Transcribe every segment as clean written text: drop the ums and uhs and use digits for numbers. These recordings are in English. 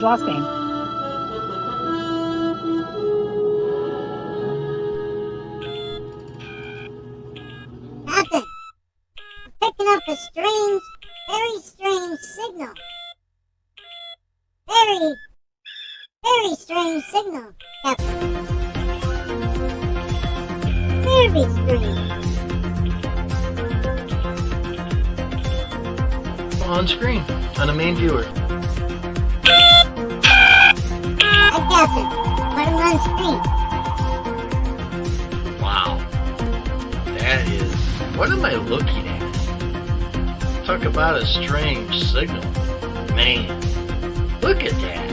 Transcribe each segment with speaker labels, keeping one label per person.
Speaker 1: last name?
Speaker 2: Nothing. I'm picking up a strange, very strange signal. Very, very strange signal, Captain. Very strange.
Speaker 3: On screen, on the main viewer.
Speaker 2: I guess it. Put him on screen.
Speaker 3: Wow. That is. What am I looking at? Talk about a strange signal. Man, look at that.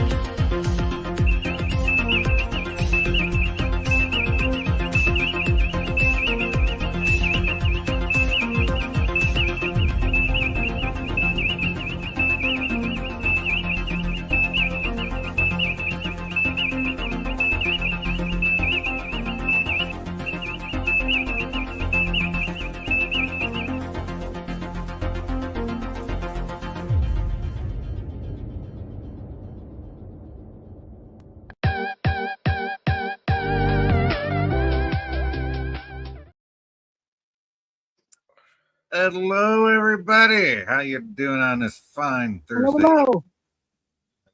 Speaker 4: Hello, everybody. How you doing on this fine Thursday?
Speaker 1: Hello.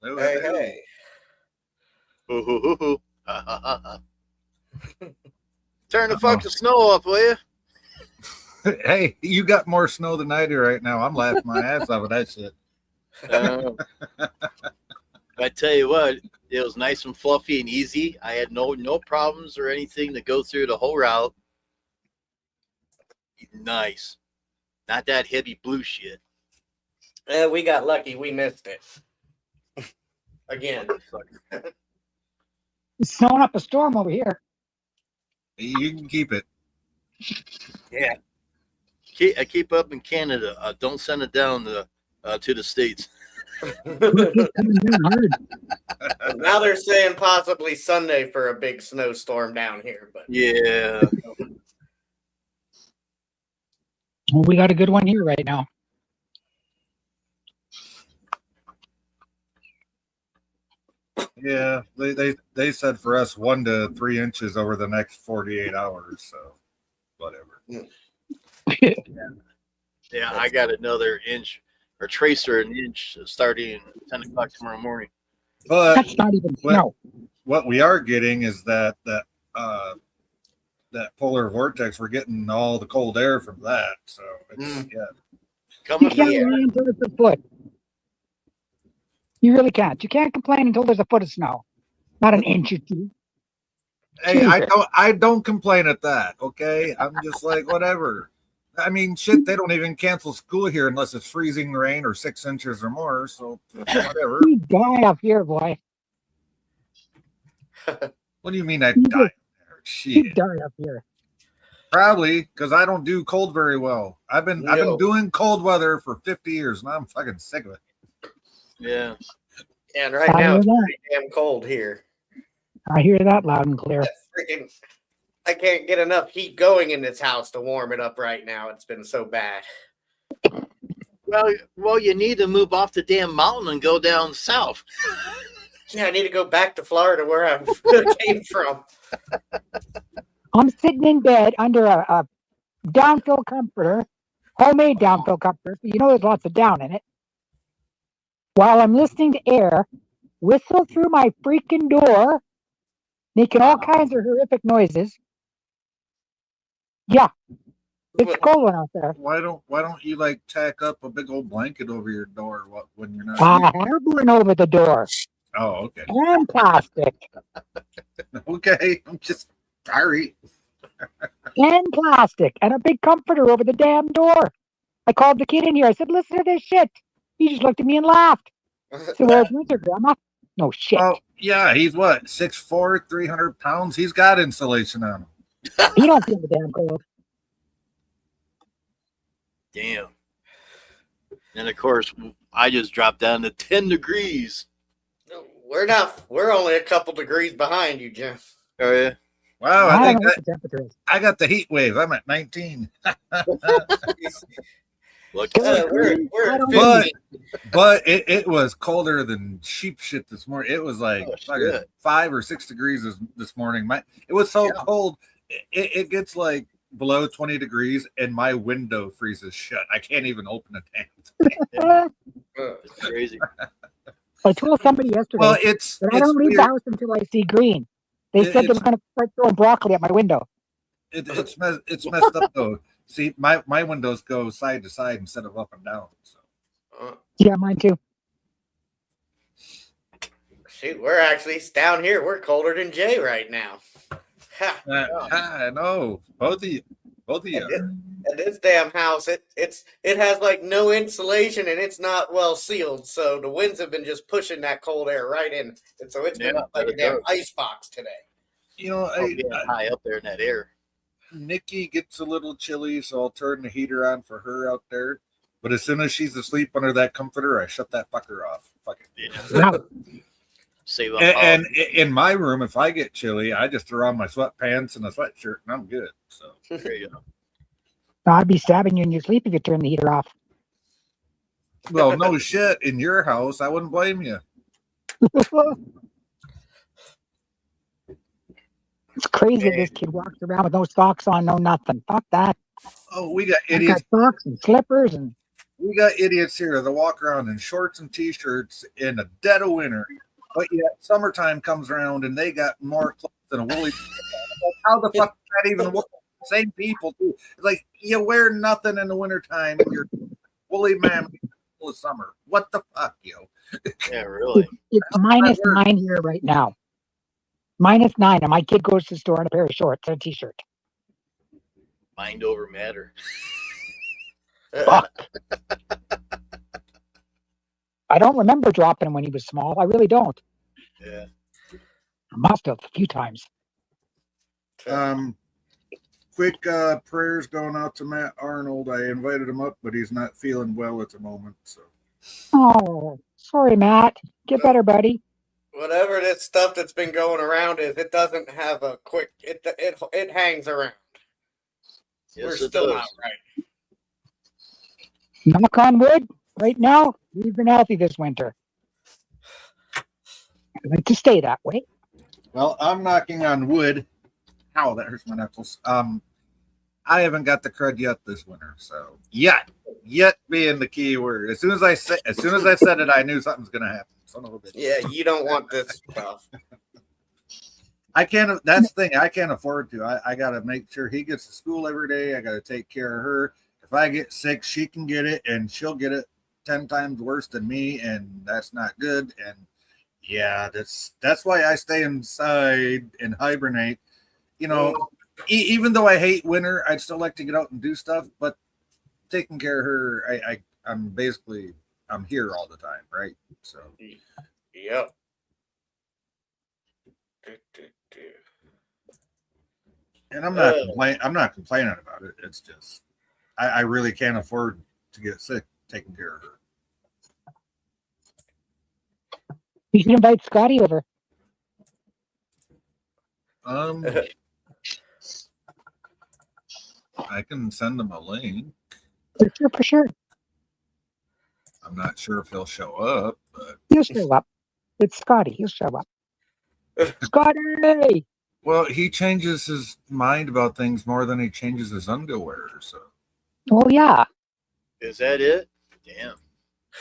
Speaker 4: Hello,
Speaker 5: Hey,
Speaker 4: hello.
Speaker 5: hey.
Speaker 3: Hoo, hoo, hoo, hoo. Ha, ha, ha, ha. Turn the fucking snow up, will you?
Speaker 4: Hey, you got more snow than I do right now. I'm laughing my ass off of that shit.
Speaker 3: I tell you what, it was nice and fluffy and easy. I had no problems or anything to go through the whole route. Nice. Not that heavy blue shit.
Speaker 5: We got lucky. We missed it. Again.
Speaker 1: It's snowing up a storm over here.
Speaker 4: You can keep it.
Speaker 3: Yeah. I keep up in Canada. Don't send it down to the States.
Speaker 5: Now they're saying possibly Sunday for a big snowstorm down here. But
Speaker 3: Yeah.
Speaker 1: Well, we got a good one here right now.
Speaker 4: Yeah, they said for us 1 to 3 inches over the next 48 hours. So, whatever.
Speaker 3: Yeah, I got another inch or tracer an inch starting 10 o'clock tomorrow morning.
Speaker 4: But
Speaker 1: That's not even snow.
Speaker 4: what we are getting is that polar vortex. We're getting all the cold air from that. So it's
Speaker 1: You
Speaker 3: Coming
Speaker 1: can't
Speaker 3: here.
Speaker 1: complain until there's a foot. You really can't. You can't complain until there's a foot of snow, not an inch or two.
Speaker 4: Hey, I don't complain at that. Okay, I'm just like whatever. I mean, shit, they don't even cancel school here unless it's freezing rain or 6 inches or more. So whatever.
Speaker 1: We die up here, boy.
Speaker 4: What do you mean I
Speaker 1: You
Speaker 4: die?
Speaker 1: You
Speaker 4: Shit,
Speaker 1: die up here.
Speaker 4: probably because I don't do cold very well. I've been doing cold weather for 50 years, and I'm fucking sick of it.
Speaker 3: Yeah.
Speaker 5: and right now it's pretty damn cold here.
Speaker 1: I hear that loud and clear.
Speaker 5: Freaking, I can't get enough heat going in this house to warm it up right now. It's been so bad.
Speaker 3: Well, you need to move off the damn mountain and go down south.
Speaker 5: Yeah, I need to go back to Florida where I came from.
Speaker 1: I'm sitting in bed under a downfill comforter, homemade downfill comforter. You know there's lots of down in it. While I'm listening to air whistle through my freaking door, making all kinds of horrific noises. Yeah, it's cold out there.
Speaker 4: Why don't you like tack up a big old blanket over your door when you're not?
Speaker 1: I have one over the door.
Speaker 4: Oh, okay.
Speaker 1: And plastic.
Speaker 4: Okay, I'm just sorry.
Speaker 1: And plastic. And a big comforter over the damn door. I called the kid in here. I said, listen to this shit. He just looked at me and laughed. So where's winter, Grandma? No shit.
Speaker 4: Oh, yeah, he's what, 6'4", 300 pounds? He's got insulation on him.
Speaker 1: He don't feel the damn cold.
Speaker 3: Damn. And of course, I just dropped down to 10 degrees.
Speaker 5: We're only a couple degrees behind you, Jim.
Speaker 3: Oh, yeah.
Speaker 4: Wow,
Speaker 1: I
Speaker 4: I
Speaker 1: don't
Speaker 4: think
Speaker 1: know what the temperature is.
Speaker 4: I got the heat wave. I'm at 19.
Speaker 6: Look,
Speaker 5: We're at
Speaker 4: But
Speaker 5: 50.
Speaker 4: it was colder than sheep shit this morning. It was like
Speaker 6: Oh,
Speaker 4: fucking
Speaker 6: shit.
Speaker 4: 5 or 6 degrees this morning. It was so cold. It gets like below 20 degrees, and my window freezes shut. I can't even open a damn.
Speaker 6: it's crazy.
Speaker 1: I told somebody yesterday
Speaker 4: Well,
Speaker 1: that I don't leave the
Speaker 4: weird.
Speaker 1: house until I see green. They said they were going to start throwing broccoli at my window.
Speaker 4: It's messed up though. See, my windows go side to side instead of up and down. So
Speaker 1: Yeah, mine too.
Speaker 5: Shoot, we're actually down here. We're colder than Jay right now. Ha.
Speaker 4: I know both of you.
Speaker 5: And this damn house, it has like no insulation and it's not well sealed. So the winds have been just pushing that cold air right in. And so it's been like a damn ice box today.
Speaker 4: You know,
Speaker 6: Being high up there in that air.
Speaker 4: Nikki gets a little chilly, so I'll turn the heater on for her out there. But as soon as she's asleep under that comforter, I shut that fucker off. Fuck it.
Speaker 6: Yeah. Save up.
Speaker 4: And in my room, if I get chilly, I just throw on my sweatpants and a sweatshirt, and I'm good. So
Speaker 6: There you go.
Speaker 1: I'd be stabbing you in your sleep if you turn the heater off.
Speaker 4: well, no shit. In your house, I wouldn't blame you.
Speaker 1: It's crazy this kid walks around with no socks on, no nothing. Fuck that.
Speaker 4: Oh, we got
Speaker 1: I
Speaker 4: idiots.
Speaker 1: got socks and slippers and
Speaker 4: We got idiots here that walk around in shorts and t-shirts in the dead of winter. But yet summertime comes around and they got more clothes than a woolly. How the fuck does that even work? Same people too. It's like you wear nothing in the wintertime and you're woolly man full of summer. What the fuck, yo?
Speaker 6: Yeah, really.
Speaker 1: it's -9 here right now. -9, and my kid goes to the store in a pair of shorts and a t-shirt.
Speaker 6: Mind over matter.
Speaker 1: Fuck. I don't remember dropping him when he was small. I really don't.
Speaker 6: Yeah.
Speaker 1: I must have a few times.
Speaker 4: Quick prayers going out to Matt Arnold. I invited him up, but he's not feeling well at the moment. So
Speaker 1: Oh, sorry, Matt. Get better, buddy.
Speaker 5: Whatever this stuff that's been going around is, it doesn't have a quick. It hangs around.
Speaker 6: Yes,
Speaker 5: We're
Speaker 6: it
Speaker 5: still
Speaker 6: does.
Speaker 5: not right.
Speaker 1: Knock on wood. Right now, we've been healthy this winter. I'd like to stay that way.
Speaker 4: well, I'm knocking on wood. Ow, that hurts my knuckles. I haven't got the crud yet this winter. So yet being the key word. As soon as I said it, I knew something's gonna happen. Son of a bitch.
Speaker 5: Yeah, you don't want this stuff.
Speaker 4: I can't. That's the thing. I can't afford to. I got to make sure he gets to school every day. I got to take care of her. If I get sick, she can get it, and she'll get it 10 times worse than me, and that's not good. And yeah, that's why I stay inside and hibernate. You know, even though I hate winter, I'd still like to get out and do stuff. But taking care of her, I'm here all the time, right? So
Speaker 5: Yep.
Speaker 4: and I'm not complaining about it. It's just I really can't afford to get sick taking care of her.
Speaker 1: You should invite Scotty over.
Speaker 4: I can send him a link.
Speaker 1: For sure.
Speaker 4: I'm not sure if he'll show up, but
Speaker 1: He'll show up. It's Scotty. He'll show up. Scotty!
Speaker 4: well, he changes his mind about things more than he changes his underwear. So
Speaker 1: Oh, yeah.
Speaker 6: Is that it? Damn.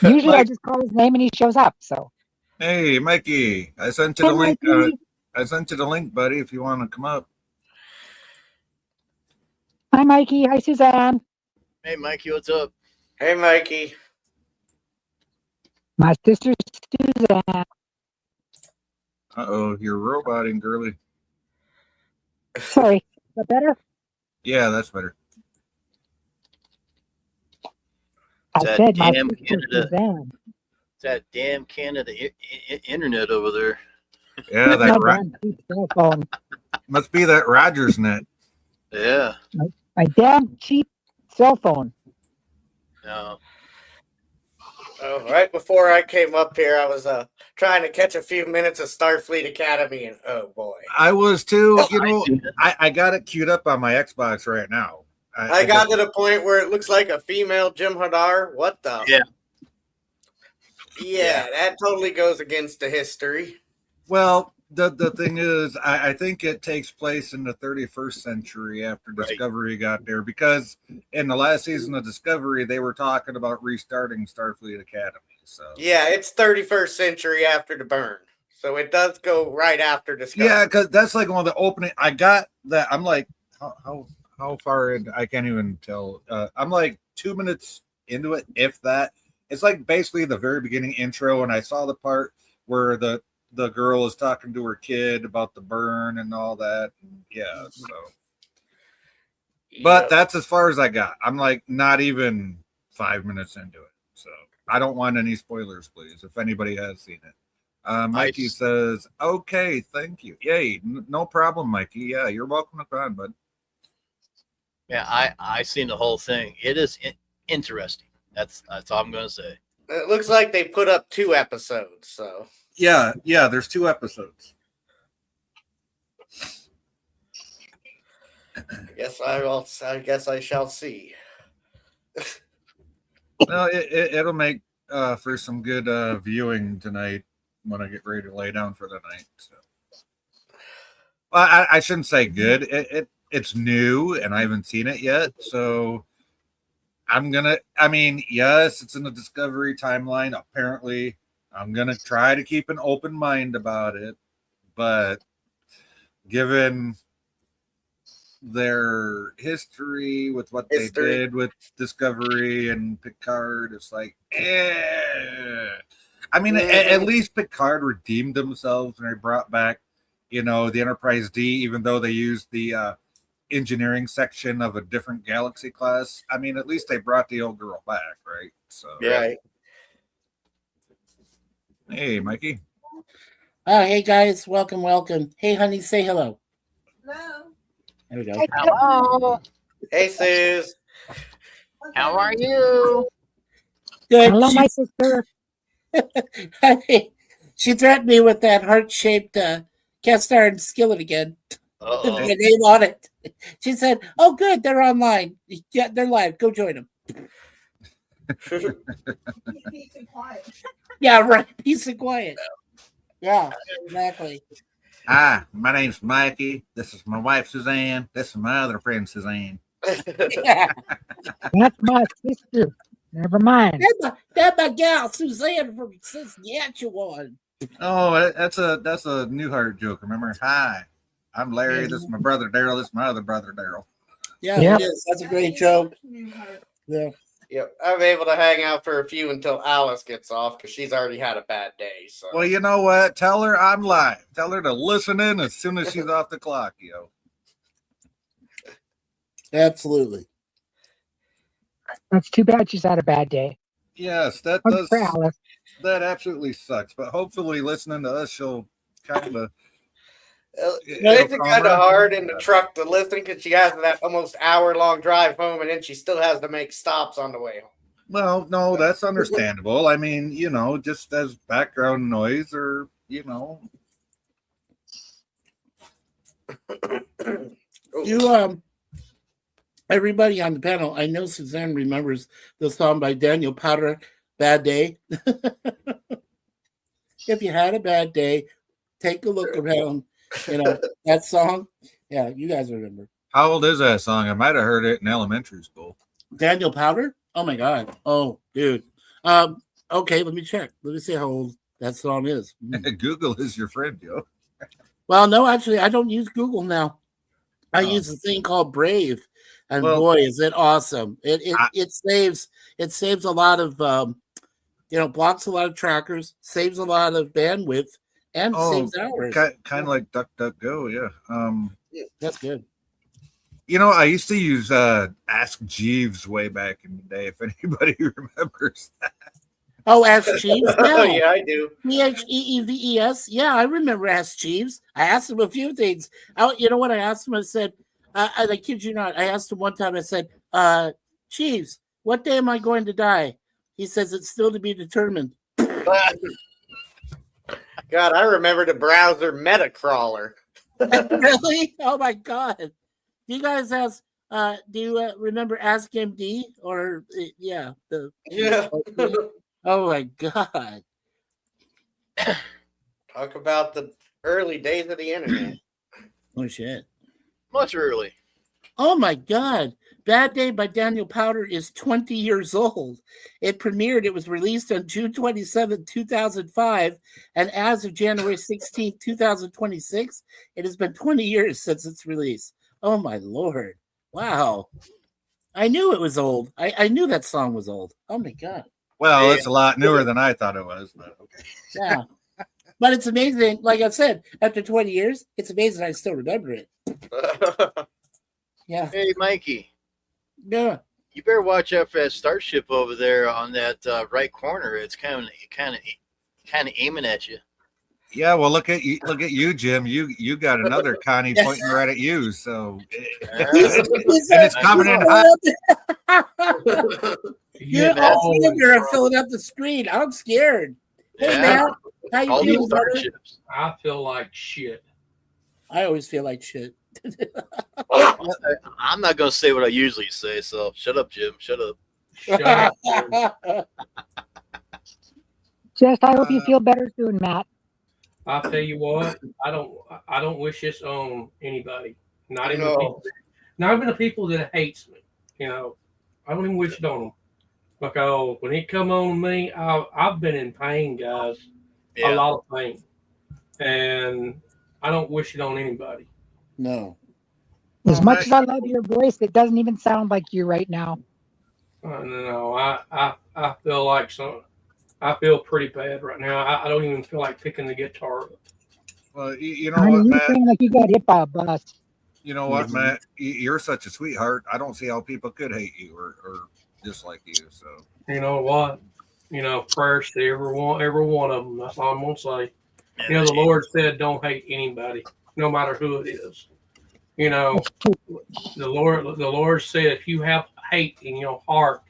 Speaker 1: Usually I just call his name and he shows up. So,
Speaker 4: hey, Mikey, I sent you
Speaker 1: Hey,
Speaker 4: the link.
Speaker 1: Mikey.
Speaker 4: I sent you the link, buddy. If you want to come up.
Speaker 1: Hi, Mikey. Hi, Suzanne.
Speaker 6: Hey, Mikey, what's up?
Speaker 5: Hey, Mikey.
Speaker 1: My sister, Suzanne.
Speaker 4: Uh-oh, you're roboting, girly.
Speaker 1: Sorry. Is that better?
Speaker 4: Yeah, that's better.
Speaker 1: I
Speaker 6: That
Speaker 1: said my
Speaker 6: damn
Speaker 1: sister,
Speaker 6: Canada.
Speaker 1: Suzanne.
Speaker 6: It's that damn Canada internet over there.
Speaker 4: Yeah,
Speaker 1: My
Speaker 4: that
Speaker 1: damn cheap cell phone.
Speaker 4: must be that Rogers net.
Speaker 6: Yeah.
Speaker 1: My damn cheap cell phone.
Speaker 6: No.
Speaker 5: Oh, right before I came up here, I was trying to catch a few minutes of Starfleet Academy, and oh boy.
Speaker 4: I was too.
Speaker 6: Oh,
Speaker 4: You know,
Speaker 6: I see that.
Speaker 4: I got it queued up on my Xbox right now.
Speaker 5: I got to the point where it looks like a female Jim Hadar. What the?
Speaker 6: Yeah.
Speaker 5: Yeah, that totally goes against the history.
Speaker 4: Well, the thing is, I think it takes place in the 31st century after
Speaker 6: Right.
Speaker 4: Discovery got there, because in the last season of Discovery, they were talking about restarting Starfleet Academy. So
Speaker 5: Yeah, it's 31st century after the burn. So it does go right after Discovery.
Speaker 4: yeah, because that's like one of the opening. I got that. I'm like, how far in? I can't even tell. I'm like 2 minutes into it, if that. It's like basically the very beginning intro, and I saw the part where the girl is talking to her kid about the burn and all that. Yeah, so. But
Speaker 5: Yep.
Speaker 4: that's as far as I got. I'm like not even 5 minutes into it. So I don't want any spoilers, please, if anybody has seen it. Mikey
Speaker 6: Nice.
Speaker 4: says, okay, thank you. Yay, no problem, Mikey. Yeah, you're welcome to come on, bud.
Speaker 6: Yeah, I seen the whole thing. It is interesting. That's all I'm gonna say.
Speaker 5: It looks like they put up 2 episodes. So
Speaker 4: Yeah, there's 2 episodes.
Speaker 5: I guess I shall see.
Speaker 4: No, it'll make for some good viewing tonight when I get ready to lay down for the night. So. Well, I shouldn't say good. It's new and I haven't seen it yet, so yes, it's in the Discovery timeline. Apparently, I'm gonna try to keep an open mind about it, but given their history with what they did with Discovery and Picard, it's like, I mean, at least Picard redeemed themselves and they brought back, the Enterprise D, even though they used the engineering section of a different galaxy class. I mean, at least they brought the old girl back, right? So,
Speaker 5: Right.
Speaker 4: Hey, Mikey.
Speaker 7: Oh, hey guys, welcome. Hey, honey, say hello.
Speaker 8: Hello.
Speaker 7: There we go.
Speaker 1: Hello.
Speaker 5: Hey, Suze.
Speaker 6: How are you?
Speaker 7: Good.
Speaker 1: Hello, my sister.
Speaker 7: She threatened me with that heart-shaped cast iron skillet again.
Speaker 6: Uh-oh.
Speaker 7: My name on it. She said, "Oh, good, they're online. Yeah, they're live. Go join them."
Speaker 8: Peace and quiet.
Speaker 7: Yeah, right. Peace and quiet. Yeah, exactly.
Speaker 4: Hi, my name's Mikey. This is my wife, Suzanne. This is my other friend, Suzanne.
Speaker 7: Yeah.
Speaker 1: That's my sister. Never mind.
Speaker 7: That's my gal, Suzanne from Saskatchewan.
Speaker 4: Oh, that's a Newhart joke. Remember? Hi, I'm Larry. This is my brother Daryl. This is my other brother Daryl.
Speaker 7: Yeah,
Speaker 1: Yep.
Speaker 7: it is. That's a great joke. Yeah.
Speaker 5: Yep, I'm able to hang out for a few until Alice gets off because she's already had a bad day. So
Speaker 4: Well, you know what? Tell her I'm live. Tell her to listen in as soon as she's off the clock, yo.
Speaker 7: Absolutely.
Speaker 1: That's too bad she's had a bad day.
Speaker 4: Yes, that
Speaker 1: Good
Speaker 4: does.
Speaker 1: for Alice.
Speaker 4: That absolutely sucks. But hopefully, listening to us, she'll kind of.
Speaker 5: it makes it kind of hard in the truck to listen because she has that almost hour-long drive home, and then she still has to make stops on the way home.
Speaker 4: Well, no, that's understandable. I mean, just as background noise, or
Speaker 7: You everybody on the panel, I know Suzanne remembers the song by Daniel Powter, Bad Day. If you had a bad day, take a look around. That song. Yeah, you guys remember.
Speaker 4: How old is that song? I might have heard it in elementary school.
Speaker 7: Daniel Powter? Oh my god. Oh, dude. Okay, let me check. Let me see how old that song is.
Speaker 4: Google is your friend, yo.
Speaker 7: Well, no, actually, I don't use Google now. I
Speaker 4: Oh.
Speaker 7: use a thing called Brave, and
Speaker 4: Well,
Speaker 7: boy, is it awesome! It saves a lot of blocks a lot of trackers, saves a lot of bandwidth, and saves hours.
Speaker 4: Kind of like DuckDuckGo, yeah.
Speaker 7: That's good.
Speaker 4: I used to use Ask Jeeves way back in the day. If anybody remembers that.
Speaker 7: Oh, Ask Jeeves.
Speaker 5: Oh,
Speaker 7: Yeah.
Speaker 5: yeah, I do.
Speaker 7: Pheeves. Yeah, I remember Ask Jeeves. I asked him a few things. You know what I asked him? I said, I kid you not. I asked him one time. I said, Jeeves, what day am I going to die? He says it's still to be determined.
Speaker 5: God, I remember the browser Metacrawler.
Speaker 7: Really? Oh my god! You guys ask Do you remember Ask MD? Or yeah,
Speaker 5: Yeah.
Speaker 7: Oh my God!
Speaker 5: Talk about the early days of the internet.
Speaker 7: Oh shit!
Speaker 6: Much early.
Speaker 7: Oh my God! Bad Day by Daniel Powder is 20 years old. It premiered. It was released on June 27, 2005, and as of January 16, 2026, it has been 20 years since its release. Oh my Lord! Wow! I knew it was old. I knew that song was old. Oh my God!
Speaker 4: Well, it's a lot newer than I thought it was, but okay.
Speaker 7: Yeah. But it's amazing. Like I said, after 20 years, it's amazing I still remember it. Yeah.
Speaker 6: Hey, Mikey,
Speaker 7: Yeah.
Speaker 6: you better watch out for that Starship over there on that right corner. It's kind of aiming at you.
Speaker 4: Yeah, well, look at you, Jim. You got another Connie pointing right at you. So, and it's coming in hot.
Speaker 7: You're all you're filling up the screen. I'm scared. Hey,
Speaker 6: Yeah.
Speaker 7: Matt, how you
Speaker 6: All these
Speaker 7: feeling, brother?
Speaker 6: Starships.
Speaker 9: I feel like shit.
Speaker 7: I always feel like shit.
Speaker 6: I'm not gonna say what I usually say, so shut up, Jim. Shut up.
Speaker 9: Shut up, Jim.
Speaker 1: Just I hope you feel better soon, Matt.
Speaker 9: I'll tell you what, I don't wish this on anybody. Not even the people that hates me. You know, I don't even wish it on them. Because when it come on me, I've been in pain, guys.
Speaker 6: Yeah.
Speaker 9: A lot of pain. And I don't wish it on anybody.
Speaker 7: No.
Speaker 1: As much as I love your voice, it doesn't even sound like you right now.
Speaker 9: No, I feel like I feel pretty bad right now. I don't even feel like picking the guitar.
Speaker 4: Well, you know
Speaker 1: I
Speaker 4: what,
Speaker 1: mean, you
Speaker 4: Matt?
Speaker 1: sound like you got hit by a bus.
Speaker 4: You know what, Matt? You're such a sweetheart. I don't see how people could hate you or dislike you. So
Speaker 9: You know what? You know, prayers to every one of them. That's all I'm gonna say. You know, the Lord said, "Don't hate anybody, no matter who it is." You know, the Lord said, "If you have hate in your heart,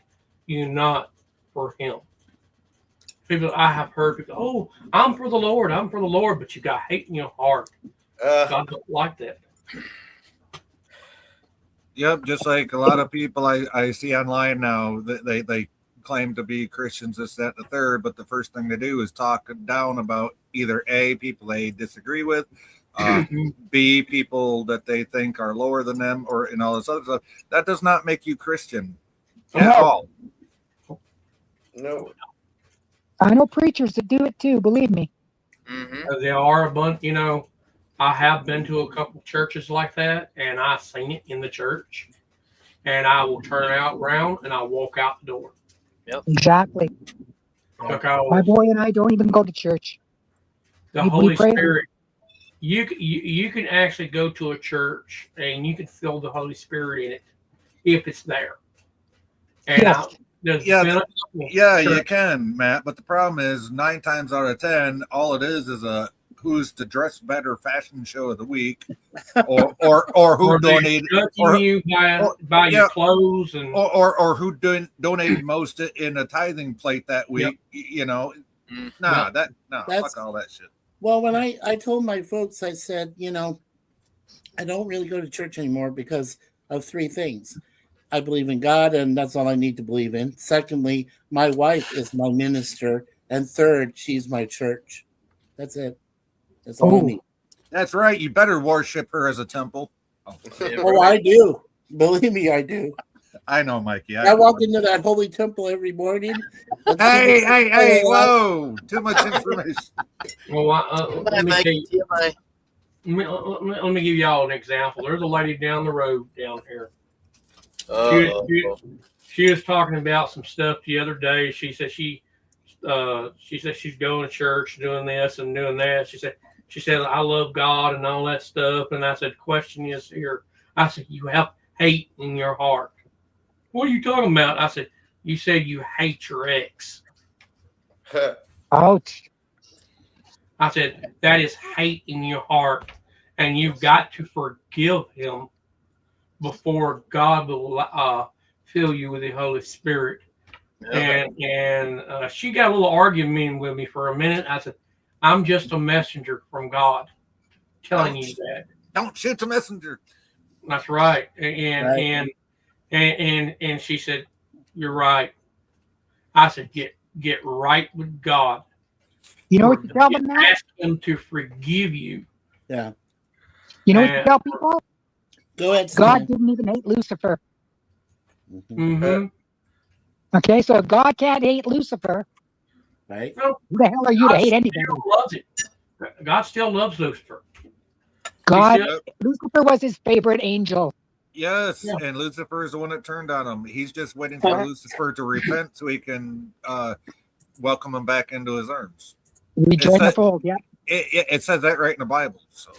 Speaker 9: you're not for Him." People, I have heard people, "Oh, I'm for the Lord, but you got hate in your heart. God don't like that."
Speaker 4: Yep, just like a lot of people I see online now, they claim to be Christians, this, that, and the third, but the first thing they do is talk down about either A, people they disagree with, B, people that they think are lower than them, or and all this other stuff. That does not make you Christian at all.
Speaker 5: No.
Speaker 1: I know preachers that do it too, believe me.
Speaker 9: There are a bunch, you know. I have been to a couple churches like that, and I've seen it in the church. And I will turn out around and I'll walk out the door.
Speaker 6: Yep.
Speaker 1: Exactly.
Speaker 9: Because
Speaker 1: My boy and I don't even go to church.
Speaker 9: the
Speaker 1: We
Speaker 9: Holy
Speaker 1: pray.
Speaker 9: Spirit, you can actually go to a church and you can feel the Holy Spirit in it if it's there. And
Speaker 1: Yes.
Speaker 4: Yeah, you can, Matt. But the problem is 9 times out of 10, all it is a who's to dress better fashion show of the week, or who
Speaker 9: or
Speaker 4: donated,
Speaker 9: judging you by your clothes, and
Speaker 4: or who donated most in a tithing plate that week. You know,
Speaker 7: That's-
Speaker 4: fuck all that shit.
Speaker 7: Well, when I told my folks, I said, you know, I don't really go to church anymore because of 3 things. I believe in God, and that's all I need to believe in. Secondly, my wife is my minister. And third, she's my church. That's it. That's all I need.
Speaker 4: That's right. You better worship her as a temple.
Speaker 7: Oh, I do. Believe me, I do.
Speaker 4: I know, Mikey.
Speaker 7: I walk into that holy temple every morning.
Speaker 4: Hey, whoa. Too much information.
Speaker 9: well, let me give y'all an example. There's a lady down the road down here. She was talking about some stuff the other day. She said she's going to church, doing this and doing that. She said I love God and all that stuff. And I said, the question is here. I said, you have hate in your heart. What are you talking about? I said, you said you hate your ex.
Speaker 1: Ouch.
Speaker 9: I said, that is hate in your heart. And you've got to forgive him before God will fill you with the Holy Spirit. And she got a little argument with me for a minute. I said, I'm just a messenger from God telling you that.
Speaker 4: Don't shoot the messenger.
Speaker 9: That's right. And
Speaker 7: Right.
Speaker 9: and she said, "You're right." I said, "Get right with God.
Speaker 1: You know
Speaker 9: Or
Speaker 1: what you tell them, Matt?
Speaker 9: ask Him to forgive you."
Speaker 7: Yeah.
Speaker 1: You know what you
Speaker 9: And-
Speaker 1: tell people?
Speaker 7: Go ahead,
Speaker 1: God
Speaker 7: Stan.
Speaker 1: didn't even hate Lucifer.
Speaker 7: Mhm.
Speaker 9: Mhm.
Speaker 1: Okay, so if God can't hate Lucifer,
Speaker 7: Right.
Speaker 9: No,
Speaker 1: who the hell are you to
Speaker 9: God
Speaker 1: hate anybody?
Speaker 9: still loves it. God still loves Lucifer.
Speaker 1: God,
Speaker 9: still-
Speaker 1: Lucifer was his favorite angel.
Speaker 4: Yes,
Speaker 7: Yeah.
Speaker 4: and Lucifer is the one that turned on him. He's just waiting for Lucifer to repent so he can welcome him back into his arms.
Speaker 1: Rejoin the
Speaker 4: that-
Speaker 1: fold. Yeah.
Speaker 4: It says that right in the Bible. So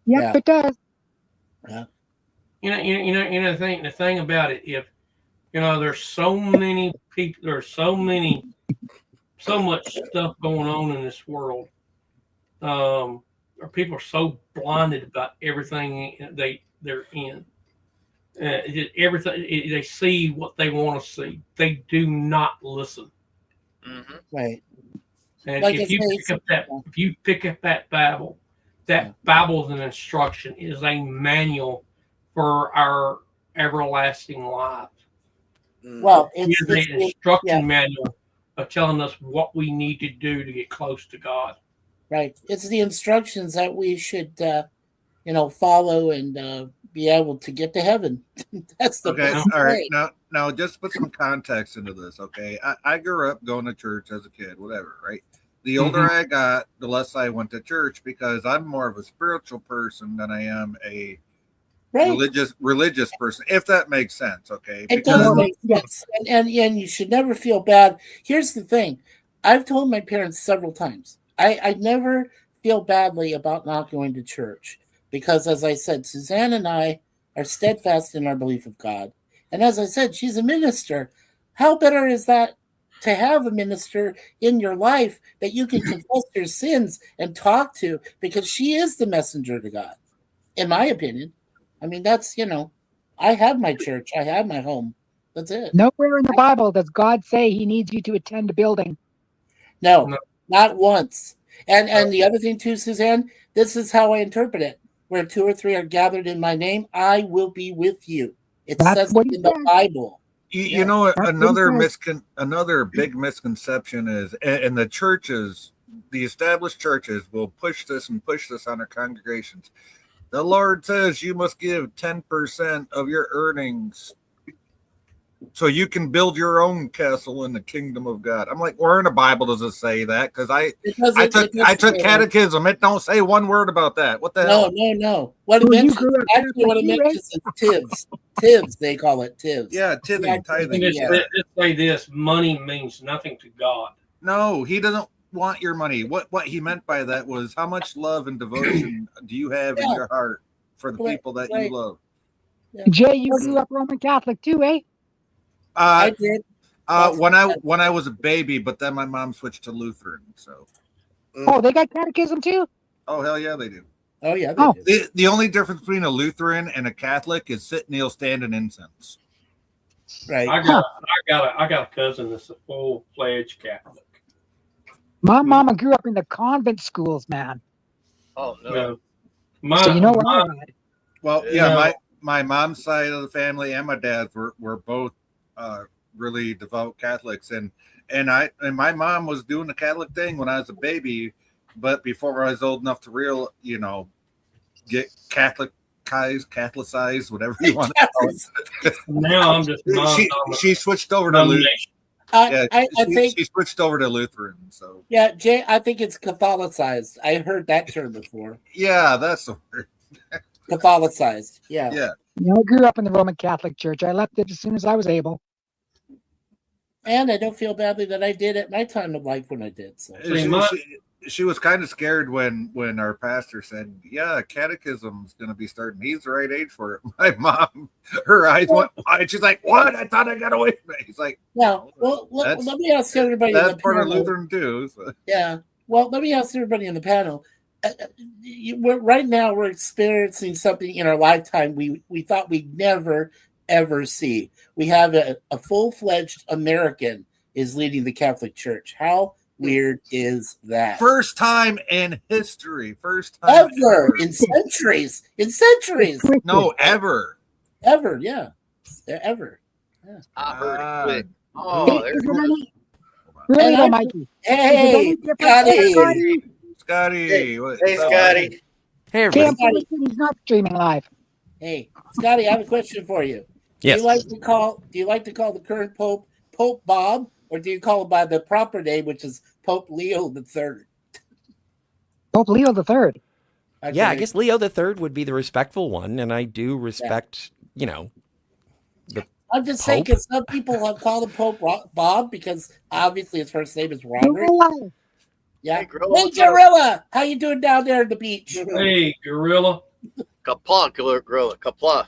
Speaker 1: Yep,
Speaker 7: Yeah.
Speaker 1: it does.
Speaker 9: The thing about it, if there's so many people, there's so much stuff going on in this world. Or people are so blinded about everything they're in. Everything they see what they want to see. They do not listen.
Speaker 6: Mm-hmm.
Speaker 7: Right.
Speaker 9: And
Speaker 7: Like
Speaker 9: if
Speaker 7: it
Speaker 9: you
Speaker 7: says-
Speaker 9: pick up that Bible, that Bible is an instruction, is a manual for our everlasting life.
Speaker 7: Well,
Speaker 9: It
Speaker 7: it's
Speaker 9: is an
Speaker 7: the,
Speaker 9: instruction
Speaker 7: yeah.
Speaker 9: manual of telling us what we need to do to get close to God.
Speaker 7: right. It's the instructions that we should, follow and be able to get to heaven. That's the
Speaker 4: okay,
Speaker 7: best
Speaker 4: all right.
Speaker 7: way.
Speaker 4: Now just put some context into this. Okay, I grew up going to church as a kid, whatever. Right. The older I got, the less I went to church because I'm more of a spiritual person than I am a
Speaker 7: Right.
Speaker 4: religious person, if that makes sense. Okay,
Speaker 7: It does make sense, and you should never feel bad. Here's the thing: I've told my parents several times I never feel badly about not going to church because, as I said, Suzanne and I are steadfast in our belief of God, and as I said, she's a minister. How better is that to have a minister in your life that you can confess your sins and talk to, because she is the messenger to God, in my opinion. I mean, that's, I have my church. I have my home. That's it.
Speaker 1: Nowhere in the Bible does God say he needs you to attend a building.
Speaker 7: No, not once. And the other thing too, Suzanne, this is how I interpret it. Where 2 or 3 are gathered in my name, I will be with you. It
Speaker 1: That's
Speaker 7: says
Speaker 1: what
Speaker 7: it
Speaker 1: he
Speaker 7: in the
Speaker 1: said.
Speaker 7: Bible.
Speaker 4: You know what?
Speaker 1: That's what he
Speaker 4: Another big misconception is, and the churches, the established churches, will push this on their congregations. The Lord says you must give 10% of your earnings so you can build your own castle in the kingdom of God. I'm like, where in the Bible does it say that? Because I took catechism. It don't say one word about that. What the hell?
Speaker 7: No. What it
Speaker 1: Well, you
Speaker 7: meant
Speaker 1: grew up
Speaker 7: actually what it
Speaker 1: Catholic,
Speaker 7: meant is tivs. Tivs, they call it tivs.
Speaker 4: Yeah, tithing, tithing.
Speaker 9: Just
Speaker 4: Yeah.
Speaker 9: say this: money means nothing to God.
Speaker 4: No, he doesn't want your money. What he meant by that was how much love and devotion do you have in your heart for the people that you love?
Speaker 1: Jay, you grew up Roman Catholic too, eh?
Speaker 7: I did.
Speaker 4: When I was a baby, but then my mom switched to Lutheran. So,
Speaker 1: Oh, they got catechism too?
Speaker 4: oh hell yeah, they do.
Speaker 7: Oh yeah.
Speaker 1: Oh.
Speaker 4: The only difference between a Lutheran and a Catholic is sit, kneel, stand, and incense.
Speaker 7: Right.
Speaker 9: I got a cousin that's a full-fledged Catholic.
Speaker 1: My mama grew up in the convent schools, man.
Speaker 6: Oh no.
Speaker 1: So you know what I had.
Speaker 4: Well, yeah, my mom's side of the family and my dad's were both really devout Catholics, and my mom was doing the Catholic thing when I was a baby, but before I was old enough to get Catholicized, whatever you want to call it.
Speaker 9: Now I'm just
Speaker 4: she switched over to Lutheran.
Speaker 7: I think
Speaker 4: she switched over to Lutheran. So
Speaker 7: yeah, Jay, I think it's Catholicized. I heard that term before.
Speaker 4: Yeah, that's the word.
Speaker 7: Catholicized. Yeah.
Speaker 4: Yeah.
Speaker 1: I grew up in the Roman Catholic Church. I left it as soon as I was able.
Speaker 7: And I don't feel badly that I did at my time of life when I did. So
Speaker 4: she was kind of scared when our pastor said, "Yeah, catechism's going to be starting. He's the right age for it." My mom, her eyes went wide. She's like, "What? I thought I got away from it." He's like,
Speaker 7: yeah. Well, let me ask everybody.
Speaker 4: That's
Speaker 7: in the
Speaker 4: part of
Speaker 7: panel.
Speaker 4: Lutheran too. So.
Speaker 7: Yeah. Well, let me ask everybody in the panel. Right now, we're experiencing something in our lifetime we thought we'd never ever see. We have a full-fledged American is leading the Catholic Church. How weird is that?
Speaker 4: First time in history. First time
Speaker 7: Ever in centuries. In centuries.
Speaker 4: No, ever.
Speaker 7: Ever, yeah. Ever.
Speaker 6: I heard it quick.
Speaker 1: Is
Speaker 6: Oh,
Speaker 1: there
Speaker 6: there's
Speaker 1: any, really
Speaker 7: And
Speaker 1: though,
Speaker 7: I-
Speaker 1: Mikey?
Speaker 7: Hey, Scotty.
Speaker 4: Scotty.
Speaker 5: Hey,
Speaker 4: what's
Speaker 5: hey,
Speaker 4: up,
Speaker 5: Scotty.
Speaker 4: buddy?
Speaker 10: Hey, everybody.
Speaker 1: Camp Fire City's not streaming live.
Speaker 7: Hey, Scotty, I have a question for you.
Speaker 10: Yes.
Speaker 7: Do you like to call the current Pope Bob, or do you call him by the proper name, which is Pope Leo III?
Speaker 1: Pope Leo the Third.
Speaker 10: Yeah, I guess Leo the Third would be the respectful one, and I do respect,
Speaker 7: I'm just saying
Speaker 10: Pope?
Speaker 7: because some people have called him Pope Bob because obviously his first name is Robert. Yeah.
Speaker 6: Hey, Gorilla,
Speaker 7: Hey,
Speaker 6: what's up?
Speaker 7: Gorilla, how you doing down there at the beach?
Speaker 9: Hey, gorilla.
Speaker 6: Kapla, gorilla, kapla.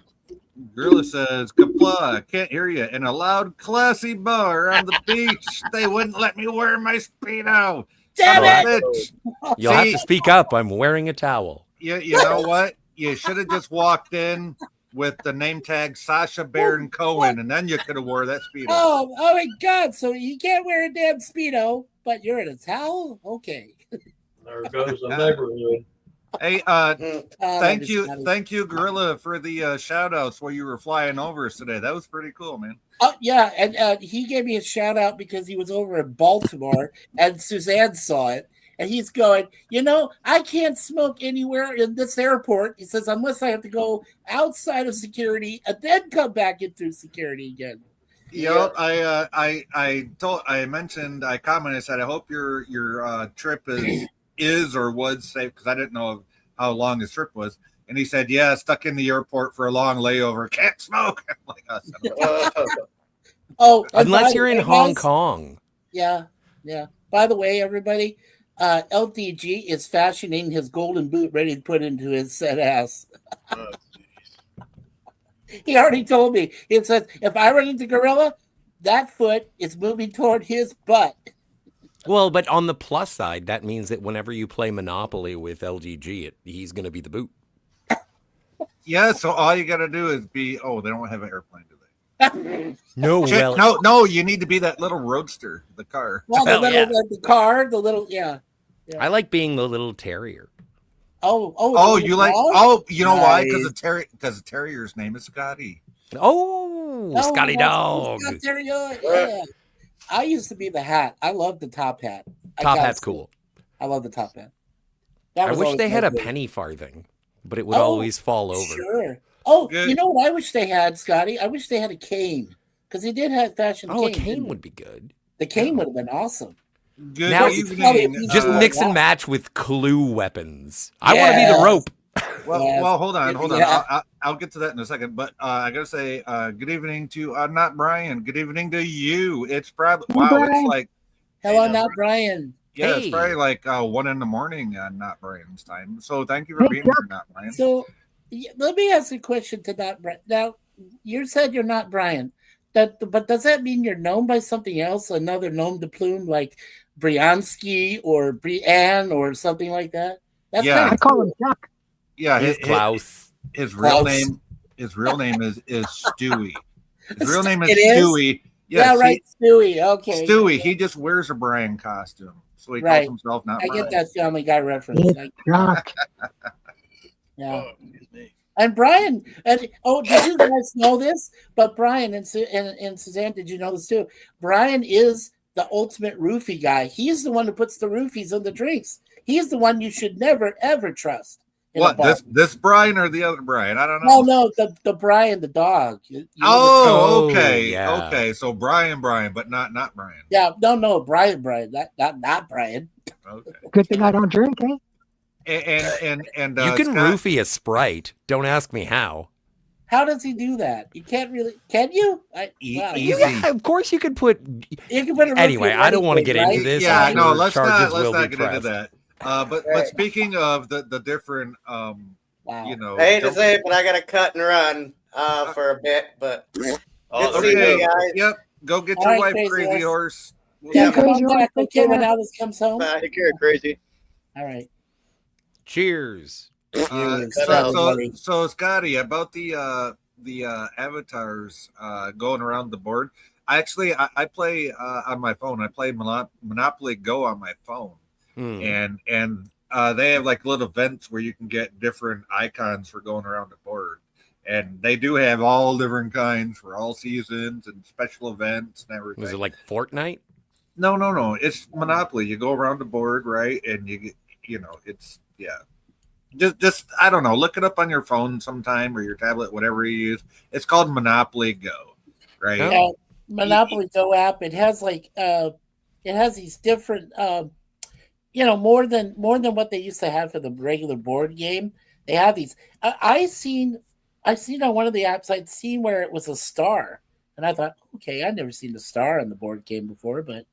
Speaker 4: Gorilla says, Kapla, can't hear you. In a loud, classy bar on the beach, they wouldn't let me wear my Speedo.
Speaker 7: Damn
Speaker 4: Son of
Speaker 7: it!
Speaker 4: a bitch.
Speaker 10: You'll have
Speaker 4: See?
Speaker 10: to speak up. I'm wearing a towel.
Speaker 4: You know what? You should have just walked in with the name tag Sasha Baron Cohen, and then you could have wore that Speedo.
Speaker 7: Oh my God! So you can't wear a damn Speedo, but you're in a towel? Okay.
Speaker 9: There goes the neighborhood.
Speaker 4: Hey,
Speaker 7: Thank
Speaker 4: thank you, Gorilla, for the shout outs while you were flying over us today. That was pretty cool, man.
Speaker 7: Oh yeah, and he gave me a shout out because he was over in Baltimore and Suzanne saw it, and he's going, I can't smoke anywhere in this airport. He says unless I have to go outside of security and then come back in through security again.
Speaker 4: Yep, I commented, I said, I hope your trip is or was safe, because I didn't know how long his trip was. And he said, yeah, stuck in the airport for a long layover. Can't smoke. I'm like, oh, son of a-
Speaker 7: Oh, and by
Speaker 10: Unless
Speaker 7: the
Speaker 10: you're in
Speaker 7: way,
Speaker 10: Hong
Speaker 7: guys-
Speaker 10: Kong.
Speaker 7: Yeah. By the way, everybody, LDG is fashioning his golden boot ready to put into his set ass.
Speaker 6: Oh,
Speaker 7: He already told me. He says, if I run into Gorilla, that foot is moving toward his butt.
Speaker 10: Well, but on the plus side, that means that whenever you play Monopoly with LGG, he's going to be the boot.
Speaker 4: yeah, so all you got to do is be, they don't have an airplane, do they?
Speaker 10: No,
Speaker 4: Shit,
Speaker 10: well,
Speaker 4: no, you need to be that little roadster, the car.
Speaker 7: Well,
Speaker 10: Hell yeah.
Speaker 7: the car, the little, yeah.
Speaker 10: I like being the little terrier.
Speaker 4: Oh, you like?
Speaker 7: dog?
Speaker 4: Oh, you know why?
Speaker 7: Nice.
Speaker 4: Because the terrier's name is Scotty.
Speaker 10: Oh, Scotty Dog.
Speaker 7: Scott Terrier, yeah. I used to be the hat. I love the top hat.
Speaker 10: Top hat's cool.
Speaker 7: I love the top hat. That
Speaker 10: I
Speaker 7: was
Speaker 10: wish
Speaker 7: always
Speaker 10: they had
Speaker 7: my
Speaker 10: a
Speaker 7: favorite.
Speaker 10: penny farthing, but it would
Speaker 7: Oh,
Speaker 10: always fall over.
Speaker 7: Sure. Oh,
Speaker 4: Good.
Speaker 7: you know what I wish they had, Scotty? I wish they had a cane. Because he did have fashion
Speaker 10: Oh, a
Speaker 7: cane.
Speaker 10: cane
Speaker 7: didn't
Speaker 10: would
Speaker 7: he?
Speaker 10: be good.
Speaker 7: The cane would have been awesome.
Speaker 4: Good
Speaker 10: Now-
Speaker 4: evening.
Speaker 10: Just
Speaker 7: Uh,
Speaker 10: mix and
Speaker 7: yeah.
Speaker 10: match with clue weapons. I want to be the
Speaker 7: Yes.
Speaker 10: rope.
Speaker 7: Yes.
Speaker 4: Well, hold on.
Speaker 7: Yeah.
Speaker 4: I'll get to that in a second. But I gotta say, good evening to not Brian. Good evening to you. It's probably
Speaker 1: Hey,
Speaker 4: wow.
Speaker 1: Brian.
Speaker 4: It's like
Speaker 7: Hello, not Brian.
Speaker 4: yeah,
Speaker 10: Hey.
Speaker 4: it's probably like 1 a.m. on not Brian's time. So thank you for being here, not Brian.
Speaker 7: So let me ask a question to not Brian. Now, you said you're not Brian. But does that mean you're known by something else? Another nom de plume like Briansky or Brianne or something like that? That's
Speaker 4: Yeah.
Speaker 1: I
Speaker 7: kinda
Speaker 1: call him Chuck.
Speaker 4: Yeah,
Speaker 10: He's Klaus.
Speaker 4: his real
Speaker 7: Klaus.
Speaker 4: name. His real name is Stewie. His real name is
Speaker 7: It is?
Speaker 4: Stewie.
Speaker 7: Yeah,
Speaker 4: Yes,
Speaker 7: right, Stewie. Okay.
Speaker 4: Stewie. He just wears a Brian costume, so he
Speaker 7: Right.
Speaker 4: calls himself not
Speaker 7: I
Speaker 4: Brian.
Speaker 7: get that Family Guy reference.
Speaker 1: It's Chuck.
Speaker 7: Yeah.
Speaker 6: Oh, excuse me.
Speaker 7: And Brian, did you guys know this? But Brian and Suzanne, did you know this too? Brian is the ultimate roofie guy. He's the one who puts the roofies in the drinks. He's the one you should never ever trust. in a
Speaker 4: What
Speaker 7: bar.
Speaker 4: this Brian or the other Brian? I don't know.
Speaker 7: No, the Brian, the dog. You know
Speaker 4: Oh,
Speaker 10: Oh,
Speaker 4: okay,
Speaker 10: yeah.
Speaker 4: okay. So Brian, but not Brian.
Speaker 7: yeah, no, Brian, not Brian.
Speaker 4: Okay.
Speaker 1: Good thing I don't drink, eh?
Speaker 4: And
Speaker 10: You can
Speaker 4: Scott,
Speaker 10: roofie a Sprite. Don't ask me how.
Speaker 7: How does he do that? You can't really. Can you?
Speaker 4: Easy.
Speaker 10: Yeah, of course you could put.
Speaker 7: You can put a
Speaker 10: Anyway,
Speaker 7: roofie
Speaker 10: I don't want to
Speaker 7: anything,
Speaker 10: get into
Speaker 7: right?
Speaker 10: this.
Speaker 4: Yeah,
Speaker 10: I'm
Speaker 4: no,
Speaker 10: sure
Speaker 4: let's
Speaker 10: charges will
Speaker 4: not
Speaker 10: be
Speaker 4: get into
Speaker 10: pressed.
Speaker 4: that. But speaking of the different,
Speaker 7: Wow.
Speaker 4: you know,
Speaker 5: I hate to say it, but I got to cut and run for a bit. But
Speaker 6: Oh,
Speaker 5: good seeing you guys.
Speaker 4: Yep, go get
Speaker 7: All
Speaker 4: your
Speaker 7: right,
Speaker 4: wife,
Speaker 7: Crazy
Speaker 4: Crazy
Speaker 7: Horse.
Speaker 4: Horse. We'll
Speaker 7: Yeah,
Speaker 4: see
Speaker 7: come
Speaker 4: you.
Speaker 7: on
Speaker 1: Crazy
Speaker 7: back.
Speaker 1: Horse,
Speaker 7: Okay, when
Speaker 1: take care.
Speaker 7: Alice comes home.
Speaker 6: Take care, crazy.
Speaker 7: All right.
Speaker 10: Cheers.
Speaker 4: So Scotty, about the avatars going around the board. I play on my phone. I play Monopoly Go on my phone, and they have like little events where you can get different icons for going around the board, and they do have all different kinds for all seasons and special events and everything.
Speaker 10: Was it like Fortnite?
Speaker 4: No. It's Monopoly. You go around the board, right, and it's Just I don't know. Look it up on your phone sometime or your tablet, whatever you use. It's called Monopoly Go, right?
Speaker 7: Yeah, Monopoly Go app. It has like it has these different more than what they used to have for the regular board game. They have these. I seen on one of the apps. I'd seen where it was a star, and I thought, okay, I'd never seen a star on the board game before, but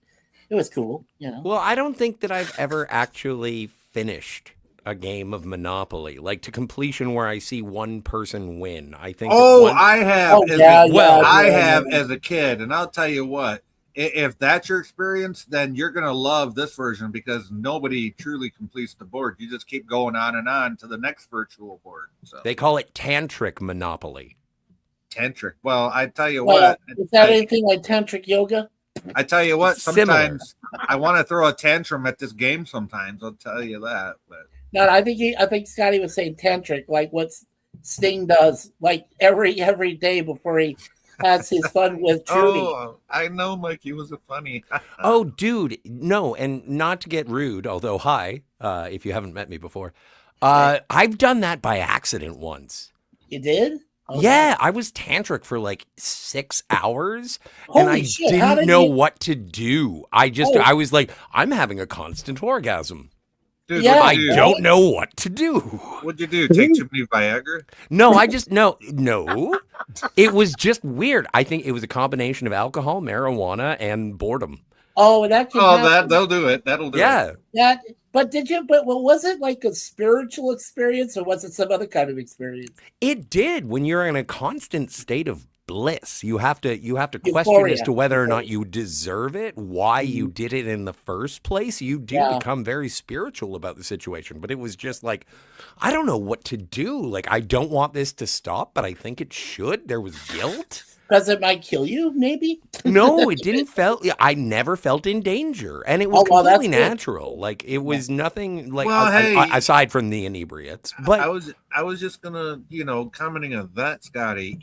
Speaker 7: it was cool.
Speaker 10: Well, I don't think that I've ever actually finished a game of Monopoly, like to completion where I see one person win. I think.
Speaker 4: I have.
Speaker 10: I
Speaker 4: have as a kid, and I'll tell you what. If that's your experience, then you're gonna love this version because nobody truly completes the board. You just keep going on and on to the next virtual board. So
Speaker 10: they call it tantric Monopoly.
Speaker 4: Tantric. Well, I tell you what.
Speaker 7: Is that anything like tantric yoga?
Speaker 4: I tell you what. Sometimes
Speaker 10: Similar.
Speaker 4: I want to throw a tantrum at this game. Sometimes I'll tell you that. But
Speaker 7: no, I think Scotty was saying tantric, like what Sting does, like every day before he has his fun with Trudy.
Speaker 4: Oh, I know, Mikey was a funny.
Speaker 10: Oh, dude, no, and not to get rude, although hi, if you haven't met me before, I've done that by accident once.
Speaker 7: You did?
Speaker 10: Oh, yeah, I was tantric for like 6 hours, and I
Speaker 7: shit,
Speaker 10: didn't know what to do. I was like, I'm having a constant orgasm.
Speaker 4: Dude,
Speaker 7: Yeah,
Speaker 10: I don't know what to do.
Speaker 4: What'd you do? Take too many Viagra?
Speaker 10: No, no. It was just weird. I think it was a combination of alcohol, marijuana, and boredom.
Speaker 7: Oh, that can happen.
Speaker 4: They'll do it. That'll do it.
Speaker 10: Yeah.
Speaker 7: But was it like a spiritual experience or was it some other kind of experience?
Speaker 10: It did. When you're in a constant state of bliss, you have to question
Speaker 7: Euphoria.
Speaker 10: as to whether or not you deserve it, why you did it in the first place. You do become very spiritual about the situation. But it was just like, I don't know what to do. Like, I don't want this to stop, but I think it should. There was guilt.
Speaker 7: Because it might kill you, maybe?
Speaker 10: No, it didn't I never felt in danger. And it was completely natural. Like, it was nothing like aside from the inebriates. But
Speaker 4: I was just gonna, commenting on that, Scotty,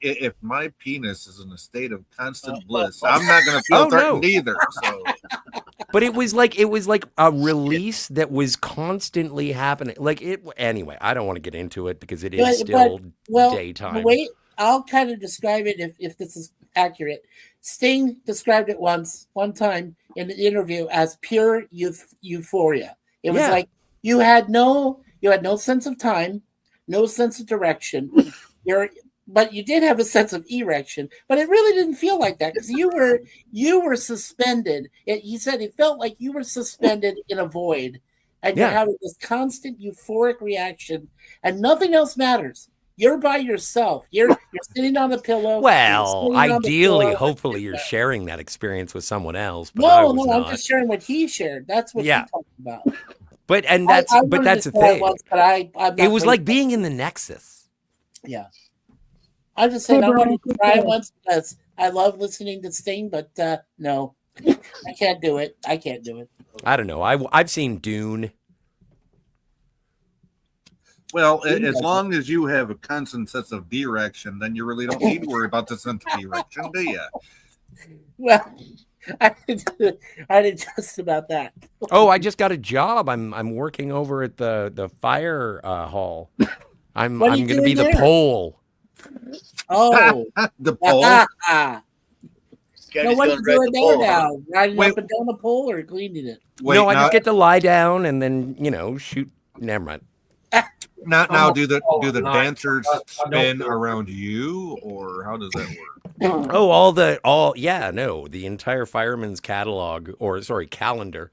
Speaker 4: if my penis is in a state of constant bliss, I'm not gonna feel threatened either. So
Speaker 10: but it was like a release that was constantly happening. Like anyway, I don't want to get into it because it is still daytime.
Speaker 7: Wait, I'll kind of describe it if this is accurate. Sting described it one time in an interview as pure euphoria. It was like you had no sense of time, no sense of direction. But you did have a sense of erection, but it really didn't feel like that because you were suspended. He said it felt like you were suspended in a void, and you're having this constant euphoric reaction, and nothing else matters. You're by yourself. You're sitting on a pillow.
Speaker 10: Well, ideally, hopefully, you're sharing that experience with someone else. But
Speaker 7: No, I'm just sharing what he shared. That's what he talked about.
Speaker 10: But that's the thing. It was like being in the Nexus.
Speaker 7: Yeah. I'm just saying I wanted to try it once because I love listening to Sting, but no, I can't do it. I
Speaker 10: don't know. I've seen Dune.
Speaker 4: Well, as long as you have a constant sense of direction, then you really don't need to worry about the sense of direction, do you?
Speaker 7: Well, I did just about that.
Speaker 10: Oh, I just got a job. I'm working over at the fire hall. I'm going to be the pole.
Speaker 7: Oh,
Speaker 4: the pole.
Speaker 7: No, what are you doing there now? Riding up and down the pole or cleaning it?
Speaker 10: I just get to lie down and then shoot. Never mind.
Speaker 4: Now, do the dancers spin around you, or how does that work?
Speaker 10: Oh, the entire fireman's calendar.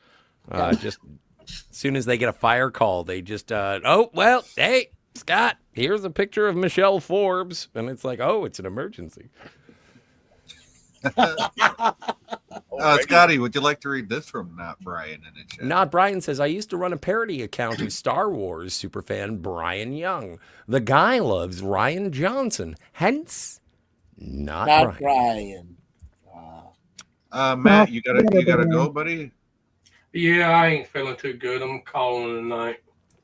Speaker 10: Just as soon as they get a fire call, they just hey, Scott, here's a picture of Michelle Forbes, and it's like, oh, it's an emergency.
Speaker 4: Scotty, would you like to read this from Not Brian in the chat?
Speaker 10: Not Brian says, I used to run a parody account of Star Wars superfan Brian Young. The guy loves Rian Johnson, hence not Brian.
Speaker 4: Matt, you gotta go, buddy.
Speaker 9: Yeah, I ain't feeling too good. I'm calling it a night.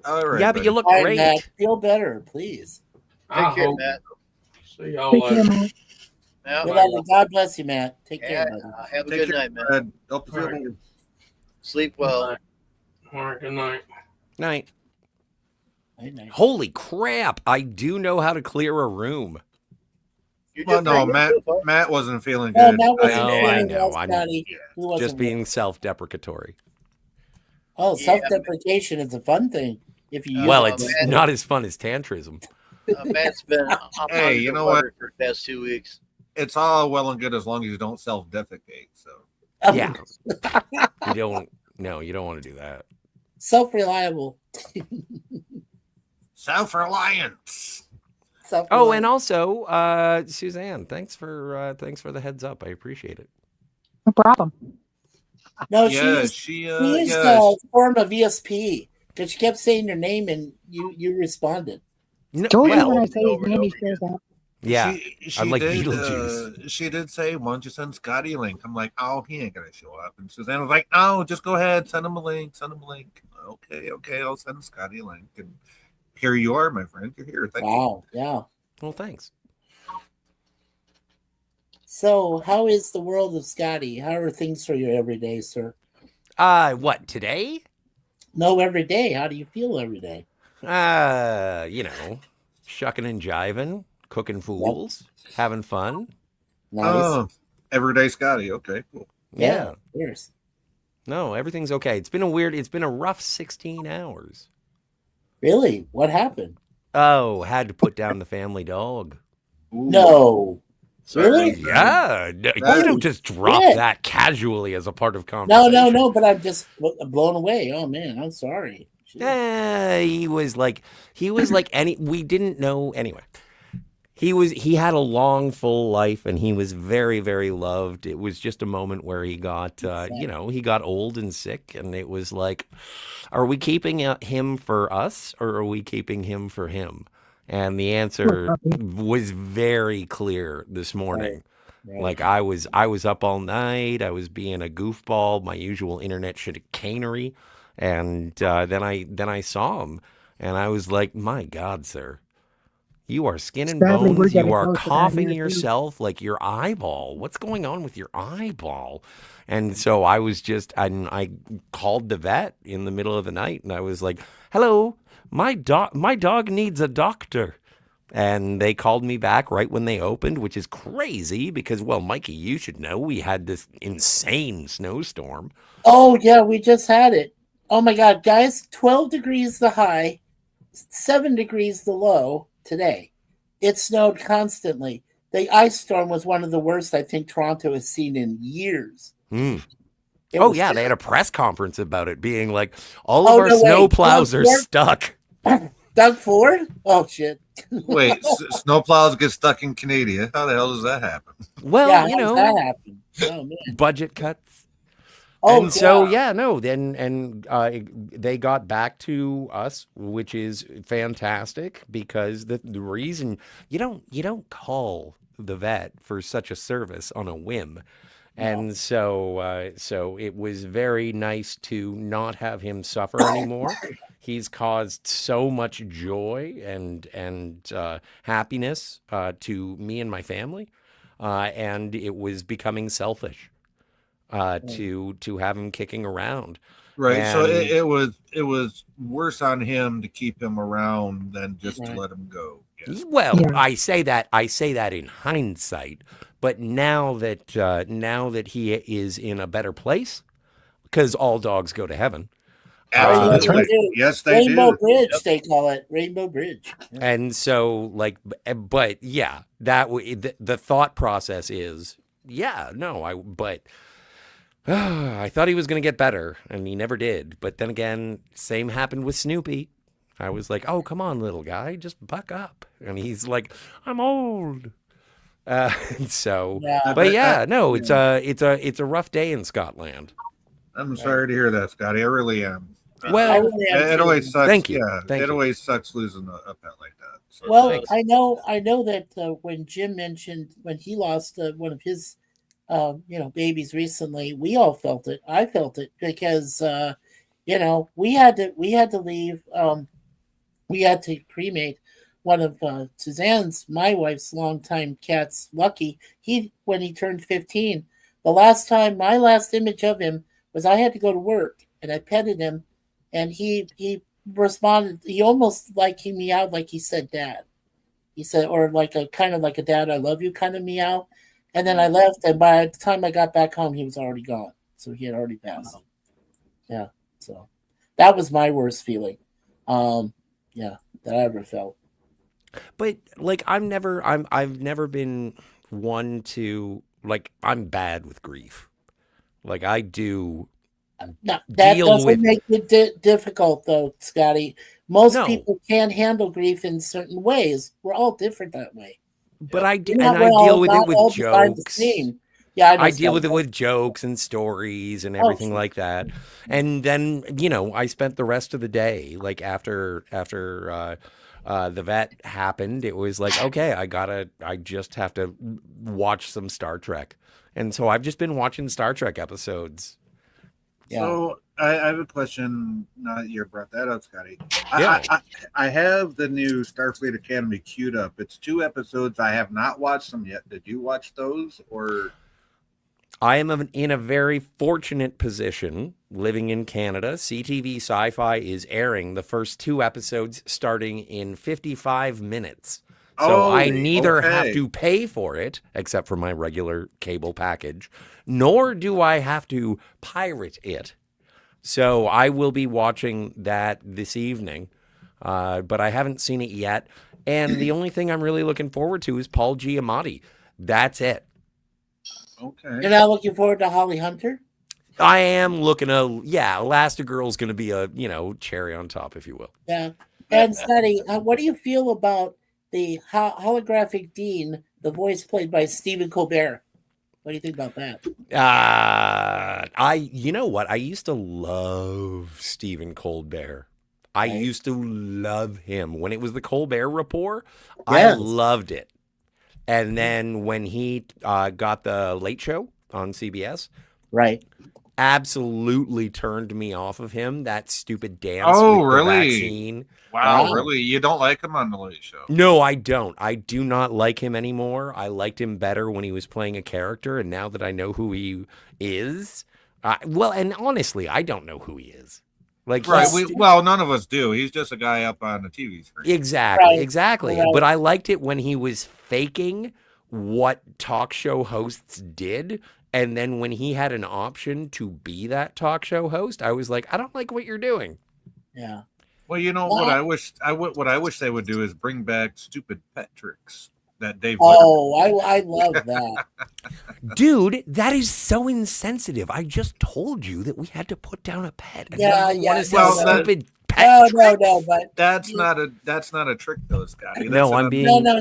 Speaker 4: All right.
Speaker 10: Yeah, but you
Speaker 4: buddy.
Speaker 10: look
Speaker 7: All right,
Speaker 10: great.
Speaker 7: Matt, feel better, please.
Speaker 9: I
Speaker 6: Take care,
Speaker 9: hope.
Speaker 6: Matt.
Speaker 9: See y'all
Speaker 1: Take care,
Speaker 9: later.
Speaker 1: man.
Speaker 6: Yeah,
Speaker 7: Good night, and God bless you, Matt. Take
Speaker 6: yeah,
Speaker 7: care, buddy.
Speaker 6: have a
Speaker 4: Take
Speaker 6: good
Speaker 4: care,
Speaker 6: night, man.
Speaker 4: Brad. Hope you feel
Speaker 9: All right.
Speaker 4: better.
Speaker 6: Sleep well.
Speaker 9: All right, good night.
Speaker 10: Night.
Speaker 7: Good night.
Speaker 10: Holy crap! I do know how to clear a room.
Speaker 6: You
Speaker 4: Well,
Speaker 6: did
Speaker 4: no,
Speaker 6: pretty
Speaker 4: Matt.
Speaker 6: good so far.
Speaker 4: Matt wasn't feeling
Speaker 7: No,
Speaker 4: good.
Speaker 7: Matt wasn't
Speaker 10: know, I
Speaker 7: feeling
Speaker 10: know,
Speaker 7: well,
Speaker 10: I know.
Speaker 7: Scotty. He wasn't
Speaker 10: Just being self-deprecatory.
Speaker 7: Oh,
Speaker 6: Yeah.
Speaker 7: self-deprecation is a fun thing if you use
Speaker 10: Well,
Speaker 7: it.
Speaker 10: it's
Speaker 6: man.
Speaker 10: not as fun as tantrism.
Speaker 6: Matt's been
Speaker 4: Hey, you know what?
Speaker 6: for the past 2 weeks.
Speaker 4: It's all well and good as long as you don't self-defecate. So
Speaker 10: Yeah. You don't. No, you don't want to do that.
Speaker 7: Self-reliable.
Speaker 4: self-reliance.
Speaker 10: Oh, and also, Suzanne, thanks for the heads up. I appreciate it.
Speaker 1: No problem.
Speaker 7: No,
Speaker 4: Yeah,
Speaker 7: she used a form of ESP because she kept saying your name and you responded.
Speaker 10: No,
Speaker 1: Told you
Speaker 10: well,
Speaker 1: when I say his name, he shows up.
Speaker 10: yeah,
Speaker 4: She
Speaker 10: I'm like
Speaker 4: did,
Speaker 10: Beetlejuice.
Speaker 4: she did say, "Why don't you send Scotty a link?" I'm like, "Oh, he ain't gonna show up." And Suzanne was like, "No, just go ahead, send him a link. Send him a link." Okay, I'll send Scotty a link. And here you are, my friend. You're here. Thank you.
Speaker 7: Wow, yeah.
Speaker 10: Well, thanks.
Speaker 7: So, how is the world of Scotty? How are things for you every day, sir?
Speaker 10: What today?
Speaker 7: No, every day. How do you feel every day?
Speaker 10: Shucking and jiving, cooking fools, having fun.
Speaker 7: Nice.
Speaker 4: Oh, everyday Scotty. Okay, cool.
Speaker 10: Yeah.
Speaker 7: Cheers.
Speaker 10: No, everything's okay. It's been a rough 16 hours.
Speaker 7: Really? What happened?
Speaker 10: Oh, had to put down the family dog.
Speaker 4: Ooh.
Speaker 7: No. Really?
Speaker 10: Yeah. You don't just drop
Speaker 7: shit.
Speaker 10: that casually as a part of
Speaker 7: No,
Speaker 10: conversation.
Speaker 7: but I'm just blown away. Oh man, I'm sorry. Shit.
Speaker 10: He was like we didn't know anyway. He had a long, full life, and he was very, very loved. It was just a moment where he got, he got old and sick, and it was like, are we keeping him for us, or are we keeping him for him? And the answer was very clear this morning.
Speaker 7: Right.
Speaker 10: Like I was up all night. I was being a goofball, my usual internet chicanery, and then I saw him, and I was like, my God, sir. You are skin and
Speaker 1: Sadly, we're
Speaker 10: bones.
Speaker 1: getting
Speaker 10: You are
Speaker 1: close to that
Speaker 10: coughing
Speaker 1: here, too.
Speaker 10: yourself like your eyeball. What's going on with your eyeball? And so I was I called the vet in the middle of the night, and I was like, hello, my dog needs a doctor. And they called me back right when they opened, which is crazy because, well, Mikey, you should know we had this insane snowstorm.
Speaker 7: Oh yeah, we just had it. Oh my God, guys! 12 degrees the high, 7 degrees the low today. It snowed constantly. The ice storm was one of the worst I think Toronto has seen in years.
Speaker 10: Mm.
Speaker 7: It
Speaker 10: Oh
Speaker 7: was-
Speaker 10: yeah, they had a press conference about it, being like, all of
Speaker 7: Oh,
Speaker 10: our
Speaker 7: no way.
Speaker 10: snow plows are
Speaker 7: Doug
Speaker 10: stuck.
Speaker 7: Doug Ford? Oh shit!
Speaker 4: Wait, snowplows get stuck in Canada. How the hell does that happen?
Speaker 10: Well,
Speaker 7: yeah,
Speaker 10: you
Speaker 7: how does
Speaker 10: know,
Speaker 7: that happened? Oh man!
Speaker 10: budget cuts.
Speaker 7: Oh,
Speaker 10: And so,
Speaker 7: God.
Speaker 10: yeah, no, they got back to us, which is fantastic because the reason you don't call the vet for such a service on a whim. And so it was very nice to not have him suffer anymore. He's caused so much joy and happiness to me and my family, and it was becoming selfish to have him kicking around.
Speaker 4: Right. So
Speaker 10: And-
Speaker 4: it was worse on him to keep him around than just to let him go. Yes.
Speaker 10: Well,
Speaker 1: Yeah.
Speaker 10: I say that in hindsight, but now that he is in a better place, because all dogs go to heaven.
Speaker 4: Absolutely.
Speaker 7: They do.
Speaker 4: Yes, they
Speaker 7: Rainbow
Speaker 4: do.
Speaker 7: Bridge, they call it Rainbow Bridge.
Speaker 10: And so, but yeah, the thought process is, I thought he was going to get better, and he never did. But then again, same happened with Snoopy. I was like, oh, come on, little guy, just buck up. And he's like, I'm old. So,
Speaker 7: Yeah.
Speaker 10: but yeah, no, it's a rough day in Scotland.
Speaker 4: I'm sorry to hear that, Scotty. I really am.
Speaker 10: Well,
Speaker 7: I really am
Speaker 4: It
Speaker 7: too.
Speaker 4: always sucks.
Speaker 10: Thank you.
Speaker 4: Yeah,
Speaker 10: Thank
Speaker 4: it
Speaker 10: you.
Speaker 4: always sucks losing a pet like that. So
Speaker 7: Well,
Speaker 10: Thanks.
Speaker 7: I know that when Jim mentioned when he lost one of his babies recently, we all felt it. I felt it because we had to leave. We had to cremate one of Suzanne's, my wife's longtime cats, Lucky. When he turned 15, my last image of him was I had to go to work and I petted him, and he responded. He almost like he meowed like he said dad. He said, or like a kind of like a dad, I love you kind of meow. And then I left, and by the time I got back home, he was already gone. So he had already passed. Yeah. So that was my worst feeling. That I ever felt.
Speaker 10: But like I've never been one to like I'm bad with grief. Like I do.
Speaker 7: No, that
Speaker 10: deal
Speaker 7: doesn't
Speaker 10: with
Speaker 7: make it difficult, though, Scotty. Most
Speaker 10: No.
Speaker 7: people can't handle grief in certain ways. We're all different that way.
Speaker 10: But I
Speaker 7: We're not-
Speaker 10: I
Speaker 7: we're all
Speaker 10: deal with it
Speaker 7: not all
Speaker 10: with
Speaker 7: designed the
Speaker 10: jokes.
Speaker 7: same. Yeah, I know,
Speaker 10: I deal with it
Speaker 7: Scotty.
Speaker 10: with jokes and stories and everything like that. And then, I spent the rest of the day, like after the vet happened, it was like, okay, I just have to watch some Star Trek. And so I've just been watching Star Trek episodes.
Speaker 7: Yeah.
Speaker 4: So I have a question. Now that you brought that up, Scotty.
Speaker 10: Yeah.
Speaker 4: I have the new Starfleet Academy queued up. It's 2 episodes. I have not watched them yet. Did you watch those? Or
Speaker 10: I am in a very fortunate position living in Canada. CTV Sci-Fi is airing the first 2 episodes starting in 55 minutes. So I neither have to pay for it, except for my regular cable package, nor do I have to pirate it. So I will be watching that this evening, but I haven't seen it yet. And the only thing I'm really looking forward to is Paul Giamatti. That's it.
Speaker 4: Okay.
Speaker 7: You're not looking forward to Holly Hunter?
Speaker 10: I am looking Elastigirl's going to be a, cherry on top, if you will.
Speaker 7: Yeah. And Scotty, what do you feel about the holographic Dean, the voice played by Stephen Colbert? What do you think about that?
Speaker 10: You know what? I used to love Stephen Colbert. I used to love him. When it was the Colbert Report, I loved it. And then when he got the Late Show on CBS,
Speaker 7: right,
Speaker 10: absolutely turned me off of him. That stupid dance.
Speaker 4: Oh,
Speaker 10: with
Speaker 4: really?
Speaker 10: The vaccine.
Speaker 4: Wow, really? You don't like him on the Late Show?
Speaker 10: No, I don't. I do not like him anymore. I liked him better when he was playing a character, and now that I know who he is, and honestly, I don't know who he is. Like,
Speaker 4: right? None of us do. He's just a guy up on the TV screen.
Speaker 10: Exactly.
Speaker 7: Right.
Speaker 10: But I liked it when he was faking what talk show hosts did. And then when he had an option to be that talk show host, I was like, I don't like what you're doing.
Speaker 7: Yeah.
Speaker 4: Well, what I wish they would do is bring back stupid pet tricks that Dave.
Speaker 7: I love that.
Speaker 10: Dude, that is so insensitive. I just told you that we had to put down a pet. And
Speaker 7: Yeah,
Speaker 10: you want to say
Speaker 4: well,
Speaker 10: stupid pet tricks?
Speaker 7: No, but
Speaker 4: that's not a trick, though, Scotty.
Speaker 10: No,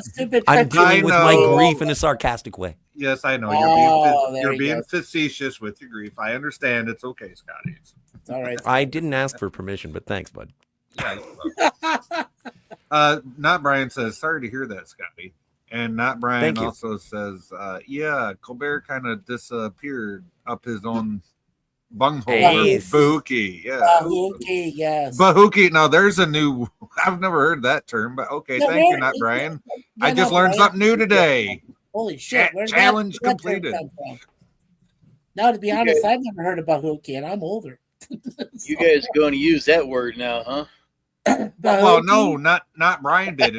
Speaker 7: stupid.
Speaker 10: I'm
Speaker 7: pet
Speaker 10: dealing
Speaker 7: trick.
Speaker 10: with my grief in a sarcastic way.
Speaker 4: Yes, I know.
Speaker 7: there
Speaker 4: You're
Speaker 7: you
Speaker 4: being
Speaker 7: go.
Speaker 4: facetious with your grief. I understand. It's okay, Scotty.
Speaker 7: It's all right.
Speaker 10: I didn't ask for permission, but thanks, bud.
Speaker 4: Yeah. Not Brian says, sorry to hear that, Scotty. And Not Brian
Speaker 10: Thank you.
Speaker 4: also says, Colbert kind of disappeared up his own bunghole.
Speaker 10: Nice.
Speaker 4: Bahuki. Yeah.
Speaker 7: Bahuki, yes.
Speaker 4: Bahuki. Now, there's a new, I've never heard that term, but okay.
Speaker 7: Yeah,
Speaker 4: Thank you,
Speaker 7: where-
Speaker 4: Not Brian.
Speaker 7: Yeah,
Speaker 4: I just
Speaker 7: no,
Speaker 4: learned
Speaker 7: Brian.
Speaker 4: something new today.
Speaker 7: Holy shit! Where's
Speaker 4: Challenge
Speaker 7: that term
Speaker 4: completed.
Speaker 7: come from? Now, to be honest, I've never heard about Bahuki, and I'm older.
Speaker 6: You guys are going to use that word now, huh?
Speaker 4: Well,
Speaker 7: Bahuki?
Speaker 4: no, not Brian did,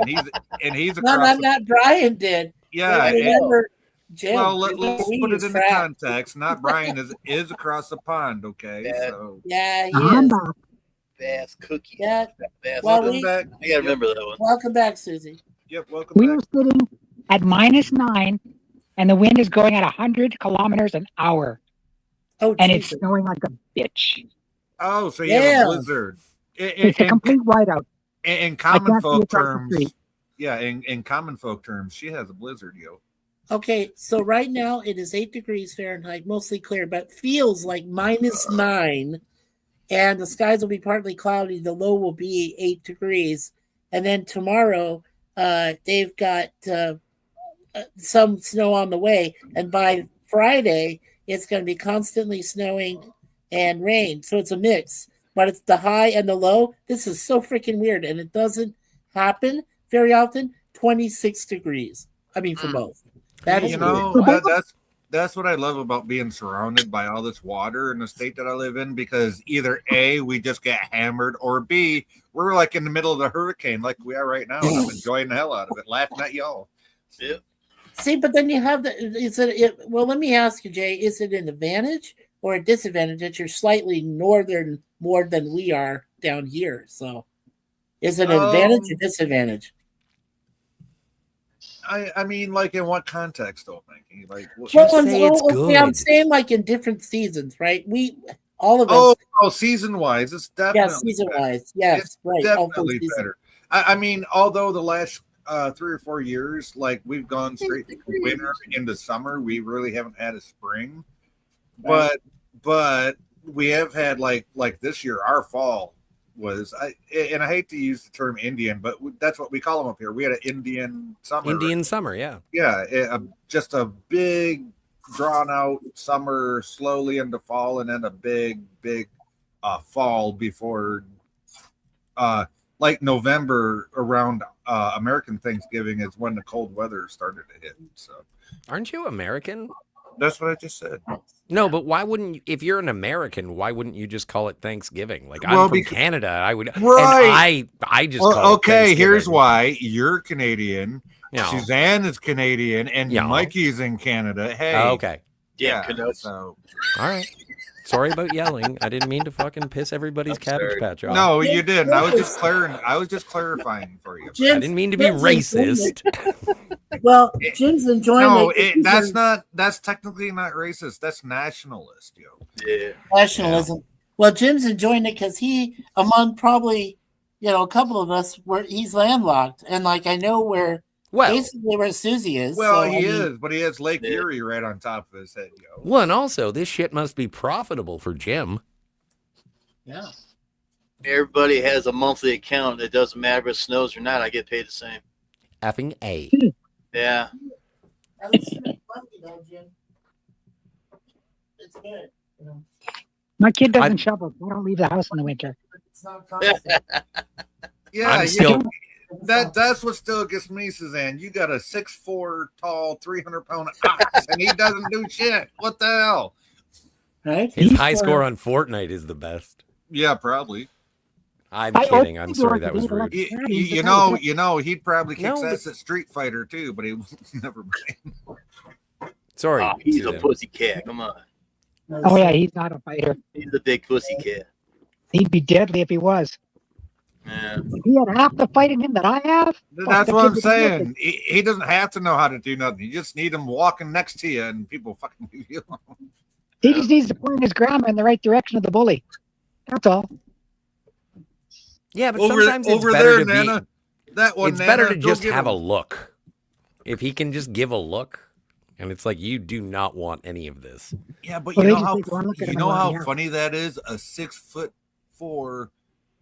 Speaker 4: and he's across.
Speaker 7: Not Brian did.
Speaker 4: Yeah.
Speaker 7: I remember Jim.
Speaker 4: Well, let's
Speaker 7: we
Speaker 4: put it
Speaker 7: use
Speaker 4: into
Speaker 7: crap.
Speaker 4: context. Not Brian is across the pond. Okay,
Speaker 6: Yeah.
Speaker 4: so
Speaker 7: Yeah, he
Speaker 1: I'm
Speaker 7: is.
Speaker 1: back.
Speaker 6: Bass cookie.
Speaker 7: Yeah.
Speaker 6: Bass
Speaker 7: Well,
Speaker 4: welcome back.
Speaker 6: I gotta remember that one.
Speaker 7: Welcome back, Susie.
Speaker 4: Yep, welcome
Speaker 1: We
Speaker 4: back.
Speaker 1: are sitting at -9, and the wind is going at 100 kilometers an hour,
Speaker 7: Oh,
Speaker 1: and it's
Speaker 7: Jesus.
Speaker 1: snowing like a bitch.
Speaker 4: Oh, so you have
Speaker 7: Yeah.
Speaker 4: a blizzard.
Speaker 1: It's a complete whiteout.
Speaker 4: In
Speaker 1: I
Speaker 4: common
Speaker 1: can't see
Speaker 4: folk
Speaker 1: across the
Speaker 4: terms,
Speaker 1: street.
Speaker 4: yeah, in common folk terms, she has a blizzard, yo.
Speaker 7: Okay, so right now it is 8 degrees Fahrenheit, mostly clear, but feels like -9. And the skies will be partly cloudy. The low will be 8 degrees. And then tomorrow, they've got some snow on the way. And by Friday, it's going to be constantly snowing and rain. So it's a mix, but it's the high and the low. This is so freaking weird. And it doesn't happen very often. 26 degrees. I mean, for both. That is
Speaker 4: You
Speaker 7: weird.
Speaker 4: know, that's what I love about being surrounded by all this water in the state that I live in, because either A, we just get hammered, or B, we're like in the middle of the hurricane like we are right now. And I'm enjoying the hell out of it, laughing at y'all.
Speaker 6: Yep.
Speaker 7: See, but then you have well, let me ask you, Jay, is it an advantage or a disadvantage that you're slightly northern more than we are down here? So is it an advantage or disadvantage?
Speaker 4: I mean, like in what context, though, Mikey? Like, what,
Speaker 7: I'm saying like in different seasons, right? All of us.
Speaker 4: Oh, season wise, it's definitely
Speaker 7: season wise, yes,
Speaker 4: it's
Speaker 7: right.
Speaker 4: definitely better. I mean, although the last 3 or 4 years, like we've gone straight from winter into summer, we really haven't had a spring. But we have had like this year, our fall was, and I hate to use the term Indian, but that's what we call them up here. We had an Indian summer.
Speaker 10: Indian summer, yeah.
Speaker 4: Yeah, just a big drawn out summer, slowly into fall, and then a big fall before like November around American Thanksgiving is when the cold weather started to hit. So
Speaker 10: aren't you American?
Speaker 4: That's what I just said.
Speaker 10: No, but why wouldn't you, if you're an American, why wouldn't you just call it Thanksgiving? Like, I'm from Canada, I would,
Speaker 4: right?
Speaker 10: And I just call it
Speaker 4: okay. Here's why: you're Canadian.
Speaker 10: No.
Speaker 4: Suzanne is Canadian, and Mikey's in Canada. Hey,
Speaker 10: okay,
Speaker 4: yeah. So,
Speaker 10: all right. Sorry about yelling. I didn't mean to fucking piss everybody's Cabbage Patch off.
Speaker 4: No, you didn't. I was just clarifying for you.
Speaker 10: I didn't mean to be racist.
Speaker 7: Well, Jim's enjoying
Speaker 4: No,
Speaker 7: it.
Speaker 4: That's technically not racist. That's nationalist, yo.
Speaker 6: Yeah.
Speaker 7: Nationalism. Well, Jim's enjoying it because he, among probably, a couple of us, he's landlocked, and like I know basically where Susie is.
Speaker 4: Well,
Speaker 7: so,
Speaker 4: he is, but he has Lake Erie right on top of his head, yo.
Speaker 10: Well, and also this shit must be profitable for Jim.
Speaker 7: Yeah.
Speaker 6: Everybody has a monthly account. It doesn't matter if it snows or not. I get paid the same.
Speaker 10: Effing A.
Speaker 6: Yeah.
Speaker 7: At least you make money, though, Jim. It's good.
Speaker 1: My kid doesn't shovel. I don't leave the house in the winter.
Speaker 7: It's not constant.
Speaker 4: Yeah, that's what still gets me, Suzanne. You got a 6'4" tall, 300-pound ox, and he doesn't do shit. What the hell?
Speaker 7: Right?
Speaker 10: His high score on Fortnite is the best.
Speaker 4: Yeah, probably.
Speaker 10: I'm kidding. I'm sorry, that was rude.
Speaker 4: You know, he'd probably kick ass at Street Fighter too, but he never mind.
Speaker 10: Sorry,
Speaker 6: he's a pussy cat. Come on.
Speaker 1: Oh yeah, he's not a fighter.
Speaker 6: He's a big pussy cat.
Speaker 1: He'd be deadly if he was.
Speaker 6: Yeah.
Speaker 1: If he had half the fight in him that I have.
Speaker 4: That's what I'm saying. He doesn't have to know how to do nothing. You just need him walking next to you, and people fucking leave you alone.
Speaker 1: He just needs to point his grandma in the right direction of the bully. That's all.
Speaker 10: Yeah, but sometimes it's
Speaker 4: over
Speaker 10: better
Speaker 4: there,
Speaker 10: to
Speaker 4: Nana.
Speaker 10: It's better to just have a look. If he can just give a look, and it's like, you do not want any of this.
Speaker 4: Yeah, but you know how funny that is? A 6'4",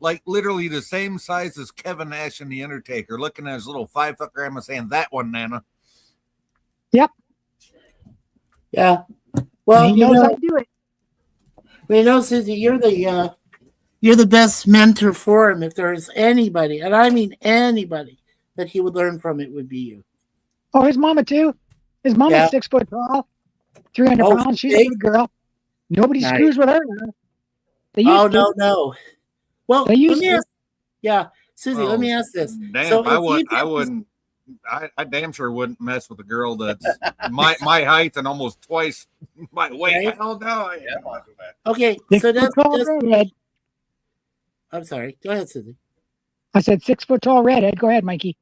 Speaker 4: like literally the same size as Kevin Nash and The Undertaker, looking at his little 5-foot grandma saying, "That one, Nana."
Speaker 1: Yep.
Speaker 7: Yeah. Well,
Speaker 1: he knows how to do it.
Speaker 7: Well, Susie, you're the best mentor for him. If there's anybody, and I mean anybody, that he would learn from, it would be you.
Speaker 1: Oh, his mama too. His mama's 6 foot tall, 300 pounds. She's a good girl. Nobody screws with her now.
Speaker 7: No. Well,
Speaker 1: they used to.
Speaker 7: Yeah, Susie, let me ask this.
Speaker 4: Damn,
Speaker 7: so
Speaker 4: I wouldn't. I damn sure wouldn't mess with a girl that's my height and almost twice my weight.
Speaker 7: Right?
Speaker 4: Oh no!
Speaker 7: Okay, so that's
Speaker 1: redhead.
Speaker 7: I'm sorry. Go ahead, Susie.
Speaker 1: I said 6 foot tall redhead. Go ahead, Mikey.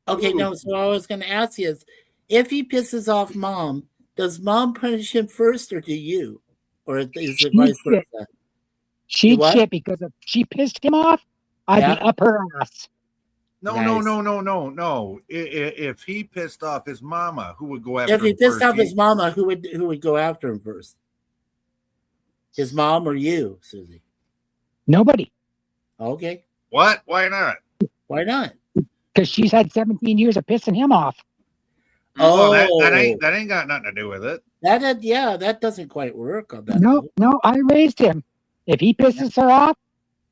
Speaker 7: Okay, no. So I was going to ask you is, if he pisses off Mom, does Mom punish him first, or do you, or is it vice versa?
Speaker 1: She'd shit because if she pissed him off, I'd be up her ass.
Speaker 4: No. If he pissed off his mama, who would go after him?
Speaker 7: If he pissed off his mama, who would go after him first? His mom or you, Susie?
Speaker 1: Nobody.
Speaker 7: Okay.
Speaker 4: What? Why not?
Speaker 7: Why not?
Speaker 1: Because she's had 17 years of pissing him off.
Speaker 4: Oh, that ain't got nothing to do with it.
Speaker 7: That doesn't quite work on that.
Speaker 1: No, no, I raised him. If he pisses her off,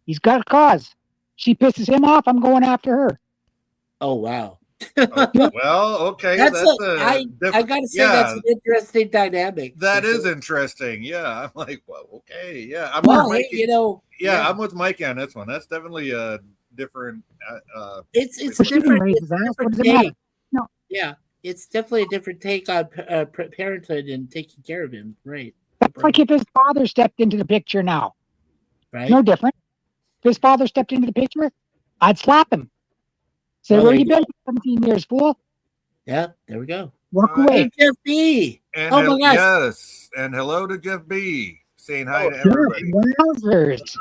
Speaker 1: he's got a cause. She pisses him off, I'm going after her.
Speaker 7: Oh wow.
Speaker 4: Well, okay.
Speaker 7: I
Speaker 4: different-
Speaker 7: gotta say that's an interesting dynamic.
Speaker 4: That
Speaker 7: for
Speaker 4: is
Speaker 7: sure.
Speaker 4: interesting. Yeah, I'm like, well, okay, yeah. I'm
Speaker 7: Well,
Speaker 4: with
Speaker 7: hey,
Speaker 4: Mikey.
Speaker 7: you know,
Speaker 4: Yeah, I'm with Mikey on this one. That's definitely a different.
Speaker 7: it's
Speaker 1: Well,
Speaker 7: a
Speaker 1: she didn't
Speaker 7: different,
Speaker 1: raise
Speaker 7: it's
Speaker 1: his
Speaker 7: a
Speaker 1: ass. What
Speaker 7: different
Speaker 1: does it matter?
Speaker 7: take.
Speaker 1: No.
Speaker 7: Yeah, it's definitely a different take on parenthood and taking care of him. Right.
Speaker 1: That's like if his father stepped into the picture now.
Speaker 7: Right.
Speaker 1: No different. If his father stepped into the picture, I'd slap him. Say,
Speaker 7: Well,
Speaker 1: where
Speaker 7: there
Speaker 1: you
Speaker 7: you
Speaker 1: been for 17 years, fool?
Speaker 7: Yeah. There we go.
Speaker 1: Walk
Speaker 4: Uh,
Speaker 1: away.
Speaker 7: Hey, Jeff B.
Speaker 4: And
Speaker 7: Oh my gosh.
Speaker 4: yes, and hello to Jeff B. Saying hi to
Speaker 1: Yeah,
Speaker 4: everybody.
Speaker 1: wowzers.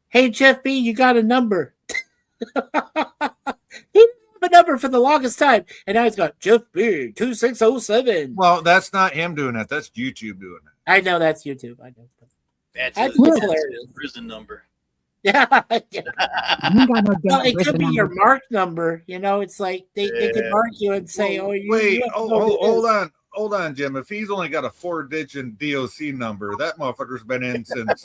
Speaker 7: Hey, Jeff B. You got a number. He didn't have a number for the longest time, and now he's got Jeff B. 2607.
Speaker 4: Well, that's not him doing that. That's YouTube doing it.
Speaker 7: I know that's YouTube. I know.
Speaker 6: That's
Speaker 7: I
Speaker 6: his,
Speaker 7: think it's
Speaker 6: that's
Speaker 7: hilarious.
Speaker 6: his prison number.
Speaker 7: Yeah.
Speaker 1: You ain't got no
Speaker 7: Well,
Speaker 1: damn
Speaker 7: it could
Speaker 1: prison
Speaker 7: be your
Speaker 1: number.
Speaker 7: mark number. You know, it's like they could mark you and say,
Speaker 4: Well,
Speaker 7: "Oh, you
Speaker 4: wait,
Speaker 7: you have to know who it is."
Speaker 4: hold on, Jim. If he's only got a 4-digit DOC number, that motherfucker's been in since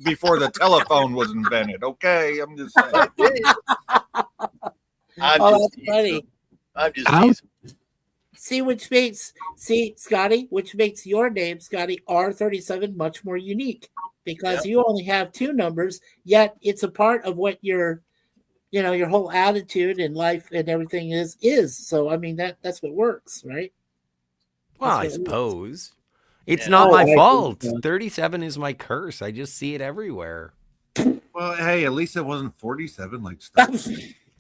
Speaker 4: before the telephone was invented. Okay, I'm just saying.
Speaker 6: I'm
Speaker 7: Oh,
Speaker 6: just
Speaker 7: that's funny.
Speaker 6: teasing. I'm just
Speaker 1: Ow.
Speaker 6: teasing.
Speaker 7: See, Scotty, which makes your name, Scotty R37, much more unique because you only have 2 numbers, yet it's a part of what your whole attitude in life and everything is. So I mean that's what works, right?
Speaker 10: Well, I
Speaker 7: That's what it is.
Speaker 10: suppose. It's
Speaker 6: Yeah.
Speaker 10: not
Speaker 7: Oh,
Speaker 10: my
Speaker 7: I think
Speaker 10: fault.
Speaker 7: so.
Speaker 10: 37 is my curse. I just see it everywhere.
Speaker 4: Well, hey, at least it wasn't 47 like stuff.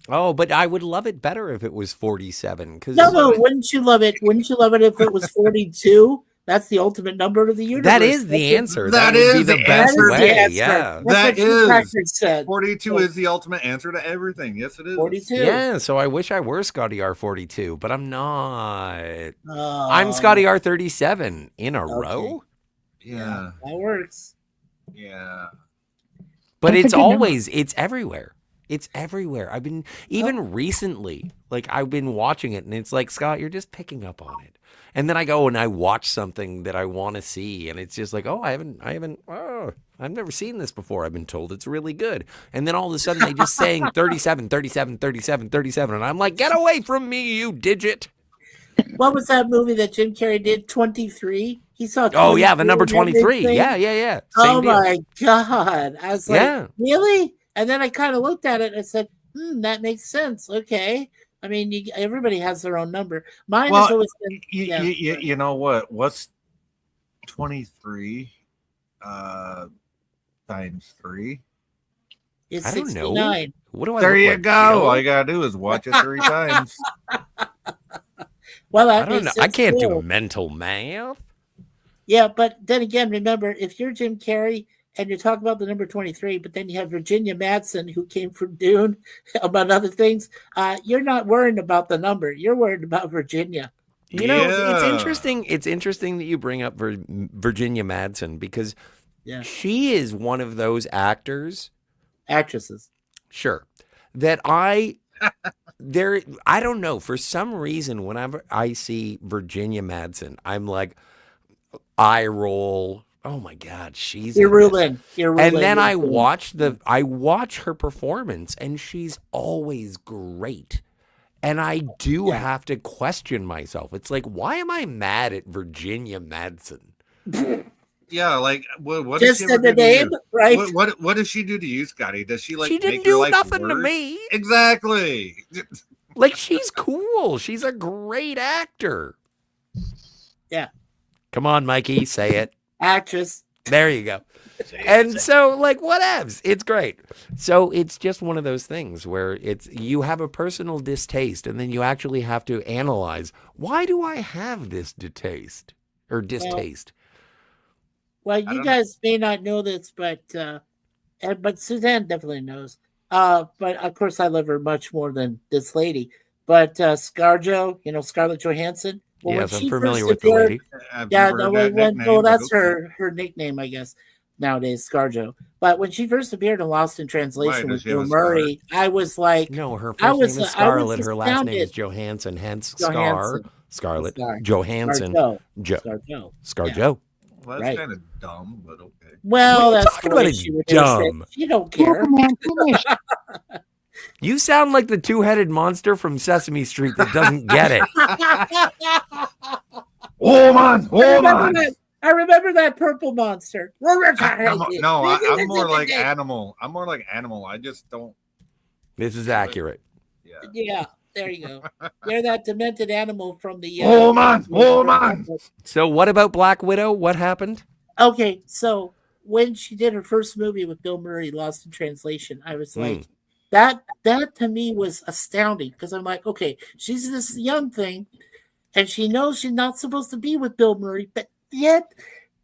Speaker 10: Oh, but I would love it better if it was 47. Because
Speaker 7: No, wouldn't you love it? Wouldn't you love it if it was 42? That's the ultimate number of the universe.
Speaker 10: that is the
Speaker 7: That's
Speaker 10: answer.
Speaker 4: that
Speaker 10: That would be
Speaker 4: is
Speaker 10: the
Speaker 4: the
Speaker 10: best
Speaker 4: answer.
Speaker 10: way.
Speaker 7: answer.
Speaker 10: Yeah.
Speaker 7: That's
Speaker 4: That
Speaker 7: what Steve
Speaker 4: is.
Speaker 7: Packard said.
Speaker 4: 42 is the ultimate answer to everything. Yes, it is.
Speaker 7: 42.
Speaker 10: Yeah, so I wish I were Scotty R42, but I'm not.
Speaker 7: Oh,
Speaker 10: I'm Scotty R37 in a row.
Speaker 4: Yeah,
Speaker 7: That works.
Speaker 4: yeah.
Speaker 10: But
Speaker 1: That's a
Speaker 10: it's
Speaker 1: good number.
Speaker 10: always, it's everywhere. It's everywhere. I've been, even recently, like I've been watching it and it's like, Scott, you're just picking up on it. And then I go and I watch something that I want to see and it's just like, oh, I've never seen this before. I've been told it's really good. And then all of a sudden they just saying 37, 37, 37, 37. And I'm like, get away from me, you digit.
Speaker 7: What was that movie that Jim Carrey did? 23. He saw.
Speaker 10: Oh yeah, the
Speaker 7: 23
Speaker 10: number
Speaker 7: and
Speaker 10: 23.
Speaker 7: everything?
Speaker 10: Yeah.
Speaker 7: Oh
Speaker 10: Same deal.
Speaker 7: my god! I was like,
Speaker 10: Yeah.
Speaker 7: really? And then I kind of looked at it and I said, that makes sense. Okay. I mean, everybody has their own number. Mine
Speaker 4: Well,
Speaker 7: has always been.
Speaker 4: You know what? What's 23 times 3?
Speaker 7: It's
Speaker 10: I don't know.
Speaker 7: 69.
Speaker 10: What do I
Speaker 4: There
Speaker 10: look
Speaker 4: you
Speaker 10: like,
Speaker 4: go.
Speaker 10: Joe?
Speaker 4: All you gotta do is watch it 3 times.
Speaker 7: Well,
Speaker 10: I
Speaker 7: that
Speaker 10: don't
Speaker 7: makes
Speaker 10: know. I
Speaker 7: sense
Speaker 10: can't
Speaker 7: too.
Speaker 10: do mental math.
Speaker 7: Yeah, but then again, remember, if you're Jim Carrey and you're talking about the number 23, but then you have Virginia Madsen who came from Dune, among other things, you're not worried about the number. You're worried about Virginia.
Speaker 10: You know, it's
Speaker 4: Yeah.
Speaker 10: interesting. It's interesting that you bring up Virginia Madsen because
Speaker 7: Yeah.
Speaker 10: she is one of those actors,
Speaker 7: Actresses.
Speaker 10: sure, that I don't know, for some reason whenever I see Virginia Madsen, I'm like eye roll. Oh my god, she's
Speaker 7: You're
Speaker 10: in this.
Speaker 7: ruling. You're
Speaker 10: And
Speaker 7: ruling.
Speaker 10: then I
Speaker 7: You're ruling.
Speaker 10: watch her performance and she's always great. And I do have to question myself. It's like, why am I mad at Virginia Madsen?
Speaker 4: Yeah, like what does
Speaker 7: Just
Speaker 4: she
Speaker 7: in
Speaker 4: ever
Speaker 7: the
Speaker 4: do to
Speaker 7: name,
Speaker 4: you?
Speaker 7: right?
Speaker 4: What does she do to you, Scotty? Does she like
Speaker 10: She
Speaker 4: make
Speaker 10: didn't
Speaker 4: your
Speaker 10: do
Speaker 4: life
Speaker 10: nothing to
Speaker 4: worse?
Speaker 10: me.
Speaker 4: Exactly.
Speaker 10: Like, she's cool. She's a great actor.
Speaker 7: Yeah.
Speaker 10: Come on, Mikey, say it.
Speaker 7: Actress.
Speaker 10: There you go.
Speaker 6: Say it,
Speaker 10: And
Speaker 6: say it.
Speaker 10: so, like, whatevs. It's great. So it's just one of those things where you have a personal distaste, and then you actually have to analyze, why do I have this distaste or distaste?
Speaker 7: Well,
Speaker 4: I
Speaker 7: you
Speaker 4: don't
Speaker 7: guys may not know this, but Suzanne definitely knows. But of course, I love her much more than this lady. But ScarJo, Scarlett Johansson. Well, when
Speaker 10: Yes, I'm
Speaker 7: she
Speaker 10: familiar
Speaker 7: first
Speaker 10: with the
Speaker 7: appeared-
Speaker 10: lady.
Speaker 4: I've
Speaker 7: Yeah,
Speaker 4: never
Speaker 7: no,
Speaker 4: heard
Speaker 7: wait,
Speaker 4: that
Speaker 7: when,
Speaker 4: nickname,
Speaker 7: well,
Speaker 4: but
Speaker 7: that's
Speaker 4: okay.
Speaker 7: her nickname, I guess. Nowadays, ScarJo. But when she first appeared in Lost in Translation
Speaker 4: does
Speaker 7: with
Speaker 4: she have
Speaker 7: Bill
Speaker 4: a scar?
Speaker 7: Murray, I was like,
Speaker 10: No, her first
Speaker 7: I was-
Speaker 10: name is
Speaker 7: I was
Speaker 10: Scarlett. Her last name is
Speaker 7: astounded.
Speaker 10: Johansson, hence
Speaker 7: Johansson.
Speaker 10: Scar. Scarlett
Speaker 7: Scar.
Speaker 10: Johansson.
Speaker 7: ScarJo.
Speaker 10: Jo-
Speaker 7: ScarJo.
Speaker 10: ScarJo.
Speaker 4: Well, that's
Speaker 7: Right.
Speaker 4: kind of dumb, but okay.
Speaker 7: Well,
Speaker 10: What are you
Speaker 7: that's
Speaker 10: talking
Speaker 7: the way
Speaker 10: about?
Speaker 7: she
Speaker 10: It's
Speaker 7: would have said.
Speaker 10: dumb.
Speaker 7: She don't care.
Speaker 1: Man, finish.
Speaker 10: You sound like the two-headed monster from Sesame Street that doesn't get it.
Speaker 4: Oh man,
Speaker 7: I remember that purple monster.
Speaker 4: No, I'm more like animal. I'm more like animal. I just don't.
Speaker 10: This is accurate.
Speaker 4: Yeah.
Speaker 7: Yeah, there you go. You're that demented animal from the.
Speaker 4: Oh man.
Speaker 10: So what about Black Widow? What happened?
Speaker 7: Okay, so when she did her first movie with Bill Murray, Lost in Translation, I was like, that to me was astounding because I'm like, okay, she's this young thing, and she knows she's not supposed to be with Bill Murray, but yet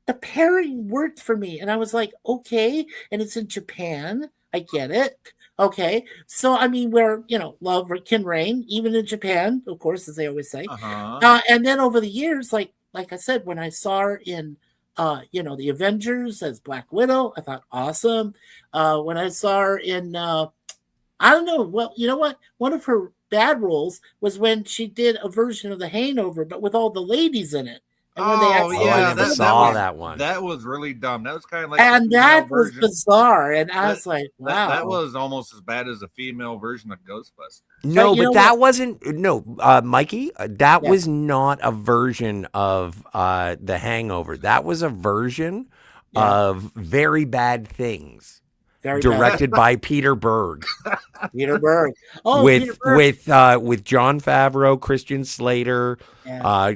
Speaker 7: the pairing worked for me, and I was like, okay, and it's in Japan, I get it. Okay, so I mean, where love can reign even in Japan, of course, as they always say. And then over the years, like I said, when I saw her in the Avengers as Black Widow, I thought awesome. When I saw her in I don't know, well, you know what? One of her bad roles was when she did a version of The Hangover, but with all the ladies in it. And when
Speaker 10: I never saw that one.
Speaker 4: That was really dumb. That was kind of like,
Speaker 7: and that was bizarre. And I was like, wow,
Speaker 4: that was almost as bad as the female version of Ghostbusters.
Speaker 10: No, but that wasn't. No, Mikey, that was not a version of The Hangover. That was a version of Very Bad Things. Directed by Peter Berg.
Speaker 7: Peter Berg. Oh,
Speaker 10: with Jon Favreau, Christian Slater,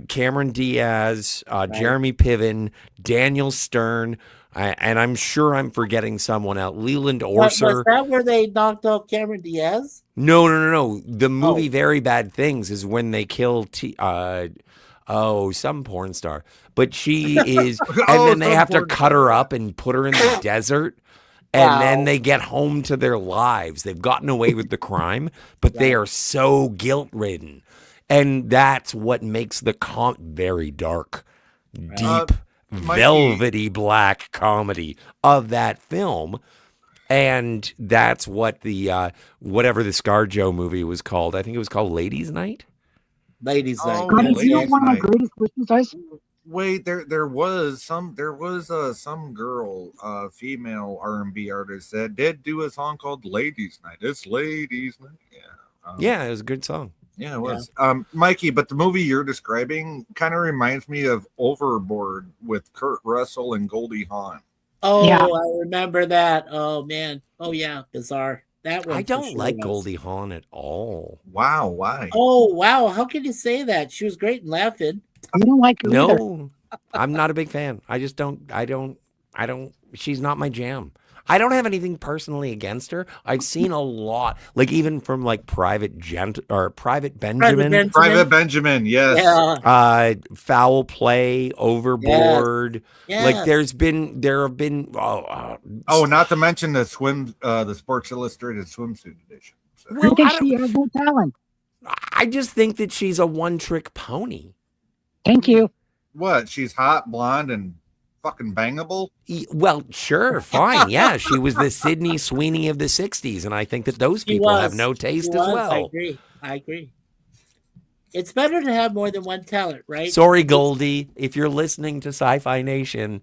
Speaker 10: Cameron Diaz, Jeremy Piven, Daniel Stern, and I'm sure I'm forgetting someone else. Leland Orser.
Speaker 7: Was that where they knocked off Cameron Diaz?
Speaker 10: No. The movie Very Bad Things is when they kill some porn star. But she is, and then they have to cut her up and put her in the desert. And then they get home to their lives. They've gotten away with the crime, but they are so guilt-ridden. And that's what makes the very dark, deep, velvety black comedy of that film. And that's what the whatever the ScarJo movie was called. I think it was called Ladies' Night.
Speaker 7: Ladies' Night.
Speaker 1: One of my greatest wishes.
Speaker 4: Wait, there was some girl, female R&B artist that did do a song called "Ladies' Night." It's Ladies' Night. Yeah.
Speaker 10: It was a good song.
Speaker 4: Yeah, it was. Mikey, but the movie you're describing kind of reminds me of Overboard with Kurt Russell and Goldie Hawn.
Speaker 7: Oh, yeah. I remember that. Oh man. Oh yeah, bizarre. That one.
Speaker 10: I don't like Goldie Hawn at all.
Speaker 4: Wow, why?
Speaker 7: Oh wow, how can you say that? She was great and laughing.
Speaker 1: I don't like her either.
Speaker 10: No, I'm not a big fan. I just don't. I don't. She's not my jam. I don't have anything personally against her. I've seen a lot, like even from like Private Benjamin.
Speaker 4: Private Benjamin, yes.
Speaker 7: Yeah.
Speaker 10: Foul Play, Overboard.
Speaker 7: Yes.
Speaker 10: Like there have been.
Speaker 4: Not to mention the Sports Illustrated swimsuit edition. So.
Speaker 1: I think she has no talent.
Speaker 10: I just think that she's a one-trick pony.
Speaker 1: Thank you.
Speaker 4: What? She's hot, blonde, and fucking bangable?
Speaker 10: Well, sure, fine. Yeah, she was the Sydney Sweeney of the 60s, and I think that those people have no taste as well.
Speaker 7: I agree. It's better to have more than one talent, right?
Speaker 10: Sorry, Goldie, if you're listening to Sci-Fi Nation,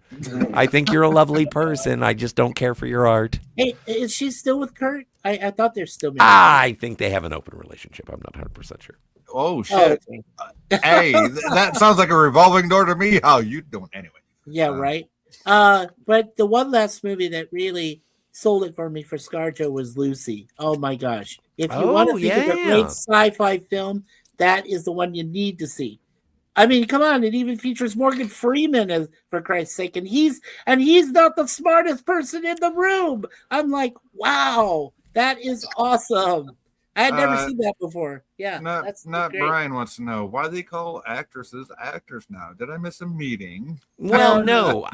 Speaker 10: I think you're a lovely person. I just don't care for your art.
Speaker 7: Hey, is she still with Kurt? I thought they're still married.
Speaker 10: I think they have an open relationship. I'm not 100% sure.
Speaker 4: Oh, shit. Oh, okay. Hey, that sounds like a revolving door to me. How you doing anyway?
Speaker 7: Yeah, right. But the one last movie that really sold it for me for ScarJo was Lucy. Oh my gosh. If you want to think of a great sci-fi film, that is the one you need to see. I mean, come on, it even features Morgan Freeman, for Christ's sake, and he's not the smartest person in the room. I'm like, wow, that is awesome. I had never seen that before. Yeah,
Speaker 4: that's great. Brian wants to know why they call actresses actors now. Did I miss a meeting?
Speaker 10: Well, no.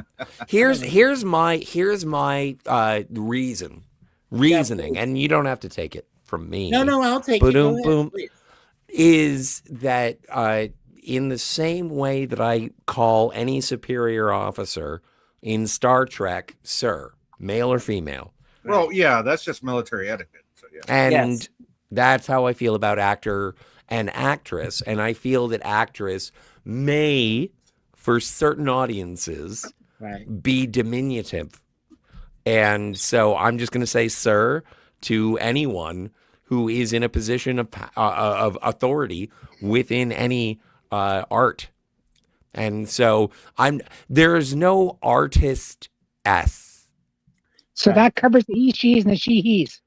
Speaker 10: Here's my reasoning, and you don't have to take it from me.
Speaker 7: No, I'll take it. Boom.
Speaker 10: Is that in the same way that I call any superior officer in Star Trek, sir, male or female?
Speaker 4: Well, yeah, that's just military etiquette. So yeah.
Speaker 10: And That's how I feel about actor and actress. And I feel that actress may, for certain audiences,
Speaker 7: Right.
Speaker 10: be diminutive. And so I'm just going to say, sir, to anyone who is in a position of authority within any art. And so there's no artist S.
Speaker 1: So
Speaker 7: Right.
Speaker 1: that covers the he, she's, and the she, he's.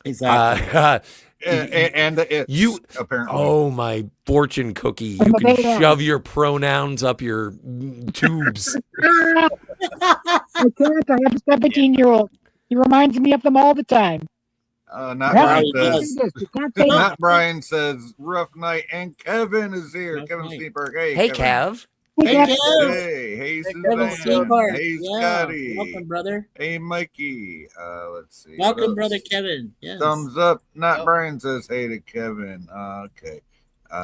Speaker 7: Exactly.
Speaker 4: And it's
Speaker 10: You-
Speaker 4: apparently.
Speaker 10: Oh, my fortune cookie. You
Speaker 1: I'm a
Speaker 10: can
Speaker 1: beta.
Speaker 10: shove your pronouns up your tubes.
Speaker 1: I can't. I have a 17-year-old. He reminds me of them all the time.
Speaker 4: Not
Speaker 1: Yeah,
Speaker 4: Brian
Speaker 7: he
Speaker 4: says.
Speaker 7: does.
Speaker 1: You can't say
Speaker 4: Not Brian says rough night, and Kevin is here.
Speaker 7: Rough
Speaker 4: Kevin
Speaker 7: night.
Speaker 4: Steenberg. Hey,
Speaker 10: Hey,
Speaker 4: Kevin.
Speaker 10: Kev.
Speaker 7: Hey,
Speaker 1: that.
Speaker 7: Kev.
Speaker 4: Hey,
Speaker 7: Kevin
Speaker 4: Suzanne.
Speaker 7: Steenberg.
Speaker 4: Hey,
Speaker 7: Yeah.
Speaker 4: Scotty.
Speaker 7: Welcome, brother.
Speaker 4: Hey, Mikey. Let's see.
Speaker 7: Welcome,
Speaker 4: What
Speaker 7: brother
Speaker 4: else?
Speaker 7: Kevin. Yes.
Speaker 4: Thumbs up. Not
Speaker 6: Oh.
Speaker 4: Brian says hey to Kevin. Okay.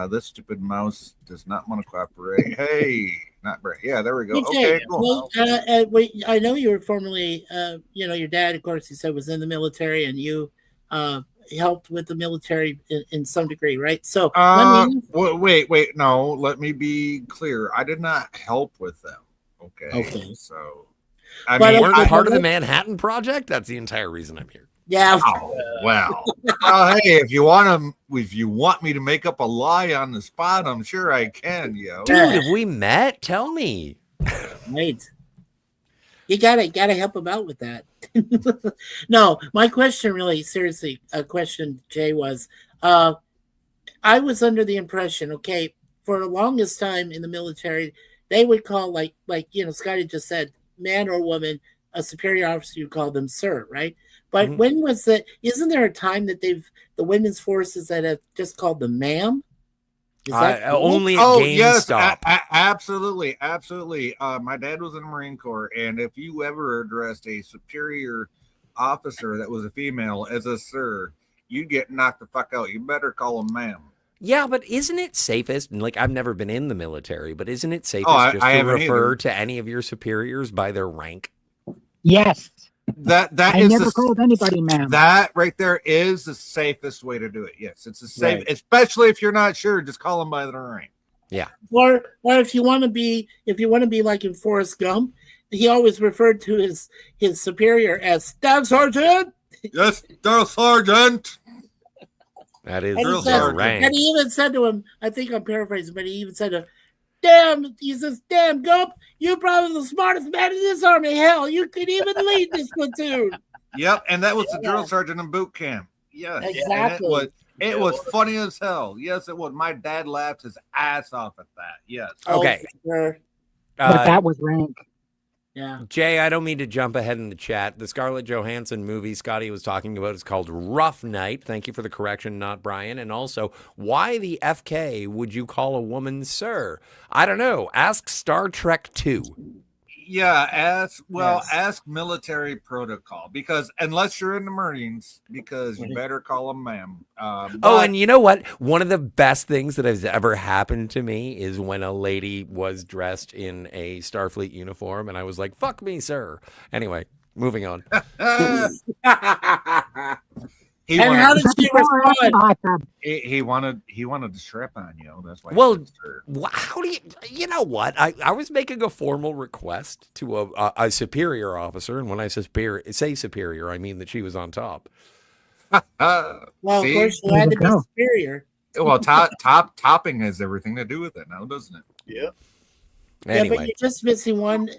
Speaker 4: This stupid mouse does not want to cooperate. Hey, not Brian. Yeah, there we go.
Speaker 7: Okay,
Speaker 4: Okay, cool.
Speaker 7: well, I know you were formerly, your dad, of course, you said was in the military, and you helped with the military in some degree, right? So,
Speaker 4: Wait. No, let me be clear. I did not help with them. Okay. So, I
Speaker 7: But
Speaker 4: mean,
Speaker 10: Weren't
Speaker 7: I-
Speaker 10: part of the Manhattan Project? That's the entire reason I'm here.
Speaker 7: yeah,
Speaker 4: oh, well. Hey, if you want me to make up a lie on the spot, I'm sure I can, yo.
Speaker 10: Dude, have we met? Tell me.
Speaker 7: right. You gotta help him out with that. No, my question, really, seriously, a question, Jay, was, I was under the impression, okay, for the longest time in the military, they would call like Scotty just said, man or woman, a superior officer, you call them sir, right? But
Speaker 10: Mhm.
Speaker 7: when was that? Isn't there a time that the women's forces that have just called them ma'am? Is that
Speaker 10: Only at
Speaker 4: Oh yes,
Speaker 10: GameStop.
Speaker 4: absolutely. My dad was in the Marine Corps, and if you ever addressed a superior officer that was a female as a sir, you'd get knocked the fuck out. You better call them ma'am.
Speaker 10: Yeah, but isn't it safest? And like, I've never been in the military, but isn't it safest
Speaker 4: I
Speaker 10: just to
Speaker 4: haven't
Speaker 10: refer
Speaker 4: either.
Speaker 10: to any of your superiors by their rank?
Speaker 1: Yes.
Speaker 4: That
Speaker 1: I
Speaker 4: is
Speaker 1: never called anybody ma'am.
Speaker 4: that right there is the safest way to do it. Yes, it's the safe,
Speaker 7: Right.
Speaker 4: especially if you're not sure. Just call them by their rank.
Speaker 7: or if you want to be like in Forrest Gump, he always referred to his superior as Staff Sergeant.
Speaker 4: Yes, Darrell Sergeant.
Speaker 10: That is
Speaker 7: And he
Speaker 4: Drill
Speaker 7: says-
Speaker 10: their
Speaker 4: sergeant.
Speaker 10: rank.
Speaker 7: And he even said to him, I think I'm paraphrasing, but he even said to him, damn, Gump, you're probably the smartest man in this army. Hell, you could even lead this platoon.
Speaker 4: Yep, and that was the
Speaker 7: Yeah.
Speaker 4: drill sergeant in boot camp. Yes,
Speaker 7: Exactly.
Speaker 4: And it was funny as hell. Yes, it was. My dad laughed his ass off at that. Yes.
Speaker 10: Okay.
Speaker 7: Oh, for sure.
Speaker 1: But that was rank.
Speaker 7: Yeah.
Speaker 10: Jay, I don't mean to jump ahead in the chat. The Scarlett Johansson movie Scotty was talking about is called Rough Night. Thank you for the correction, not Brian. And also, why the FK would you call a woman sir? I don't know. Ask Star Trek 2.
Speaker 4: Yeah, ask
Speaker 7: Yes.
Speaker 4: military protocol, because unless you're in the Marines, because you
Speaker 7: Right.
Speaker 4: better call them ma'am.
Speaker 10: Oh,
Speaker 4: But-
Speaker 10: and you know what? One of the best things that has ever happened to me is when a lady was dressed in a Starfleet uniform, and I was like, fuck me, sir. Anyway, moving on.
Speaker 4: he
Speaker 7: And
Speaker 4: wanted,
Speaker 7: how did she respond?
Speaker 1: Hot tub.
Speaker 4: he wanted to strap on you. That's why. he
Speaker 10: Well,
Speaker 4: said sir.
Speaker 10: How do you know what? I was making a formal request to a superior officer, and when I say superior, I mean that she was on top.
Speaker 7: Well, of
Speaker 4: See?
Speaker 7: course, you had to be
Speaker 1: There you go.
Speaker 7: superior.
Speaker 4: Well, topping has everything to do with it now, doesn't it?
Speaker 6: Yeah.
Speaker 7: Yeah, but
Speaker 10: Anyway,
Speaker 7: you're just missing one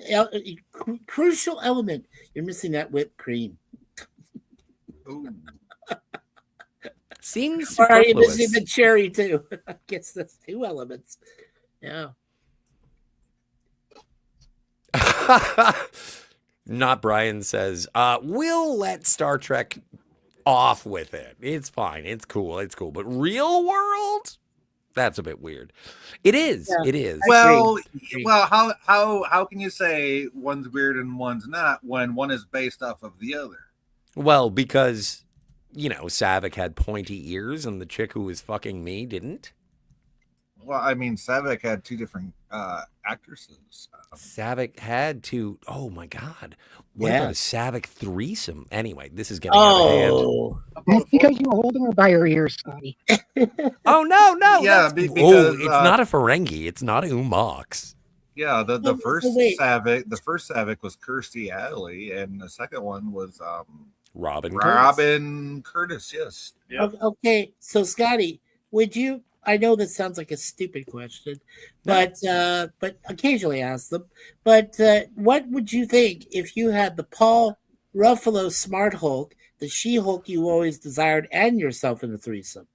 Speaker 7: crucial element. You're missing that whipped cream.
Speaker 4: Ooh.
Speaker 10: seems
Speaker 7: Or are you missing
Speaker 10: superfluous.
Speaker 7: the cherry too? I guess that's two elements. Yeah.
Speaker 10: Not Brian says, we'll let Star Trek off with it. It's fine. It's cool. But real world? That's a bit weird. It is.
Speaker 7: Yeah.
Speaker 10: It is.
Speaker 4: Well,
Speaker 7: Agreed.
Speaker 4: how can you say one's weird and one's not when one is based off of the other?
Speaker 10: Well, because, Savick had pointy ears and the chick who was fucking me didn't.
Speaker 4: Well, I mean, Savick had two different actresses.
Speaker 10: Savick had to. Oh my God! What about a Savick threesome? Anyway, this is getting out of hand.
Speaker 1: That's because you were holding her by her ears, Scotty.
Speaker 10: Oh no!
Speaker 4: Yeah,
Speaker 10: That's,
Speaker 4: because
Speaker 10: it's not a Ferengi. It's not a Umox.
Speaker 4: Yeah, the
Speaker 7: So
Speaker 4: first
Speaker 7: wait.
Speaker 4: Savick was Kirstie Alley, and the second one was
Speaker 10: Robin Curtis.
Speaker 4: Robin Curtis. Yes.
Speaker 6: Yep.
Speaker 7: Okay, so Scotty, would you? I know this sounds like a stupid question, but occasionally ask them. But what would you think if you had the Paul Ruffalo Smart Hulk, the She-Hulk you always desired, and yourself in a threesome?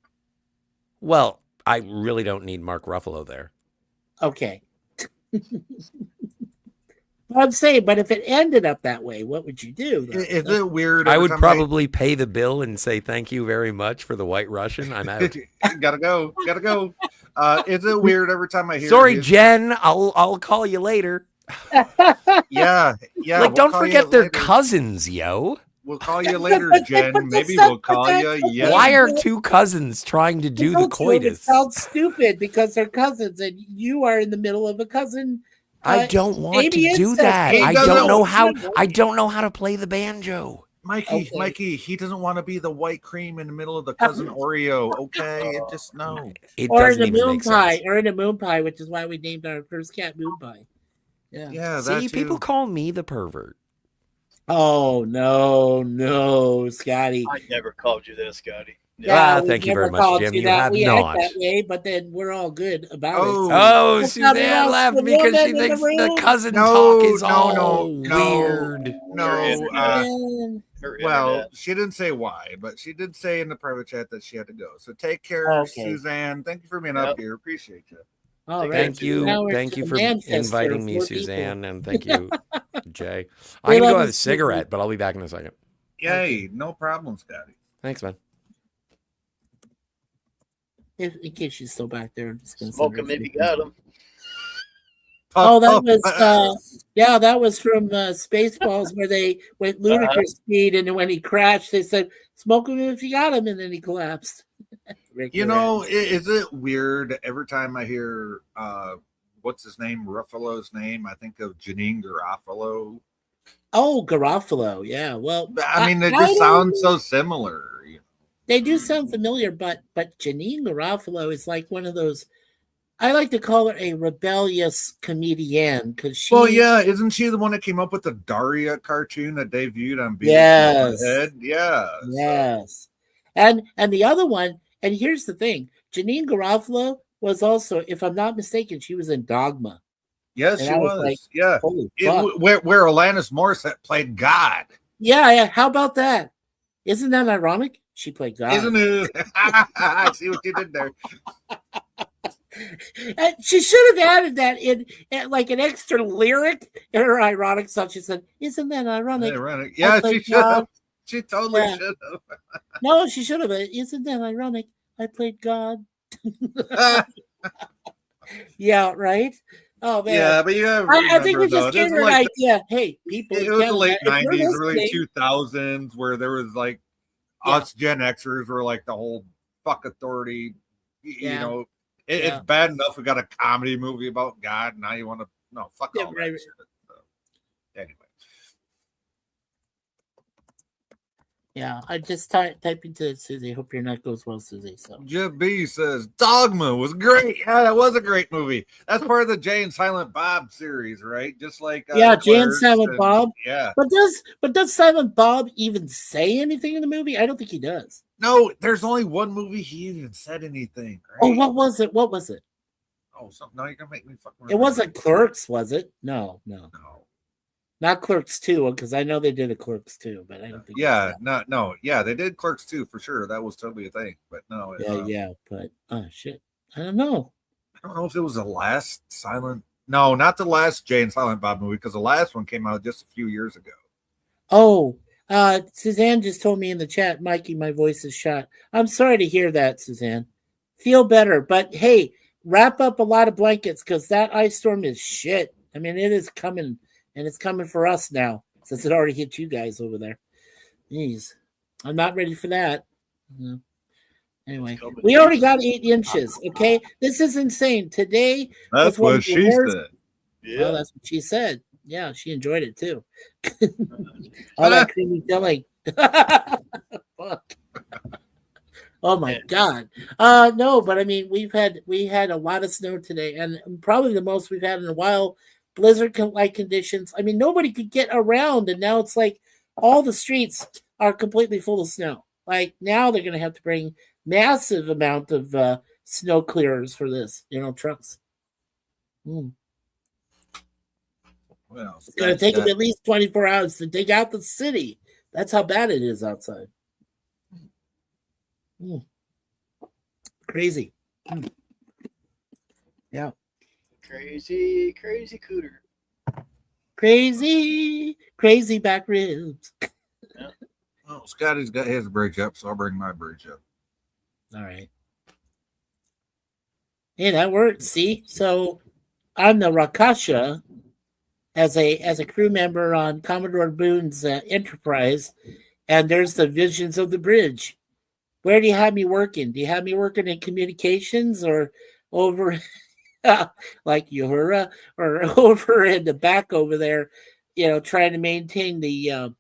Speaker 10: Well, I really don't need Mark Ruffalo there.
Speaker 7: Okay. I'm saying, but if it ended up that way, what would you do?
Speaker 4: Is it weird?
Speaker 10: I
Speaker 4: every
Speaker 10: would
Speaker 4: time
Speaker 10: probably pay the bill and say thank you very much for the White Russian. I'm out.
Speaker 4: gotta go. Is it weird every time I hear?
Speaker 10: Sorry,
Speaker 4: his-
Speaker 10: Jen. I'll call you later.
Speaker 4: Yeah.
Speaker 10: Like,
Speaker 4: we'll
Speaker 10: don't
Speaker 4: call you
Speaker 10: forget they're
Speaker 4: later.
Speaker 10: cousins, yo.
Speaker 4: We'll call you later, Jen.
Speaker 7: but
Speaker 4: Maybe
Speaker 7: that's
Speaker 4: we'll call you. Yeah.
Speaker 10: Why are two cousins trying to do the
Speaker 7: It
Speaker 10: coitus?
Speaker 7: sounds stupid because they're cousins, and you are in the middle of a cousin.
Speaker 10: I don't want to
Speaker 7: maybe
Speaker 10: do
Speaker 7: incest.
Speaker 10: that.
Speaker 4: He
Speaker 10: I
Speaker 4: doesn't
Speaker 10: don't know
Speaker 4: want
Speaker 10: how.
Speaker 7: to.
Speaker 10: I don't know how to play the banjo.
Speaker 4: Mikey, he doesn't want to be the white cream in the middle of the cousin Oreo. Okay, just no.
Speaker 10: It
Speaker 7: Or in
Speaker 10: doesn't
Speaker 7: the
Speaker 10: even
Speaker 7: moon
Speaker 10: make
Speaker 7: pie,
Speaker 10: sense.
Speaker 7: or in a moon pie, which is why we named our first cat Moon Pie. Yeah.
Speaker 4: Yeah, that
Speaker 10: See,
Speaker 4: too.
Speaker 10: people call me the pervert.
Speaker 7: Oh no, Scotty.
Speaker 6: I never called you that, Scotty.
Speaker 10: Ah,
Speaker 7: we
Speaker 10: thank you
Speaker 7: never
Speaker 10: very much,
Speaker 7: called
Speaker 10: Jim.
Speaker 7: you
Speaker 10: You
Speaker 7: that.
Speaker 10: have
Speaker 7: we
Speaker 10: not.
Speaker 7: act that way, but then we're all good about
Speaker 4: Oh.
Speaker 7: it.
Speaker 10: Oh,
Speaker 7: That's not
Speaker 10: Suzanne
Speaker 7: enough.
Speaker 10: left
Speaker 7: The
Speaker 10: because she
Speaker 7: woman in the
Speaker 10: thinks the
Speaker 7: room.
Speaker 10: cousin
Speaker 4: No,
Speaker 10: talk is
Speaker 4: no,
Speaker 10: all
Speaker 4: no.
Speaker 10: weird.
Speaker 4: No,
Speaker 7: Man.
Speaker 6: Her
Speaker 4: well,
Speaker 6: internet.
Speaker 4: she didn't say why, but she did say in the private chat that she had to go. So take care,
Speaker 7: Okay.
Speaker 4: Suzanne. Thank you for being
Speaker 6: Yep.
Speaker 4: up here. Appreciate you.
Speaker 7: All right.
Speaker 10: Thank you.
Speaker 7: Now we're
Speaker 10: Thank
Speaker 7: to
Speaker 10: you
Speaker 7: the
Speaker 10: for
Speaker 7: Manchester,
Speaker 10: inviting me,
Speaker 7: 4 people.
Speaker 10: Suzanne. And thank you, Jay.
Speaker 7: We
Speaker 10: I'm going to
Speaker 7: love
Speaker 10: go have
Speaker 7: you,
Speaker 10: a cigarette, but I'll be back in a second.
Speaker 4: Yay, no problem, Scotty.
Speaker 10: Thanks, man.
Speaker 7: In case she's still back there. I'm just gonna
Speaker 6: Smoke
Speaker 7: send
Speaker 6: him
Speaker 7: her
Speaker 6: if you got him.
Speaker 7: Oh, that was that was from Spaceballs where they went ludicrous speed, and then when he crashed, they said, "Smoke him if you got him," and then he collapsed. Rick
Speaker 4: You
Speaker 7: Moranis.
Speaker 4: know, is it weird every time I hear what's his name, Ruffalo's name? I think of Janine Garofalo.
Speaker 7: Oh, Garofalo, yeah. Well,
Speaker 4: I mean, it
Speaker 7: I
Speaker 4: just
Speaker 7: don't-
Speaker 4: sounds so similar. You know?
Speaker 7: They do sound familiar, but Janine Garofalo is like one of those. I like to call her a rebellious comedian because she.
Speaker 4: Well, yeah, isn't she the one that came up with the Daria cartoon that debuted on
Speaker 7: Yes.
Speaker 4: Head? Yeah.
Speaker 7: Yes. And the other one, and here's the thing, Janine Garofalo was also, if I'm not mistaken, she was in Dogma.
Speaker 4: Yes,
Speaker 7: And
Speaker 4: she
Speaker 7: I was
Speaker 4: was.
Speaker 7: like,
Speaker 4: Yeah.
Speaker 7: Holy fuck.
Speaker 4: Where Alanis Morissette played God.
Speaker 7: Yeah. How about that? Isn't that ironic? She played God.
Speaker 4: Isn't it? I see what you did there.
Speaker 7: And she should have added that in like an extra lyric in her ironic stuff. She said, "Isn't that ironic?"
Speaker 4: Ironic. Yeah, she
Speaker 7: played
Speaker 4: should have.
Speaker 7: God.
Speaker 4: She totally
Speaker 7: Yeah.
Speaker 4: should have.
Speaker 7: No, she should have. Isn't that ironic? I played God. Yeah, right. Oh man.
Speaker 4: Yeah, but you have
Speaker 7: I think we
Speaker 4: remember, though,
Speaker 7: just gave
Speaker 4: this
Speaker 7: her an
Speaker 4: is like
Speaker 7: idea. Hey, people,
Speaker 4: it was the
Speaker 7: Canada,
Speaker 4: late
Speaker 7: if you're
Speaker 4: 90s, early
Speaker 7: listening-
Speaker 4: 2000s, where there was like
Speaker 7: Yeah.
Speaker 4: us Gen Xers were like the whole fuck authority. You
Speaker 7: Yeah.
Speaker 4: know,
Speaker 7: Yeah.
Speaker 4: it's bad enough we got a comedy movie about God. Now you want to fuck
Speaker 7: Yeah,
Speaker 4: all
Speaker 7: right.
Speaker 4: that shit. So, anyway,
Speaker 7: Yeah, I just typed into Susie. Hope your night goes well, Susie. So
Speaker 4: Jeff B says Dogma was great. Yeah, that was a great movie. That's part of the Jay and Silent Bob series, right? Just like
Speaker 7: yeah, Jay and
Speaker 4: Clerks
Speaker 7: Silent Bob.
Speaker 4: Yeah.
Speaker 7: But does Silent Bob even say anything in the movie? I don't think he does.
Speaker 4: No, there's only one movie he even said anything. Right?
Speaker 7: Oh, what was it? What was it?
Speaker 4: Oh, something. Now you're gonna make me fucking.
Speaker 7: It wasn't Clerks, was it? No,
Speaker 4: No.
Speaker 7: not Clerks 2, because I know they did a Clerks 2, but I don't think.
Speaker 4: Yeah, no. Yeah, they did Clerks too for sure. That was totally a thing. But no,
Speaker 7: Yeah, but oh shit, I don't know.
Speaker 4: I don't know if it was the last Silent. No, not the last Jay and Silent Bob movie, because the last one came out just a few years ago.
Speaker 7: Oh, Suzanne just told me in the chat, Mikey, my voice is shot. I'm sorry to hear that, Suzanne. Feel better, but hey, wrap up a lot of blankets because that ice storm is shit. I mean, it is coming, and it's coming for us now since it already hit you guys over there. Jeez, I'm not ready for that. Anyway, we already got 8 inches. Okay, this is insane. Today
Speaker 4: That's
Speaker 7: was one
Speaker 4: what
Speaker 7: of the
Speaker 4: she
Speaker 7: worst-
Speaker 4: said.
Speaker 7: Well, that's what she said. Yeah, she enjoyed it too. All that creamy filling. Fuck. Oh my god. No, but I mean we had a lot of snow today, and probably the most we've had in a while. Blizzard like conditions. I mean, nobody could get around, and now it's like all the streets are completely full of snow. Like now they're gonna have to bring massive amount of snow clearers for this, trucks.
Speaker 4: Well,
Speaker 7: It's gonna take them at least 24 hours to dig out the city. That's how bad it is outside. Crazy. Yeah.
Speaker 6: Crazy cooter.
Speaker 7: Crazy back ribs.
Speaker 4: Well, Scotty's got his bridge up, so I'll bring my bridge up.
Speaker 7: All right. Hey, that worked. See, so I'm the Rakasha as a crew member on Commodore Boone's Enterprise, and there's the visions of the bridge. Where do you have me working? Do you have me working in communications or over like Uhura or over in the back over there, trying to maintain the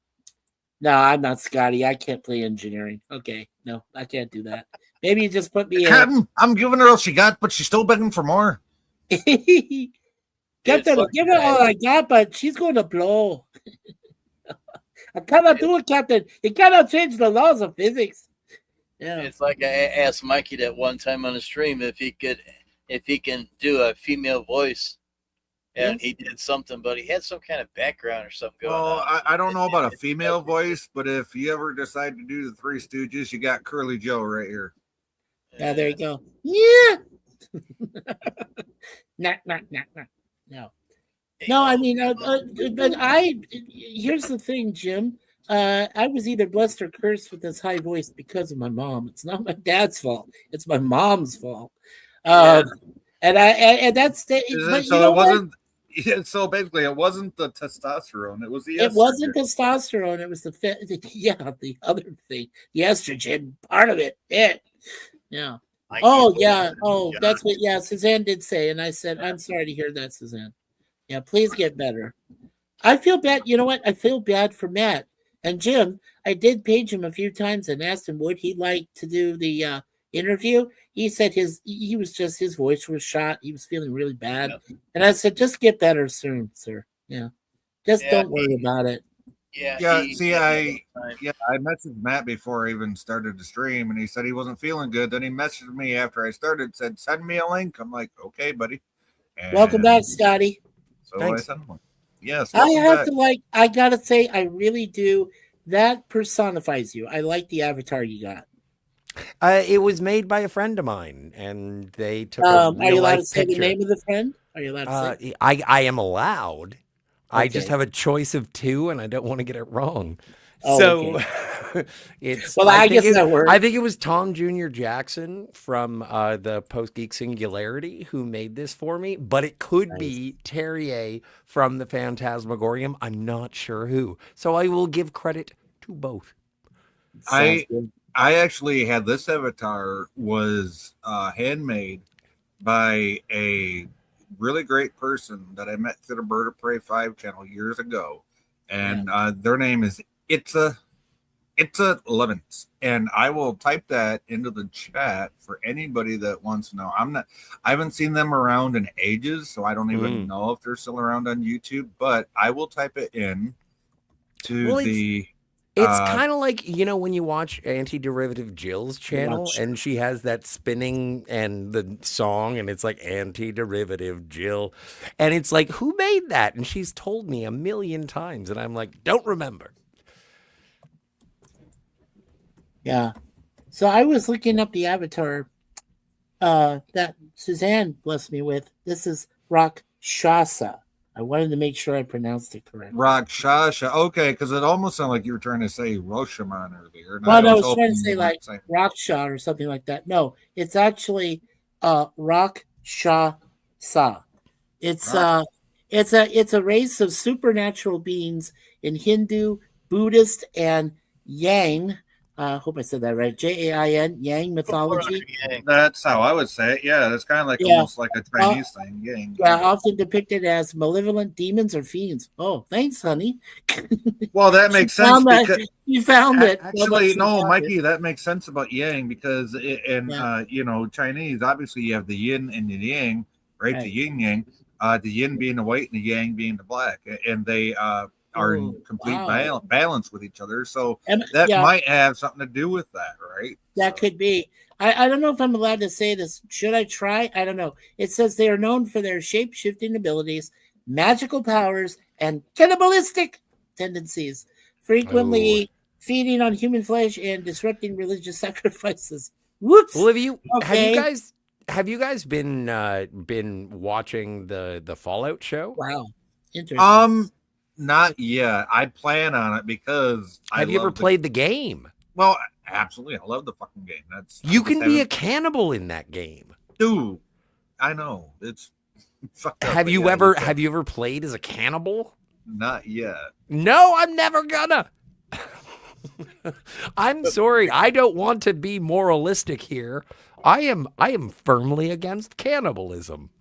Speaker 7: no, I'm not Scotty. I can't play engineering. Okay, no, I can't do that. Maybe you just put me in.
Speaker 4: Captain, I'm giving her all she got, but she's still begging for more.
Speaker 7: Captain, give her all I got, but she's going to blow. I cannot do it, Captain. You cannot change the laws of physics. Yeah.
Speaker 6: It's like I asked Mikey that one time on the stream if he can do a female voice, and he did something, but he had some kind of background or something going on.
Speaker 4: Well, I don't know about a female voice, but if you ever decide to do the Three Stooges, you got Curly Joe right here.
Speaker 7: Yeah, there you go. Yeah. Nah. No. No, I mean, but here's the thing, Jim. I was either blessed or cursed with this high voice because of my mom. It's not my dad's fault. It's my mom's fault. And that's the. But
Speaker 4: so it wasn't. So basically, it wasn't the testosterone. It was the.
Speaker 7: It wasn't testosterone. It was the other thing, the estrogen part of it. Yeah. Oh yeah. Oh, that's what. Yeah, Suzanne did say, and I said, I'm sorry to hear that, Suzanne. Yeah, please get better. I feel bad. You know what? I feel bad for Matt and Jim. I did page him a few times and asked him would he like to do the interview. He said his voice was shot. He was feeling really bad, and I said, just get better soon, sir. Yeah, just don't worry about it.
Speaker 4: Yeah. I messaged Matt before I even started the stream, and he said he wasn't feeling good. Then he messaged me after I started, said, "Send me a link." I'm like, "Okay, buddy." And
Speaker 7: welcome back, Scotty.
Speaker 4: So thanks. I sent one. Yes,
Speaker 7: I gotta say, I really do. That personifies you. I like the avatar you got.
Speaker 10: It was made by a friend of mine, and they took.
Speaker 7: Are you allowed to say the name of the friend? Are you allowed to say?
Speaker 10: I am allowed. Okay. I just have a choice of 2, and I don't want to get it wrong. It's.
Speaker 7: Well, I guess that works.
Speaker 10: I think it was Tom Jr. Jackson from the Post Geek Singularity who made this for me, but it could be Terrier from the Phantasmagorium. I'm not sure who, so I will give credit to both.
Speaker 4: I actually had this avatar was handmade by a really great person that I met through the Bird of Prey 5 channel years ago, and their name is Itza Lemons, and I will type that into the chat for anybody that wants to know. I haven't seen them around in ages, so I don't even know if they're still around on YouTube, but I will type it in to
Speaker 10: It's kind of like, when you watch Anti-Derivative Jill's channel and she has that spinning and the song and it's like Anti-Derivative Jill. And it's like, who made that? And she's told me a million times. And I'm like, don't remember.
Speaker 7: Yeah. So I was looking up the avatar that Suzanne blessed me with. This is Rakshasa. I wanted to make sure I pronounced it correctly.
Speaker 4: Rakshasa. Okay, because it almost sounded like you were trying to say Roshamon earlier.
Speaker 7: Well, I was trying to say like Raksha or something like that. No, it's actually Rakshasa. It's a race of supernatural beings in Hindu, Buddhist, and Yang Hope I said that right. Jain, Yang mythology.
Speaker 4: That's how I would say it. Yeah, that's kind of like
Speaker 7: Yeah.
Speaker 4: almost like a Chinese thing. Yang.
Speaker 7: Yeah, often depicted as malevolent demons or fiends. Oh, thanks, honey.
Speaker 4: Well, that makes sense
Speaker 7: Found that.
Speaker 4: because
Speaker 7: You found it.
Speaker 4: actually, no,
Speaker 7: Found it.
Speaker 4: Mikey, that makes sense about Yang because in
Speaker 7: Yeah.
Speaker 4: Chinese, obviously you have the Yin and the Yang, right?
Speaker 7: Right.
Speaker 4: The Yin Yang, the Yin being the white and the Yang being the black, and they are in
Speaker 7: Oh,
Speaker 4: complete
Speaker 7: wow.
Speaker 4: balance with each other. So
Speaker 7: And-
Speaker 4: that
Speaker 7: yeah.
Speaker 4: might have something to do with that, right?
Speaker 7: That could be. I don't know if I'm allowed to say this. Should I try? I don't know. It says they are known for their shape shifting abilities, magical powers, and cannibalistic tendencies, frequently feeding on human flesh and disrupting religious sacrifices. Whoops.
Speaker 10: Well, have you
Speaker 7: Okay.
Speaker 10: guys been watching the Fallout show?
Speaker 7: Wow. Interesting.
Speaker 4: Not yet. I plan on it because
Speaker 10: Have you ever played the game?
Speaker 4: Well, absolutely. I love the fucking game.
Speaker 10: You can be a cannibal in that game.
Speaker 4: dude. I know it's fucked up.
Speaker 10: Have
Speaker 4: but
Speaker 10: you
Speaker 4: yeah,
Speaker 10: ever
Speaker 4: can.
Speaker 10: have you ever played as a cannibal?
Speaker 4: Not yet.
Speaker 10: No, I'm never gonna. I'm sorry. I don't want to be moralistic here. I am firmly against cannibalism.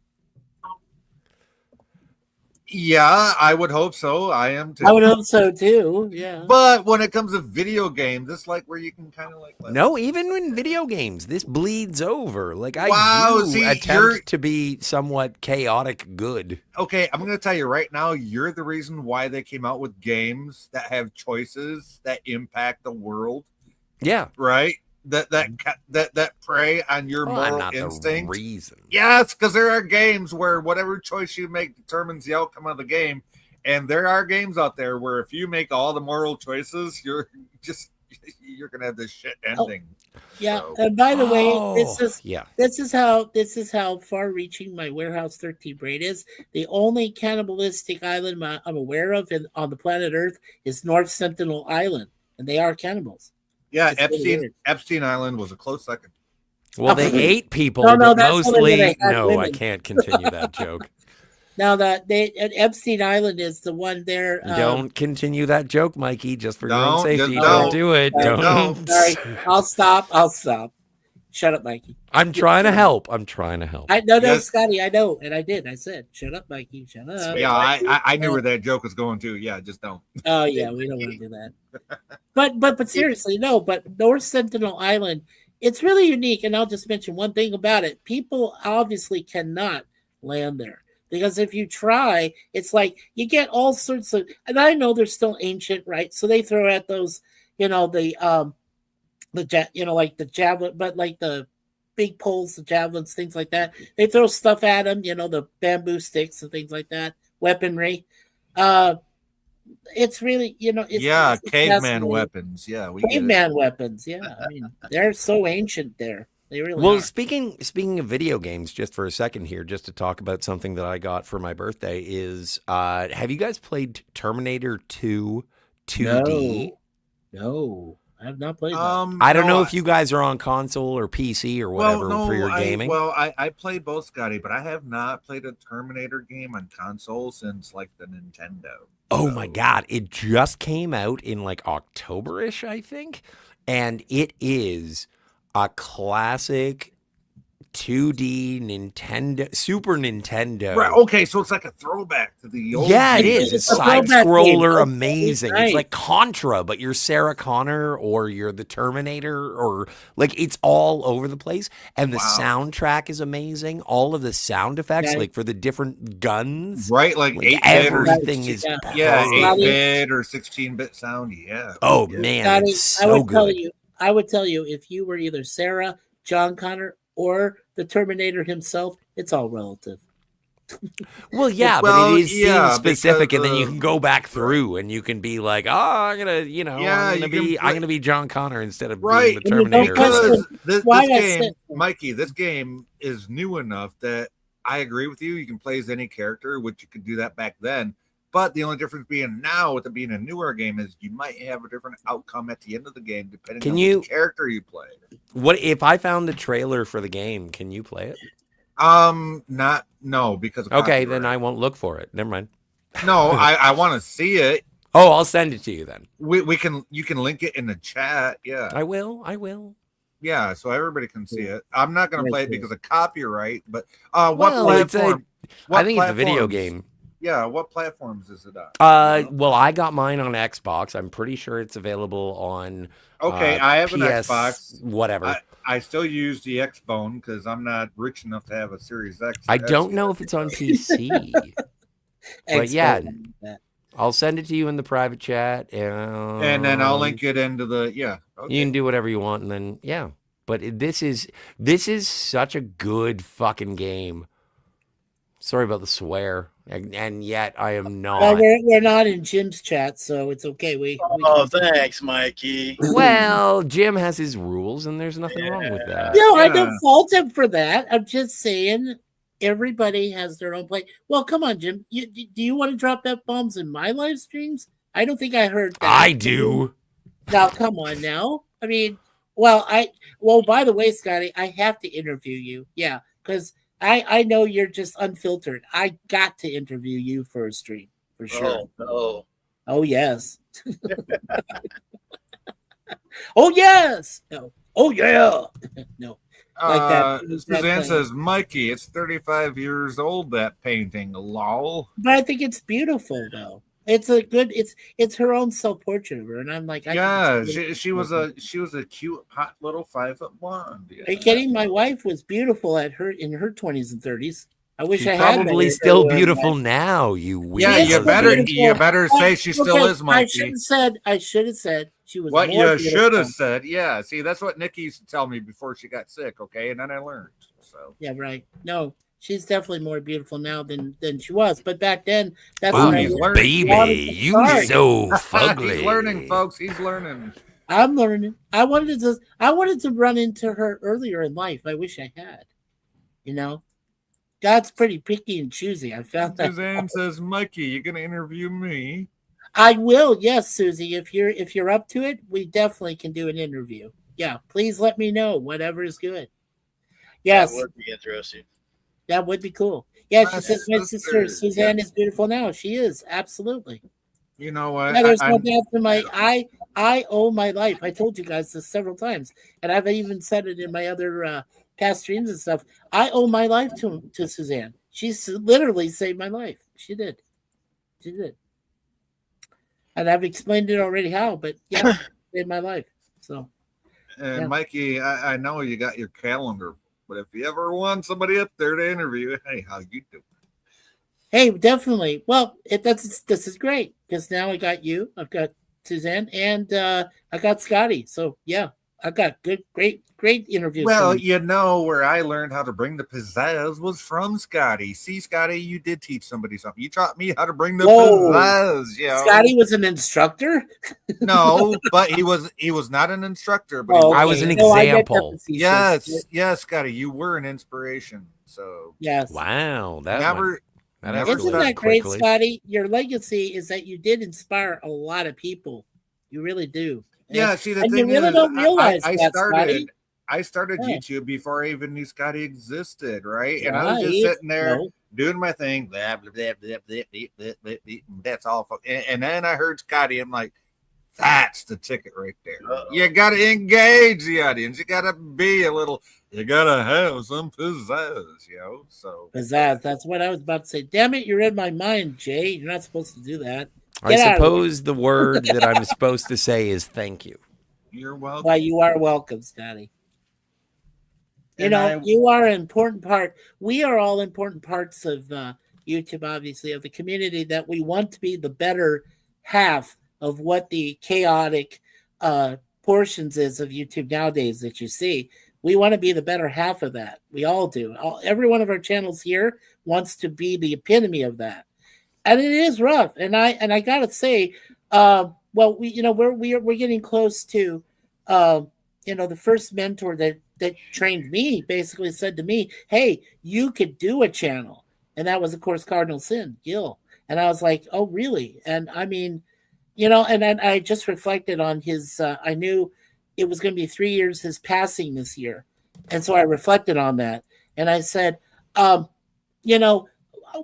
Speaker 4: Yeah, I would hope so. I am too.
Speaker 7: I would hope so too. Yeah.
Speaker 4: But when it comes to video games, it's like where you can kind of like
Speaker 10: No, even in video games, this bleeds over. Like I
Speaker 4: Wow,
Speaker 10: do
Speaker 4: see,
Speaker 10: attempt
Speaker 4: you're-
Speaker 10: to be somewhat chaotic good.
Speaker 4: Okay, I'm going to tell you right now, you're the reason why they came out with games that have choices that impact the world,
Speaker 10: Yeah.
Speaker 4: right? That prey on your
Speaker 10: Well, I'm
Speaker 4: moral
Speaker 10: not
Speaker 4: instinct.
Speaker 10: the reason.
Speaker 4: Yes, because there are games where whatever choice you make determines the outcome of the game, and there are games out there where if you make all the moral choices, you're gonna have this shit ending.
Speaker 7: Yeah.
Speaker 4: So-
Speaker 7: And by the way,
Speaker 10: Oh, yeah.
Speaker 7: this is how far-reaching my Warehouse 13 brain is. The only cannibalistic island I'm aware of on the planet Earth is North Sentinel Island, and they are cannibals.
Speaker 4: Yeah,
Speaker 7: It's really weird.
Speaker 4: Epstein Island was a close second.
Speaker 10: Well, they ate people,
Speaker 7: No,
Speaker 10: but
Speaker 7: that's only when
Speaker 10: mostly
Speaker 7: they had
Speaker 10: no. I
Speaker 7: women.
Speaker 10: can't continue that joke.
Speaker 7: Now that Epstein Island is the one there.
Speaker 10: Don't continue that joke, Mikey. Just for your own
Speaker 4: Don't,
Speaker 10: safety,
Speaker 4: just
Speaker 10: don't
Speaker 4: don't.
Speaker 10: do it.
Speaker 7: Don't.
Speaker 10: Don't.
Speaker 7: Sorry, I'll stop. Shut up, Mikey.
Speaker 10: I'm trying to help. I'm trying to help.
Speaker 7: No,
Speaker 4: Yes.
Speaker 7: Scotty, I know, and I did. I said, "Shut up, Mikey. Shut up."
Speaker 4: Yeah, I knew where that joke was going to. Yeah, just don't.
Speaker 7: Oh yeah, we don't want to do that. But seriously, no. But North Sentinel Island, it's really unique, and I'll just mention one thing about it. People obviously cannot land there because if you try, it's like you get all sorts of. And I know they're still ancient, right? So they throw out those, like the javelin, but like the big poles, the javelins, things like that. They throw stuff at them, the bamboo sticks and things like that, weaponry. It's really, it's
Speaker 4: caveman
Speaker 7: fascinating.
Speaker 4: weapons. Yeah, we get it.
Speaker 7: Caveman weapons. Yeah, I mean, they're so ancient there. They really
Speaker 10: Well,
Speaker 7: are.
Speaker 10: speaking of video games, just for a second here, just to talk about something that I got for my birthday is, have you guys played Terminator 2 2D?
Speaker 7: No, I have not played that.
Speaker 10: I don't know if you guys are on console or PC or whatever for your
Speaker 4: I
Speaker 10: gaming.
Speaker 4: play both, Scotty, but I have not played a Terminator game on console since like the Nintendo.
Speaker 10: Oh my God. It just came out in like October-ish, I think. And it is a classic 2D Nintendo, Super Nintendo.
Speaker 4: Right. Okay, so it's like a throwback to the old.
Speaker 10: Yeah, it
Speaker 4: days.
Speaker 10: is. It's
Speaker 7: a
Speaker 10: side
Speaker 7: throwback game.
Speaker 10: scroller,
Speaker 7: That's
Speaker 10: amazing.
Speaker 7: right.
Speaker 10: It's like Contra, but you're Sarah Connor or you're the Terminator, or like it's all over the place. And the soundtrack is amazing. All of the sound effects,
Speaker 7: Yeah.
Speaker 10: like for the different guns,
Speaker 4: Right, like 8-bit or
Speaker 10: everything is
Speaker 4: yeah,
Speaker 10: perfect.
Speaker 4: 8-bit or 16-bit sound. Yeah.
Speaker 10: Oh
Speaker 4: Yeah.
Speaker 10: man,
Speaker 7: Scotty,
Speaker 10: it's so
Speaker 7: I would tell you if you were either Sarah, John Connor, or the Terminator himself, it's all relative.
Speaker 10: Well, yeah,
Speaker 4: Well,
Speaker 10: but it is
Speaker 4: yeah,
Speaker 10: scene specific,
Speaker 4: because,
Speaker 10: and then you can go back through and you can be like, "Oh, I'm gonna,
Speaker 4: Yeah,
Speaker 10: I'm gonna be John Connor instead of
Speaker 4: Right,
Speaker 10: being the
Speaker 7: And you don't
Speaker 10: Terminator."
Speaker 7: question
Speaker 4: because this
Speaker 7: why I
Speaker 4: game,
Speaker 7: said-
Speaker 4: Mikey, this game is new enough that I agree with you. You can play as any character, which you could do that back then. But the only difference being now with it being a newer game is you might have a different outcome at the end of the game depending
Speaker 10: Can
Speaker 4: on
Speaker 10: you-
Speaker 4: which character you play.
Speaker 10: What if I found the trailer for the game? Can you play it?
Speaker 4: No, because of
Speaker 10: Okay,
Speaker 4: copyright.
Speaker 10: then I won't look for it. Never mind.
Speaker 4: No, I want to see it.
Speaker 10: Oh, I'll send it to you then.
Speaker 4: We can you can link it in the chat. Yeah.
Speaker 10: I will.
Speaker 4: Yeah, so everybody can see it. I'm not going to play it because of copyright, but what
Speaker 10: Well, it's
Speaker 4: platform?
Speaker 10: I think it's a video game.
Speaker 4: Yeah, what platforms is it on?
Speaker 10: Well, I got mine on Xbox. I'm pretty sure it's available on.
Speaker 4: Okay, I have an
Speaker 10: PS,
Speaker 4: Xbox.
Speaker 10: Whatever.
Speaker 4: I still use the Xbone because I'm not rich enough to have a Series X.
Speaker 10: I don't know if it's on PC. But yeah, I'll send it to you in the private chat,
Speaker 4: and then I'll link it into the Okay.
Speaker 10: You can do whatever you want, and then But this is such a good fucking game. Sorry about the swear, and yet I am not.
Speaker 7: Well, we're not in Jim's chat, so it's okay.
Speaker 6: Oh, thanks, Mikey.
Speaker 10: Well, Jim has his rules, and there's nothing wrong with that.
Speaker 7: No, I don't fault him for that. I'm just saying everybody has their own play. Well, come on, Jim. Do you want to drop F-bombs in my live streams? I don't think I heard that.
Speaker 10: I do.
Speaker 7: Now, come on now. I mean, by the way, Scotty, I have to interview you. Yeah, because I know you're just unfiltered. I got to interview you for a stream, for sure.
Speaker 6: Oh, no.
Speaker 7: Oh, yes. Oh, yes. No. Oh, yeah. No. Like that.
Speaker 4: Suzanne says, Mikey, it's 35 years old, that painting. Lol.
Speaker 7: But I think it's beautiful, though. It's her own self-portrait of her, and I'm like,
Speaker 4: she was a cute, hot little 5'1" blonde. Yeah.
Speaker 7: Are you kidding? My wife was beautiful in her 20s and 30s. I wish
Speaker 10: She's
Speaker 7: I had.
Speaker 10: Probably still beautiful now. You weird.
Speaker 4: Yeah, you better say she still is, Mikey.
Speaker 7: I should have said she was.
Speaker 4: What you should have said, yeah. See, that's what Nikki used to tell me before she got sick. Okay, and then I learned. So
Speaker 7: yeah, right. No. She's definitely more beautiful now than she was. But back then, that's
Speaker 10: wow, baby, you so fugly.
Speaker 4: He's learning, folks. He's learning.
Speaker 7: I'm learning. I wanted to run into her earlier in life. I wish I had. You know, God's pretty picky and choosy. I found that.
Speaker 4: Suzanne says, "Mikey, you gonna interview me?"
Speaker 7: I will. Yes, Susie. If you're up to it, we definitely can do an interview. Yeah, please let me know. Whatever is good. Yes,
Speaker 6: that would be interesting.
Speaker 7: That would be cool. Yeah, she says my sister Suzanne is beautiful now. She is, absolutely.
Speaker 4: You know what?
Speaker 7: Yeah, there's no doubt in my I owe my life. I told you guys this several times, and I've even said it in my other past streams and stuff. I owe my life to Suzanne. She's literally saved my life. She did. And I've explained it already how, but yeah, saved my life. So
Speaker 4: and Mikey, I know you got your calendar. But if you ever want somebody up there to interview, hey, how you doing?
Speaker 7: Hey, definitely. Well, this is great because now I got you, I've got Suzanne, and I got Scotty. So yeah, I got great interviews.
Speaker 4: Well, you know where I learned how to bring the pizzazz was from Scotty. See, Scotty, you did teach somebody something. You taught me how to bring the pizzazz. You know?
Speaker 7: Scotty was an instructor.
Speaker 4: No, but he was not an instructor. But
Speaker 10: I was an example.
Speaker 4: Yes, Scotty, you were an inspiration. So
Speaker 7: yes,
Speaker 10: wow, that
Speaker 7: isn't that great, Scotty? Your legacy is that you did inspire a lot of people. You really do.
Speaker 4: Yeah, see, the thing
Speaker 7: you really
Speaker 4: is,
Speaker 7: don't realize
Speaker 4: I started YouTube before I even knew Scotty existed, right? And I was just sitting there doing my thing, blah, blah, blah, blah, blah, blah, blah, blah, that's all. And then I heard Scotty, I'm like, that's the ticket right there. You got to engage the audience. You got to be a little, you got to have some pizzazz, you know? So
Speaker 7: pizzazz, that's what I was about to say. Damn it, you're in my mind, Jay. You're not supposed to do that.
Speaker 10: I suppose the word that I'm supposed to say is thank you.
Speaker 4: You're welcome.
Speaker 7: Well, you are welcome, Scotty. You are an important part. We are all important parts of YouTube, obviously, of the community that we want to be the better half of what the chaotic portions is of YouTube nowadays that you see. We want to be the better half of that. We all do. Every one of our channels here wants to be the epitome of that. And it is rough, and I gotta say, we're getting close to, the first mentor that trained me basically said to me, "Hey, you could do a channel," and that was of course Cardinal Sin Gil, and I was like, "Oh, really?" And I mean, and then I just reflected on his. I knew it was going to be 3 years his passing this year, and so I reflected on that, and I said,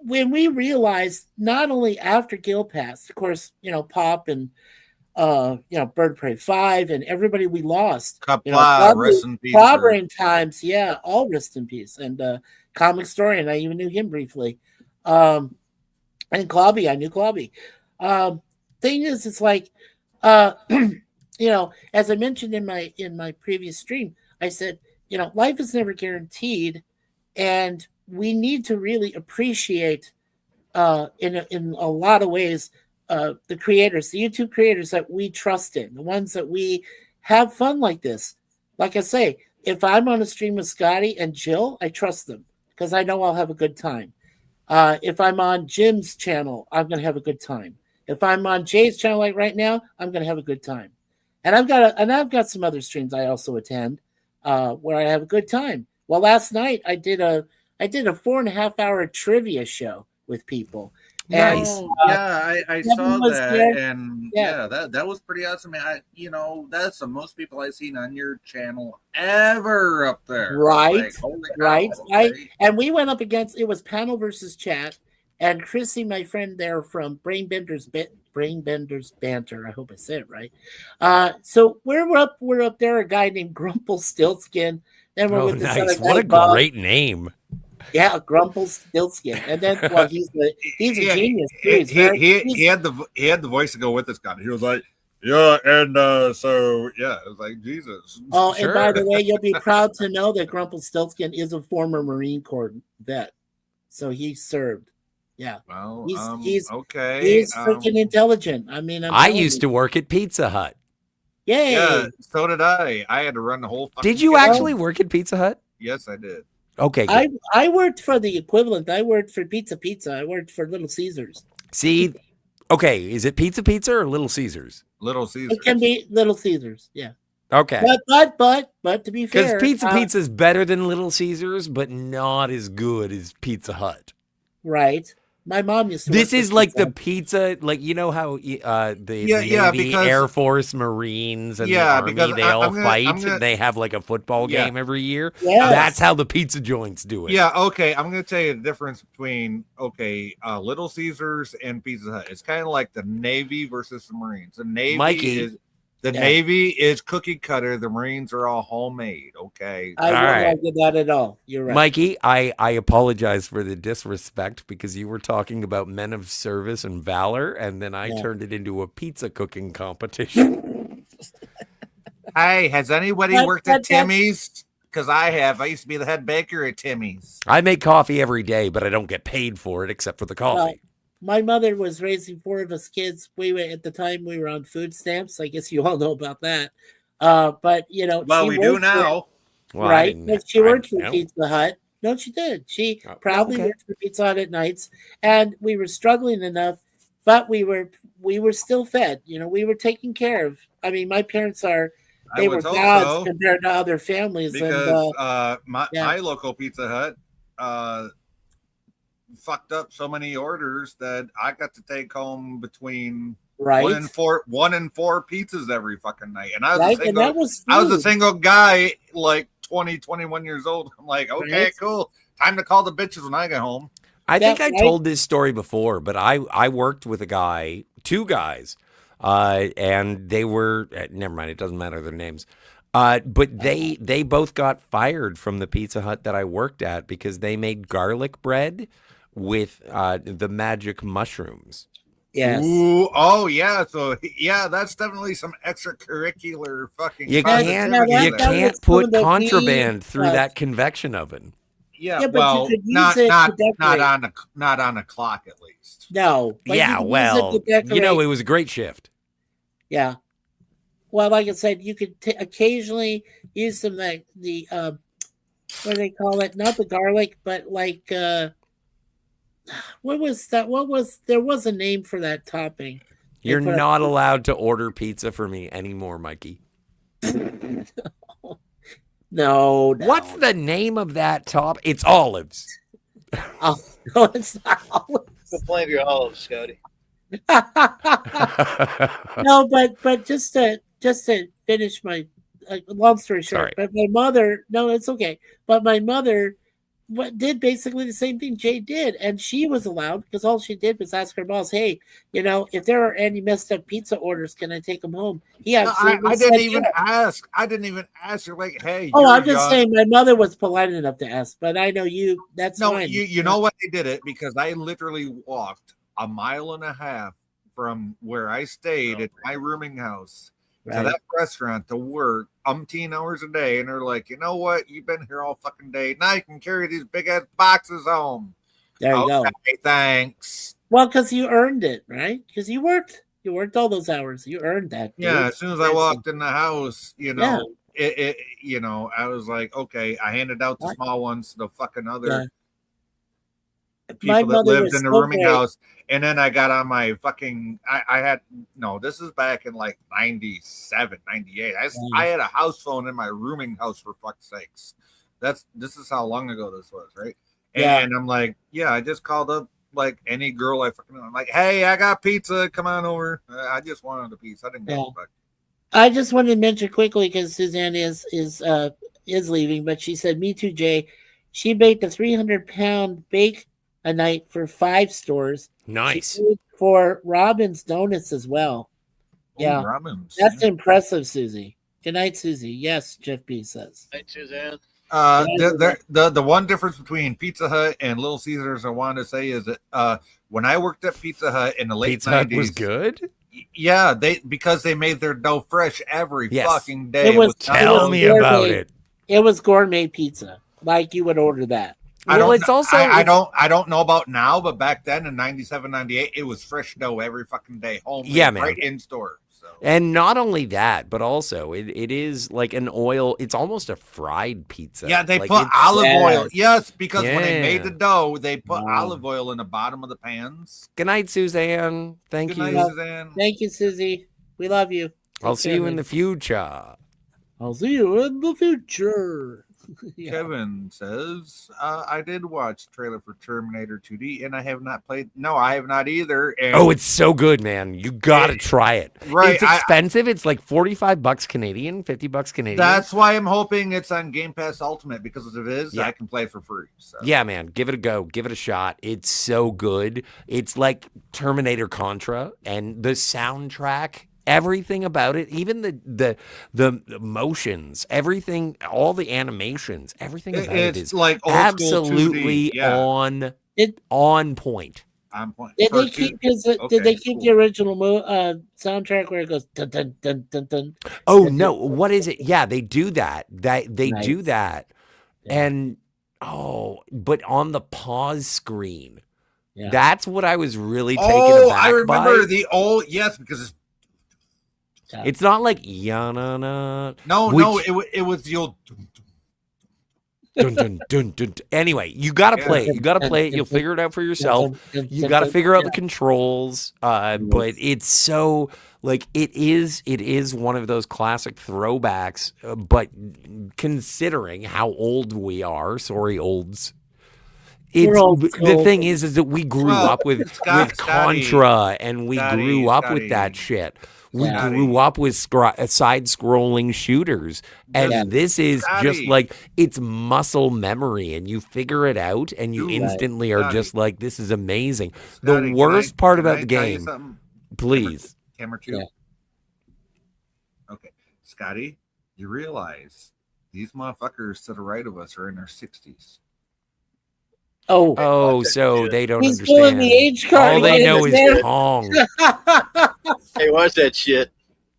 Speaker 7: when we realized, not only after Gil passed, of course, Pop and Bird Prey 5 and everybody we lost.
Speaker 4: Kapla, rest in peace.
Speaker 7: Clobbering Times, yeah, all rest in peace. And Comic Historian, I even knew him briefly. And Clobby, I knew Clobby. Thing is, it's like, as I mentioned in my previous stream, I said, life is never guaranteed, and we need to really appreciate in a lot of ways the creators, the YouTube creators that we trust in, the ones that we have fun like this. Like I say, if I'm on a stream with Scotty and Jill, I trust them because I know I'll have a good time. If I'm on Jim's channel, I'm going to have a good time. If I'm on Jay's channel like right now, I'm going to have a good time. And I've got some other streams I also attend where I have a good time. Well, last night I did a 4.5 hour trivia show with people.
Speaker 10: Nice.
Speaker 7: And,
Speaker 4: I saw that,
Speaker 7: there.
Speaker 4: and that was pretty awesome. That's the most people I've seen on your channel ever up there.
Speaker 7: Right,
Speaker 4: like, holy cow,
Speaker 7: right.
Speaker 4: okay.
Speaker 7: And we went up against, it was panel versus chat, and Chrissy, my friend there from Brainbenders Banter. I hope I said it right. So we're up there. A guy named Grumple Stiltskin. Then we're with this other
Speaker 10: nice.
Speaker 7: guy,
Speaker 10: What a
Speaker 7: Bob.
Speaker 10: great name.
Speaker 7: Yeah, Grumple Stiltskin. And then, well, he's a genius too.
Speaker 4: He had the voice to go with this guy. He was like, yeah, and so yeah, it was like Jesus.
Speaker 7: Oh,
Speaker 10: Sure.
Speaker 7: and by the way, you'll be proud to know that Grumple Stiltskin is a former Marine Corps vet, so he served. Yeah,
Speaker 4: Well,
Speaker 7: he's
Speaker 4: okay.
Speaker 7: He's freaking intelligent. I mean,
Speaker 10: I used to work at Pizza Hut.
Speaker 7: Yay!
Speaker 4: Yeah, so did I. I had to run the whole.
Speaker 10: Did you actually work at Pizza Hut?
Speaker 4: Yes, I did.
Speaker 10: Okay, good.
Speaker 7: I worked for the equivalent. I worked for Pizza. I worked for Little Caesars.
Speaker 10: See, okay, is it Pizza or Little Caesars?
Speaker 4: Little Caesars.
Speaker 7: It can be Little Caesars. Yeah.
Speaker 10: Okay.
Speaker 7: But to be fair,
Speaker 10: Because Pizza is better than Little Caesars, but not as good as Pizza Hut.
Speaker 7: Right. My mom used to.
Speaker 10: This
Speaker 7: work
Speaker 10: is
Speaker 7: for
Speaker 10: like
Speaker 7: Pizza.
Speaker 10: the pizza, like you know how the
Speaker 4: Yeah,
Speaker 10: Navy,
Speaker 4: because-
Speaker 10: Air Force, Marines, and
Speaker 4: Yeah,
Speaker 10: the Army,
Speaker 4: because
Speaker 10: they
Speaker 4: I'm
Speaker 10: all
Speaker 4: gonna-
Speaker 10: fight.
Speaker 4: I'm gonna-
Speaker 10: They have like a football
Speaker 4: Yeah.
Speaker 10: game every year.
Speaker 7: Yes.
Speaker 10: That's how the pizza joints do it.
Speaker 4: Yeah, okay. I'm gonna tell you the difference between Little Caesars and Pizza Hut. It's kind of like the Navy versus the Marines. The Navy
Speaker 10: Mikey.
Speaker 4: is the
Speaker 7: Yeah.
Speaker 4: Navy is cookie cutter. The Marines are all homemade. Okay.
Speaker 7: I
Speaker 10: All
Speaker 7: wouldn't
Speaker 10: right.
Speaker 7: argue that at all. You're right.
Speaker 10: Mikey, I apologize for the disrespect because you were talking about men of service and valor, and then I
Speaker 7: Yeah.
Speaker 10: turned it into a pizza cooking competition.
Speaker 4: Hey, has anybody
Speaker 7: But-
Speaker 4: worked
Speaker 7: but
Speaker 4: at
Speaker 7: that's-
Speaker 4: Timmy's? Because I have. I used to be the head baker at Timmy's.
Speaker 10: I make coffee every day, but I don't get paid for it except for the coffee.
Speaker 7: My mother was raising 4 of us kids. We were at the time we were on food stamps. I guess you all know about that. But
Speaker 4: Well,
Speaker 7: she
Speaker 4: we do
Speaker 7: worked
Speaker 4: now.
Speaker 10: Well, I
Speaker 7: right?
Speaker 10: didn't-
Speaker 7: But she worked for
Speaker 10: no.
Speaker 7: Pizza Hut. No, she did. She
Speaker 10: Oh,
Speaker 7: proudly
Speaker 10: okay.
Speaker 7: worked for Pizza Hut at nights, and we were struggling enough, but we were still fed. We were taken care of. I mean, my parents
Speaker 4: I
Speaker 7: they were
Speaker 4: was
Speaker 7: gods
Speaker 4: also
Speaker 7: compared to other families.
Speaker 4: because
Speaker 7: and
Speaker 4: my local Pizza Hut fucked up so many orders that I got to take home between
Speaker 7: right,
Speaker 4: one and four pizzas every fucking night. And I was
Speaker 7: right,
Speaker 4: a
Speaker 7: and
Speaker 4: single
Speaker 7: that was
Speaker 4: I was a
Speaker 7: food.
Speaker 4: single guy, like 20, 21 years old. I'm like, okay,
Speaker 7: Right.
Speaker 4: cool. Time to call the bitches when I get home.
Speaker 10: I think I
Speaker 7: right.
Speaker 10: told this story before, but I worked with a guy, 2 guys, and they were never mind. It doesn't matter their names, but they both got fired from the Pizza Hut that I worked at because they made garlic bread with the magic mushrooms.
Speaker 7: Yes.
Speaker 4: Ooh, oh yeah. So yeah, that's definitely some extracurricular fucking.
Speaker 10: You
Speaker 7: That's-
Speaker 10: can't
Speaker 7: now that-
Speaker 10: you
Speaker 7: that
Speaker 10: can't
Speaker 7: was some
Speaker 10: put
Speaker 7: of the
Speaker 10: contraband
Speaker 7: weed,
Speaker 10: through
Speaker 7: but-
Speaker 10: that convection oven.
Speaker 4: Yeah,
Speaker 7: Yeah, but you
Speaker 4: well,
Speaker 7: could use
Speaker 4: not
Speaker 7: it to
Speaker 4: not
Speaker 7: decorate.
Speaker 4: not on a clock at least.
Speaker 7: No. but you
Speaker 10: Yeah,
Speaker 7: could use it
Speaker 10: well,
Speaker 7: to decorate.
Speaker 10: it was a great shift.
Speaker 7: Yeah. Well, like I said, you could occasionally use some like the what do they call it? Not the garlic, but like what was that? There was a name for that topping. They
Speaker 10: You're
Speaker 7: put a-
Speaker 10: not allowed to order pizza for me anymore, Mikey.
Speaker 7: No.
Speaker 10: What's the name of that top? It's olives.
Speaker 7: Oh, no, it's not.
Speaker 6: Complain of your olives, Scotty.
Speaker 7: No, but just to finish my long story short,
Speaker 10: Sorry.
Speaker 7: but my mother, no, it's okay. But my mother did basically the same thing Jay did, and she was allowed because all she did was ask her boss, "Hey, if there are any messed up pizza orders, can I take them home?" He absolutely
Speaker 4: I
Speaker 7: said
Speaker 4: didn't even
Speaker 7: yes.
Speaker 4: ask. I didn't even ask her. Like, hey,
Speaker 7: Oh,
Speaker 4: you're
Speaker 7: I'm just
Speaker 4: young.
Speaker 7: saying, my mother was polite enough to ask, but I know you. That's
Speaker 4: No,
Speaker 7: fine.
Speaker 4: you know what they did it because I literally walked a mile and a half from where I stayed at my rooming house to
Speaker 7: Right.
Speaker 4: that restaurant to work umpteen hours a day, and they're like, you know what? You've been here all fucking day. Now you can carry these big ass boxes home.
Speaker 7: There you go.
Speaker 4: Okay, thanks.
Speaker 7: Well, because you earned it, right? Because you worked all those hours. You earned that. Dude.
Speaker 4: Yeah, as soon as I walked in the house,
Speaker 7: Yeah.
Speaker 4: I was like, okay, I handed out the
Speaker 7: What?
Speaker 4: small ones to the fucking other
Speaker 7: Yeah.
Speaker 4: people that
Speaker 7: mother
Speaker 4: lived
Speaker 7: was
Speaker 4: in the
Speaker 7: so
Speaker 4: rooming
Speaker 7: great.
Speaker 4: house. And then I got on my fucking, this is back in like 97, 98. I had a house phone in my rooming house, for fuck's sakes. This is how long ago this was, right?
Speaker 7: Yeah.
Speaker 4: And I'm like, yeah, I just called up like any girl I fucking know. I'm like, hey, I got pizza. Come on over. I just wanted a piece. I didn't give a fuck.
Speaker 7: I just wanted to mention quickly because Suzanne is leaving, but she said, "Me too, Jay." She baked a 300-pound bake a night for 5 stores.
Speaker 10: Nice.
Speaker 7: She did for Robin's Donuts as well. Yeah,
Speaker 4: Robin's.
Speaker 7: that's impressive, Susie. Good night, Susie. Yes, Jeff B says.
Speaker 6: Hey, Suzanne.
Speaker 4: The one difference between Pizza Hut and Little Caesars I want to say is that when I worked at Pizza Hut in the late
Speaker 10: Pizza Hut
Speaker 4: 90s,
Speaker 10: was good.
Speaker 4: Yeah, because they made their dough fresh every
Speaker 10: Yes.
Speaker 4: fucking day.
Speaker 7: It was
Speaker 10: Tell me
Speaker 7: gourmet.
Speaker 10: about it.
Speaker 7: It was gourmet pizza, like you would order that.
Speaker 4: I
Speaker 10: Well,
Speaker 4: don't,
Speaker 10: it's also
Speaker 4: I don't know about now, but back then in 97, 98, it was fresh dough every fucking day, homemade,
Speaker 10: Yeah, man.
Speaker 4: right in store. So
Speaker 10: And not only that, but also it is like an oil. It's almost a fried pizza.
Speaker 4: yeah, they
Speaker 10: Like,
Speaker 4: put
Speaker 10: it's-
Speaker 4: olive oil. Yes, because when they
Speaker 10: Yeah.
Speaker 4: made the dough, they put
Speaker 7: Wow.
Speaker 4: olive oil in the bottom of the pans.
Speaker 10: Good night, Suzanne. Thank
Speaker 4: Good
Speaker 10: you.
Speaker 4: night, Suzanne.
Speaker 7: Thank you, Susie. We love you.
Speaker 10: I'll
Speaker 7: Take
Speaker 10: see
Speaker 7: care,
Speaker 10: you in
Speaker 7: man.
Speaker 10: the future.
Speaker 7: I'll see you in the future. Yeah.
Speaker 4: Kevin says, I did watch the trailer for Terminator 2D and I have not played. No, I have not either. And
Speaker 10: Oh, it's so good, man. You got to try it.
Speaker 4: Right,
Speaker 10: It's expensive. It's like $45 Canadian, $50 Canadian.
Speaker 4: that's why I'm hoping it's on Game Pass Ultimate, because if it is,
Speaker 10: Yeah.
Speaker 4: I can play for free. So.
Speaker 10: Yeah, man. Give it a go. Give it a shot. It's so good. It's like Terminator Contra, and the soundtrack, everything about it, even the motions, everything, all the animations, everything about it
Speaker 4: It's
Speaker 10: is
Speaker 4: like old
Speaker 10: absolutely
Speaker 4: school 2D. Yeah,
Speaker 10: on point.
Speaker 4: on point.
Speaker 7: Did
Speaker 4: For
Speaker 7: they keep
Speaker 4: two-
Speaker 7: his? Did
Speaker 4: okay,
Speaker 7: they keep
Speaker 4: cool.
Speaker 7: the original soundtrack where it goes dun dun dun dun dun?
Speaker 10: Oh no, what is it? Yeah, they do that. They do
Speaker 7: Nice.
Speaker 10: that.
Speaker 7: Yeah.
Speaker 10: And but on the pause screen.
Speaker 7: Yeah.
Speaker 10: That's what I was really taken
Speaker 4: Oh,
Speaker 10: aback
Speaker 4: I remember
Speaker 10: by.
Speaker 4: the old, yes, because it's,
Speaker 10: It's not like ya-na-na.
Speaker 4: no,
Speaker 10: Which-
Speaker 4: it was the old.
Speaker 10: Dun, dun, dun, dun. Anyway, you gotta
Speaker 4: Yeah.
Speaker 10: play it. You gotta play it. You'll figure it out for yourself. You got to figure out the controls, but it's so like it is one of those classic throwbacks. But considering how old we are, sorry, olds.
Speaker 7: We're old
Speaker 10: The
Speaker 7: school.
Speaker 10: thing is that we grew
Speaker 4: Well,
Speaker 10: up with
Speaker 4: Scotty,
Speaker 10: Contra, and we
Speaker 4: Scotty,
Speaker 10: grew up with that
Speaker 4: Scotty.
Speaker 10: shit. We
Speaker 7: Yeah.
Speaker 10: grew up with side-scrolling shooters, and
Speaker 7: Yeah.
Speaker 10: this is just
Speaker 4: Scotty.
Speaker 10: like it's muscle memory, and you figure it out, and you
Speaker 4: Dude,
Speaker 10: instantly are
Speaker 4: Scotty.
Speaker 10: just like, "This is amazing."
Speaker 4: Scotty,
Speaker 10: The worst part about the
Speaker 4: can I tell you
Speaker 10: game,
Speaker 4: something?
Speaker 10: please.
Speaker 4: Camera 2.
Speaker 7: Yeah.
Speaker 4: Okay, Scotty, you realize these motherfuckers to the right of us are in their 60s.
Speaker 7: Oh,
Speaker 10: Oh, so they don't
Speaker 7: he's
Speaker 10: understand.
Speaker 7: doing the age card.
Speaker 10: All they
Speaker 7: again,
Speaker 10: know is
Speaker 7: man.
Speaker 10: Kong.
Speaker 6: Hey, watch that shit.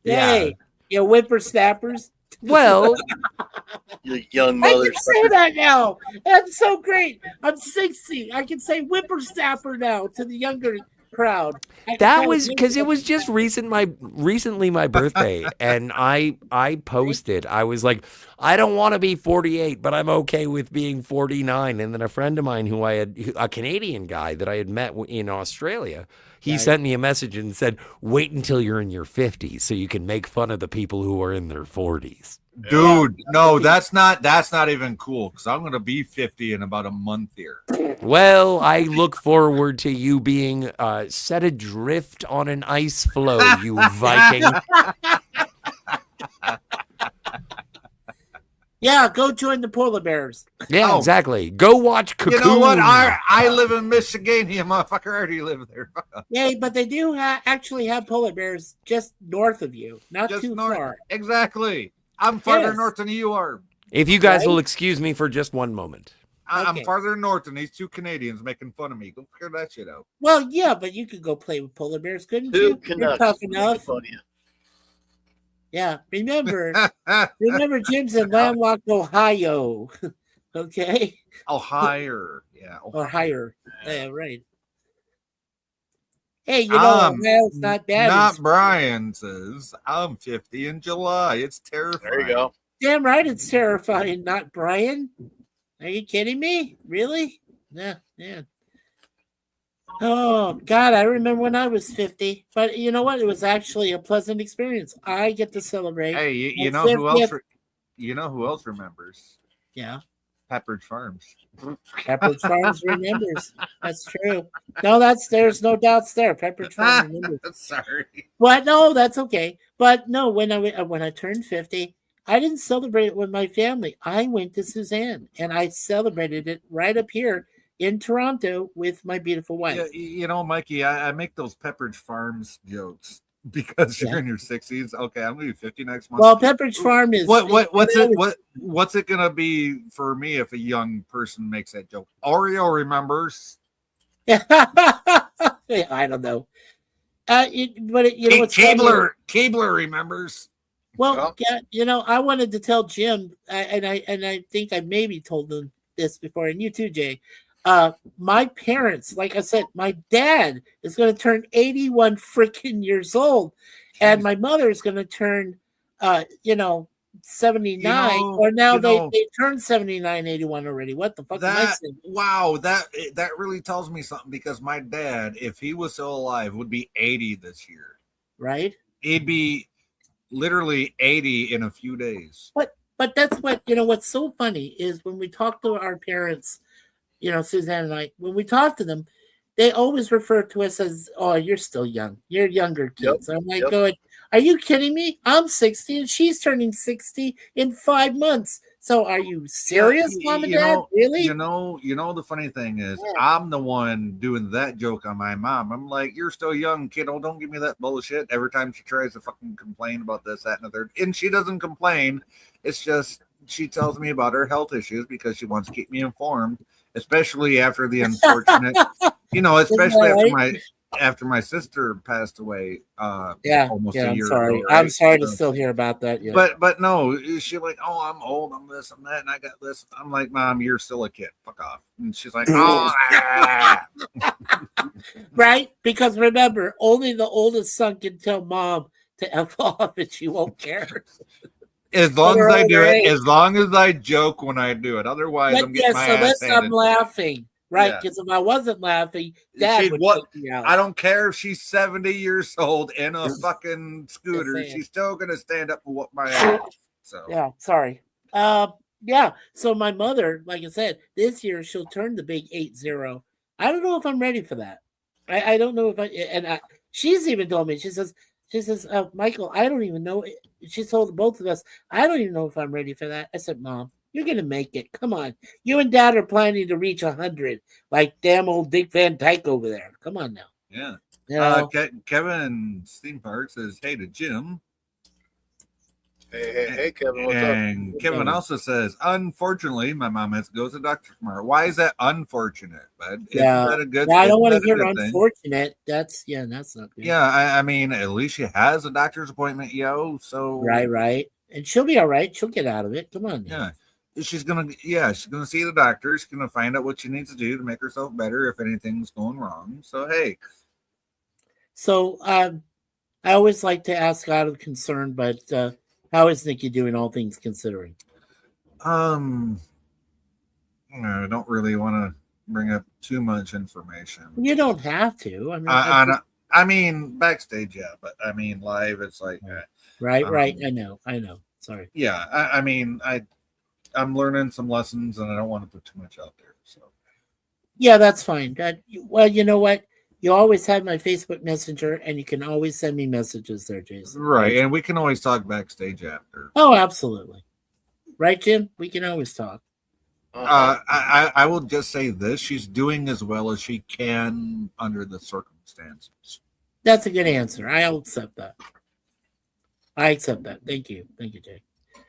Speaker 10: Yeah.
Speaker 7: Hey, you whippersnappers.
Speaker 10: Well,
Speaker 6: You young
Speaker 7: I
Speaker 6: mother.
Speaker 7: can say that now. That's so great. I'm 60. I can say whippersnapper now to the younger crowd. I can
Speaker 10: that
Speaker 7: call
Speaker 10: was
Speaker 7: it
Speaker 10: because it was just recently my birthday, and I posted. I was like, I don't want to be 48, but I'm okay with being 49. And then a friend of mine a Canadian guy that I had met in Australia, he
Speaker 7: Right.
Speaker 10: sent me a message and said, "Wait until you're in your 50s so you can make fun of the people who are in their 40s."
Speaker 4: Dude, no, that's not even cool, because I'm gonna be 50 in about a month here.
Speaker 10: Well, I look forward to you being set adrift on an ice floe, you Viking.
Speaker 7: Yeah, go join the polar bears.
Speaker 10: Yeah,
Speaker 4: Oh.
Speaker 10: exactly. Go watch Cocoon.
Speaker 4: You know what? I live in Michigan. You motherfucker already live there.
Speaker 7: Yeah, but they do actually have polar bears just north of you, not
Speaker 4: Just
Speaker 7: too
Speaker 4: north.
Speaker 7: far.
Speaker 4: Exactly. I'm farther
Speaker 7: Yes.
Speaker 4: north than you are.
Speaker 10: If you guys
Speaker 7: Right?
Speaker 10: will excuse me for just one moment.
Speaker 4: I'm
Speaker 7: Okay.
Speaker 4: farther north than these two Canadians making fun of me. Go figure that shit out.
Speaker 7: Well, yeah, but you could go play with polar bears, couldn't
Speaker 6: Who
Speaker 7: you?
Speaker 6: can
Speaker 7: You're tough enough.
Speaker 6: you?
Speaker 7: Yeah, remember, Jim's in landlocked Ohio. Okay,
Speaker 4: Oh, higher. Yeah.
Speaker 7: or higher. Yeah, right. Hey, you know, Ohio's not bad.
Speaker 4: Not Brian says, I'm 50 in July. It's terrifying.
Speaker 6: There you go.
Speaker 7: Damn right, it's terrifying. Not Brian. Are you kidding me? Really? Yeah, yeah. Oh God, I remember when I was 50. But you know what? It was actually a pleasant experience. I get to celebrate.
Speaker 4: Hey, you
Speaker 7: my
Speaker 4: know who else?
Speaker 7: 50th
Speaker 4: You know who else remembers?
Speaker 7: Yeah.
Speaker 4: Pepperidge Farms.
Speaker 7: Pepperidge Farms remembers. That's true. No, there's no doubts there. Pepperidge Farms remembers.
Speaker 4: Sorry.
Speaker 7: But no, that's okay. But no, when I turned 50, I didn't celebrate it with my family. I went to Suzanne and I celebrated it right up here in Toronto with my beautiful wife.
Speaker 4: Yeah, you know, Mikey, I make those Pepperidge Farms jokes because you're in your 60s. Okay, I'm gonna be 50 next month.
Speaker 7: Well, Pepperidge Farm is
Speaker 4: what's it gonna be for me if a young person makes that joke? Oreo remembers.
Speaker 7: I don't know. You know what's funny?
Speaker 4: Keebler remembers.
Speaker 7: Well, yeah, you know, I wanted to tell Jim, and I think I maybe told him this before, and you too, Jay. My parents, like I said, my dad is going to turn 81 freaking years old, and my mother is going to turn, 79. Or now they turned 79, 81 already. What the fuck am I saying?
Speaker 4: Wow, that really tells me something because my dad, if he was still alive, would be 80 this year.
Speaker 7: Right?
Speaker 4: He'd be literally 80 in a few days.
Speaker 7: But that's what, you know, what's so funny is when we talk to our parents, you know, Suzanne and I, when we talk to them, they always refer to us as, oh, you're still young. You're younger kids. I'm like, going, are you kidding me? I'm 60 and she's turning 60 in 5 months. So are you serious, Mom and Dad? Really?
Speaker 4: You know, the funny thing is, I'm the one doing that joke on my mom. I'm like, you're still young, kiddo. Don't give me that bullshit. Every time she tries to fucking complain about this, that, and the third. And she doesn't complain. It's just she tells me about her health issues because she wants to keep me informed, especially after the unfortunate, especially after my sister passed away almost a year
Speaker 7: sorry.
Speaker 4: ago. Right?
Speaker 7: I'm sorry to still hear about that. Yeah.
Speaker 4: But no, she's like, oh, I'm old, I'm this, I'm that, and I got this. I'm like, Mom, you're still a kid. Fuck off. And she's like, oh.
Speaker 7: Right? Because remember, only the oldest son can tell Mom to F off and she won't care.
Speaker 4: As long as I do it, as long as I joke when I do it. Otherwise, I'm getting my ass handed.
Speaker 7: I'm laughing. Right, because if I wasn't laughing, Dad would take me out.
Speaker 4: I don't care if she's 70 years old in a fucking scooter. She's still gonna stand up and whoop my ass. So
Speaker 7: yeah, sorry. So my mother, like I said, this year she'll turn the big 80. I don't know if I'm ready for that. I don't know if she's even told me. She says, Michael, I don't even know. She told both of us, I don't even know if I'm ready for that. I said, Mom, you're going to make it. Come on. You and Dad are planning to reach 100 like damn old Dick Van Dyke over there. Come on now.
Speaker 4: Yeah.
Speaker 7: You know?
Speaker 4: Kevin Steenpark says, hey to Jim.
Speaker 6: Hey, Kevin, what's
Speaker 4: and
Speaker 6: up?
Speaker 4: Kevin also says, unfortunately, my mom has to go to the doctor tomorrow. Why is that unfortunate, bud?
Speaker 7: Yeah.
Speaker 4: Is that a good
Speaker 7: I don't want to
Speaker 4: thing?
Speaker 7: hear unfortunate. That's not good.
Speaker 4: Yeah, I mean, at least she has a doctor's appointment, yo. So
Speaker 7: Right. And she'll be all right. She'll get out of it. Come on.
Speaker 4: Yeah. She's gonna see the doctor. She's gonna find out what she needs to do to make herself better if anything's going wrong. So hey.
Speaker 7: So I always like to ask out of concern, but how is Nikki doing, all things considering?
Speaker 4: I don't really want to bring up too much information.
Speaker 7: You don't have to.
Speaker 4: I mean, backstage, yeah, but I mean, live, it's like
Speaker 7: right. I know. Sorry.
Speaker 4: Yeah, I mean, I'm learning some lessons, and I don't want to put too much out there. So.
Speaker 7: Yeah, that's fine. Well, you know what? You always have my Facebook Messenger, and you can always send me messages there, Jason.
Speaker 4: Right, and we can always talk backstage after.
Speaker 7: Oh, absolutely. Right, Jim? We can always talk.
Speaker 4: I will just say this: she's doing as well as she can under the circumstances.
Speaker 7: That's a good answer. I'll accept that. I accept that. Thank you. Thank you, Jay.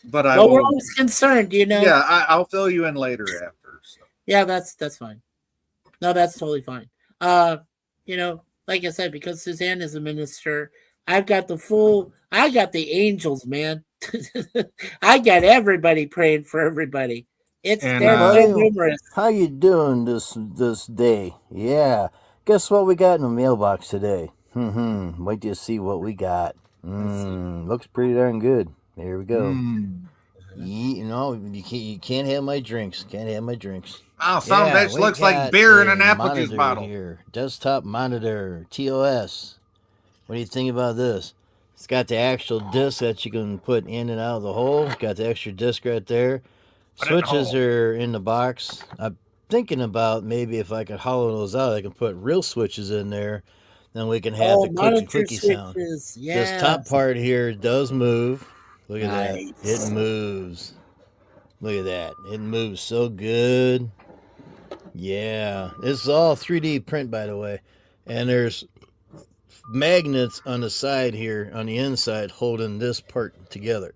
Speaker 4: But I
Speaker 7: Well, we're
Speaker 4: will,
Speaker 7: always concerned, you know.
Speaker 4: yeah, I'll fill you in later after. So.
Speaker 7: Yeah, that's fine. No, that's totally fine. You know, like I said, because Suzanne is a minister, I got the angels, man. I got everybody praying for everybody. It's
Speaker 4: And,
Speaker 7: they're
Speaker 11: Well,
Speaker 7: numerous.
Speaker 11: how you doing this day? Yeah. Guess what we got in the mailbox today? Wait till you see what we got. Looks pretty darn good. There we go. You can't have my drinks. Can't have my drinks.
Speaker 4: Oh, some bitch
Speaker 11: we
Speaker 4: looks like
Speaker 11: got
Speaker 4: beer in an
Speaker 11: a
Speaker 4: apple juice
Speaker 11: monitor
Speaker 4: bottle.
Speaker 11: here. Desktop monitor, TOS. What do you think about this? It's got the actual disc that you can put in and out of the hole. It's got the extra disc right there. Switches are in the box. I'm thinking about maybe if I could hollow those out, I can put real switches in there. Then we can have the clicky sound.
Speaker 7: Yes.
Speaker 11: This top part here does move. Look at that. It moves. Look at that. It moves so good. Yeah. This is all 3D print, by the way. And there's magnets on the side here, on the inside, holding this part together.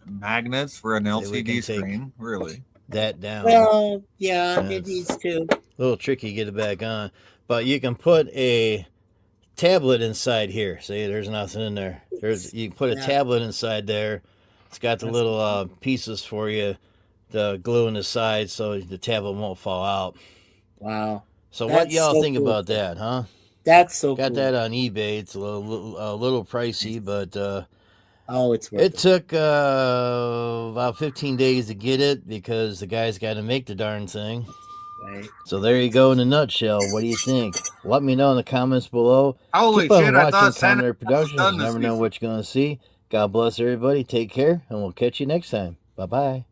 Speaker 4: Magnets for an
Speaker 11: we
Speaker 4: LCD
Speaker 11: can take
Speaker 4: screen, really?
Speaker 11: That down.
Speaker 7: Well, yeah, it
Speaker 11: That's
Speaker 7: needs to.
Speaker 11: a little tricky to get it back on. But you can put a tablet inside here. See, there's nothing in there. You can put a tablet inside there. It's got the little pieces for you to glue in the side so the tablet won't fall out.
Speaker 7: Wow.
Speaker 11: So what y'all think about that, huh?
Speaker 7: That's so
Speaker 11: Got
Speaker 7: cool.
Speaker 11: that on eBay. It's a little pricey, but
Speaker 7: it's worth
Speaker 11: it took about 15 days to get it because the guy's got to make the darn thing.
Speaker 7: Right.
Speaker 11: So there you go in a nutshell. What do you think? Let me know in the comments below.
Speaker 4: Holy
Speaker 11: Keep on
Speaker 4: shit, I
Speaker 11: watching
Speaker 4: thought Santa
Speaker 11: Counter Productions.
Speaker 4: done
Speaker 11: You
Speaker 4: this
Speaker 11: never know
Speaker 4: season.
Speaker 11: what you're going to see. God bless everybody. Take care, and we'll catch you next time. Bye-bye.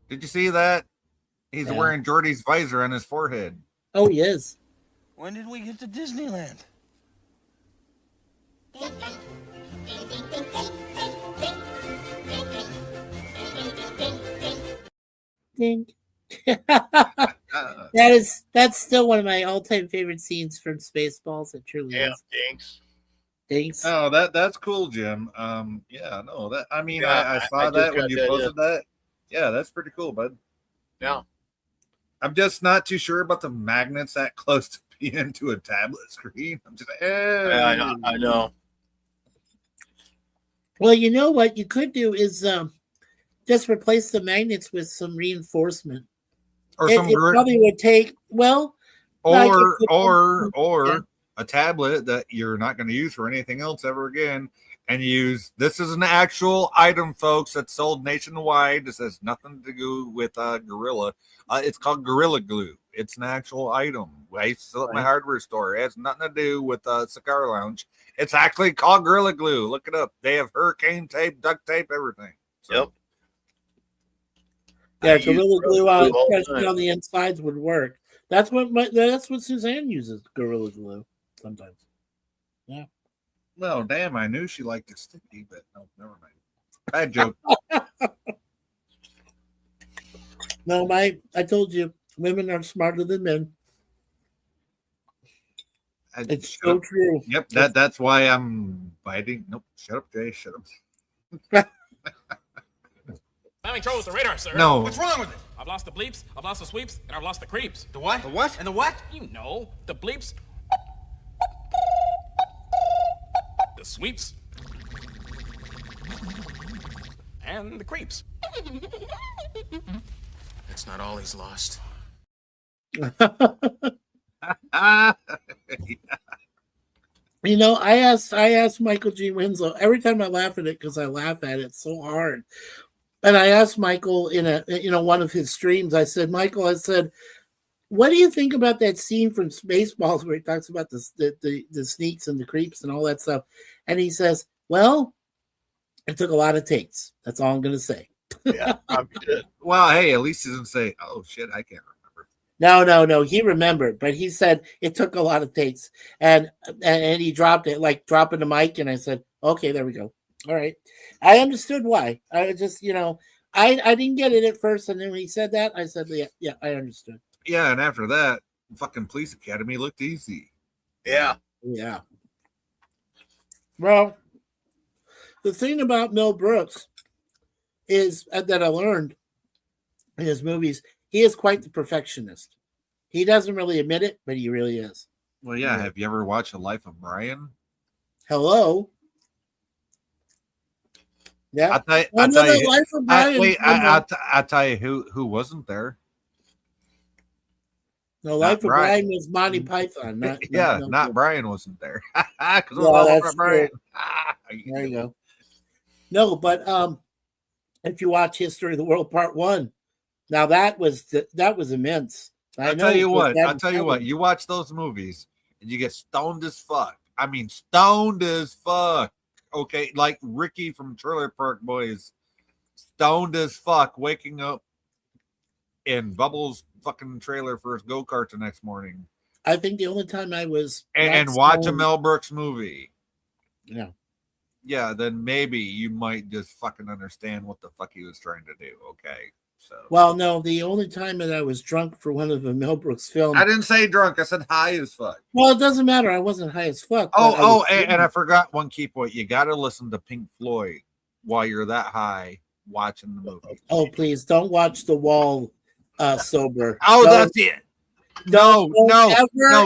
Speaker 4: Did you see that? He's
Speaker 7: Yeah.
Speaker 4: wearing Jordy's visor on his forehead.
Speaker 7: Oh, he is.
Speaker 12: When did we get to Disneyland?
Speaker 7: Ding. That's still one of my all-time favorite scenes from Spaceballs. It truly is.
Speaker 3: Dinks.
Speaker 7: Dinks.
Speaker 4: Oh, that's cool, Jim. Yeah, no, that I mean,
Speaker 3: Yeah,
Speaker 4: I saw
Speaker 3: I just
Speaker 4: that when
Speaker 3: got
Speaker 4: you
Speaker 3: that,
Speaker 4: posted that. Yeah, that's pretty cool, bud.
Speaker 3: Yeah.
Speaker 4: I'm just not too sure about the magnets that close to being to a tablet screen. I'm just
Speaker 3: Yeah, I know.
Speaker 7: Well, you know what you could do is just replace the magnets with some reinforcement.
Speaker 4: Or
Speaker 7: It
Speaker 4: some
Speaker 7: probably would take
Speaker 4: or a tablet that you're not going to use for anything else ever again, and use this is an actual item, folks, that's sold nationwide. This has nothing to do with Gorilla. It's called Gorilla Glue. It's an actual item. I used to sell it at my hardware store. It has nothing to do with Cigar Lounge. It's actually called Gorilla Glue. Look it up. They have hurricane tape, duct tape, everything. So,
Speaker 3: Yep.
Speaker 7: Yeah, Gorilla Glue
Speaker 3: all the
Speaker 7: especially
Speaker 3: time.
Speaker 7: on the insides would work. That's what Suzanne uses, Gorilla Glue sometimes. Yeah.
Speaker 4: well, damn, I knew she liked it sticky, but no, never mind. Bad joke.
Speaker 7: No, I told you, women are smarter than men. It's
Speaker 4: Shut
Speaker 7: so
Speaker 4: up.
Speaker 7: true.
Speaker 4: Yep, that's why I'm biting. Nope, shut up, Jay. Shut up.
Speaker 13: Having trouble with the radar, sir.
Speaker 4: No.
Speaker 13: What's wrong with it? I've lost the bleeps, I've lost the sweeps, and I've lost the creeps. The what? The what? And the what? You know, the bleeps, the sweeps, and the creeps. That's not all he's lost.
Speaker 7: You know, I asked Michael G. Winslow every time I laugh at it because I laugh at it so hard. And I asked Michael in one of his streams. I said, Michael, what do you think about that scene from Spaceballs where he talks about the sneaks and the creeps and all that stuff? And he says, well, it took a lot of takes. That's all I'm going to say.
Speaker 3: Yeah, I'm good.
Speaker 4: Well, hey, at least he doesn't say, "Oh shit, I can't remember."
Speaker 7: No, he remembered, but he said it took a lot of takes, and he dropped it, like dropping the mic, and I said, okay, there we go. All right, I understood why. I just, I didn't get it at first, and then when he said that, I said, yeah, I understood.
Speaker 4: Yeah, and after that, fucking Police Academy looked easy.
Speaker 5: Yeah.
Speaker 7: Yeah. Well, the thing about Mel Brooks is that I learned in his movies, he is quite the perfectionist. He doesn't really admit it, but he really is.
Speaker 4: Well, yeah. Have you ever watched The Life of Brian?
Speaker 7: Hello. Yeah.
Speaker 4: I'll tell you who wasn't there.
Speaker 7: The Life of Brian was Monty Python.
Speaker 4: Not Brian wasn't there.
Speaker 7: That's
Speaker 4: Brian.
Speaker 7: There you go. No, but if you watch History of the World Part 1, now that was immense.
Speaker 4: I'll tell you what. You watch those movies and you get stoned as fuck. I mean, stoned as fuck. Okay, like Ricky from Trailer Park Boys, stoned as fuck, waking up in Bubbles' fucking trailer for his go-kart the next morning.
Speaker 7: I think the only time I was
Speaker 4: and watch a Mel Brooks movie.
Speaker 7: Yeah.
Speaker 4: Yeah, then maybe you might just fucking understand what the fuck he was trying to do. Okay. So
Speaker 7: well, no, the only time that I was drunk for one of the Mel Brooks films.
Speaker 4: I didn't say drunk, I said high as fuck.
Speaker 7: Well, it doesn't matter. I wasn't high as fuck.
Speaker 4: And I forgot one key point. You gotta listen to Pink Floyd while you're that high watching the movie.
Speaker 7: Oh, please don't watch The Wall sober.
Speaker 4: Oh, that's it. No,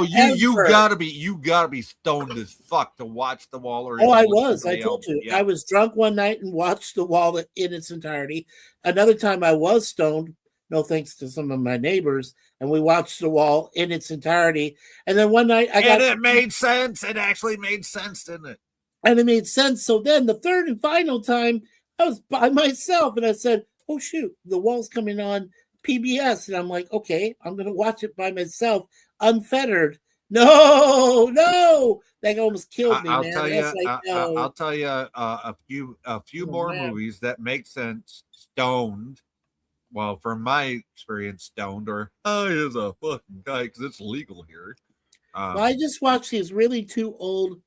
Speaker 4: you
Speaker 7: ever.
Speaker 4: gotta be stoned as fuck to watch The Wall. Or
Speaker 7: I was. I told
Speaker 4: album.
Speaker 7: you.
Speaker 4: Yeah.
Speaker 7: I was drunk one night and watched The Wall in its entirety. Another time I was stoned, no thanks to some of my neighbors, and we watched The Wall in its entirety. And then one night
Speaker 4: it made sense. It actually made sense, didn't it?
Speaker 7: And it made sense. So then the third and final time, I was by myself and I said, oh shoot, The Wall's coming on PBS. And I'm like, okay, I'm going to watch it by myself, unfettered. No, that almost killed me,
Speaker 4: I'll
Speaker 7: man.
Speaker 4: tell you,
Speaker 7: no.
Speaker 4: I'll tell you a few more movies that make sense stoned. Well, from my experience, stoned or is a fucking guy because it's legal here.
Speaker 7: Well, I just watched these really two old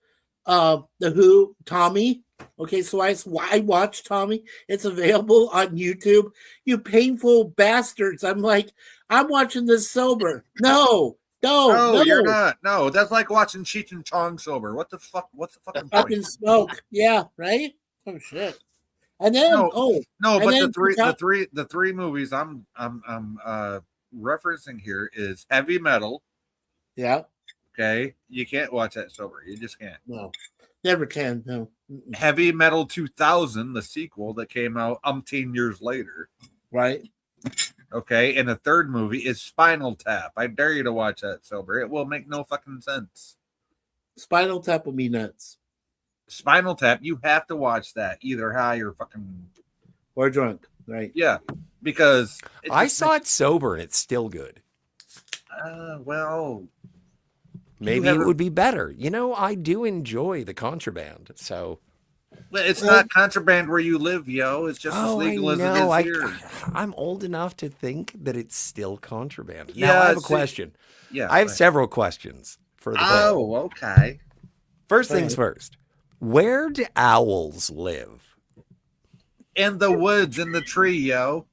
Speaker 7: The Who, Tommy. Okay, so I watched Tommy. It's available on YouTube. You painful bastards. I'm like, I'm watching this sober. No,
Speaker 4: you're not. No, that's like watching Cheech and Chong sober. What the fuck? What's the fucking point?
Speaker 7: Fucking smoke. Yeah, right? Oh shit. And then
Speaker 4: the three movies I'm referencing here is Heavy Metal.
Speaker 7: Yeah.
Speaker 4: Okay. You can't watch that sober. You just can't.
Speaker 7: No. Never can. No.
Speaker 4: Heavy Metal 2000, the sequel that came out umpteen years later.
Speaker 7: Right.
Speaker 4: Okay. And the third movie is Spinal Tap. I dare you to watch that sober. It will make no fucking sense.
Speaker 7: Spinal Tap will be nuts.
Speaker 4: Spinal Tap, you have to watch that either high or fucking
Speaker 7: or drunk. Right.
Speaker 4: Yeah. Because
Speaker 10: I saw it sober and it's still good.
Speaker 4: Well,
Speaker 10: maybe it would be better. You know, I do enjoy the Contraband. So
Speaker 4: it's not contraband where you live, yo. It's just as legal as it is here.
Speaker 10: I'm old enough to think that it's still contraband.
Speaker 4: Yeah,
Speaker 10: now I have a question.
Speaker 4: Yeah.
Speaker 10: I have several questions for the
Speaker 4: okay.
Speaker 10: First things first. Where do owls live?
Speaker 4: In the woods, in the tree, yo.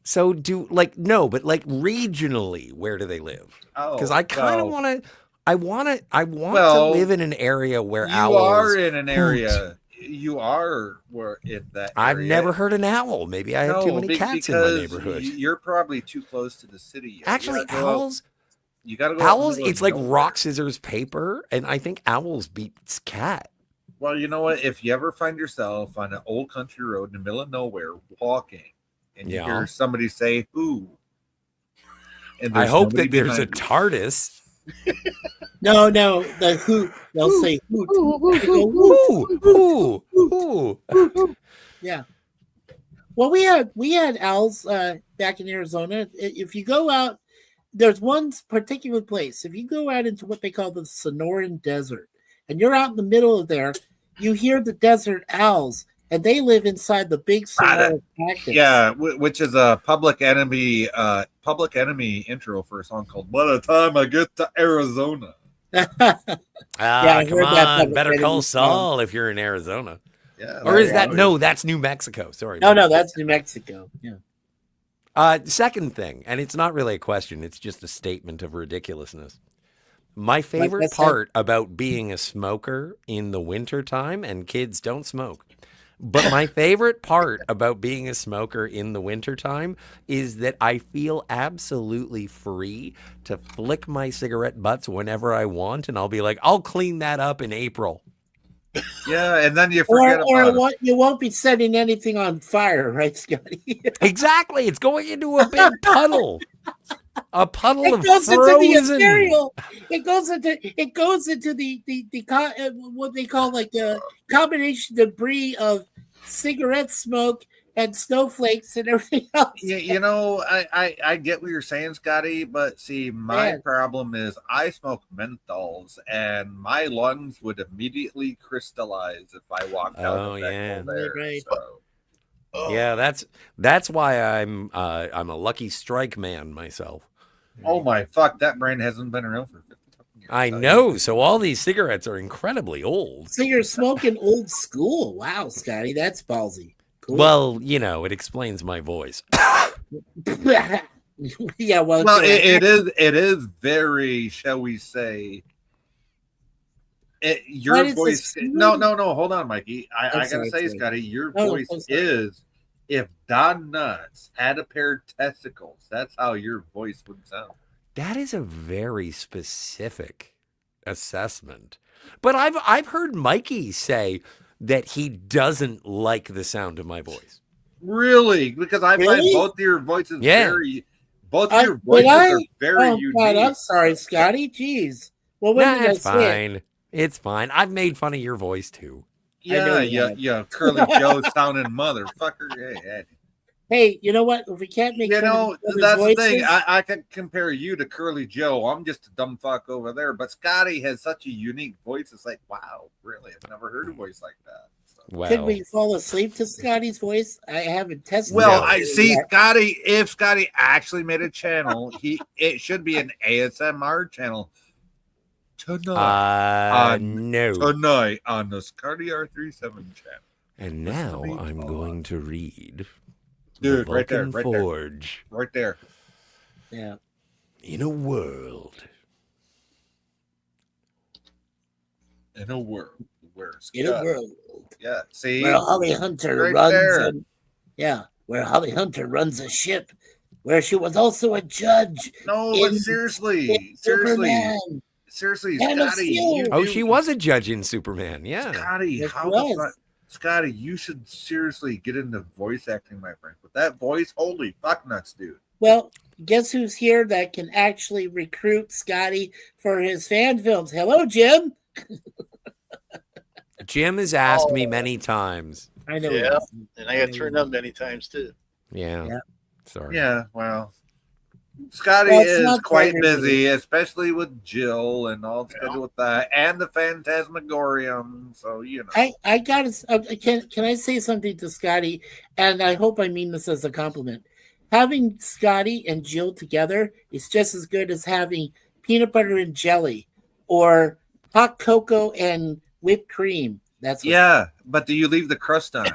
Speaker 10: So regionally, where do they live? Because I kind of want to. I want to live in an area where owls.
Speaker 4: You are in an
Speaker 10: hoot.
Speaker 4: area. You are in that area.
Speaker 10: I've never heard an owl. Maybe I have too many cats in my neighborhood.
Speaker 4: You're probably too close to the city.
Speaker 10: Actually, owls.
Speaker 4: You gotta go.
Speaker 10: Owls. It's like rock, scissors, paper, and I think owls beats cat.
Speaker 4: Well, you know what? If you ever find yourself on an old country road in the middle of nowhere walking, and you hear somebody say "who,"
Speaker 10: and I hope that there's a TARDIS.
Speaker 7: No, the Who. They'll say
Speaker 10: who.
Speaker 7: Yeah. Well, we had owls back in Arizona. If you go out, there's one particular place. If you go out into what they call the Sonoran Desert, and you're out in the middle of there, you hear the desert owls, and they live inside the big Sonora cactus.
Speaker 4: Yeah, which is a Public Enemy intro for a song called "By the Time I Get to Arizona."
Speaker 10: Come on, Better Call Saul if you're in Arizona.
Speaker 4: Yeah.
Speaker 10: Or is that no? That's New Mexico. Sorry.
Speaker 7: No, that's New Mexico. Yeah.
Speaker 10: Second thing, and it's not really a question; it's just a statement of ridiculousness. My favorite
Speaker 7: what's that?
Speaker 10: part about being a smoker in the wintertime, and kids don't smoke, but my favorite part about being a smoker in the wintertime is that I feel absolutely free to flick my cigarette butts whenever I want, and I'll be like, I'll clean that up in April.
Speaker 4: Yeah, and then you forget about it.
Speaker 7: You won't be setting anything on fire, right, Scotty?
Speaker 10: Exactly. It's going into a big puddle. A puddle of
Speaker 7: goes
Speaker 10: frozen.
Speaker 7: into the cereal. It goes into the what they call like a combination debris of cigarette smoke and snowflakes and everything else.
Speaker 4: You know, I get what you're saying, Scotty, but see, my problem is I smoke menthols and my lungs would immediately crystallize if I walked out of that cold air.
Speaker 7: Right.
Speaker 4: So.
Speaker 10: Yeah, that's why I'm a Lucky Strike man myself.
Speaker 4: Oh my fuck, that brand hasn't been around for 50 years.
Speaker 10: I know. So all these cigarettes are incredibly old.
Speaker 7: So you're smoking old school. Wow, Scotty, that's ballsy. Cool.
Speaker 10: Well, you know, it explains my voice.
Speaker 7: Yeah, well,
Speaker 4: it is very, shall we say, your voice. No, hold on, Mikey. I gotta say, Scotty, your voice is, if Don Nuts had a pair of testicles, that's how your voice would sound.
Speaker 10: That is a very specific assessment. But I've heard Mikey say that he doesn't like the sound of my voice.
Speaker 4: Really? Because I find both of your voices very are very unique.
Speaker 7: God, I'm sorry, Scotty. Jeez. Well, when did I
Speaker 10: it's
Speaker 7: say
Speaker 10: fine. It's fine. I've made fun of your voice too.
Speaker 4: Yeah, Curly Joe sounding motherfucker.
Speaker 7: Hey, you know what? If we can't make
Speaker 4: that's
Speaker 7: the
Speaker 4: thing. I can compare you to Curly Joe. I'm just a dumb fuck over there. But Scotty has such a unique voice. It's like, wow, really? I've never heard a voice like that. So.
Speaker 10: Well,
Speaker 7: could we fall asleep to Scotty's voice? I haven't tested.
Speaker 4: Well, I see Scotty. If Scotty actually made a channel, it should be an ASMR channel. Tonight on the Scotty R37 channel.
Speaker 10: And now I'm going to read.
Speaker 4: Dude,
Speaker 10: the
Speaker 4: right there,
Speaker 10: Vulcan Forge.
Speaker 4: Right there.
Speaker 7: Yeah.
Speaker 10: In a world
Speaker 4: where
Speaker 7: yeah,
Speaker 4: see
Speaker 7: where Holly Hunter runs where Holly Hunter runs a ship, where she was also a judge.
Speaker 4: No, but seriously, Scotty.
Speaker 10: She was a judge in Superman. Yeah,
Speaker 4: Scotty, Scotty, you should seriously get into voice acting, my friend. With that voice, holy fuck nuts, dude.
Speaker 7: Well, guess who's here that can actually recruit Scotty for his fan films? Hello, Jim.
Speaker 10: Jim has asked me many times.
Speaker 7: I know.
Speaker 6: Yeah, and I got turned up many times too.
Speaker 10: Yeah. Sorry.
Speaker 4: Yeah, well, Scotty is quite busy, especially with Jill and all scheduled with that, and the Phantasmagorium. So you know,
Speaker 7: I gotta. Can I say something to Scotty? And I hope I mean this as a compliment. Having Scotty and Jill together is just as good as having peanut butter and jelly, or hot cocoa and whipped cream. That's
Speaker 4: but do you leave the crust on?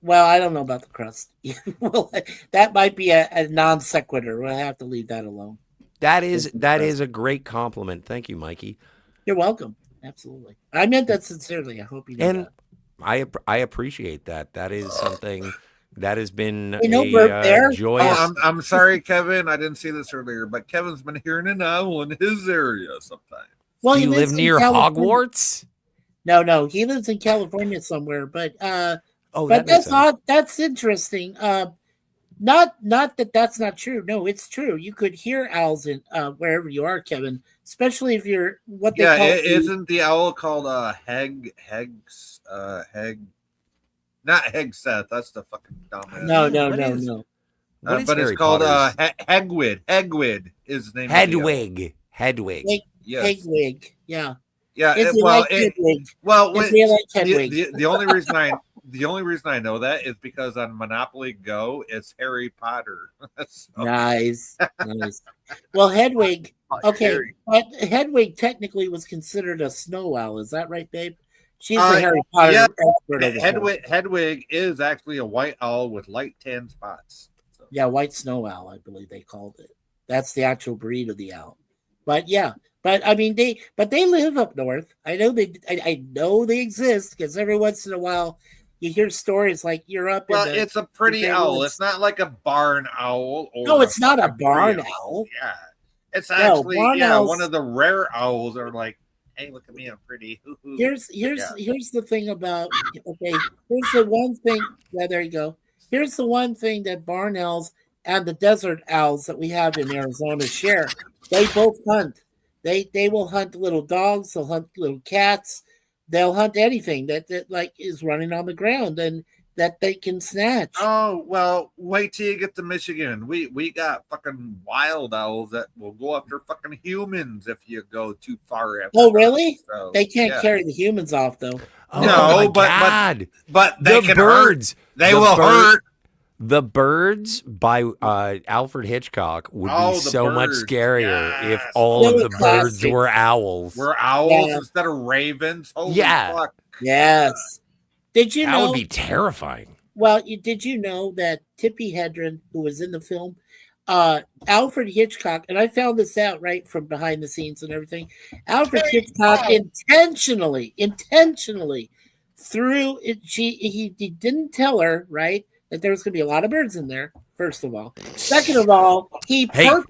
Speaker 7: Well, I don't know about the crust. Well, that might be a non sequitur. We'll have to leave that alone.
Speaker 10: That is a great compliment. Thank you, Mikey.
Speaker 7: You're welcome. Absolutely. I meant that sincerely. I hope you know
Speaker 10: and
Speaker 7: that.
Speaker 10: I appreciate that. That is something that has been
Speaker 4: joyous. I'm sorry, Kevin. I didn't see this earlier, but Kevin's been hearing an owl in his area sometimes.
Speaker 7: Well,
Speaker 10: do you live near Hogwarts?
Speaker 7: No, he lives in California somewhere. But that's interesting. Not that that's not true. No, it's true. You could hear owls in wherever you are, Kevin. Especially if you're what they call.
Speaker 4: Isn't the owl called not Hegseth? That's the fucking dumb.
Speaker 7: No.
Speaker 4: But it's called Hegwid. Hegwid is the name.
Speaker 10: Hedwig.
Speaker 4: Yes.
Speaker 7: Hegwig. Yeah.
Speaker 4: Yeah. The only reason I know that is because on Monopoly Go, it's Harry Potter.
Speaker 7: Nice. Well, Hedwig. Okay, but Hedwig technically was considered a snow owl. Is that right, babe? She's the Harry Potter
Speaker 4: yeah,
Speaker 7: expert of the show.
Speaker 4: Hedwig is actually a white owl with light tan spots. So.
Speaker 7: Yeah, white snow owl, I believe they called it. That's the actual breed of the owl. But yeah, but I mean they live up north. I know I know they exist because every once in a while you hear stories like you're up.
Speaker 4: Well,
Speaker 7: in the,
Speaker 4: it's a pretty owl. It's not like a barn owl. Or
Speaker 7: no, it's not a barn owl.
Speaker 4: Yeah, it's actually
Speaker 7: owls,
Speaker 4: one of the rare owls that are like, hey, look at me, I'm pretty.
Speaker 7: Here's the thing about here's the one thing. Yeah, there you go. Here's the one thing that barn owls and the desert owls that we have in Arizona share. They both hunt. They will hunt little dogs. They'll hunt little cats. They'll hunt anything that like is running on the ground and that they can snatch.
Speaker 4: Oh well, wait till you get to Michigan. We got fucking wild owls that will go after fucking humans if you go too far after.
Speaker 7: Oh really?
Speaker 4: So,
Speaker 7: they can't carry the humans off though.
Speaker 10: Oh,
Speaker 4: no, but they
Speaker 10: the
Speaker 4: can
Speaker 10: birds.
Speaker 4: Hurt. They will hurt.
Speaker 10: The Birds by Alfred Hitchcock would be so much scarier if all of the birds were owls.
Speaker 4: Were owls instead of ravens? Holy fuck.
Speaker 7: Yes. Did you know?
Speaker 10: That would be terrifying.
Speaker 7: Well, did you know that Tippi Hedren, who was in the film, Alfred Hitchcock, and I found this out right from behind the scenes and everything. Alfred Hitchcock intentionally threw it. He didn't tell her, right, that there was going to be a lot of birds in there. First of all, second of all,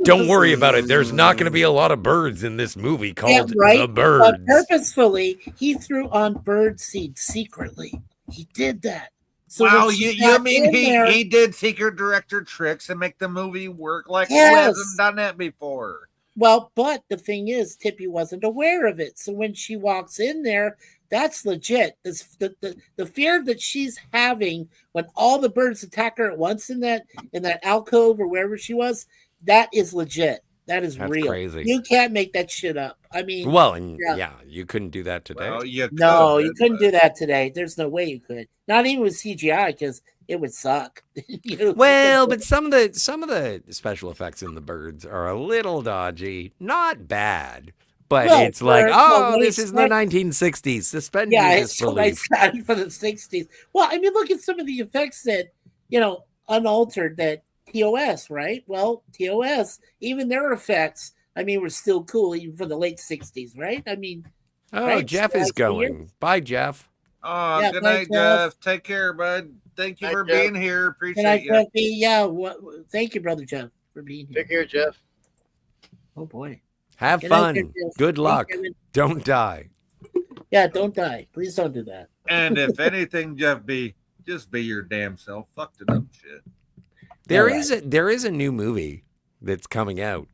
Speaker 10: don't worry about it. There's not going to be a lot of birds in this movie called The Birds.
Speaker 7: But purposefully, he threw on bird seed secretly. He did that. So
Speaker 4: wow, you mean he did secret director tricks and make the movie work like who hasn't done that before?
Speaker 7: Well, but the thing is, Tippi wasn't aware of it. So when she walks in there, that's legit. The fear that she's having when all the birds attack her at once in that alcove or wherever she was, that is legit. That's real.
Speaker 10: Crazy.
Speaker 7: You can't make that shit up. I mean,
Speaker 10: well, and you couldn't do that today.
Speaker 4: Well,
Speaker 7: you couldn't do that today. There's no way you could. Not even with CGI because it would suck.
Speaker 10: Well, but some of the special effects in the birds are a little dodgy. Not bad. But it's like, this is the 1960s. Suspend your disbelief.
Speaker 7: It's for the 60s. Well, I mean, look at some of the effects that, unaltered that TOS, right? Well, TOS, even their effects, I mean, were still cool even for the late 60s, right? I mean.
Speaker 10: Oh, Jeff is going. Bye, Jeff.
Speaker 4: Oh, good night, Jeff. Take care, bud. Thank you for being here. Appreciate
Speaker 7: you. Thank you, brother Jeff, for being here.
Speaker 6: Take care, Jeff.
Speaker 7: Oh, boy.
Speaker 10: Have fun. Good luck. Don't die.
Speaker 7: Yeah, don't die. Please don't do that.
Speaker 4: And if anything, Jeff B, just be your damn self. Fuck the dumb shit.
Speaker 10: There is a new movie that's coming out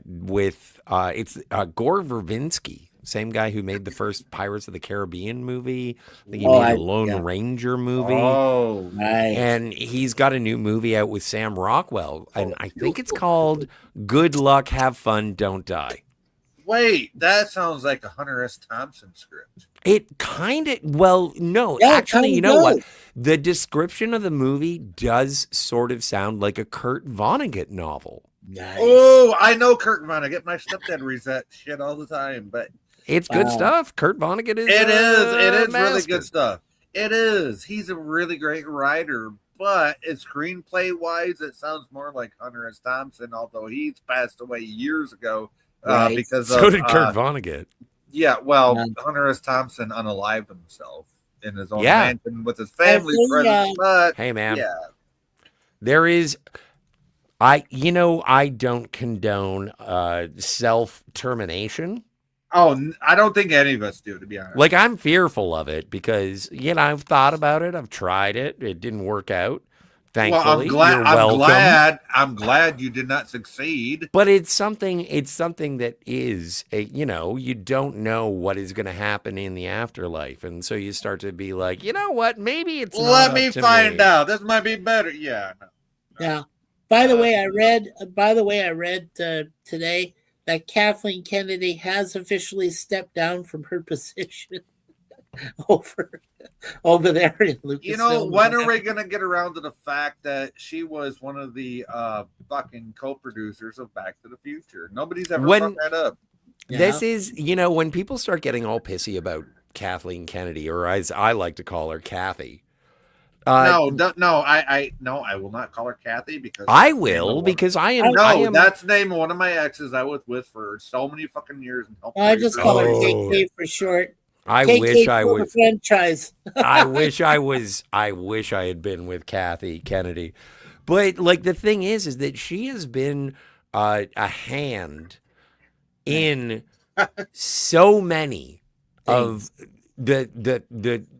Speaker 10: with it's Gore Verbinski, same guy who made the first Pirates of the Caribbean movie. I think he made the Lone Ranger movie.
Speaker 4: Oh,
Speaker 7: nice.
Speaker 10: And he's got a new movie out with Sam Rockwell, and I think it's called Good Luck, Have Fun, Don't Die.
Speaker 4: Wait, that sounds like a Hunter S. Thompson script.
Speaker 10: It kind of, no, actually, you know what? The description of the movie does sort of sound like a Kurt Vonnegut novel.
Speaker 7: Nice.
Speaker 4: Oh, I know Kurt Vonnegut. My stepdad reads that shit all the time, but
Speaker 10: it's good stuff. Kurt Vonnegut is.
Speaker 4: It is
Speaker 10: master.
Speaker 4: really good stuff. It is. He's a really great writer, but screenplay wise, it sounds more like Hunter S. Thompson, although he's passed away years ago.
Speaker 7: Right.
Speaker 4: Because
Speaker 10: so did Kurt Vonnegut.
Speaker 4: Yeah, well, Hunter S. Thompson unalived himself in his own mansion with his family present. But
Speaker 10: hey, man,
Speaker 4: there
Speaker 10: is. I don't condone self-termination.
Speaker 4: Oh, I don't think any of us do, to be honest.
Speaker 10: Like, I'm fearful of it because I've thought about it, I've tried it, it didn't work out. Thankfully,
Speaker 4: I'm glad you did not succeed.
Speaker 10: But it's something that is you don't know what is going to happen in the afterlife, and so you start to be like, you know what, maybe it's.
Speaker 4: Let me find out. This might be better. Yeah.
Speaker 7: Yeah. By the way, I read today that Kathleen Kennedy has officially stepped down from her position over there in Lucasfilm.
Speaker 4: When are we going to get around to the fact that she was one of the fucking co-producers of Back to the Future? Nobody's ever brought that up.
Speaker 10: This is, when people start getting all pissy about Kathleen Kennedy, or as I like to call her, Kathy.
Speaker 4: No, I will not call her Kathy because
Speaker 10: I will because I am.
Speaker 4: No,
Speaker 10: I am,
Speaker 4: that's the name of one of my exes I was with for so many fucking years. And
Speaker 7: I just call her KK for short.
Speaker 10: I
Speaker 7: KK
Speaker 10: wish I
Speaker 7: for the
Speaker 10: was.
Speaker 7: franchise.
Speaker 10: I wish I was. I wish I had been with Kathy Kennedy, but like the thing is that she has been a hand in so many of the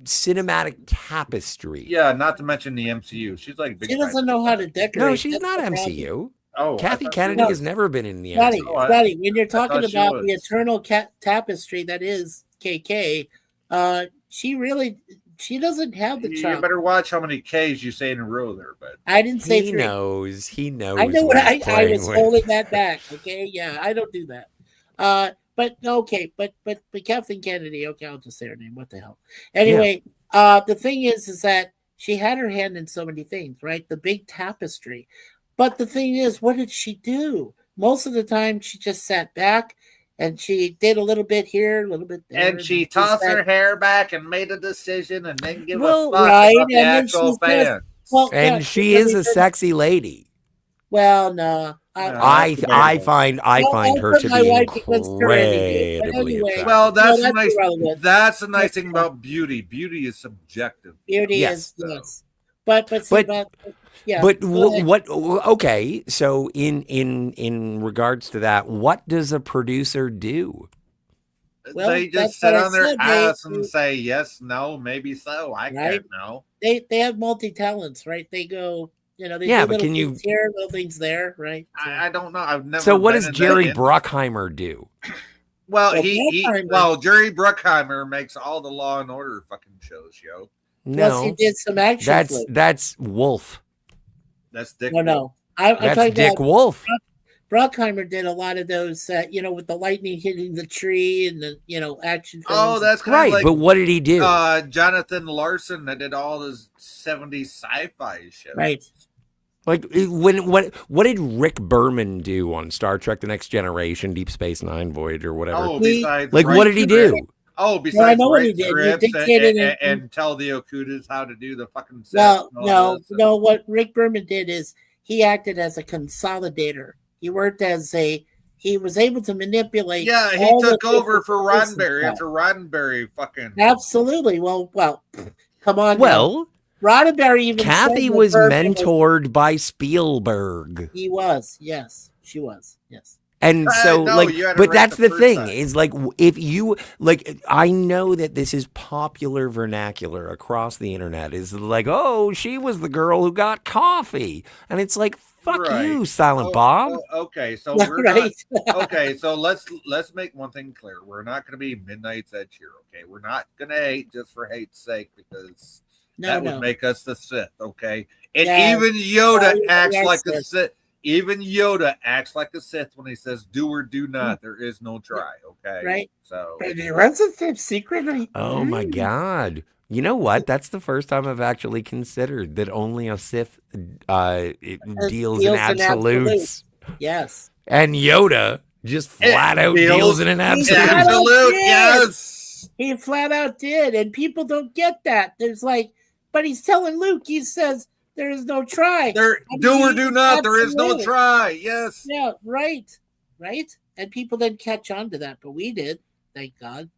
Speaker 10: cinematic tapestry.
Speaker 4: Yeah, not to mention the MCU. She's like big
Speaker 7: She doesn't know how to decorate.
Speaker 10: No, she's
Speaker 7: That's
Speaker 10: not
Speaker 7: the
Speaker 10: MCU.
Speaker 4: Oh,
Speaker 10: Kathy
Speaker 4: I thought
Speaker 10: Kennedy
Speaker 4: she
Speaker 10: has
Speaker 4: was.
Speaker 10: never been in the
Speaker 7: Scotty,
Speaker 10: MCU.
Speaker 7: Scotty, when you're talking
Speaker 4: thought she
Speaker 7: about the
Speaker 4: was.
Speaker 7: eternal tapestry that is KK, she doesn't have the
Speaker 4: You
Speaker 7: charm.
Speaker 4: better watch how many K's you say in a row there, but
Speaker 7: I didn't say
Speaker 10: He
Speaker 7: three.
Speaker 10: knows. He knows.
Speaker 7: I know what
Speaker 10: he's
Speaker 7: I
Speaker 10: playing
Speaker 7: was
Speaker 10: with.
Speaker 7: holding that back. Okay, yeah, I don't do that. But Kathleen Kennedy. Okay, I'll just say her name. What the hell? Anyway, the thing is that she had her hand in so many things, right? The big tapestry. But the thing is, what did she do? Most of the time, she just sat back and she did a little bit here, a little bit there.
Speaker 4: and she tossed her hair back and made a decision and then give
Speaker 10: Well,
Speaker 4: a fuck
Speaker 7: right,
Speaker 4: about the
Speaker 7: and then
Speaker 4: actual
Speaker 7: she's just-
Speaker 4: fans.
Speaker 7: Well,
Speaker 10: And
Speaker 7: yeah,
Speaker 10: she is a sexy lady.
Speaker 7: Well, no.
Speaker 10: I find
Speaker 7: I'll
Speaker 10: her
Speaker 7: put
Speaker 10: to
Speaker 7: my
Speaker 10: be
Speaker 7: wife against her any day, but
Speaker 10: incredibly
Speaker 7: anyway.
Speaker 10: attractive.
Speaker 4: Well, that's
Speaker 7: No,
Speaker 4: a nice.
Speaker 7: irrelevant.
Speaker 4: That's the nice thing about beauty. Beauty is subjective.
Speaker 7: Beauty
Speaker 10: Yes.
Speaker 7: is yes. But yeah.
Speaker 10: But
Speaker 7: go ahead.
Speaker 10: what? Okay, so in regards to that, what does a producer do?
Speaker 7: Well,
Speaker 4: they
Speaker 7: that's
Speaker 4: just sit
Speaker 7: what I
Speaker 4: on their
Speaker 7: said, they-
Speaker 4: ass and say yes, no, maybe so. I can't know.
Speaker 7: They have multi talents, right? They go, they
Speaker 10: Yeah,
Speaker 7: do
Speaker 10: but
Speaker 7: little
Speaker 10: can you-
Speaker 7: things here, little things there, right?
Speaker 4: I don't know. I've never.
Speaker 10: So what
Speaker 4: been
Speaker 10: does
Speaker 4: in that
Speaker 10: Jerry
Speaker 4: industry.
Speaker 10: Bruckheimer do?
Speaker 4: Well,
Speaker 7: Bruckheimer-
Speaker 4: Jerry Bruckheimer makes all the Law and Order fucking shows, yo.
Speaker 7: Plus, he
Speaker 10: No,
Speaker 7: did some action.
Speaker 10: that's Wolf.
Speaker 4: That's Dick.
Speaker 7: No. I'm
Speaker 10: That's
Speaker 7: talking
Speaker 10: Dick
Speaker 7: about
Speaker 10: Wolf.
Speaker 7: Bruckheimer did a lot of those, with the lightning hitting the tree and the, action films.
Speaker 4: Oh, that's kind
Speaker 10: Right,
Speaker 4: of like
Speaker 10: but what did he do?
Speaker 4: Jonathan Larson that did all those 70s sci-fi shows.
Speaker 7: Right.
Speaker 10: Like what did Rick Berman do on Star Trek: The Next Generation, Deep Space Nine, Voyager, whatever?
Speaker 4: Oh, besides
Speaker 10: like what did he do?
Speaker 4: Oh, besides
Speaker 7: know what he
Speaker 4: write
Speaker 7: did. He
Speaker 4: scripts
Speaker 7: dictated it.
Speaker 4: and tell the Okudas how to do the fucking sets
Speaker 7: Well,
Speaker 4: and all this.
Speaker 7: no. What Rick Berman did is he acted as a consolidator. He worked he was able to manipulate.
Speaker 4: Yeah, he
Speaker 7: all the
Speaker 4: took over
Speaker 7: different
Speaker 4: for
Speaker 7: voices
Speaker 4: Roddenberry
Speaker 7: stuff.
Speaker 4: after Roddenberry fucking.
Speaker 7: Absolutely. Well, come on.
Speaker 10: Well,
Speaker 7: Roddenberry even
Speaker 10: Kathy
Speaker 7: said that
Speaker 10: was
Speaker 7: Berman
Speaker 10: mentored by Spielberg.
Speaker 7: He was, yes. She was, yes.
Speaker 10: And so,
Speaker 4: no,
Speaker 10: like,
Speaker 4: you had it
Speaker 10: but
Speaker 4: right
Speaker 10: that's
Speaker 4: the
Speaker 10: the
Speaker 4: first
Speaker 10: thing
Speaker 4: time.
Speaker 10: is like, if you like, I know that this is popular vernacular across the internet. Is like, oh, she was the girl who got coffee, and it's like, fuck
Speaker 4: Right.
Speaker 10: you, Silent Bob.
Speaker 4: Okay, so
Speaker 7: Yeah,
Speaker 4: we're
Speaker 7: right.
Speaker 4: not. Okay, so let's make one thing clear. We're not going to be Midnight's Edge here. Okay, we're not going to hate just for hate's sake because that would make us the Sith. Okay, and
Speaker 7: Yeah.
Speaker 4: even Yoda
Speaker 7: we
Speaker 4: acts
Speaker 7: are
Speaker 4: like
Speaker 7: Sith.
Speaker 4: a Sith. Even Yoda acts like a Sith when he says "do or do not." There is no try. Okay,
Speaker 7: Right.
Speaker 4: So
Speaker 7: What's the secret?
Speaker 10: Oh my god. You know what? That's the first time I've actually considered that only a Sith deals in absolutes.
Speaker 7: Yes.
Speaker 10: And Yoda just flat out
Speaker 4: deals
Speaker 10: deals in an
Speaker 7: He
Speaker 10: absolute.
Speaker 7: flat out
Speaker 4: absolute
Speaker 7: did.
Speaker 4: yes.
Speaker 7: He flat out did, and people don't get that. There's but he's telling Luke. He says there is no try.
Speaker 4: There,
Speaker 7: I
Speaker 4: do or
Speaker 7: mean,
Speaker 4: do not. There is no
Speaker 7: absolutely.
Speaker 4: try. Yes.
Speaker 7: Yeah, right. And people didn't catch on to that, but we did. Thank God.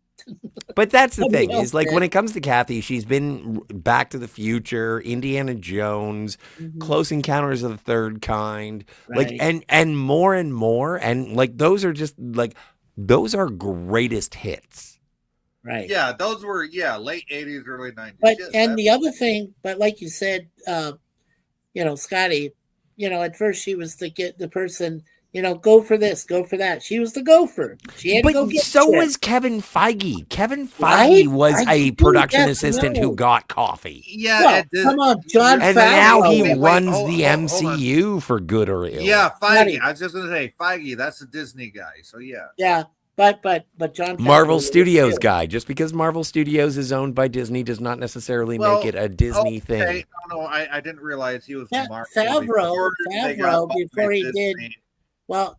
Speaker 10: But that's the
Speaker 7: Nobody
Speaker 10: thing
Speaker 7: else
Speaker 10: is like
Speaker 7: did.
Speaker 10: when it comes to Kathy, she's been Back to the Future, Indiana Jones, Close Encounters of the Third Kind, like
Speaker 7: Right.
Speaker 10: and more, and like those are just like those are greatest hits.
Speaker 7: Right.
Speaker 4: Yeah, those were late 80s, early 90s.
Speaker 7: But
Speaker 4: Yes,
Speaker 7: and the other thing, but like you said, Scotty, at first she was the person, go for this, go for that. She was the gopher. She had to go
Speaker 10: But
Speaker 7: get
Speaker 10: so
Speaker 7: shit.
Speaker 10: was Kevin Feige. Kevin Feige
Speaker 7: Right?
Speaker 10: was
Speaker 7: I
Speaker 10: a
Speaker 7: do
Speaker 10: production
Speaker 7: get
Speaker 10: assistant
Speaker 7: no.
Speaker 10: who got coffee.
Speaker 4: Yeah,
Speaker 7: Well,
Speaker 4: it did-
Speaker 7: come on, John
Speaker 10: And now
Speaker 7: Favreau.
Speaker 10: he
Speaker 4: Wait,
Speaker 10: runs
Speaker 4: hold-
Speaker 10: the
Speaker 4: hold- hold on.
Speaker 10: MCU for good or ill.
Speaker 4: Yeah,
Speaker 7: Scotty.
Speaker 4: Feige. I was just gonna say Feige. That's a Disney guy. So yeah.
Speaker 7: Yeah, but John Favreau
Speaker 10: Marvel
Speaker 7: was
Speaker 10: Studios
Speaker 7: too.
Speaker 10: guy. Just because Marvel Studios is owned by Disney does not necessarily
Speaker 4: Well,
Speaker 10: make it a Disney thing.
Speaker 4: Okay, no, I didn't realize he was
Speaker 7: Yeah,
Speaker 4: Marvel
Speaker 7: Favreau
Speaker 4: before they got bought by
Speaker 7: before he did.
Speaker 4: Disney.
Speaker 7: Well,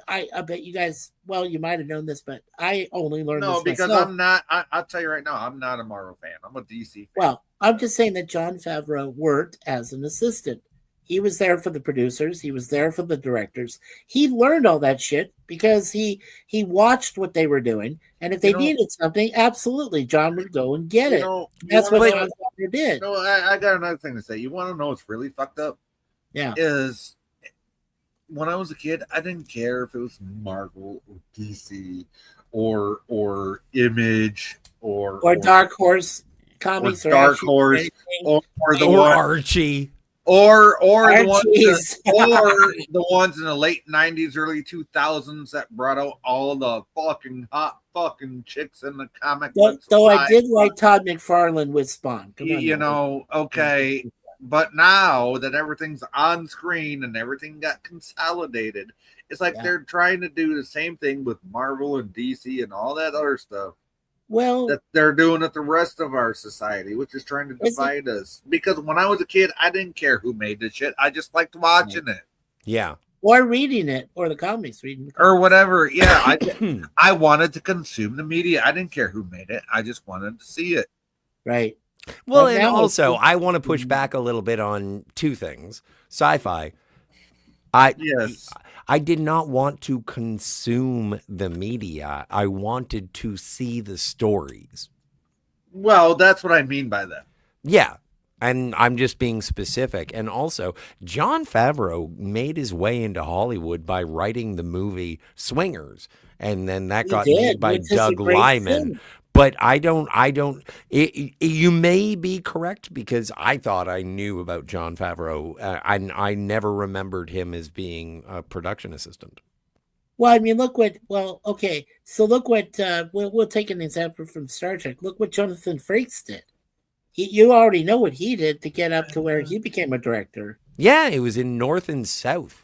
Speaker 7: I bet you guys. Well, you might have known this, but I only learned
Speaker 4: No,
Speaker 7: this
Speaker 4: because
Speaker 7: myself.
Speaker 4: I'm not. I'll tell you right now, I'm not a Marvel fan. I'm a DC fan.
Speaker 7: Well, I'm just saying that Jon Favreau worked as an assistant. He was there for the producers. He was there for the directors. He learned all that shit because he watched what they were doing, and if they needed something, absolutely, John would go and get it. That's what Jon Favreau did.
Speaker 4: No, I got another thing to say. You want to know what's really fucked up?
Speaker 7: Yeah.
Speaker 4: Is when I was a kid, I didn't care if it was Marvel or DC or Image or
Speaker 7: Dark Horse comics
Speaker 4: or Dark Horse or the
Speaker 10: or
Speaker 4: one,
Speaker 10: Archie.
Speaker 4: or the ones
Speaker 7: Archies.
Speaker 4: or the ones in the late 90s, early 2000s that brought out all the fucking hot fucking chicks in the comic books.
Speaker 7: Though I did like Todd McFarlane with Spawn. Come on,
Speaker 4: You know, okay. But now that everything's on screen and everything got consolidated, it's like they're trying to do the same thing with Marvel and DC and all that other stuff.
Speaker 7: Well,
Speaker 4: that they're doing at the rest of our society, which is trying to divide us. Because when I was a kid, I didn't care who made the shit. I just liked watching it.
Speaker 10: Yeah.
Speaker 7: Or reading it, or the comics, reading the comics.
Speaker 4: Or whatever. Yeah, I wanted to consume the media. I didn't care who made it. I just wanted to see it.
Speaker 7: Right.
Speaker 10: Well, and also, I want to push back a little bit on two things. Sci-fi. I did not want to consume the media. I wanted to see the stories.
Speaker 4: Well, that's what I mean by that.
Speaker 10: Yeah. And I'm just being specific. And also, Jon Favreau made his way into Hollywood by writing the movie Swingers. And then that got made by Doug Liman. But you may be correct because I thought I knew about Jon Favreau. I never remembered him as being a production assistant.
Speaker 7: Well, I mean, look what, so look what, we'll take an example from Star Trek. Look what Jonathan Frakes did. You already know what he did to get up to where he became a director.
Speaker 10: Yeah, it was in North and South.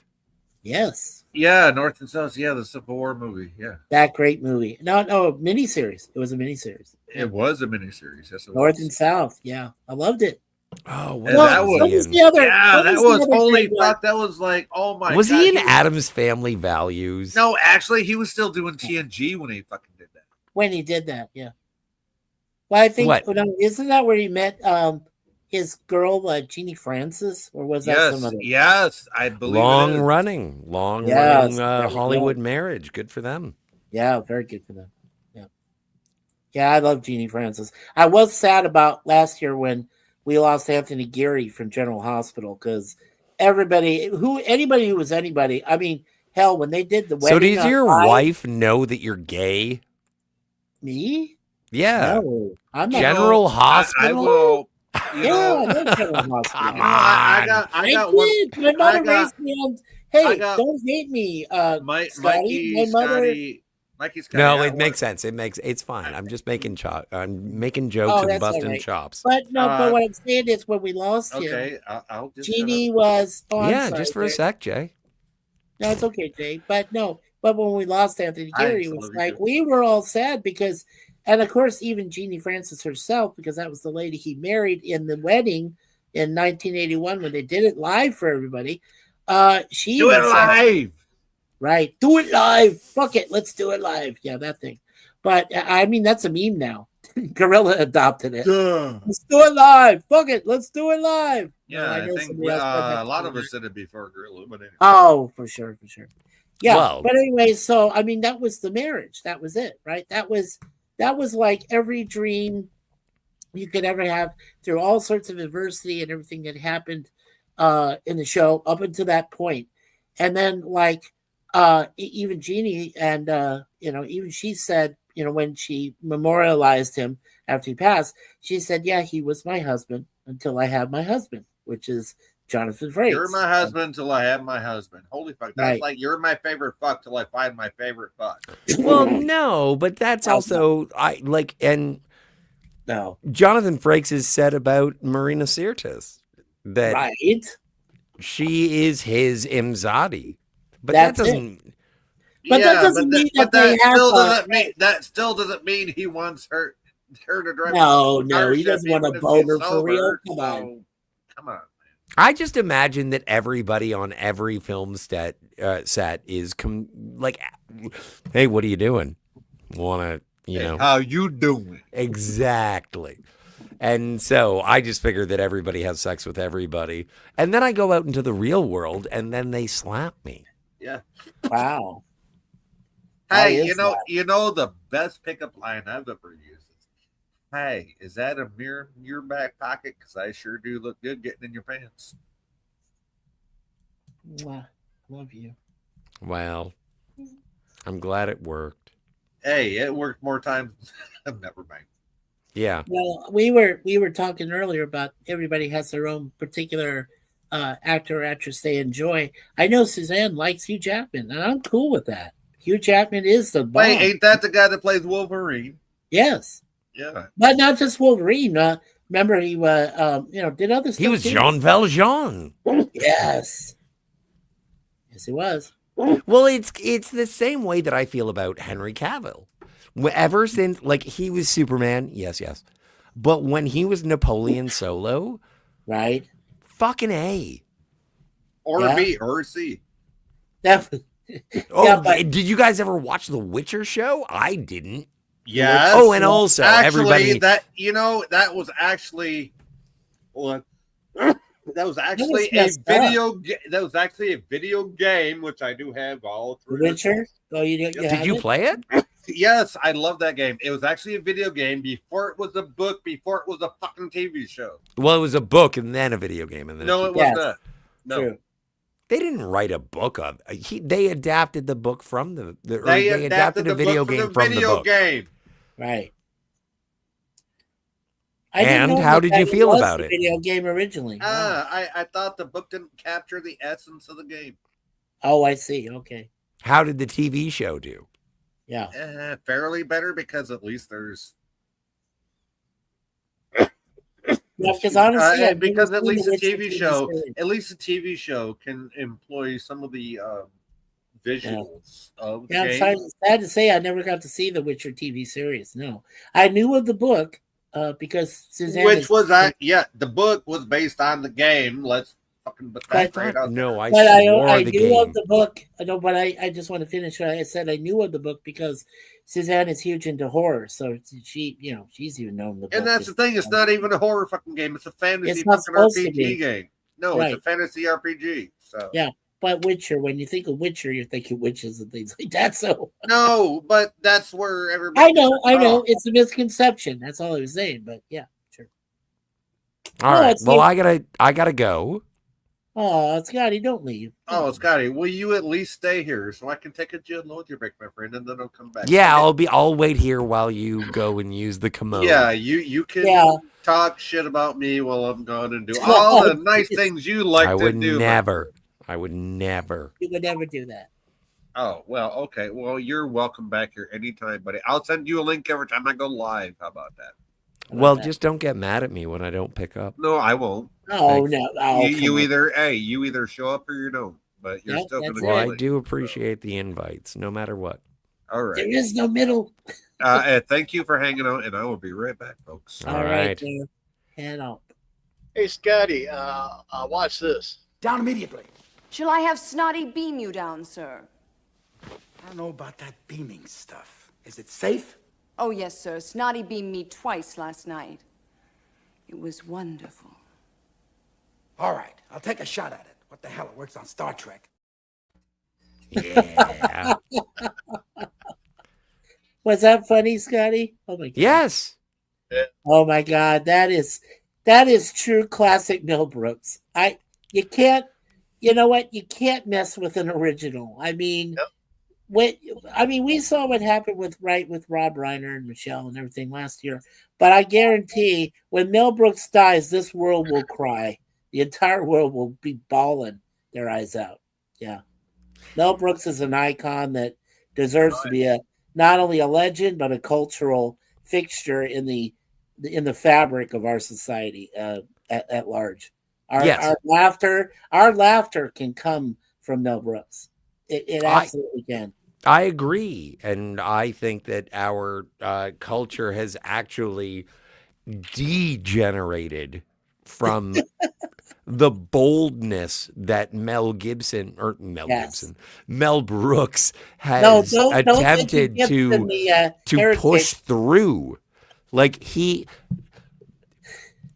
Speaker 7: Yes.
Speaker 4: Yeah, North and South. Yeah, the Civil War movie. Yeah.
Speaker 7: That great movie. No, miniseries. It was a miniseries.
Speaker 4: It was a miniseries. Yes, it
Speaker 7: North
Speaker 4: was.
Speaker 7: and South. Yeah. I loved it.
Speaker 10: Oh,
Speaker 4: well, that was
Speaker 7: the other.
Speaker 4: Yeah, that was holy fuck. That was like, oh my god.
Speaker 10: Was he in Addams Family Values?
Speaker 4: No, actually, he was still doing TNG when he fucking did that.
Speaker 7: When he did that, yeah. Well, I think, isn't that where he met his girl, Jeannie Francis? Or was that some other?
Speaker 4: Yes, I believe
Speaker 10: Long running Hollywood marriage. Good for them.
Speaker 7: Yeah, very good for them. Yeah. Yeah, I love Jeannie Francis. I was sad about last year when we lost Anthony Geary from General Hospital because anybody who was anybody, I mean, hell, when they did the wedding.
Speaker 10: So does your wife know that you're gay?
Speaker 7: Me?
Speaker 10: Yeah.
Speaker 7: No, I'm not.
Speaker 10: General Hospital?
Speaker 4: I will.
Speaker 7: Yeah, I know General Hospital.
Speaker 4: I got one.
Speaker 7: My mother raised me on. Hey, don't hate me, Scotty. My mother.
Speaker 4: Mikey's
Speaker 10: no, it makes sense. It's fine. I'm just making I'm making jokes and busting chops.
Speaker 7: But but what I'm saying is when we lost him,
Speaker 4: I'll just
Speaker 7: Jeannie was.
Speaker 10: Just for a sec, Jay.
Speaker 7: No, it's okay, Jay. But when we lost Anthony Geary, it was like we were all sad because, and of course, even Jeannie Francis herself, because that was the lady he married in the wedding in 1981 when they did it live for everybody. She
Speaker 4: do it live.
Speaker 7: Right. Do it live. Fuck it. Let's do it live. Yeah, that thing. But I mean, that's a meme now. Gorilla adopted it. Let's do it live. Fuck it. Let's do it live.
Speaker 4: Yeah, I think a lot of us did it before Gorilla. But anyway.
Speaker 7: Oh, for sure. Yeah. Well, but anyway, so I mean, that was the marriage. That was it, right? That was like every dream you could ever have through all sorts of adversity and everything that happened in the show up until that point. And then even Jeannie and even she said, when she memorialized him after he passed, she said, yeah, he was my husband until I have my husband, which is Jonathan Frakes.
Speaker 4: You're my husband until I have my husband. Holy fuck. That's like you're my favorite fuck till I find my favorite fuck.
Speaker 10: Well, no, but that's also
Speaker 7: no.
Speaker 10: Jonathan Frakes has said about Marina Sirtis that she is his Imzadi. But that doesn't.
Speaker 7: But that doesn't mean
Speaker 4: that still doesn't mean he wants her to drive.
Speaker 7: No, he doesn't want a boner for real. Come on.
Speaker 10: I just imagine that everybody on every film set is like, hey, what are you doing? Want to,
Speaker 4: Hey, how you doing?
Speaker 10: Exactly. And so I just figure that everybody has sex with everybody. And then I go out into the real world and then they slap me.
Speaker 4: Yeah.
Speaker 7: Wow. How
Speaker 4: Hey,
Speaker 7: is
Speaker 4: you know the best pickup line I've ever used is, "Hey, is that a mirror in your back pocket? Because I sure do look good getting in your pants."
Speaker 7: Mwah. Love you.
Speaker 10: Well, I'm glad it worked.
Speaker 4: Hey, it worked more times. Never mind.
Speaker 10: Yeah.
Speaker 7: Well, we were talking earlier about everybody has their own particular actor or actress they enjoy. I know Suzanne likes Hugh Jackman, and I'm cool with that. Hugh Jackman is the bomb.
Speaker 4: Wait, ain't that the guy that plays Wolverine?
Speaker 7: Yes.
Speaker 4: Yeah.
Speaker 7: But not just Wolverine. Remember, he did other stuff.
Speaker 10: He was
Speaker 7: too.
Speaker 10: Jean Valjean.
Speaker 7: Yes. Yes, he was.
Speaker 10: Well, it's the same way that I feel about Henry Cavill. Ever since, like, he was Superman, yes. But when he was Napoleon Solo,
Speaker 7: right?
Speaker 10: Fucking A.
Speaker 4: Or B or C.
Speaker 7: Definitely.
Speaker 10: Oh, did you guys ever watch The Witcher show? I didn't.
Speaker 4: Yes.
Speaker 10: Oh, and also everybody.
Speaker 4: That that was actually what. That was actually That was actually a video game, which I do have all through.
Speaker 7: The Witcher. Oh,
Speaker 10: did you play it?
Speaker 4: Yes, I love that game. It was actually a video game before it was a book, before it was a fucking TV show.
Speaker 10: Well, it was a book and then a video game, and then
Speaker 4: no, it was not. No,
Speaker 7: True.
Speaker 10: They didn't write a book of. They adapted the book from
Speaker 4: they
Speaker 10: adapted a video game from the book.
Speaker 4: Game.
Speaker 7: Right.
Speaker 10: And how did you feel about it?
Speaker 7: Video game originally. Wow.
Speaker 4: I thought the book didn't capture the essence of the game.
Speaker 7: Oh, I see. Okay.
Speaker 10: How did the TV show do?
Speaker 7: Yeah.
Speaker 4: Fairly better because at least there's.
Speaker 7: Yeah, because honestly,
Speaker 4: because at least a TV show can employ some of the visuals of the game.
Speaker 7: I'm sad to say I never got to see the Witcher TV series. No, I knew of the book because Suzanne.
Speaker 4: The book was based on the game. Let's fucking put that straight out.
Speaker 10: No, I
Speaker 7: knew of the book. No, but I just want to finish what I said. I knew of the book because Suzanne is huge into horror, so she's even known the book.
Speaker 4: And that's the thing; it's not even a horror fucking game; it's a fantasy
Speaker 7: fucking
Speaker 4: RPG game. No,
Speaker 7: right.
Speaker 4: It's a fantasy RPG. So
Speaker 7: yeah, but Witcher. When you think of Witcher, you're thinking witches and things like that. So
Speaker 4: no, but that's where everybody.
Speaker 7: I know. It's a misconception. That's all I was saying. But yeah, sure.
Speaker 10: All right. Well, I gotta go.
Speaker 7: Oh, Scotty, don't leave.
Speaker 4: Oh, Scotty, will you at least stay here so I can take a gin load break, my friend, and then I'll come back.
Speaker 10: Yeah, I'll wait here while you go and use the commode.
Speaker 4: Yeah, you can talk shit about me while I'm gone and do all the nice things you like to do.
Speaker 10: I would never.
Speaker 7: You would never do that.
Speaker 4: Oh, well, okay. Well, you're welcome back here anytime, buddy. I'll send you a link every time I go live. How about that?
Speaker 10: Well, just don't get mad at me when I don't pick up.
Speaker 4: No, I won't.
Speaker 7: Oh, no. Oh,
Speaker 4: you either show up or you don't, but you're still going to.
Speaker 10: Well, I do appreciate the invites, no matter what.
Speaker 4: All right.
Speaker 7: There is no middle.
Speaker 4: Thank you for hanging out, and I will be right back, folks.
Speaker 10: All right.
Speaker 7: Head up.
Speaker 6: Hey, Scotty, watch this.
Speaker 14: Down immediately.
Speaker 15: Shall I have Snotty beam you down, sir?
Speaker 14: I don't know about that beaming stuff. Is it safe?
Speaker 15: Oh, yes, sir. Snotty beamed me twice last night. It was wonderful.
Speaker 14: All right, I'll take a shot at it. What the hell? It works on Star Trek.
Speaker 10: Yeah.
Speaker 7: Was that funny, Scotty? Oh my god.
Speaker 10: Yes.
Speaker 7: Oh my god, that is true classic Mel Brooks. You can't mess with an original. I mean, we saw what happened with Rob Reiner and Michelle and everything last year, but I guarantee when Mel Brooks dies, this world will cry. The entire world will be bawling their eyes out. Yeah. Mel Brooks is an icon that deserves to be not only a legend, but a cultural fixture in the fabric of our society at large. Our laughter can come from Mel Brooks. It absolutely can.
Speaker 10: I agree. And I think that our culture has actually degenerated from the boldness that Mel Brooks has
Speaker 7: don't
Speaker 10: attempted
Speaker 7: think
Speaker 10: to
Speaker 7: Gibson, the
Speaker 10: push
Speaker 7: heretic.
Speaker 10: through. Like he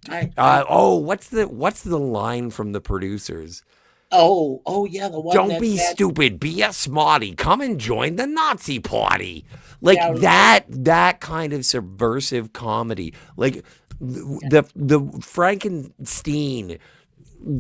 Speaker 10: what's the line from the producers?
Speaker 7: Oh yeah, the one.
Speaker 10: Don't be stupid, be a smarty. Come and join the Nazi party. Like that kind of subversive comedy. Like the Frankenstein,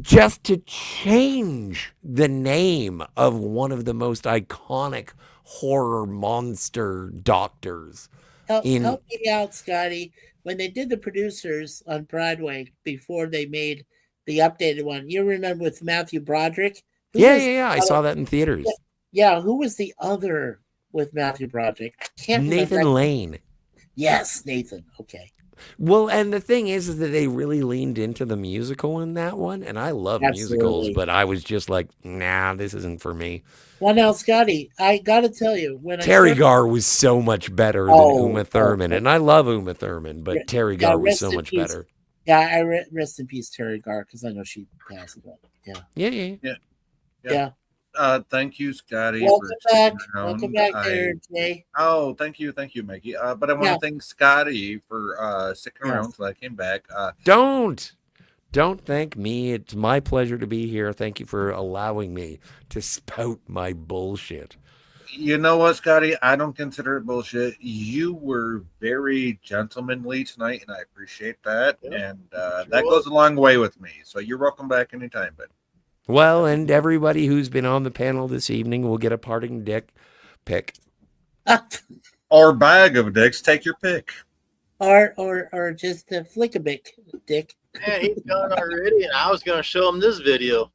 Speaker 10: just to change the name of one of the most iconic horror monster doctors.
Speaker 7: Help me out, Scotty. When they did the producers on Broadway before they made the updated one, you remember with Matthew Broderick?
Speaker 10: Yeah. I saw that in theaters.
Speaker 7: Yeah, who was the other with Matthew Broderick? I can't
Speaker 10: Nathan
Speaker 7: remember.
Speaker 10: Lane.
Speaker 7: Yes, Nathan. Okay.
Speaker 10: Well, and the thing is that they really leaned into the musical in that one, and I love musicals, but I was just like, nah, this isn't for me.
Speaker 7: Well, now, Scotty, I got to tell you, when
Speaker 10: Terry Garr was so much better than Uma Thurman, and I love Uma Thurman, but Terry Garr was so much better.
Speaker 7: Yeah, I rest in peace, Terry Garr, because I know she passed away. Yeah.
Speaker 4: Thank you, Scotty.
Speaker 7: Welcome back there, Jay.
Speaker 4: Oh, thank you, Maggie. But I want to thank Scotty for sticking around till I came back.
Speaker 10: Don't thank me. It's my pleasure to be here. Thank you for allowing me to spout my bullshit.
Speaker 4: You know what, Scotty? I don't consider it bullshit. You were very gentlemanly tonight, and I appreciate that. Yeah, and that goes a long way with me. So you're welcome back anytime, but.
Speaker 10: Well, and everybody who's been on the panel this evening will get a parting dick pick.
Speaker 4: Or bag of dicks. Take your pick.
Speaker 7: Or just a flick a bick dick.
Speaker 6: Man, he's gone already, and I was going to show him this video.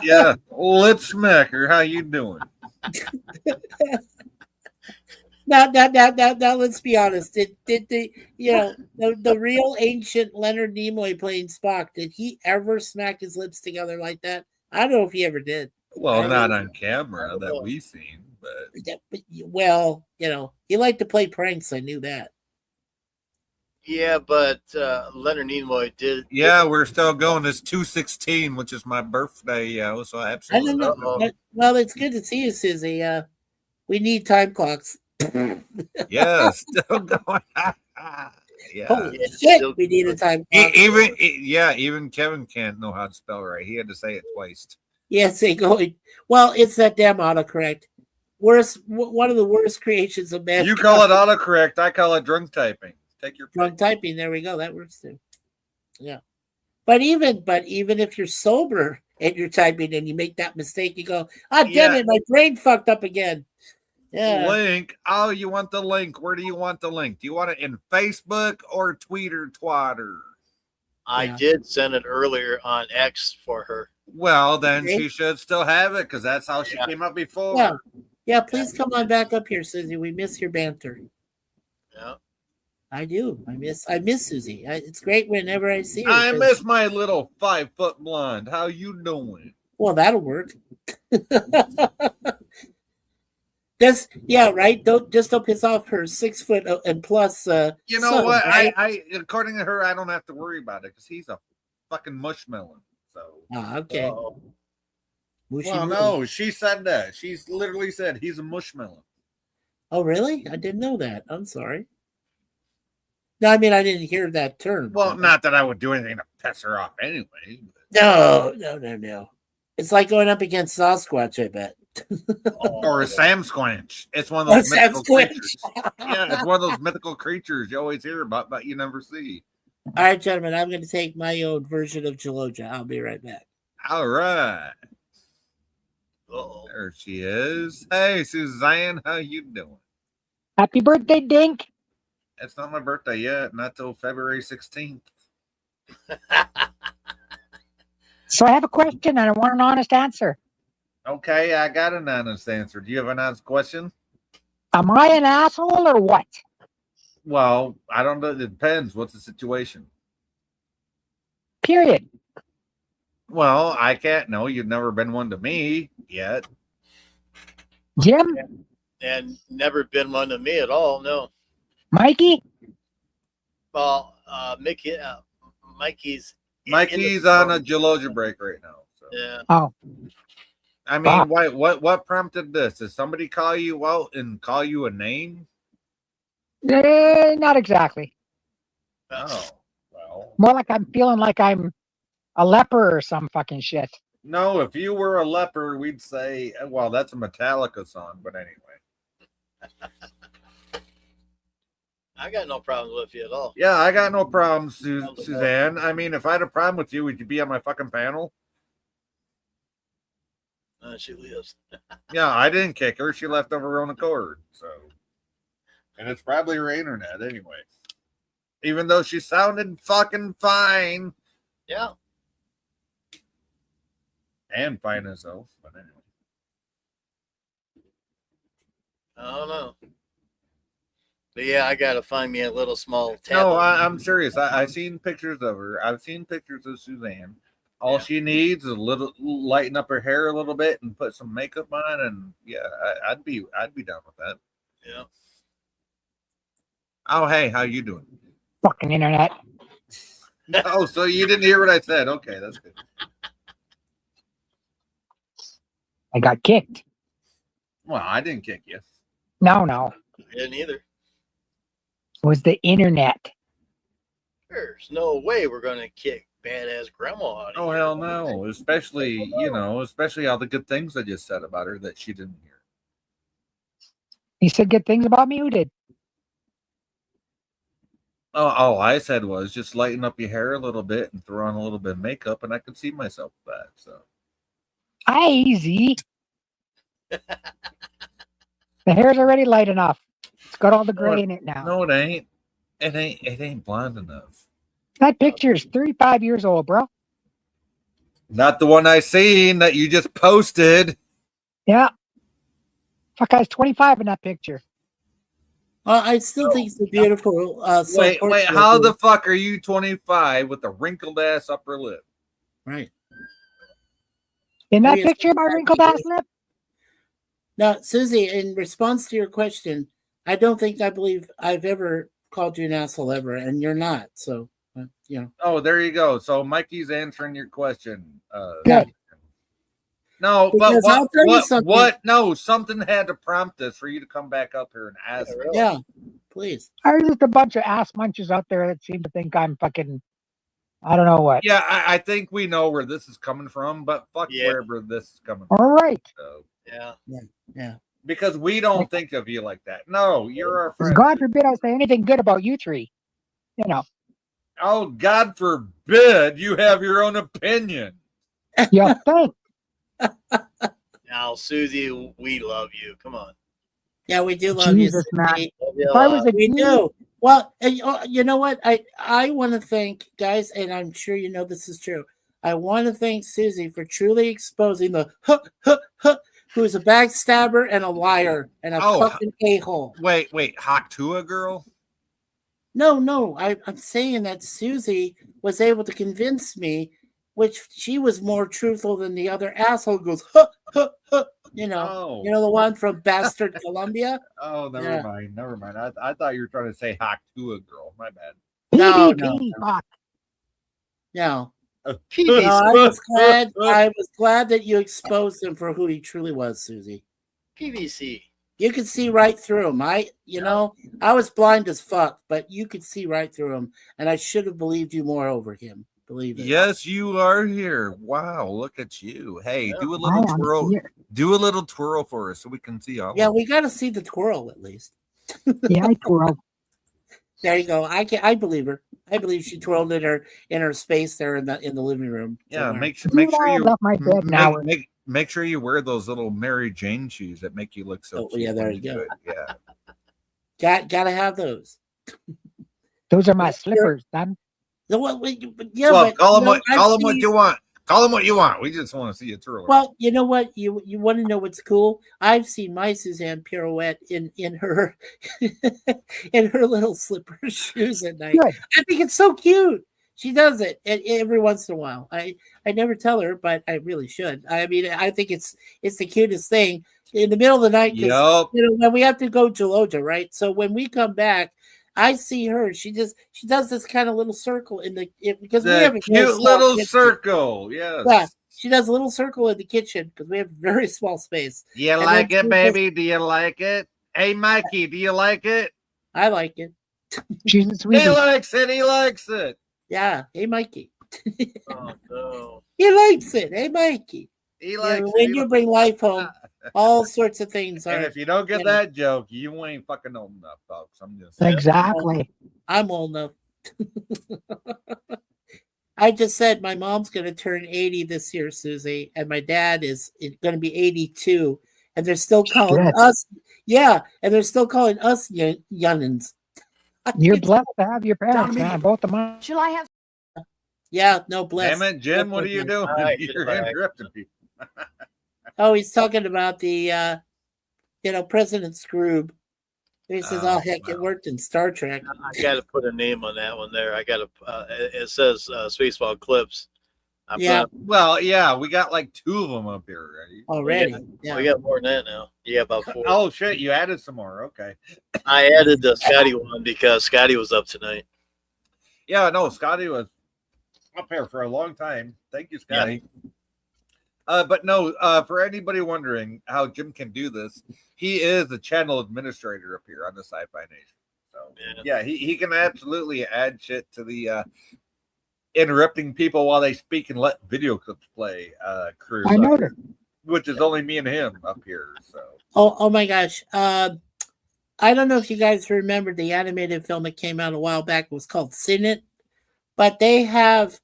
Speaker 4: Yeah, Lip Smacker, how you doing?
Speaker 7: Now, let's be honest. Did the real ancient Leonard Nimoy playing Spock, did he ever smack his lips together like that? I don't know if he ever did.
Speaker 4: Well, not on camera that we've seen, but
Speaker 7: well, he liked to play pranks. I knew that.
Speaker 6: Yeah, but Leonard Nimoy did.
Speaker 4: Yeah, we're still going. It's 2/16, which is my birthday, so absolutely.
Speaker 7: I don't know. Well, it's good to see you, Susie. We need time clocks.
Speaker 4: Yeah, still going. Yeah.
Speaker 7: Holy shit, we need a time clock.
Speaker 4: Even Kevin can't know how to spell right. He had to say it twice.
Speaker 7: Yes, well, it's that damn autocorrect. One of the worst creations of man.
Speaker 4: You call it autocorrect. I call it drunk typing. Take your
Speaker 7: drunk typing. There we go. That works too. Yeah. But even if you're sober and you're typing and you make that mistake, you go, damn it, my brain fucked up again. Yeah.
Speaker 4: Link. Oh, you want the link? Where do you want the link? Do you want it in Facebook or Twitter, Twatter?
Speaker 6: I did send it earlier on X for her.
Speaker 4: Well, then she should still have it because that's how she came up before.
Speaker 7: Yeah. Please come on back up here, Susie. We miss your banter.
Speaker 6: Yeah.
Speaker 7: I do. I miss Susie. It's great whenever I see her.
Speaker 4: I miss my little 5-foot blonde. How you doing?
Speaker 7: Well, that'll work. Right. Don't piss off her 6 foot and plus.
Speaker 4: You know son, what? Right? I according to her, I don't have to worry about it because he's a fucking mushmelon. So.
Speaker 7: Okay.
Speaker 4: Well, no, she said that. She's literally said he's a mushmelon.
Speaker 7: Oh, really? I didn't know that. I'm sorry. No, I mean I didn't hear that term.
Speaker 4: Well, not that I would do anything to piss her off anyway.
Speaker 7: No. It's like going up against Sasquatch, I bet.
Speaker 4: Or a Sam Squanch. It's one of those mythical creatures. Yeah, it's one of those mythical creatures you always hear about, but you never see.
Speaker 7: All right, gentlemen, I'm going to take my own version of Jaloja. I'll be right back.
Speaker 4: All right.
Speaker 6: Uh-oh.
Speaker 4: There she is. Hey, Suzanne, how you doing?
Speaker 1: Happy birthday, Dink.
Speaker 4: It's not my birthday yet, not till February 16th.
Speaker 1: So I have a question and I want an honest answer.
Speaker 4: Okay, I got an honest answer. Do you have an honest question?
Speaker 1: Am I an asshole or what?
Speaker 4: Well, I don't know. It depends. What's the situation?
Speaker 1: Period.
Speaker 4: Well, I can't know. You've never been one to me yet.
Speaker 1: Jim?
Speaker 6: And never been one to me at all, no.
Speaker 1: Mikey?
Speaker 6: Well, Mikey's
Speaker 4: on a Geologia break right now. So.
Speaker 6: Yeah.
Speaker 1: Oh.
Speaker 4: I mean, what prompted this? Did somebody call you out and call you a name?
Speaker 1: Not exactly.
Speaker 4: Oh, well.
Speaker 1: More like I'm feeling like I'm a leper or some fucking shit.
Speaker 4: No, if you were a leper, we'd say, well, that's a Metallica song, but anyway.
Speaker 6: I got no problems with you at all.
Speaker 4: Yeah, I got no problem, Suzanne. I mean, if I had a problem with you, would you be on my fucking panel?
Speaker 6: She lives.
Speaker 4: Yeah, I didn't kick her. She left of her own accord. So, and it's probably her internet anyway. Even though she sounded fucking fine.
Speaker 6: Yeah.
Speaker 4: And fine herself, but anyway.
Speaker 6: I don't know. But yeah, I gotta find me a little small tablet.
Speaker 4: No, I'm serious. I've seen pictures of her. I've seen pictures of Suzanne. All she needs is a little lighten up her hair a little bit and put some makeup on, and yeah, I'd be down with that.
Speaker 6: Yeah.
Speaker 4: Oh, hey, how you doing?
Speaker 1: Fucking internet.
Speaker 4: Oh, so you didn't hear what I said? Okay, that's good.
Speaker 1: I got kicked.
Speaker 4: Well, I didn't kick you.
Speaker 1: No.
Speaker 6: I didn't either.
Speaker 1: It was the internet.
Speaker 6: There's no way we're gonna kick badass grandma out of
Speaker 4: Oh,
Speaker 6: here.
Speaker 4: hell no. Especially all the good things I just said about her that she didn't hear.
Speaker 1: You said good things about me? Who did?
Speaker 4: Oh, all I said was just lighten up your hair a little bit and throw on a little bit of makeup, and I could see myself with that. So
Speaker 1: Easy. The hair's already light enough. It's got all the gray in it now.
Speaker 4: No, it ain't. It ain't blonde enough.
Speaker 1: That picture is 35 years old, bro.
Speaker 4: Not the one I seen that you just posted.
Speaker 1: Yeah. Fuck, I was 25 in that picture.
Speaker 7: I still think it's a beautiful.
Speaker 4: Wait, how the fuck are you 25 with a wrinkled ass upper lip?
Speaker 7: Right.
Speaker 1: In that
Speaker 7: Yes.
Speaker 1: picture, my wrinkled ass lip?
Speaker 7: Now, Susie, in response to your question, I believe I've ever called you an asshole ever, and you're not. So, you know.
Speaker 4: Oh, there you go. So Mikey's answering your question.
Speaker 1: Good.
Speaker 4: No,
Speaker 7: Because
Speaker 4: but
Speaker 7: I'll tell you something.
Speaker 4: what? No, something had to prompt us for you to come back up here and ask.
Speaker 7: Yeah, please.
Speaker 1: There's just a bunch of ass munchers out there that seem to think I'm fucking, I don't know what.
Speaker 4: Yeah, I think we know where this is coming from, but fuck wherever this is coming from.
Speaker 1: All right.
Speaker 4: So,
Speaker 7: Yeah.
Speaker 4: because we don't think of you like that. No, you're our friend.
Speaker 1: God forbid I say anything good about you three. You know.
Speaker 4: Oh, God forbid you have your own opinion.
Speaker 1: Yeah, thanks.
Speaker 6: Now, Susie, we love you. Come on.
Speaker 7: Yeah, we do love
Speaker 1: Jesus,
Speaker 7: you.
Speaker 1: man.
Speaker 7: Susie.
Speaker 1: If I was a
Speaker 7: We
Speaker 1: dude-
Speaker 7: do. Well, and, you know what? I want to thank, guys, and I'm sure you know this is true. I want to thank Susie for truly exposing the who's a backstabber and a liar and a fucking a-hole.
Speaker 4: Wait, Haktua girl?
Speaker 7: No, I'm saying that Susie was able to convince me, which she was more truthful than the other asshole who goes, you know, the one from Bastard Columbia.
Speaker 4: Oh, never mind. I thought you were trying to say Haktua girl. My bad.
Speaker 7: No.
Speaker 1: Fuck.
Speaker 7: No.
Speaker 4: PvP.
Speaker 7: I was glad that you exposed him for who he truly was, Susie.
Speaker 6: PVC.
Speaker 7: You could see right through him. I was blind as fuck, but you could see right through him, and I should have believed you more over him. Believe it.
Speaker 4: Yes, you are here. Wow, look at you. Hey, do a little twirl. Do a little twirl for us so we can see all.
Speaker 7: Yeah, we got to see the twirl at least.
Speaker 1: Yeah, I twirled.
Speaker 7: There you go. I believe her. I believe she twirled in her space there in the living room.
Speaker 4: Yeah,
Speaker 7: somewhere.
Speaker 4: make sure you
Speaker 1: left my bed now.
Speaker 4: make sure you wear those little Mary Jane shoes that make you look so.
Speaker 7: Oh, yeah,
Speaker 4: cute
Speaker 7: there
Speaker 4: when
Speaker 7: you go.
Speaker 4: do it. Yeah.
Speaker 7: Gotta have those.
Speaker 1: Those are my slippers, son.
Speaker 7: Well,
Speaker 4: call them what you want. Call them what you want. We just want to see you twirl.
Speaker 7: Well, you know what? You want to know what's cool? I've seen my Suzanne pirouette in her in her little slipper shoes at night.
Speaker 1: Good.
Speaker 7: I think it's so cute. She does it every once in a while. I never tell her, but I really should. I mean, I think it's the cutest thing in the middle of the night. 'Cause, when we have to go Geologia, right? So when we come back, I see her. She does this kind of little circle because we
Speaker 4: The
Speaker 7: have a very
Speaker 4: cute
Speaker 7: small
Speaker 4: little
Speaker 7: kitchen.
Speaker 4: circle. Yes.
Speaker 7: Yeah, she does a little circle in the kitchen because we have very small space.
Speaker 4: You
Speaker 7: And
Speaker 4: like
Speaker 7: then
Speaker 4: it,
Speaker 7: she
Speaker 4: baby? Do you like it? Hey, Mikey, do you like it?
Speaker 7: I like it.
Speaker 1: She's a
Speaker 4: He
Speaker 1: sweetie.
Speaker 4: likes it. He likes it.
Speaker 7: Yeah. Hey, Mikey.
Speaker 6: Oh no.
Speaker 7: He likes it. Hey, Mikey.
Speaker 4: He
Speaker 7: You
Speaker 4: likes
Speaker 7: know,
Speaker 4: it.
Speaker 7: when
Speaker 4: He
Speaker 7: you
Speaker 4: likes
Speaker 7: bring life home, all sorts of things
Speaker 4: And
Speaker 7: are.
Speaker 4: if you don't get
Speaker 7: you know,
Speaker 4: that joke, you ain't fucking old enough, folks. I'm just saying.
Speaker 1: Exactly.
Speaker 7: I'm old enough. I just said my mom's going to turn 80 this year, Susie, and my dad is going to be 82, and they're still calling
Speaker 1: Shit.
Speaker 7: us. Yeah, and they're still calling us youngins.
Speaker 1: You're blessed to have your parents, man. Both of mine.
Speaker 15: Shall I have?
Speaker 7: Yeah, no bless.
Speaker 4: Damn it, Jim, what are you doing?
Speaker 6: Hi,
Speaker 4: You're
Speaker 6: goodbye.
Speaker 4: interrupting people.
Speaker 7: Oh, he's talking about the, President Scroob. He says, "Oh heck, it worked in Star Trek."
Speaker 6: I got to put a name on that one there. I got to. It says Spaceball Clips.
Speaker 4: Well, yeah, we got like 2 of them up here already.
Speaker 7: Already.
Speaker 6: We got more than that now. You got about 4.
Speaker 4: Oh shit, you added some more. Okay.
Speaker 6: I added the Scotty one because Scotty was up tonight.
Speaker 4: Yeah, no, Scotty was up here for a long time. Thank you, Scotty. But no, for anybody wondering how Jim can do this, he is the channel administrator up here on the Sci-Fi Nation. So yeah, he can absolutely add shit to the interrupting people while they speak and let video clips play crew.
Speaker 1: I noticed.
Speaker 4: Which is only me and him up here. So
Speaker 7: Oh my gosh. I don't know if you guys remember the animated film that came out a while back. It was called Sin It. But they have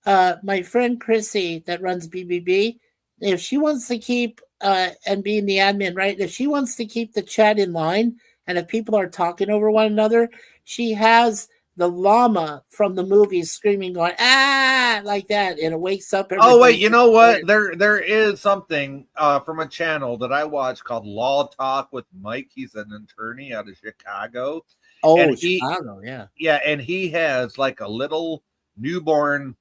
Speaker 7: my friend Chrissy that runs BBB. If she wants to keep and being the admin, right? If she wants to keep the chat in line, and if people are talking over one another, she has the llama from the movie screaming, going like that, and it wakes up.
Speaker 4: oh wait, you know what? There is something from a channel that I watch called Law Talk with Mike. He's an attorney out of Chicago.
Speaker 7: Oh,
Speaker 4: and
Speaker 7: Chicago, yeah.
Speaker 4: Yeah, and he has like a little newborn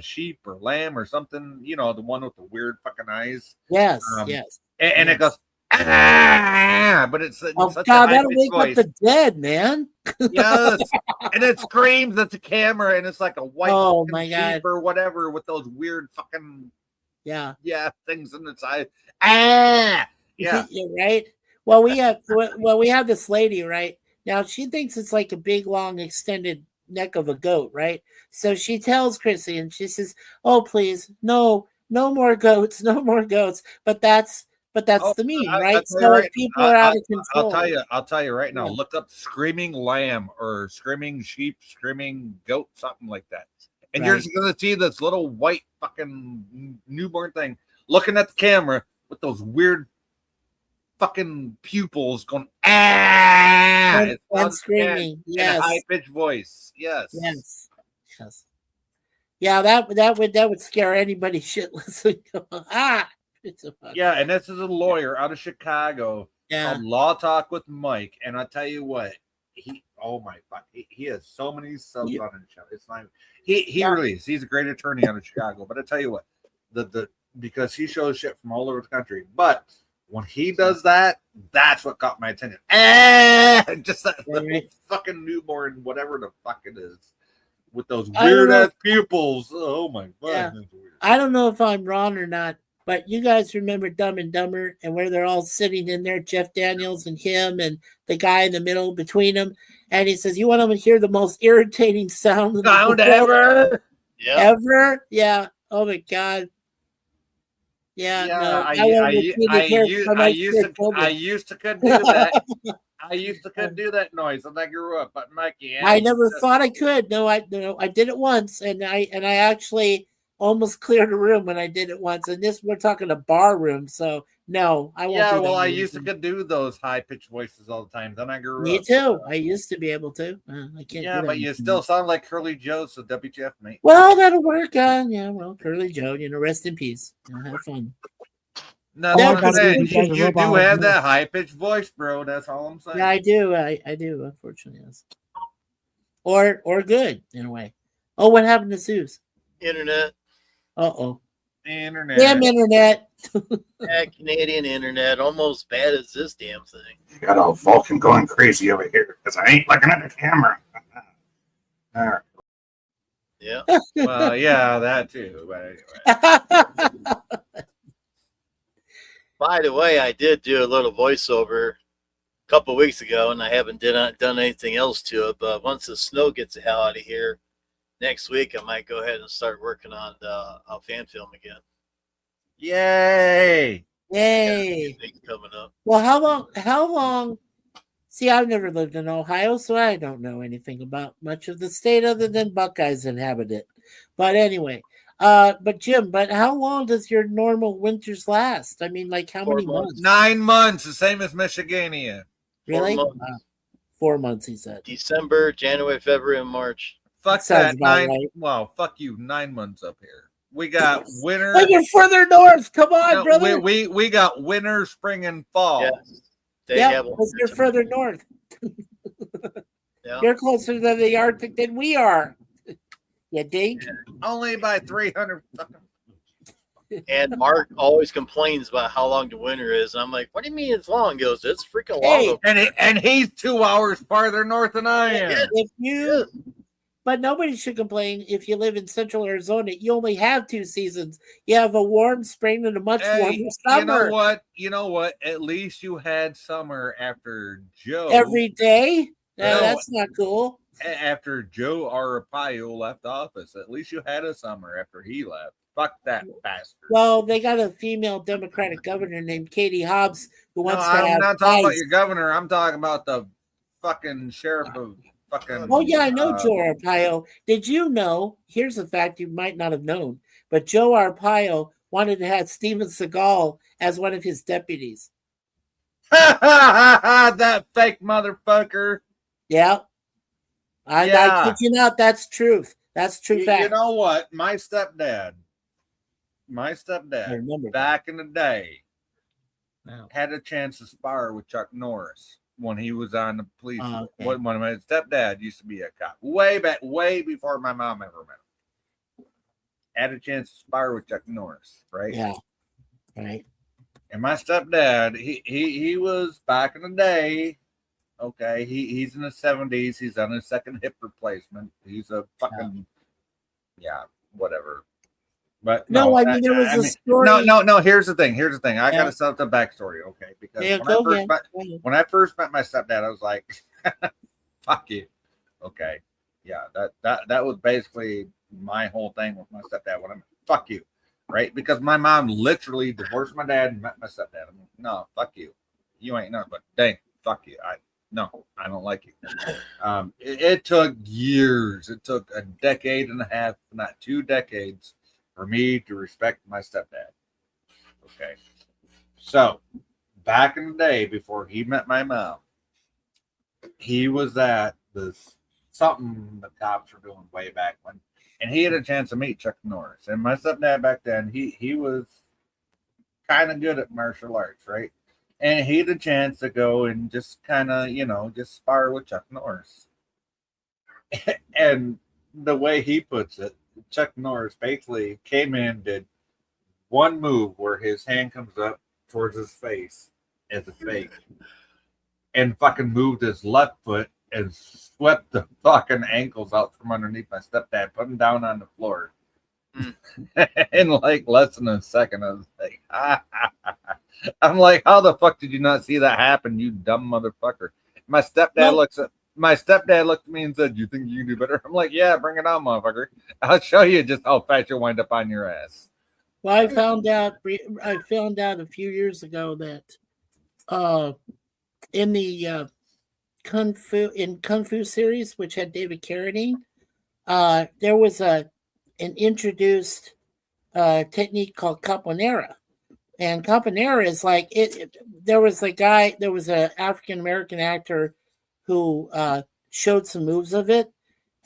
Speaker 4: sheep or lamb or something, the one with the weird fucking eyes.
Speaker 7: Yes, yes.
Speaker 4: And it goes, but it's
Speaker 7: oh
Speaker 4: such
Speaker 7: God,
Speaker 4: a
Speaker 7: that'll wake
Speaker 4: voice.
Speaker 7: up the dead, man.
Speaker 4: Yes, and it screams at the camera, and it's like a white
Speaker 7: my
Speaker 4: sheep
Speaker 7: God.
Speaker 4: or whatever with those weird fucking things in its eye. Yeah,
Speaker 7: You're right. Well, we have this lady, right? Now she thinks it's like a big, long, extended neck of a goat, right? So she tells Chrissy, and she says, "Oh, please, no more goats, no more goats." But that's the meme, right? So if people are out of control.
Speaker 4: I'll tell you right now. Look up screaming lamb or screaming sheep, screaming goat, something like that, and you're just gonna see this little white fucking newborn thing looking at the camera with those weird fucking pupils going
Speaker 7: and screaming, yes,
Speaker 4: in a high pitched voice, yes.
Speaker 7: Yeah, that would scare anybody shitless.
Speaker 4: Yeah, and this is a lawyer out of Chicago.
Speaker 7: Yeah,
Speaker 4: called Law Talk with Mike, and I tell you what, he has so many subs on his show. It's not he really is. He's a great attorney out of Chicago. But I tell you what, the because he shows shit from all over the country, but when he does that, that's what got my attention. Just that little fucking newborn, whatever the fuck it is, with those weird ass pupils. Oh my god!
Speaker 7: Yeah. I don't know if I'm wrong or not, but you guys remember Dumb and Dumber, and where they're all sitting in there, Jeff Daniels and him, and the guy in the middle between them, and he says, "You want them to hear the most irritating sound
Speaker 4: ever?
Speaker 6: Yeah,
Speaker 7: ever? Yeah. Oh my god." Yeah, no,
Speaker 4: I used to couldn't do that. I used to couldn't do that noise when I grew up, but Mikey,
Speaker 7: I never thought I could. No, I did it once, and I actually almost cleared a room when I did it once. And we're talking a bar room, so no, I won't.
Speaker 4: Yeah, well, I used to could do those high pitched voices all the time. Then I grew up.
Speaker 7: Me too. I used to be able to. I can't.
Speaker 4: Yeah, but you still sound like Curly Joe, so WTF, mate.
Speaker 7: Well, that'll work on. Yeah, well, Curly Joe, rest in peace. Have fun.
Speaker 4: No, that's what I'm saying. You do have that high pitched voice, bro. That's all I'm saying.
Speaker 7: Yeah, I do. I do. Unfortunately, yes. Or good in a way. Oh, what happened to Zeus?
Speaker 6: Internet.
Speaker 7: Uh-oh.
Speaker 4: Internet.
Speaker 7: Damn internet.
Speaker 6: Yeah, Canadian internet, almost bad as this damn thing.
Speaker 4: You got all Vulcan going crazy over here because I ain't looking at the camera. All right.
Speaker 6: Yeah.
Speaker 4: Well, yeah, that too. But anyway.
Speaker 6: By the way, I did do a little voiceover a couple of weeks ago, and I haven't done anything else to it. But once the snow gets the hell out of here next week, I might go ahead and start working on a fan film again.
Speaker 4: Yay!
Speaker 7: Yay!
Speaker 6: Things coming up.
Speaker 7: Well, how long? See, I've never lived in Ohio, so I don't know anything about much of the state other than Buckeyes inhabit it. But anyway, but Jim, how long does your normal winters last? I mean, like how many months?
Speaker 4: 9 months, the same as Michigania.
Speaker 7: Really?
Speaker 6: 4 months.
Speaker 7: 4 months, he said.
Speaker 6: December, January, February, and March.
Speaker 4: Fuck
Speaker 7: Sounds
Speaker 4: that.
Speaker 7: about
Speaker 4: 9.
Speaker 7: right.
Speaker 4: Well, fuck you. 9 months up here. We got winter.
Speaker 7: But you're further north. Come on,
Speaker 4: No,
Speaker 7: brother.
Speaker 4: we got winter, spring, and fall.
Speaker 6: Yes. They
Speaker 7: Yeah,
Speaker 6: have
Speaker 7: because you're further north.
Speaker 6: Yeah.
Speaker 7: You're closer to the Arctic than we are. You think?
Speaker 4: Only by 300.
Speaker 6: And Mark always complains about how long the winter is. And I'm like, what do you mean it's long? He goes, it's freaking long.
Speaker 7: Hey.
Speaker 4: And he's 2 hours farther north than I am.
Speaker 7: If you, but nobody should complain if you live in Central Arizona. You only have 2 seasons. You have a warm spring and a much warmer summer.
Speaker 4: You know what? At least you had summer after Joe.
Speaker 7: Every day.
Speaker 4: No.
Speaker 7: That's not cool.
Speaker 4: After Joe Arpaio left office, at least you had a summer after he left. Fuck that bastard.
Speaker 7: Well, they got a female Democratic governor named Katie Hobbs who wants to
Speaker 4: I'm
Speaker 7: have
Speaker 4: not talking about
Speaker 7: ice.
Speaker 4: your governor. I'm talking about the fucking sheriff of fucking.
Speaker 7: Oh, yeah, I know Joe Arpaio. Did you know? Here's a fact you might not have known, but Joe Arpaio wanted to have Steven Seagal as one of his deputies.
Speaker 4: That fake motherfucker.
Speaker 7: Yeah. I kid you not, that's truth. That's true fact.
Speaker 4: You know what? My stepdad,
Speaker 7: I remember
Speaker 4: back in the day, had a chance to spar with Chuck Norris when he was on the police.
Speaker 7: Okay.
Speaker 4: When my stepdad used to be a cop, way back, way before my mom ever met him. Had a chance to spar with Chuck Norris, right?
Speaker 7: Yeah. Right.
Speaker 4: And my stepdad, he was back in the day. Okay, he's in his 70s. He's on his second hip replacement. He's a fucking whatever. But
Speaker 7: No, I mean, there was a story.
Speaker 4: No. Here's the thing. I got to set up the backstory, okay? Because when I first met my stepdad, I was like, "Fuck you." Okay, yeah, that was basically my whole thing with my stepdad. When I'm fuck you, right? Because my mom literally divorced my dad and met my stepdad. I'm like, no, fuck you. You ain't nothing but dang, fuck you. I don't like you. It took years. It took a decade and a half, not 2 decades, for me to respect my stepdad. Okay. So, back in the day, before he met my mom, he was at something the cops were doing way back when, and he had a chance to meet Chuck Norris. And my stepdad back then, he was kind of good at martial arts, right? And he had a chance to go and just kind of, just spar with Chuck Norris. And the way he puts it, Chuck Norris basically came in, did one move where his hand comes up towards his face as a fake, and fucking moved his left foot and swept the fucking ankles out from underneath my stepdad, put him down on the floor. In like less than a second, I was like, I'm like, how the fuck did you not see that happen, you dumb motherfucker? My stepdad looked at me and said, "You think you can do better?" I'm like, "Yeah, bring it on, motherfucker. I'll show you just how fast you'll wind up on your ass."
Speaker 7: Well, I found out a few years ago that in the Kung Fu series, which had David Carradine, there was an introduced technique called capoeira. And capoeira is like there was an African American actor who showed some moves of it.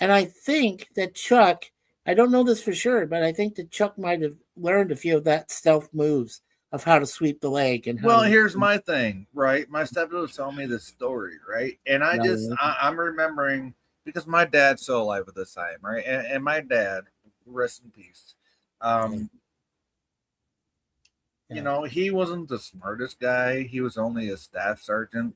Speaker 7: And I think that Chuck, I don't know this for sure, but I think that Chuck might have learned a few of that stealth moves of how to sweep the leg. And
Speaker 4: here's my thing, right? My stepdad was telling me this story, right? And I'm remembering, because my dad's still alive at this time, right? And my dad, rest in peace, You know, he wasn't the smartest guy. He was only a staff sergeant.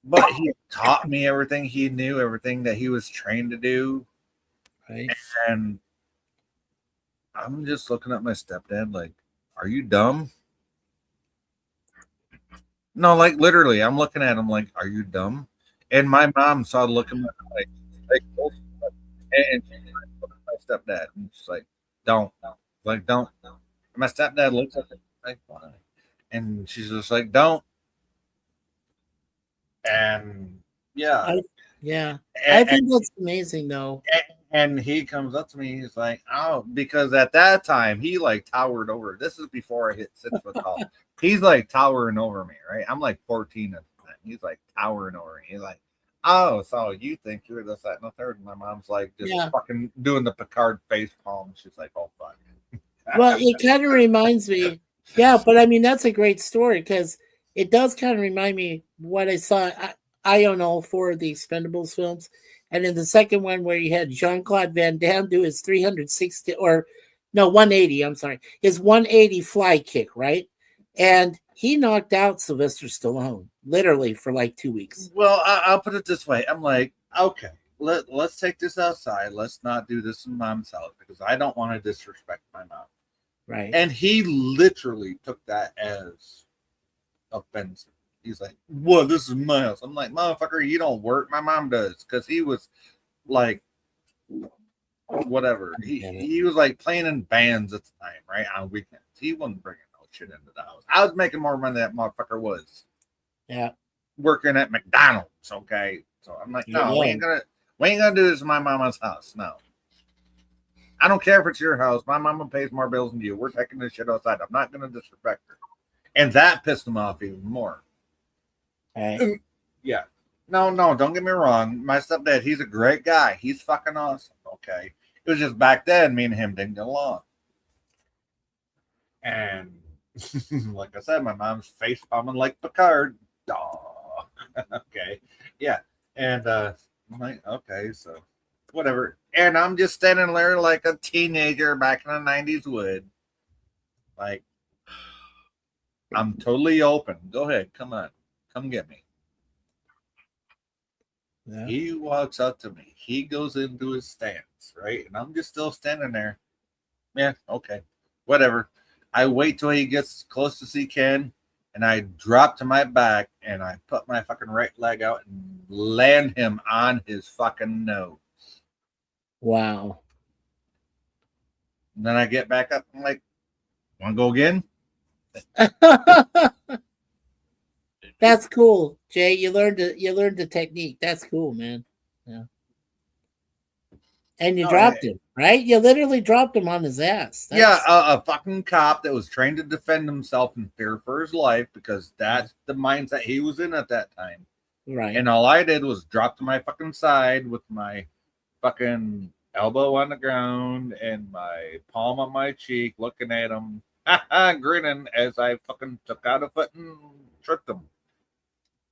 Speaker 4: But he taught me everything he knew, everything that he was trained to do.
Speaker 7: Right.
Speaker 4: And I'm just looking at my stepdad like, are you dumb? No, like literally, I'm looking at him like, are you dumb? And my mom saw the look in my eye, like, and she looked at my stepdad, and she's like, don't. Like, don't. And my stepdad looks at me like, why? And she's just like, don't. And yeah.
Speaker 7: Yeah. I think that's amazing, though.
Speaker 4: And he comes up to me, he's like, oh, because at that time he like towered over. This is before I hit 6 foot tall. He's like towering over me, right? I'm like 14 at the time. He's like towering over me. He's like, oh, so you think you're this, that, and the third. And my mom's like just fucking doing the Picard face palm. She's like, oh fuck.
Speaker 7: Well, it kind of reminds me. Yeah, but I mean that's a great story because it does kind of remind me what I saw. I own all 4 of the Expendables films. And in the second one where you had Jean-Claude Van Damme do his 360 or no 180, I'm sorry, his 180 fly kick, right? And he knocked out Sylvester Stallone literally for like 2 weeks.
Speaker 4: Well, I'll put it this way. I'm like, okay, let's take this outside. Let's not do this in mom's house because I don't want to disrespect my mom.
Speaker 7: Right.
Speaker 4: And he literally took that as offensive. He's like, well, this is my house. I'm like, motherfucker, you don't work. My mom does. Because he was like, whatever. He was like playing in bands at the time, right? On weekends. He wasn't bringing no shit into the house. I was making more money than that motherfucker was.
Speaker 7: Yeah.
Speaker 4: Working at McDonald's, okay? So I'm like, no, we ain't gonna do this in my mama's house. No. I don't care if it's your house. My mama pays more bills than you. We're taking this shit outside. I'm not gonna disrespect her. And that pissed him off even more.
Speaker 7: Right.
Speaker 4: Yeah. No, don't get me wrong. My stepdad, he's a great guy. He's fucking awesome. Okay. It was just back then, me and him didn't get along. And like I said, my mom's face palming like Picard. Dog. Okay. Yeah. And I'm like, okay, so whatever. And I'm just standing there like a teenager back in the 90s would. Like, I'm totally open. Go ahead. Come on. Come get me. Yeah. He walks up to me. He goes into his stance, right? And I'm just still standing there. Yeah, okay. Whatever. I wait till he gets as close as he can, and I drop to my back, and I put my fucking right leg out and land him on his fucking nose.
Speaker 7: Wow.
Speaker 4: And then I get back up. I'm like, want to go again?
Speaker 7: That's cool, Jay. You learned the technique. That's cool, man. Yeah. And you dropped him, right? You literally dropped him on his ass.
Speaker 4: That's... Yeah, a fucking cop that was trained to defend himself in fear for his life because that's the mindset he was in at that time.
Speaker 7: Right.
Speaker 4: And all I did was drop to my fucking side with my fucking elbow on the ground and my palm on my cheek, looking at him, grinning as I fucking took out a foot and tripped him.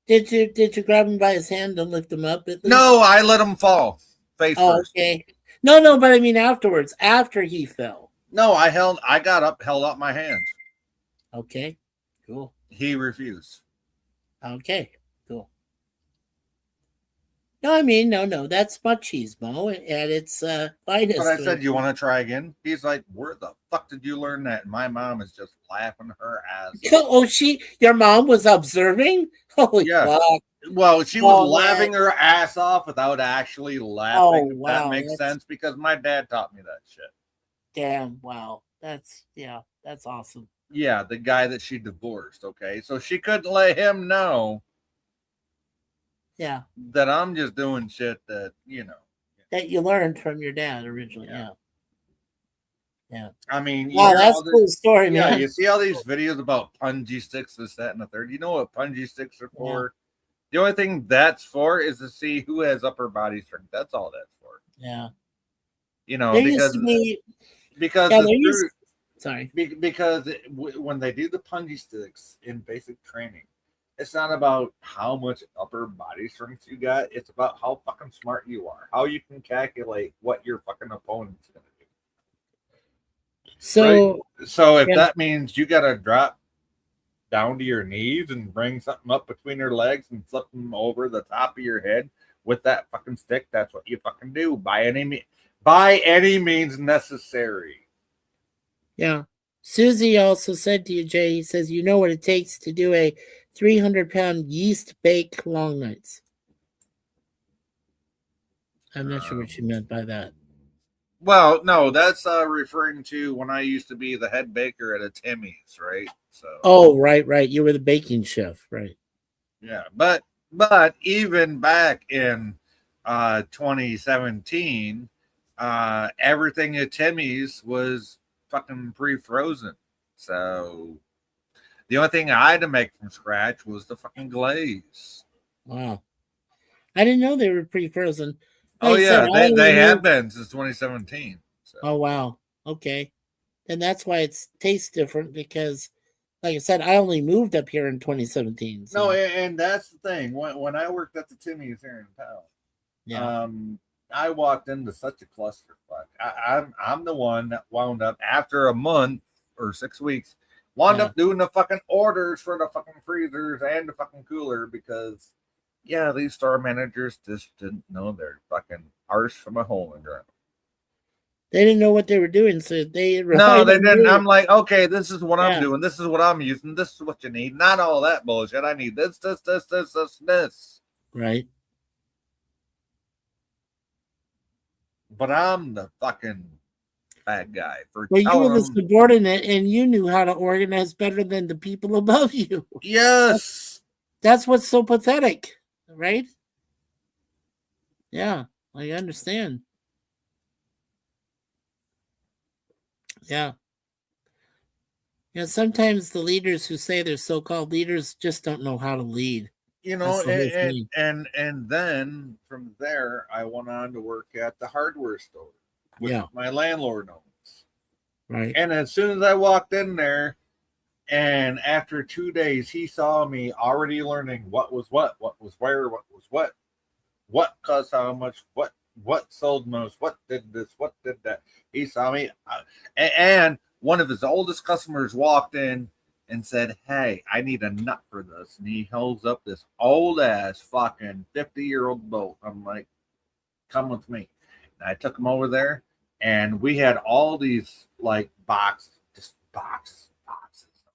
Speaker 7: Did you grab him by his hand and lift him up? At least?
Speaker 4: No, I let him fall face first.
Speaker 7: Okay. No, but I mean afterwards, after he fell.
Speaker 4: No, I got up, held up my hands.
Speaker 7: Okay, cool.
Speaker 4: He refused.
Speaker 7: Okay, cool. No, I mean, no, that's machismo at its finest.
Speaker 4: But I said, you want to try again? He's like, where the fuck did you learn that? And my mom is just laughing her ass off.
Speaker 7: Oh, your mom was observing? Holy fuck.
Speaker 4: Well, she was laughing her ass off without actually laughing.
Speaker 7: Oh, wow.
Speaker 4: That makes sense because my dad taught me that shit.
Speaker 7: Damn, wow. That's awesome.
Speaker 4: Yeah, the guy that she divorced, okay? So she couldn't let him know.
Speaker 7: Yeah.
Speaker 4: That I'm just doing shit that,
Speaker 7: that you learned from your dad originally. Yeah.
Speaker 4: I mean,
Speaker 7: wow, that's a cool story, man.
Speaker 4: Yeah, you see all these videos about punji sticks, this, that, and the third. You know what punji sticks are for? Yeah. The only thing that's for is to see who has upper body strength. That's all that's for.
Speaker 7: Yeah.
Speaker 4: Because when they do the punji sticks in basic training, it's not about how much upper body strength you got. It's about how fucking smart you are. How you can calculate what your fucking opponent's going to
Speaker 7: So,
Speaker 4: right? So if
Speaker 7: yeah.
Speaker 4: that means you got to drop down to your knees and bring something up between your legs and flip them over the top of your head with that fucking stick, that's what you fucking do by any means necessary.
Speaker 7: Yeah. Susie also said to you, Jay, he says, you know what it takes to do a 300-pound yeast bake long nights. I'm not sure what she meant by that.
Speaker 4: Well, no, that's referring to when I used to be the head baker at a Timmy's, right? So.
Speaker 7: Oh, right. You were the baking chef, right?
Speaker 4: Yeah, but even back in 2017, everything at Timmy's was fucking pre-frozen. So the only thing I had to make from scratch was the fucking glaze.
Speaker 7: Wow. I didn't know they were pre-frozen.
Speaker 4: Oh
Speaker 7: Like I
Speaker 4: yeah,
Speaker 7: said,
Speaker 4: they have been since 2017. So.
Speaker 7: Oh wow. Okay. And that's why it tastes different because, like I said, I only moved up here in 2017. So.
Speaker 4: No, and that's the thing. When I worked at the Timmy's here in town,
Speaker 7: Yeah.
Speaker 4: I walked into such a clusterfuck. I'm the one that wound up after a month or 6 weeks, wound up doing the fucking orders for the fucking freezers and the fucking cooler because, yeah, these store managers just didn't know their fucking arse from a hole in the ground.
Speaker 7: They didn't know what they were doing, so they
Speaker 4: no, they didn't. I'm like, okay, this is what I'm doing. This is what I'm using. This is what you need. Not all that bullshit. I need this.
Speaker 7: Right.
Speaker 4: But I'm the fucking bad guy for
Speaker 7: well, you
Speaker 4: telling
Speaker 7: were the
Speaker 4: them.
Speaker 7: subordinate, and you knew how to organize better than the people above you.
Speaker 4: Yes.
Speaker 7: That's what's so pathetic, right? Yeah, I understand. Yeah. Yeah, sometimes the leaders who say they're so-called leaders just don't know how to lead.
Speaker 4: You know, and then from there, I went on to work at the hardware store, which my landlord owns.
Speaker 7: Right.
Speaker 4: And as soon as I walked in there, and after 2 days, he saw me already learning what was what was where, what was what cost how much, what sold most, what did this, what did that. He saw me, and one of his oldest customers walked in and said, hey, I need a nut for this. And he holds up this old ass fucking 50-year-old bolt. I'm like, come with me. And I took him over there, and we had all these like boxes,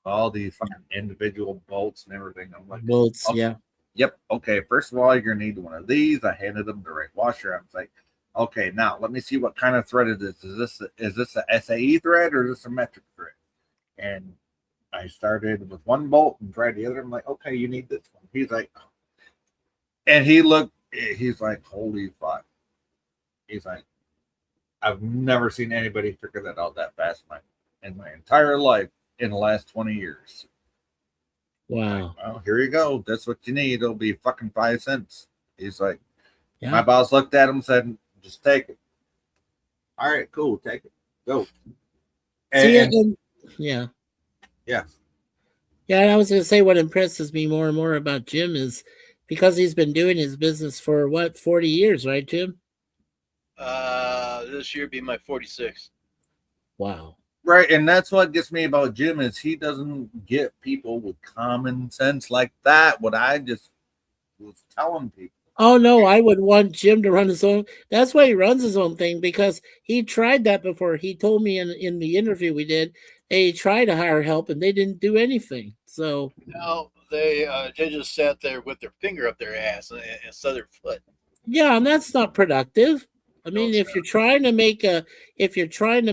Speaker 4: all these fucking individual bolts and everything. I'm like,
Speaker 7: bolts, yeah.
Speaker 4: Yep. Okay. First of all, you're gonna need one of these. I handed them the right washer. I was like, okay, now let me see what kind of thread it is. Is this a SAE thread or is this a metric thread? And I started with one bolt and tried the other. I'm like, okay, you need this one. He's like, oh. And he's like, holy fuck. He's like, I've never seen anybody figure that out that fast in my entire life in the last 20 years.
Speaker 7: Wow.
Speaker 4: Like, well, here you go. That's what you need. It'll be fucking 5 cents. He's like,
Speaker 7: yeah.
Speaker 4: My boss looked at him and said, just take it. All right, cool. Take it. Go.
Speaker 7: Yeah.
Speaker 4: Yeah.
Speaker 7: Yeah, and I was going to say what impresses me more and more about Jim is because he's been doing his business for, 40 years, right, Jim?
Speaker 6: This year be my 46th.
Speaker 7: Wow.
Speaker 4: Right, and that's what gets me about Jim is he doesn't get people with common sense like that. What I just was telling people.
Speaker 7: Oh no, I would want Jim to run his own. That's why he runs his own thing because he tried that before. He told me in the interview we did, he tried to hire help and they didn't do anything. So
Speaker 6: no, they just sat there with their finger up their ass instead of their foot.
Speaker 7: Yeah, and that's not productive. I mean, if you're trying to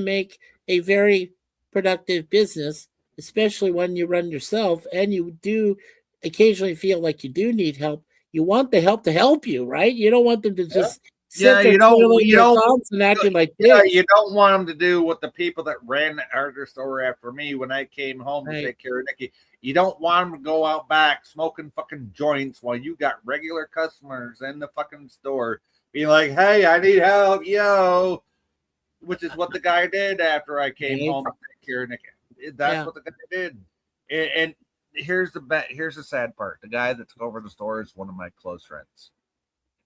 Speaker 7: make a very productive business, especially when you run yourself and you do occasionally feel like you do need help, you want the help to help you, right? You don't want them to just sit there and acting like this.
Speaker 4: You don't want them to do what the people that ran the hardware store after me when I came home to take care of Nikki. You don't want them to go out back smoking fucking joints while you got regular customers in the fucking store being like, hey, I need help, yo. Which is what the guy did after I came home to take care of Nikki. That's what the guy did. And here's the sad part. The guy that took over the store is one of my close friends.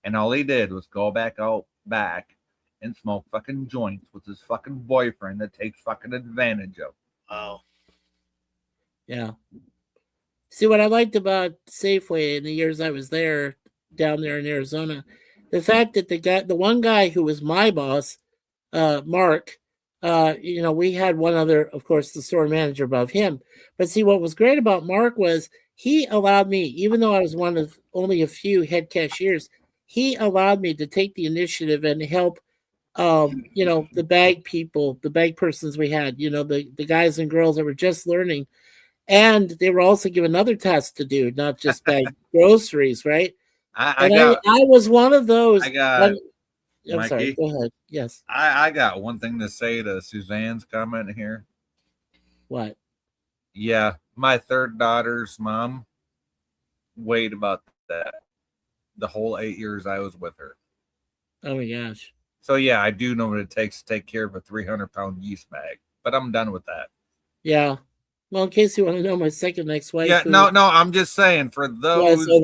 Speaker 4: And all he did was go back out back and smoke fucking joints with his fucking boyfriend that takes fucking advantage of.
Speaker 6: Oh.
Speaker 7: Yeah. See, what I liked about Safeway in the years I was there, down there in Arizona, the fact that the one guy who was my boss, Mark, we had one other, of course, the store manager above him. But see, what was great about Mark was he allowed me, even though I was one of only a few head cashiers, he allowed me to take the initiative and help, the bag people, the bag persons we had, the guys and girls that were just learning. And they were also given other tasks to do, not just bag groceries, right? I was one of those. I'm
Speaker 4: Mikey,
Speaker 7: sorry, go ahead. Yes.
Speaker 4: I got one thing to say to Suzanne's comment here.
Speaker 7: What?
Speaker 4: Yeah, my third daughter's mom weighed about that the whole 8 years I was with her.
Speaker 7: Oh my gosh.
Speaker 4: So yeah, I do know what it takes to take care of a 300-pound yeast bag, but I'm done with that.
Speaker 7: Yeah. Well, in case you want to know, my second ex-wife.
Speaker 4: Yeah, no, I'm just saying for those for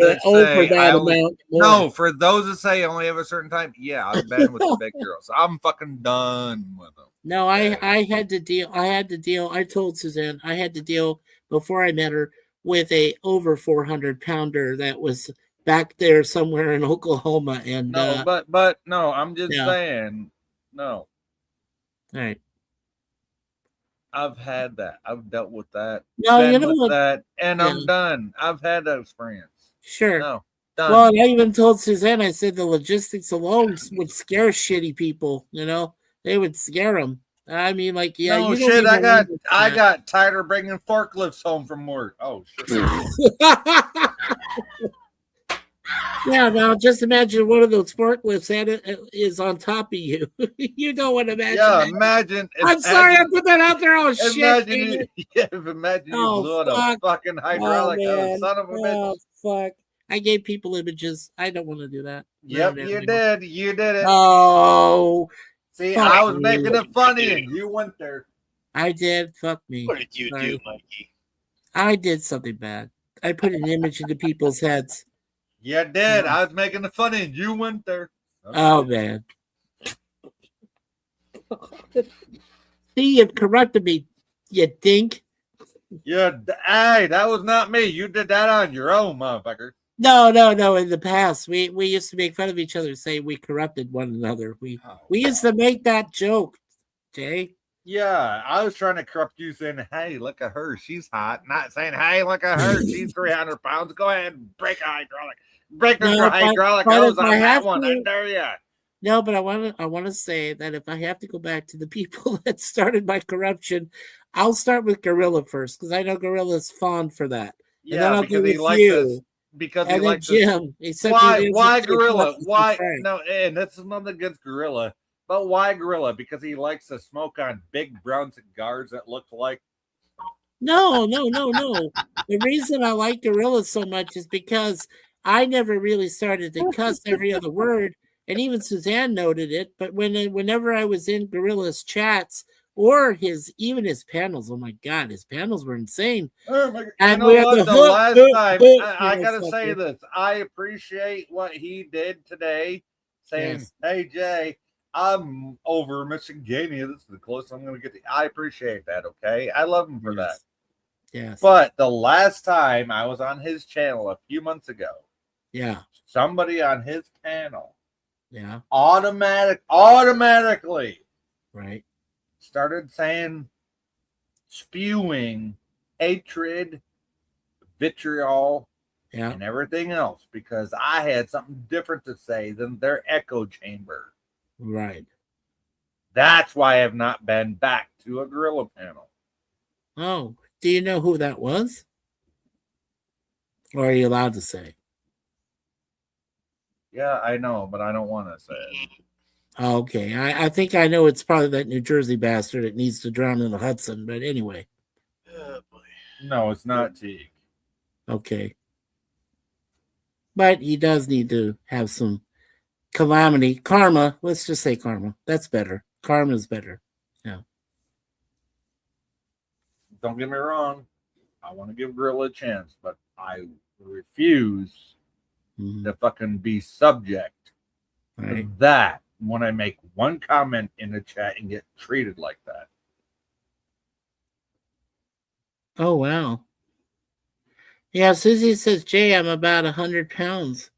Speaker 4: those that say I only have a certain time. Yeah, I've been with the big girls. I'm fucking done with them.
Speaker 7: No, I had to deal. I told Suzanne I had to deal before I met her with a over 400-pounder that was back there somewhere in Oklahoma. And
Speaker 4: but no, I'm just saying no.
Speaker 7: All right.
Speaker 4: I've had that. I've dealt with that.
Speaker 7: No, you know what?
Speaker 4: That, and I'm done. I've had that experience.
Speaker 7: Sure.
Speaker 4: No, done.
Speaker 7: Well, I even told Suzanne, I said the logistics alone would scare shitty people. They would scare them. I mean, like, yeah.
Speaker 4: No shit. I got tired of bringing forklifts home from work. Oh shit.
Speaker 7: Yeah, now just imagine one of those forklifts is on top of you. You don't want to imagine.
Speaker 4: Yeah,
Speaker 7: that.
Speaker 4: imagine.
Speaker 7: I'm sorry I put that out there. Oh shit!
Speaker 4: Imagine you blew out a fucking hydraulic. Oh, son of a bitch.
Speaker 7: Fuck! I gave people images. I don't want to do that.
Speaker 4: Yep, you did. You did it.
Speaker 7: Oh,
Speaker 4: see, I was making it funny, and you went there.
Speaker 7: I did. Fuck me.
Speaker 6: What did you do, Mikey?
Speaker 7: I did something bad. I put an image into people's heads.
Speaker 4: You did. I was making it funny, and you went there.
Speaker 7: Oh man. See, you corrected me, you dink.
Speaker 4: Yeah, hey, that was not me. You did that on your own, motherfucker.
Speaker 7: No. In the past, we used to make fun of each other, say we corrupted one another. We used to make that joke, Jay.
Speaker 4: Yeah, I was trying to corrupt you, saying, "Hey, look at her, she's hot." Not saying, "Hey, look at her, she's 300 pounds." Go ahead and break a hydraulic. Break the hydraulic hose on that one. I dare you.
Speaker 7: No, but I want to say that if I have to go back to the people that started my corruption, I'll start with Gorilla first because I know Gorilla's fond for that.
Speaker 4: Yeah, because he likes us. Because he likes
Speaker 7: Jim.
Speaker 4: Why Gorilla? Why? No, and that's nothing against Gorilla, but why Gorilla? Because he likes to smoke on big brown cigars that look like.
Speaker 7: No. The reason I like Gorilla so much is because I never really started to cuss every other word, and even Suzanne noted it. But whenever I was in Gorilla's chats or even his panels, oh my god, his panels were insane.
Speaker 4: Oh my god! And you know what? The last time, I gotta say this, I appreciate what he did today, saying, "Hey Jay, I'm over Michigania. This is the closest I'm gonna get to." I appreciate that. Okay, I love him for that.
Speaker 7: Yes.
Speaker 4: But the last time I was on his channel a few months ago.
Speaker 7: Yeah.
Speaker 4: Somebody on his panel.
Speaker 7: Yeah.
Speaker 4: Automatically.
Speaker 7: Right.
Speaker 4: Started spewing hatred, vitriol, and everything else because I had something different to say than their echo chamber.
Speaker 7: Right.
Speaker 4: That's why I have not been back to a Gorilla panel.
Speaker 7: Oh, do you know who that was? Or are you allowed to say?
Speaker 4: Yeah, I know, but I don't want to say it.
Speaker 7: Okay, I think I know it's probably that New Jersey bastard that needs to drown in the Hudson, but anyway.
Speaker 4: No, it's not Teague.
Speaker 7: Okay. But he does need to have some karma. Let's just say karma. That's better. Karma's better. Yeah.
Speaker 4: Don't get me wrong. I want to give Gorilla a chance, but I refuse to fucking be subject to that when I make one comment in the chat and get treated like that.
Speaker 7: Oh wow. Yeah, Susie says, Jay, I'm about 100 pounds.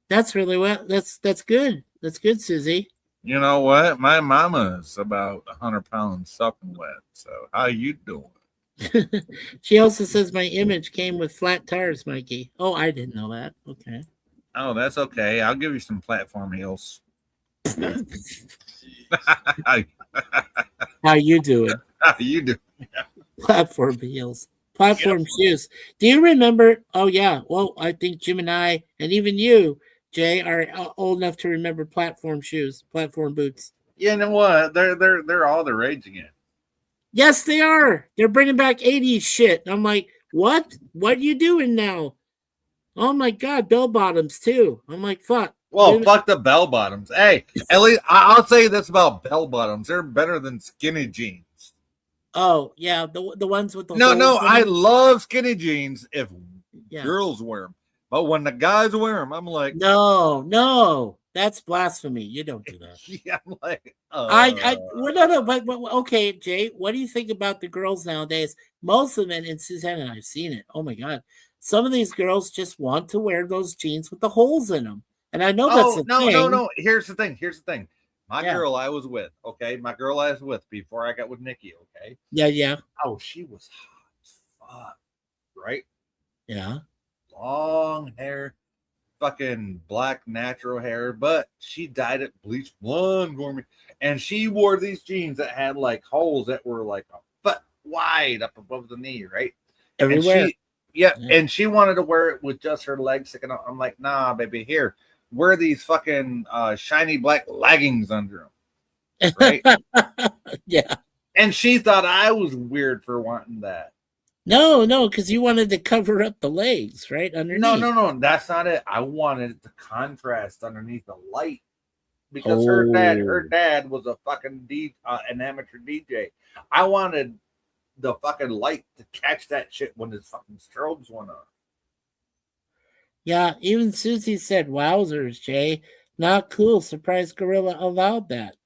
Speaker 7: That's really well. That's good. That's good, Susie.
Speaker 4: You know what? My mama's about 100 pounds soaking wet. So how you doing?
Speaker 7: She also says my image came with flat tires, Mikey. Oh, I didn't know that. Okay.
Speaker 4: Oh, that's okay. I'll give you some platform heels.
Speaker 7: How you doing?
Speaker 4: How you doing?
Speaker 7: Platform heels. Platform shoes. Do you remember? Oh, yeah. Well, I think Jim and I, and even you, Jay, are old enough to remember platform shoes, platform boots.
Speaker 4: You know what? They're all the rage again.
Speaker 7: Yes, they are. They're bringing back 80s shit. I'm like, what? What are you doing now? Oh my God, bell bottoms too. I'm like, fuck.
Speaker 4: Well, fuck the bell bottoms. Hey, at least I'll say this about bell bottoms: they're better than skinny jeans.
Speaker 7: Oh yeah, the ones with the
Speaker 4: No,
Speaker 7: holes in
Speaker 4: I
Speaker 7: them.
Speaker 4: love skinny jeans if
Speaker 7: Yeah.
Speaker 4: girls wear them, but when the guys wear them, I'm like,
Speaker 7: No, that's blasphemy. You don't do that.
Speaker 4: yeah, I'm like,
Speaker 7: well, no, but okay, Jay, what do you think about the girls nowadays? Most of them, and Suzanne and I've seen it. Oh my God, some of these girls just want to wear those jeans with the holes in them, and I know that's
Speaker 4: no. Here's the thing. My
Speaker 7: Yeah.
Speaker 4: girl I was with, okay, before I got with Nikki, okay.
Speaker 7: Yeah.
Speaker 4: Oh, she was hot as fuck, right?
Speaker 7: Yeah.
Speaker 4: Long hair, fucking black natural hair, but she dyed it bleach blonde for me, and she wore these jeans that had like holes that were like a foot wide up above the knee, right?
Speaker 7: Everywhere.
Speaker 4: And she wanted to wear it with just her legs sticking out. I'm like, nah, baby, here, wear these fucking shiny black leggings under them, right?
Speaker 7: Yeah.
Speaker 4: And she thought I was weird for wanting that.
Speaker 7: No, because you wanted to cover up the legs, right? Underneath.
Speaker 4: No, that's not it. I wanted it to contrast underneath the light because her dad was a fucking an amateur DJ. I wanted the fucking light to catch that shit when his fucking strobes went on.
Speaker 7: Yeah, even Susie said, "Wowzers, Jay, not cool." Surprised Gorilla allowed that.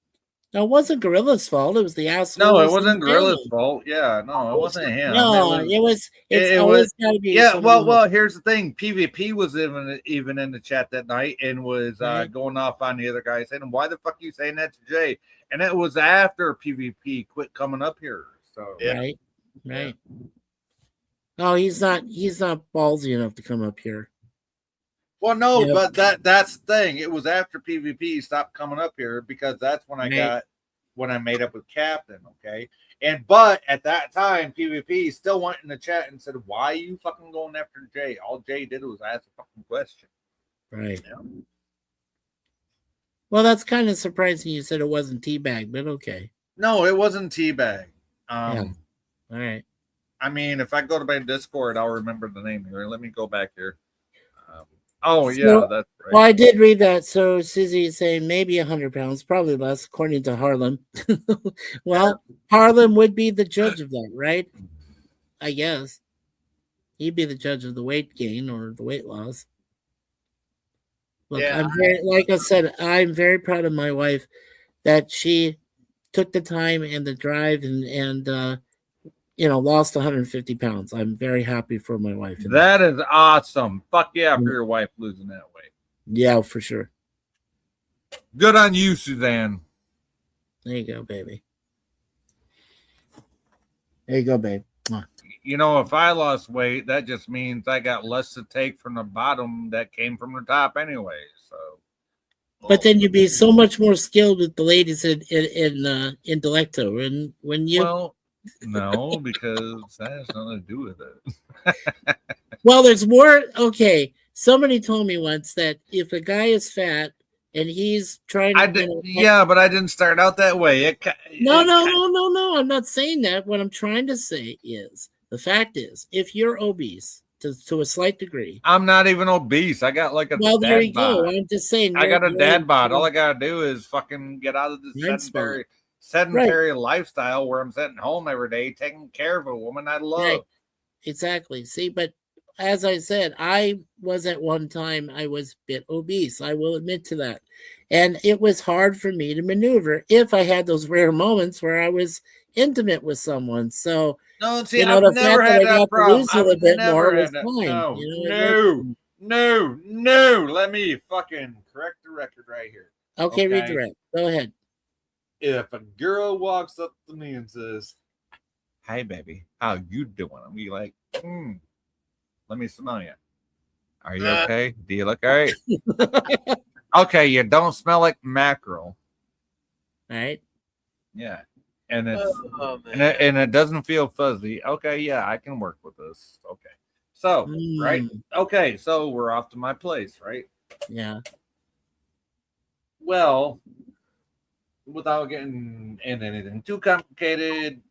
Speaker 7: No, it wasn't Gorilla's fault. It was the asshole.
Speaker 4: No, it wasn't Gorilla's fault. Yeah, no, it wasn't him.
Speaker 7: No, it's always got to be.
Speaker 4: Yeah,
Speaker 7: somebody
Speaker 4: well, here's the thing. PvP was even in the chat that night and was going off on the other guy saying, "Why the fuck are you saying that to Jay?" And it was after PvP quit coming up here. So
Speaker 7: right. No, he's not ballsy enough to come up here.
Speaker 4: Well, no, but that's the thing. It was after PvP stopped coming up here because that's when I made up with Captain, okay? But at that time, PvP still went in the chat and said, "Why are you fucking going after Jay?" All Jay did was ask a fucking question.
Speaker 7: Right. Yeah. Well, that's kind of surprising you said it wasn't Teabag, but okay.
Speaker 4: No, it wasn't Teabag.
Speaker 7: All right.
Speaker 4: I mean, if I go to my Discord, I'll remember the name here. Let me go back here. That's right.
Speaker 7: Well, I did read that. So Susie is saying maybe 100 pounds, probably less, according to Harlem. Well, Harlem would be the judge of that, right? I guess. He'd be the judge of the weight gain or the weight loss. Look, like I said, I'm very proud of my wife that she took the time and the drive and lost 150 pounds. I'm very happy for my wife.
Speaker 4: That is awesome. Fuck yeah for your wife losing that weight.
Speaker 7: Yeah, for sure.
Speaker 4: Good on you, Suzanne.
Speaker 7: There you go, baby. There you go, babe.
Speaker 4: You know, if I lost weight, that just means I got less to take from the bottom that came from the top anyway. So,
Speaker 7: but then you'd be so much more skilled with the ladies in Delecto, and when you.
Speaker 4: Well, no, because that has nothing to do with it.
Speaker 7: Well, there's more. Okay, somebody told me once that if a guy is fat and he's trying to,
Speaker 4: but I didn't start out that way.
Speaker 7: No. I'm not saying that. What I'm trying to say is the fact is, if you're obese to a slight degree,
Speaker 4: I'm not even obese. I got like a
Speaker 7: well, there you
Speaker 4: bod.
Speaker 7: go. I'm just saying.
Speaker 4: I got a dad bod. All I gotta do is fucking get out of the sedentary lifestyle where I'm sitting home every day taking care of a woman I love.
Speaker 7: Right. Exactly. See, but as I said, I was at one time, I was a bit obese. I will admit to that. And it was hard for me to maneuver if I had those rare moments where I was intimate with someone. So,
Speaker 4: No, see,
Speaker 7: you know,
Speaker 4: I've
Speaker 7: the
Speaker 4: never
Speaker 7: fact
Speaker 4: had
Speaker 7: that I
Speaker 4: that
Speaker 7: got to
Speaker 4: problem.
Speaker 7: lose a little
Speaker 4: I've
Speaker 7: bit
Speaker 4: never
Speaker 7: more was
Speaker 4: had that.
Speaker 7: fine.
Speaker 4: No,
Speaker 7: You know,
Speaker 4: no. Let me fucking correct the record right here.
Speaker 7: Okay, redirect. Go ahead.
Speaker 4: If a girl walks up to me and says, "Hey, baby, how you doing?" I'm be like, let me smell you. Are you okay? Do you look all right? Okay, you don't smell like mackerel.
Speaker 7: Right.
Speaker 4: Yeah. And it's and it doesn't feel fuzzy. Okay, yeah, I can work with this. Okay. So, right? Okay, so we're off to my place, right?
Speaker 7: Yeah.
Speaker 4: Well, without getting in anything too complicated,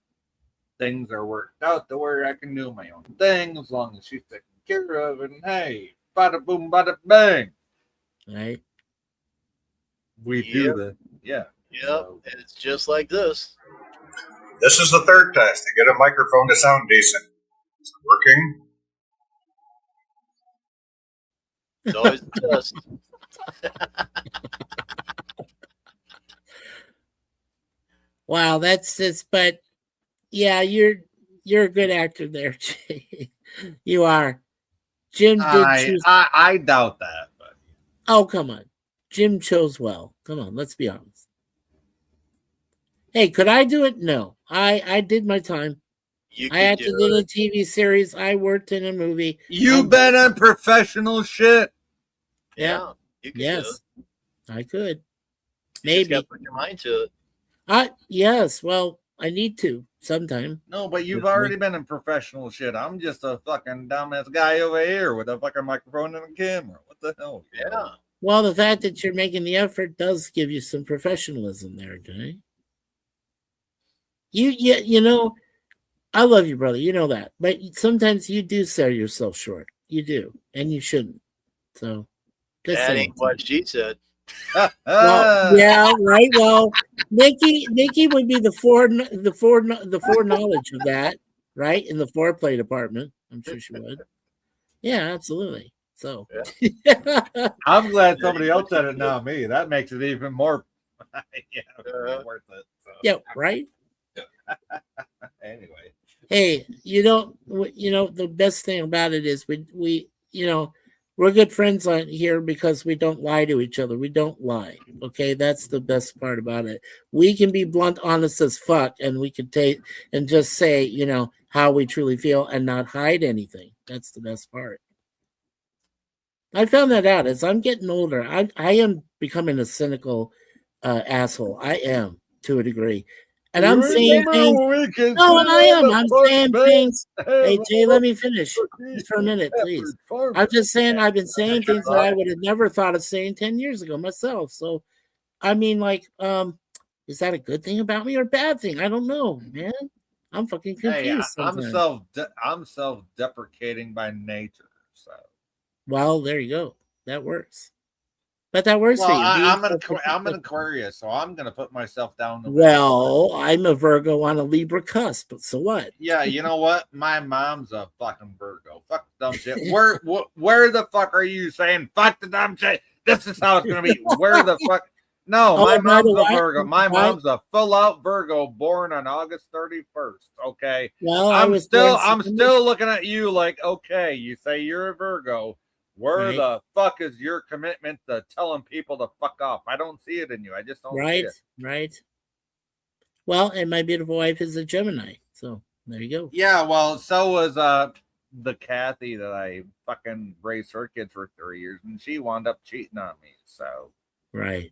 Speaker 4: things are worked out to where I can do my own thing as long as she's taken care of. And hey, bada boom, bada bang.
Speaker 7: Right.
Speaker 4: We do the
Speaker 6: Yep, and it's just like this.
Speaker 16: This is the third test to get a microphone to sound decent. Is it working?
Speaker 6: It's always a test.
Speaker 7: Wow, that's just. But yeah, you're a good actor there, Jay. You are. Jim did choose.
Speaker 4: I doubt that. But.
Speaker 7: Oh, come on. Jim chose well. Come on, let's be honest. Hey, could I do it? No. I did my time. I acted in a TV series. I worked in a movie.
Speaker 4: You've been in professional shit.
Speaker 7: Yeah.
Speaker 6: You can
Speaker 7: yes.
Speaker 6: do it.
Speaker 7: I could.
Speaker 6: You just
Speaker 7: Maybe.
Speaker 6: gotta put your mind to it.
Speaker 7: Yes. Well, I need to sometime.
Speaker 4: No, but you've already been in professional shit. I'm just a fucking dumbass guy over here with a fucking microphone and a camera. What the hell?
Speaker 6: Yeah.
Speaker 7: Well, the fact that you're making the effort does give you some professionalism there, Jay. You know, I love you, brother. You know that. But sometimes you do sell yourself short. You do. And you shouldn't. So just
Speaker 6: That
Speaker 7: saying.
Speaker 6: ain't what she said.
Speaker 7: Well, yeah, right. Well, Nikki would be the foreknowledge of that, right? In the foreplay department. I'm sure she would. Yeah, absolutely. So
Speaker 4: I'm glad somebody else said it, not me. That makes it even more worth it. So.
Speaker 7: Yeah, right.
Speaker 4: Anyway.
Speaker 7: Hey, the best thing about it is we we're good friends on here because we don't lie to each other. We don't lie. Okay, that's the best part about it. We can be blunt, honest as fuck, and we can take and just say, how we truly feel and not hide anything. That's the best part. I found that out as I'm getting older. I am becoming a cynical asshole. I am to a degree. And I'm saying things. No, I am. I'm saying things. Hey, Jay, let me finish just for a minute, please. I'm just saying I've been saying things that I would have never thought of saying 10 years ago myself. So, I mean, is that a good thing about me or a bad thing? I don't know, man. I'm fucking confused.
Speaker 4: Hey, I'm self-deprecating by nature. So,
Speaker 7: well, there you go. That works. But that works for you.
Speaker 4: I'm an Aquarius, so I'm gonna put myself down.
Speaker 7: Well, I'm a Virgo on a Libra cusp, but so what?
Speaker 4: Yeah, you know what? My mom's a fucking Virgo. Fuck the dumb shit. Where the fuck are you saying fuck the dumb shit? This is how it's gonna be. Where the fuck? No, my mom's a Virgo. My mom's a full out Virgo, born on August 31st. Okay.
Speaker 7: Well,
Speaker 4: I'm still looking at you like, okay, you say you're a Virgo. Where the fuck is your commitment to telling people to fuck off? I don't see it in you. I just don't see it.
Speaker 7: Right. Well, and my beautiful wife is a Gemini. So there you go.
Speaker 4: Yeah, well, so was the Kathy that I fucking raised her kids for 3 years, and she wound up cheating on me. So
Speaker 7: right.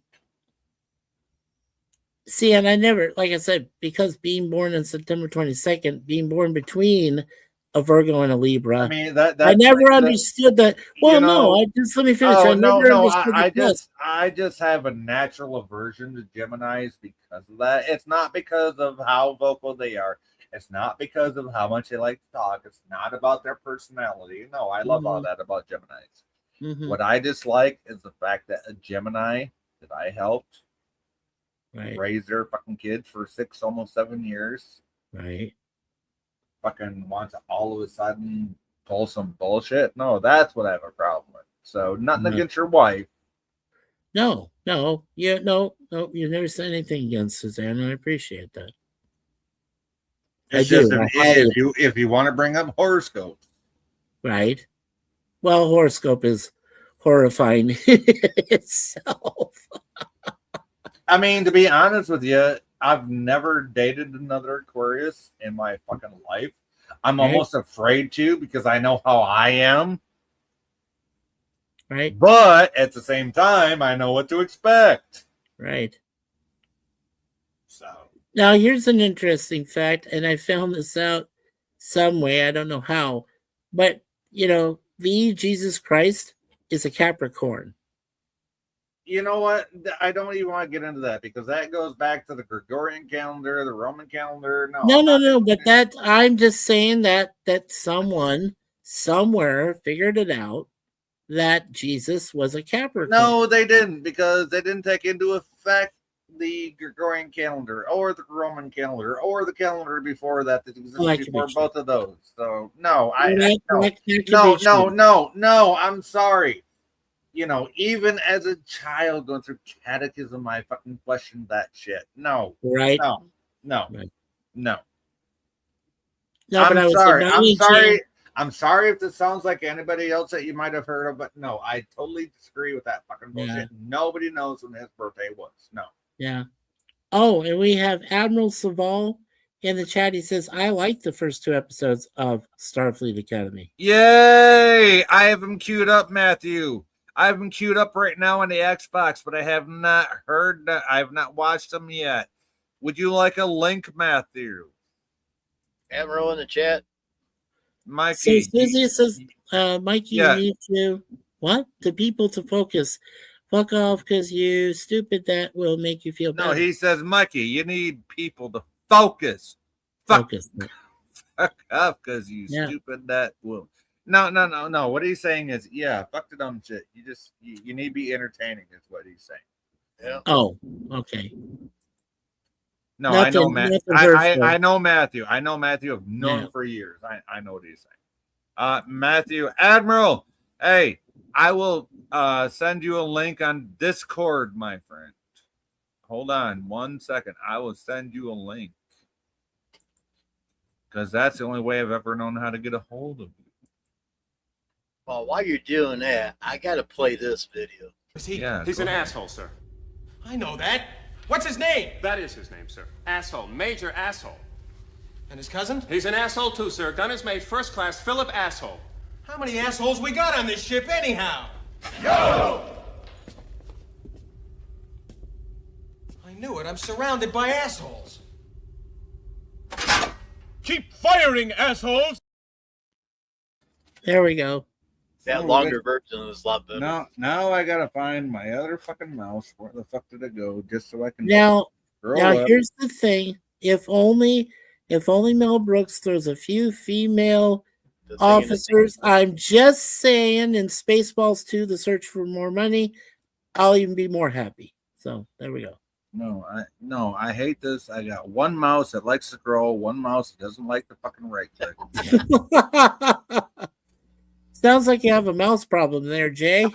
Speaker 7: See, and I never, like I said, because being born on September 22nd, being born between a Virgo and a Libra. I
Speaker 4: mean,
Speaker 7: I never understood that. Well, let me finish.
Speaker 4: I just have a natural aversion to Geminis because of that. It's not because of how vocal they are. It's not because of how much they like to talk. It's not about their personality. No, I love all that about Geminis.
Speaker 7: Mm-hmm.
Speaker 4: What I dislike is the fact that a Gemini that I helped raise their fucking kids for 6, almost 7 years.
Speaker 7: Right.
Speaker 4: Fucking wants to all of a sudden pull some bullshit. No, that's what I have a problem with. So nothing against your wife.
Speaker 7: No, No, you never said anything against Suzanne. I appreciate that.
Speaker 4: It's
Speaker 7: I
Speaker 4: just
Speaker 7: do.
Speaker 4: if you want to bring up horoscopes.
Speaker 7: Right. Well, horoscope is horrifying itself.
Speaker 4: I mean, to be honest with you, I've never dated another Aquarius in my fucking life. I'm
Speaker 7: Right.
Speaker 4: almost afraid to because I know how I am.
Speaker 7: Right.
Speaker 4: But at the same time, I know what to expect.
Speaker 7: Right.
Speaker 4: So
Speaker 7: Now, here's an interesting fact, and I found this out some way. I don't know how, but the Jesus Christ is a Capricorn.
Speaker 4: you know what? I don't even want to get into that because that goes back to the Gregorian calendar, the Roman calendar.
Speaker 7: No. But that I'm just saying that someone somewhere figured it out that Jesus was a Capricorn.
Speaker 4: No, they didn't because they didn't take into effect the Gregorian calendar or the Roman calendar or the calendar before that existed
Speaker 7: that could be
Speaker 4: before
Speaker 7: true.
Speaker 4: both of those. So no,
Speaker 7: That could be
Speaker 4: no.
Speaker 7: true.
Speaker 4: I'm sorry. Even as a child going through catechism, I fucking questioned that shit. No,
Speaker 7: Right.
Speaker 4: no.
Speaker 7: Right.
Speaker 4: No,
Speaker 7: but I
Speaker 4: I'm
Speaker 7: was
Speaker 4: sorry. I'm
Speaker 7: acknowledging-
Speaker 4: sorry. I'm sorry if this sounds like anybody else that you might have heard of, but no, I totally disagree with that fucking bullshit.
Speaker 7: Yeah.
Speaker 4: Nobody knows when his birthday was. No.
Speaker 7: Yeah. Oh, and we have Admiral Saval in the chat. He says, I like the first 2 episodes of Starfleet Academy.
Speaker 4: Yay! I have him queued up, Matthew. I have him queued up right now on the Xbox, but I have not heard that. I have not watched them yet. Would you like a link, Matthew?
Speaker 6: Admiral in the chat.
Speaker 4: Mikey.
Speaker 7: So Susie says, Mikey,
Speaker 4: Yeah.
Speaker 7: you need to, the people to focus. Fuck off because you stupid. That will make you feel
Speaker 4: No,
Speaker 7: better.
Speaker 4: he says, Mikey, you need people to focus.
Speaker 7: Focus.
Speaker 4: Fuck up because you
Speaker 7: Yeah.
Speaker 4: stupid that will. No. What he's saying is, fuck the dumb shit. You need to be entertaining, is what he's saying.
Speaker 6: Yeah.
Speaker 7: Oh, okay.
Speaker 4: No, I know
Speaker 7: Nothing-
Speaker 4: Matt.
Speaker 7: nothing hurtful.
Speaker 4: I know Matthew. I know Matthew. I've known
Speaker 7: Yeah.
Speaker 4: him for years. I know what he's saying. Matthew, Admiral, hey, I will send you a link on Discord, my friend. Hold on 1 second. I will send you a link. Because that's the only way I've ever known how to get a hold of you.
Speaker 6: Well, while you're doing that, I got to play this video.
Speaker 17: He's an asshole, sir.
Speaker 13: I know that. What's his name?
Speaker 17: That is his name, sir. Asshole. Major asshole.
Speaker 13: And his cousin?
Speaker 17: He's an asshole too, sir. Gunner's mate, first class, Philip Asshole.
Speaker 13: How many assholes we got on this ship anyhow?
Speaker 17: Yo!
Speaker 13: I knew it. I'm surrounded by assholes.
Speaker 17: Keep firing, assholes!
Speaker 7: There we go.
Speaker 6: That
Speaker 4: Oh,
Speaker 6: longer version is a lot better.
Speaker 4: Now I gotta find my other fucking mouse. Where the fuck did it go? Just so I can
Speaker 7: Now
Speaker 4: scroll up.
Speaker 7: here's the thing. If only Mel Brooks throws a few female officers, I'm just saying, in Spaceballs 2, The Search for More Money, I'll even be more happy. So there we go.
Speaker 4: No, I hate this. I got one mouse that likes to scroll, one mouse that doesn't like the fucking right click.
Speaker 7: Sounds like you have a mouse problem there, Jay.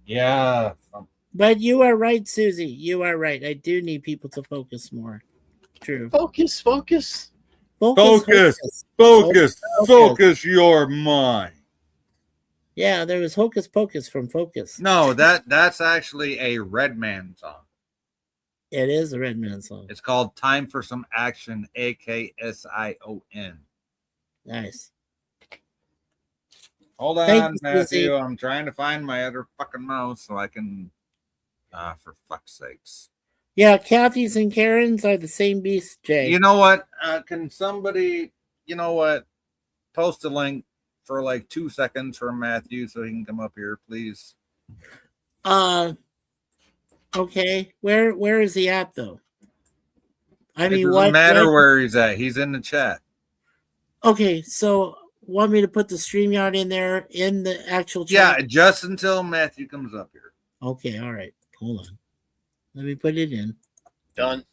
Speaker 4: Yeah.
Speaker 7: But you are right, Susie. You are right. I do need people to focus more. True.
Speaker 6: Focus.
Speaker 4: Focus your mind.
Speaker 7: Yeah, there was Hocus Pocus from Focus.
Speaker 4: No, that's actually a Redman song.
Speaker 7: It is a Redman song.
Speaker 4: It's called Time for Some Action, AKSION.
Speaker 7: Nice.
Speaker 4: Hold on,
Speaker 7: Thank you,
Speaker 4: Matthew.
Speaker 7: Susie.
Speaker 4: I'm trying to find my other fucking mouse so I can for fuck's sakes.
Speaker 7: Yeah, Kathy's and Karen's are the same beast, Jay.
Speaker 4: You know what? Can somebody, post a link for like 2 seconds for Matthew so he can come up here, please?
Speaker 7: Okay. Where is he at though? I
Speaker 4: It
Speaker 7: mean,
Speaker 4: doesn't matter where he's at. He's in the chat.
Speaker 7: Okay, so want me to put the StreamYard in there in the actual
Speaker 4: Yeah,
Speaker 7: chat?
Speaker 4: just until Matthew comes up here.
Speaker 7: Okay, all right. Hold on. Let me put it in.
Speaker 6: Done.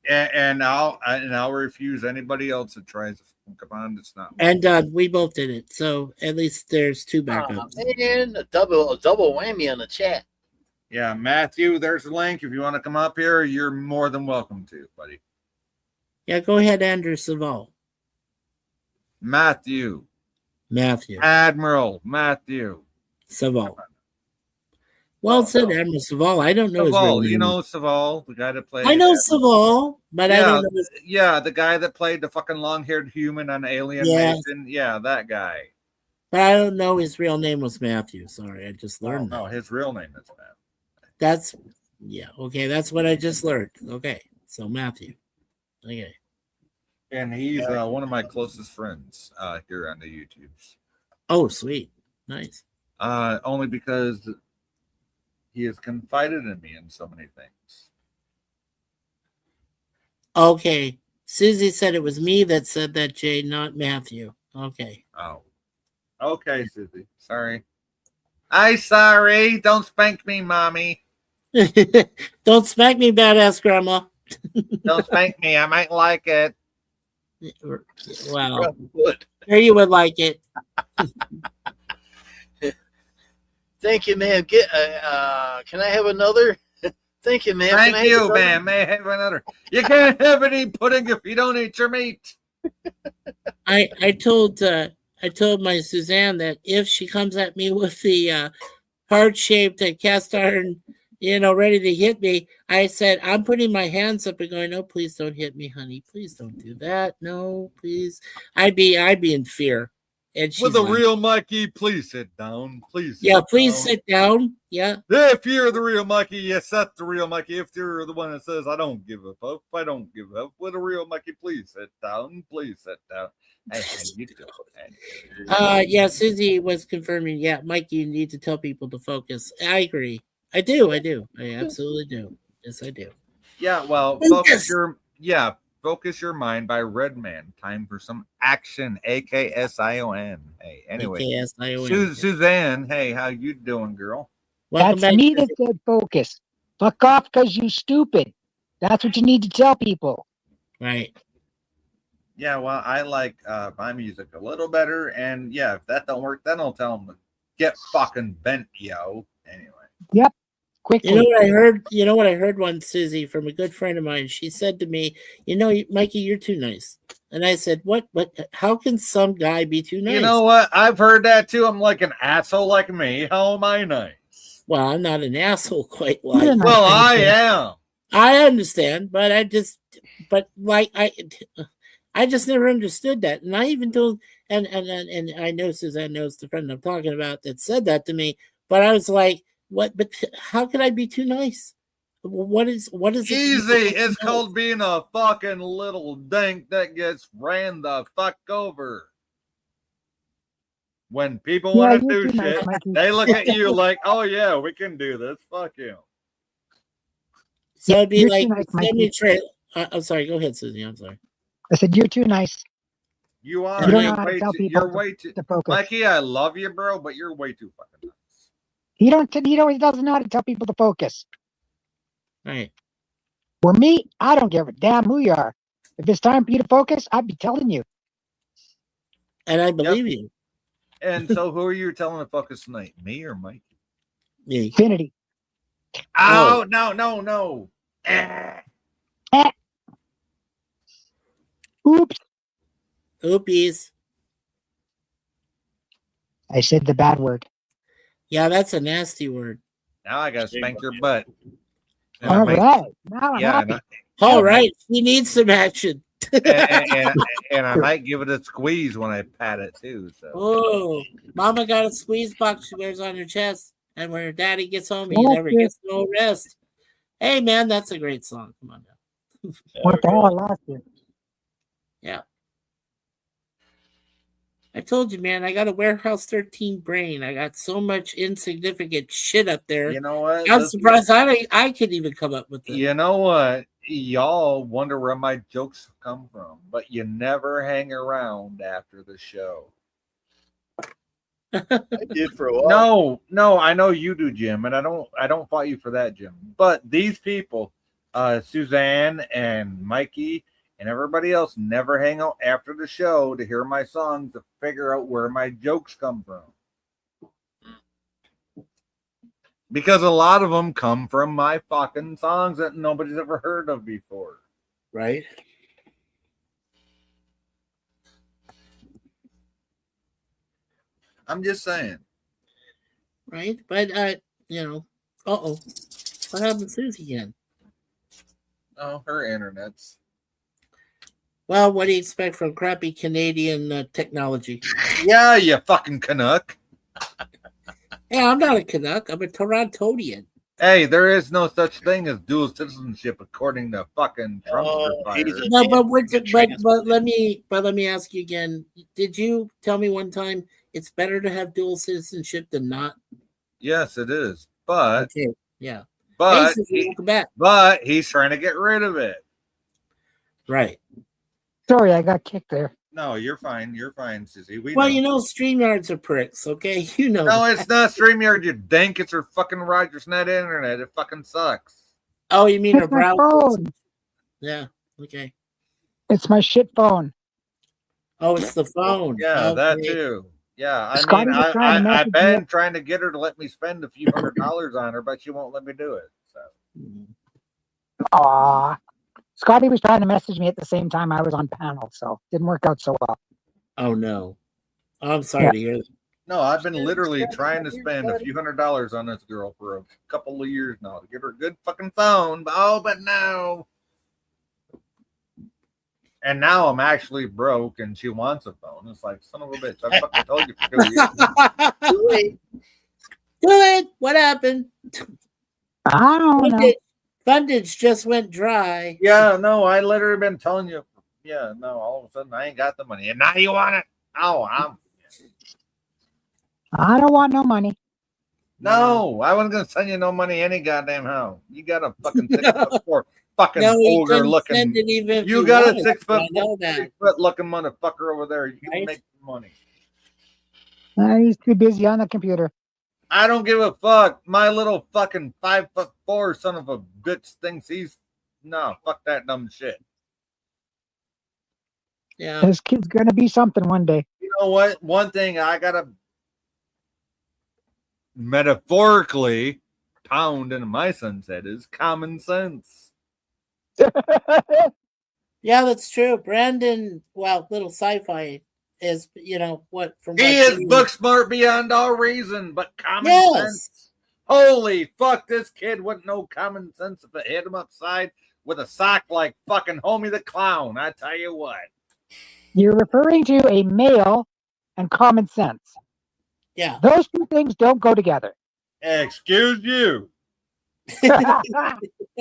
Speaker 4: And I'll refuse anybody else that tries to come on. It's not.
Speaker 7: And we both did it. So at least there's 2 backups.
Speaker 6: Man, a double whammy on the chat.
Speaker 4: Yeah, Matthew, there's the link. If you want to come up here, you're more than welcome to, buddy.
Speaker 7: Yeah, go ahead, Andrew Saval.
Speaker 4: Matthew. Admiral Matthew.
Speaker 7: Saval. Well, it said Admiral Saval. I don't know his real
Speaker 4: Saval,
Speaker 7: name.
Speaker 4: you know Saval, the guy that played.
Speaker 7: I know Saval, but I don't know his...
Speaker 4: Yeah, the guy that played the fucking long-haired human on Alien Nation. Yeah, that guy.
Speaker 7: But I don't know his real name was Matthew. Sorry, I just learned that.
Speaker 4: No, his real name is Matthew.
Speaker 7: That's okay. That's what I just learned. Okay, so Matthew. Okay.
Speaker 4: And he's one of my closest friends here on the YouTubes.
Speaker 7: Oh, sweet, nice.
Speaker 4: Only because he has confided in me in so many things.
Speaker 7: Okay, Susie said it was me that said that, Jay, not Matthew. Okay.
Speaker 4: Oh, okay, Susie. Sorry. Sorry. Don't spank me, mommy.
Speaker 7: Don't spank me, badass grandma.
Speaker 4: Don't spank me. I might like it.
Speaker 7: Wow. There you would like it.
Speaker 6: Thank you, ma'am. Can I have another? Thank you, ma'am.
Speaker 4: Thank you, ma'am. May I have another? You can't have any pudding if you don't eat your meat.
Speaker 7: I told my Suzanne that if she comes at me with the heart-shaped cast iron, ready to hit me, I said, I'm putting my hands up and going, no, please don't hit me, honey. Please don't do that. No, please. I'd be in fear. And she's
Speaker 4: with a
Speaker 7: like,
Speaker 4: real Mikey, please sit down. Please.
Speaker 7: Sit down. Yeah.
Speaker 4: If you're the real Mikey, you set the real Mikey. If you're the one that says, I don't give a fuck, I don't give up. With a real Mikey, please sit down. Please sit down. Hey, you do.
Speaker 7: Yeah, Susie was confirming. Yeah, Mike, you need to tell people to focus. I agree. I do. I absolutely do. Yes, I do.
Speaker 4: Yeah, well, Focus Your Mind by Redman. Time for some action. AKSION. Hey, anyway.
Speaker 7: AKSION.
Speaker 4: Suzanne, hey, how you doing, girl?
Speaker 1: That's me that said focus. Fuck off because you stupid. That's what you need to tell people.
Speaker 7: Right.
Speaker 4: Yeah, well, I like my music a little better. And yeah, if that don't work, then I'll tell them to get fucking bent, yo. Anyway.
Speaker 1: Yep. Quickly.
Speaker 7: You know what I heard once, Susie, from a good friend of mine. She said to me, Mikey, you're too nice. And I said, what, how can some guy be too nice?
Speaker 4: You know what? I've heard that too. I'm like an asshole like me. How am I nice?
Speaker 7: Well, I'm not an asshole quite like.
Speaker 4: Well, I am.
Speaker 7: I understand, but I just never understood that. And I even told, and I know Suzanne knows the friend I'm talking about that said that to me, but I was like, what? But how could I be too nice? What is it?
Speaker 4: Easy. It's called being a fucking little dink that gets ran the fuck over. When people want to do shit, they look at you like, oh yeah, we can do this. Fuck you.
Speaker 7: So it'd be like, I'm sorry, go ahead, Susie. I'm sorry.
Speaker 1: I said, you're too nice.
Speaker 4: You are.
Speaker 1: You don't know how to tell people
Speaker 4: you're way too. Mikey, I love you, bro, but you're way too fucking nice.
Speaker 1: He doesn't know how to tell people to focus.
Speaker 7: Right.
Speaker 1: For me, I don't give a damn who you are. If it's time for you to focus, I'd be telling you.
Speaker 7: And I believe you.
Speaker 4: And so who are you telling to focus tonight? Me or Mike?
Speaker 7: Me.
Speaker 1: Infinity.
Speaker 4: Oh, no.
Speaker 1: Oops.
Speaker 7: Oopies.
Speaker 1: I said the bad word.
Speaker 7: Yeah, that's a nasty word.
Speaker 4: Now I gotta spank your butt.
Speaker 1: All right. Now I'm happy.
Speaker 7: All right. He needs some action.
Speaker 4: and I might give it a squeeze when I pat it too. So.
Speaker 7: Oh, Mama got a squeeze box she wears on her chest, and when her daddy gets home, he never gets no rest. Hey, man, that's a great song. Come on now.
Speaker 1: What the hell last year?
Speaker 7: Yeah. I told you, man, I got a Warehouse 13 brain. I got so much insignificant shit up there.
Speaker 4: You know what?
Speaker 7: I'm surprised I could even come up with it.
Speaker 4: You know what? Y'all wonder where my jokes come from, but you never hang around after the show.
Speaker 6: I did for a while.
Speaker 4: No, I know you do, Jim, and I don't fault you for that, Jim. But these people, Suzanne and Mikey and everybody else, never hang out after the show to hear my songs to figure out where my jokes come from. Because a lot of them come from my fucking songs that nobody's ever heard of before.
Speaker 7: Right.
Speaker 4: I'm just saying.
Speaker 7: Right. But what happened to Susie again?
Speaker 4: Oh, her internet's.
Speaker 7: Well, what do you expect from crappy Canadian technology?
Speaker 4: Yeah, you fucking Canuck.
Speaker 7: Yeah, I'm not a Canuck. I'm a Torontonian.
Speaker 4: Hey, there is no such thing as dual citizenship according to fucking Trumpster fire.
Speaker 7: No, but let me ask you again. Did you tell me one time it's better to have dual citizenship than not?
Speaker 4: Yes, it is. But
Speaker 7: okay, yeah.
Speaker 4: But
Speaker 7: hey, Susie, welcome back.
Speaker 4: But he's trying to get rid of it.
Speaker 7: Right.
Speaker 1: Sorry, I got kicked there.
Speaker 4: No, you're fine. You're fine, Susie.
Speaker 7: You know, StreamYards are pricks, okay? You know.
Speaker 4: No, it's not StreamYard, you dank. It's her fucking Rogers Net internet. It fucking sucks.
Speaker 7: Oh, you mean her browser?
Speaker 1: Phone.
Speaker 7: Yeah, okay.
Speaker 1: It's my shit phone.
Speaker 7: Oh, it's the phone.
Speaker 4: Yeah,
Speaker 7: okay.
Speaker 4: that too. Yeah, I
Speaker 1: Scotty
Speaker 4: mean,
Speaker 1: was trying to
Speaker 4: I've
Speaker 1: message
Speaker 4: been
Speaker 1: me.
Speaker 4: trying to get her to let me spend a few $100s on her, but she won't let me do it. So.
Speaker 1: Aw. Scotty was trying to message me at the same time I was on panel, so didn't work out so well.
Speaker 7: Oh no. I'm sorry to hear that.
Speaker 4: No, I've been literally trying to spend a few $100s on this girl for a couple of years now to get her a good fucking phone. But no. And now I'm actually broke and she wants a phone. It's like, son of a bitch, I fucking told you for 2 years.
Speaker 7: Do it. What happened?
Speaker 1: I don't know.
Speaker 7: Fundage just went dry.
Speaker 4: Yeah, no, I literally been telling you. Yeah, no, all of a sudden I ain't got the money. And now you want it? Oh,
Speaker 1: I don't want no money.
Speaker 4: No, I wasn't gonna send you no money any goddamn how. You got a fucking 6'4" fucking ogre looking. You got a 6'4" looking motherfucker over there. You can make money.
Speaker 1: He's too busy on the computer.
Speaker 4: I don't give a fuck. My little fucking 5'4" son of a bitch thinks he's fuck that dumb shit.
Speaker 7: Yeah,
Speaker 1: this kid's gonna be something one day.
Speaker 4: You know what? One thing I gotta metaphorically pound into my son's head is common sense.
Speaker 7: Yeah, that's true. Brandon, little sci-fi is, what from
Speaker 4: he is book smart beyond all reason, but common sense. Holy fuck, this kid wouldn't know common sense if it hit him upside with a sock like fucking Homie the Clown. I tell you what.
Speaker 1: You're referring to a male and common sense.
Speaker 7: Yeah.
Speaker 1: Those two things don't go together.
Speaker 4: Excuse you.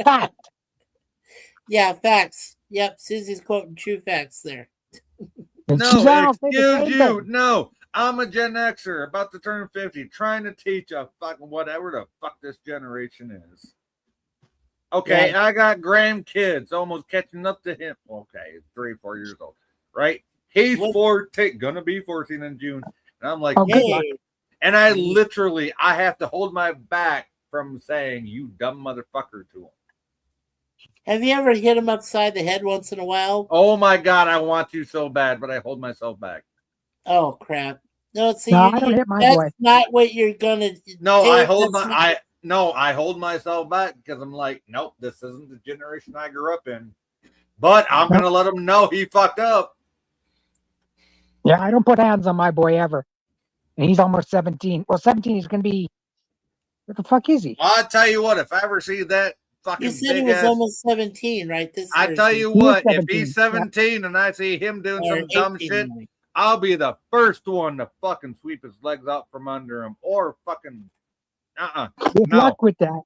Speaker 1: Fact.
Speaker 7: Yeah, facts. Yep, Susie's quoting true facts there.
Speaker 4: No, excuse you. No, I'm a Gen Xer about to turn 50, trying to teach a fucking whatever the fuck this generation is. Okay,
Speaker 7: Yeah.
Speaker 4: I got grandkids almost catching up to him. Okay, 3-4 years old, right? He's 14, gonna be 14 in June. And I'm like,
Speaker 1: good luck.
Speaker 4: And I literally, I have to hold my back from saying, you dumb motherfucker to him.
Speaker 7: Have you ever hit him upside the head once in a while?
Speaker 4: Oh my God, I want to so bad, but I hold myself back.
Speaker 7: Oh, crap. No, see,
Speaker 1: No, I don't hit my
Speaker 7: that's
Speaker 1: boy.
Speaker 7: not what you're gonna
Speaker 4: No,
Speaker 7: do.
Speaker 4: I hold
Speaker 7: That's
Speaker 4: my
Speaker 7: not-
Speaker 4: I hold myself back because I'm like, nope, this isn't the generation I grew up in. But I'm gonna let him know he fucked up.
Speaker 1: Yeah, I don't put hands on my boy ever. And he's almost 17. Well, 17 is gonna be. What the fuck is he?
Speaker 4: I'll tell you what, if I ever see that fucking
Speaker 7: You said he
Speaker 4: big
Speaker 7: was
Speaker 4: ass,
Speaker 7: almost 17, right?
Speaker 4: I tell
Speaker 7: Thursday.
Speaker 4: you
Speaker 1: He is
Speaker 4: what, if
Speaker 1: 17,
Speaker 4: he's 17 and I see him doing
Speaker 7: Or
Speaker 4: some dumb
Speaker 7: 18,
Speaker 4: shit,
Speaker 7: maybe.
Speaker 4: I'll be the first one to fucking sweep his legs out from under him or fucking
Speaker 1: Good
Speaker 4: no.
Speaker 1: luck with that.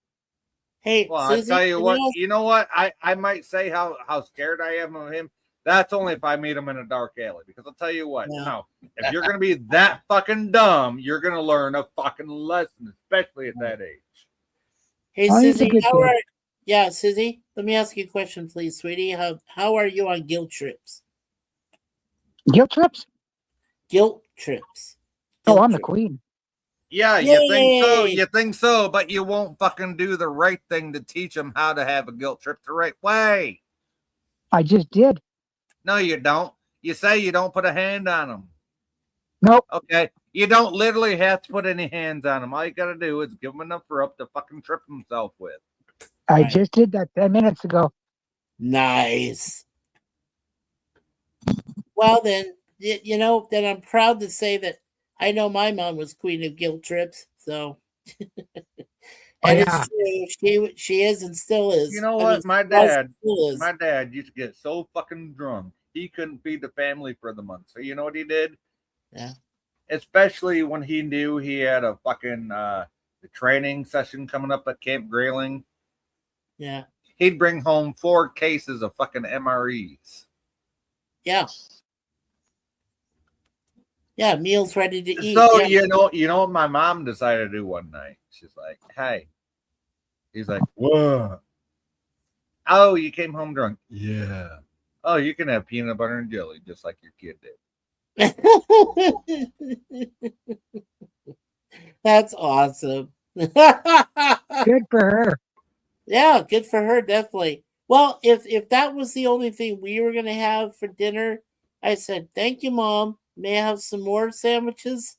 Speaker 7: Hey,
Speaker 4: Well,
Speaker 7: Susie,
Speaker 4: I tell you
Speaker 7: can
Speaker 4: what,
Speaker 7: ask-
Speaker 4: you know what? I might say how scared I am of him. That's only if I meet him in a dark alley. Because I'll tell you what,
Speaker 7: Yeah.
Speaker 4: no, if you're gonna be that fucking dumb, you're gonna learn a fucking lesson, especially at that age.
Speaker 7: Hey,
Speaker 1: Oh, he's a
Speaker 7: Susie,
Speaker 1: good kid.
Speaker 7: Susie, let me ask you a question, please, sweetie. How are you on guilt trips?
Speaker 1: Guilt trips?
Speaker 7: Guilt trips.
Speaker 1: Oh,
Speaker 7: Guilt
Speaker 1: I'm the
Speaker 7: trips.
Speaker 1: queen.
Speaker 4: Yeah, you
Speaker 7: Yay!
Speaker 4: think so, but you won't fucking do the right thing to teach them how to have a guilt trip the right way.
Speaker 1: I just did.
Speaker 4: No, you don't. You say you don't put a hand on them.
Speaker 1: Nope.
Speaker 4: Okay. You don't literally have to put any hands on him. All you gotta do is give him enough rope to fucking trip himself with.
Speaker 1: I just did that 10 minutes ago.
Speaker 7: Nice. Well, then, you know, then I'm proud to say that I know my mom was queen of guilt trips. So, and it's true. She is and still is.
Speaker 4: You know
Speaker 7: I
Speaker 4: what?
Speaker 7: mean,
Speaker 4: My
Speaker 7: still is.
Speaker 4: dad used to get so fucking drunk he couldn't feed the family for the month. So you know what he did?
Speaker 7: Yeah.
Speaker 4: Especially when he knew he had a fucking the training session coming up at Camp Grayling.
Speaker 7: Yeah.
Speaker 4: He'd bring home 4 cases of fucking MREs.
Speaker 7: Yeah. Yeah, meals ready to eat.
Speaker 4: So
Speaker 7: yeah.
Speaker 4: you know what my mom decided to do one night? She's like, "Hey," he's like, "What? Oh, you came home drunk? Yeah. Oh, you can have peanut butter and jelly just like your kid did."
Speaker 7: That's awesome.
Speaker 1: Good for her.
Speaker 7: Yeah, good for her, definitely. Well, if that was the only thing we were gonna have for dinner, I said, "Thank you, Mom. May I have some more sandwiches?"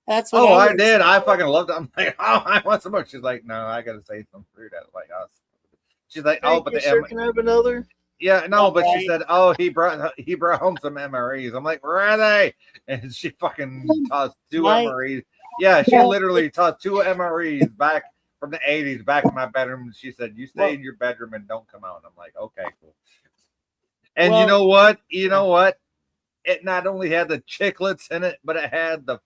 Speaker 7: That's what.
Speaker 4: Oh, I did. I fucking loved it. I'm like, "Oh, I want some more." She's like, "No, I gotta save some fruit." I was like, "Oh." She's like, "Oh, but the
Speaker 6: can I have another?"
Speaker 4: Yeah, no, but
Speaker 7: Okay.
Speaker 4: she said, "Oh, he brought home some MREs." I'm like, "Where are they?" And she fucking tossed 2
Speaker 7: My-
Speaker 4: MREs. Yeah, she
Speaker 7: Well-
Speaker 4: literally tossed 2 MREs back from the 80s back in my bedroom. She said, "You stay
Speaker 7: Well-
Speaker 4: in your bedroom and don't come out." I'm like, "Okay, cool." And
Speaker 7: Well-
Speaker 4: you know what? You know what? It not only had the chiclets in it, but it had the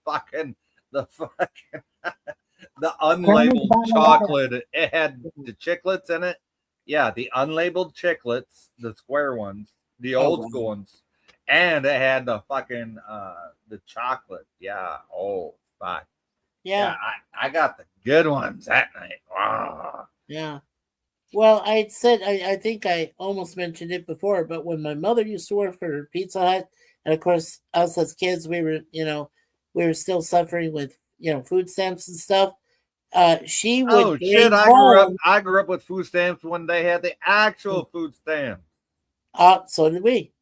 Speaker 4: unlabeled chocolate. It had the chiclets in it. Yeah, the unlabeled chiclets, the square ones, the old
Speaker 7: wow.
Speaker 4: school ones, and it had the fucking the chocolate. Yeah. Oh, fuck.
Speaker 7: Yeah.
Speaker 4: I got the good ones that night. Wow.
Speaker 7: Yeah. Well, I said I think I almost mentioned it before, but when my mother used to work for Pizza Hut, and of course us as kids, we were still suffering with food stamps and stuff. She would
Speaker 4: Oh
Speaker 7: bring
Speaker 4: shit!
Speaker 7: home.
Speaker 4: I grew up with food stamps when they had the actual food stamps.
Speaker 7: So did we.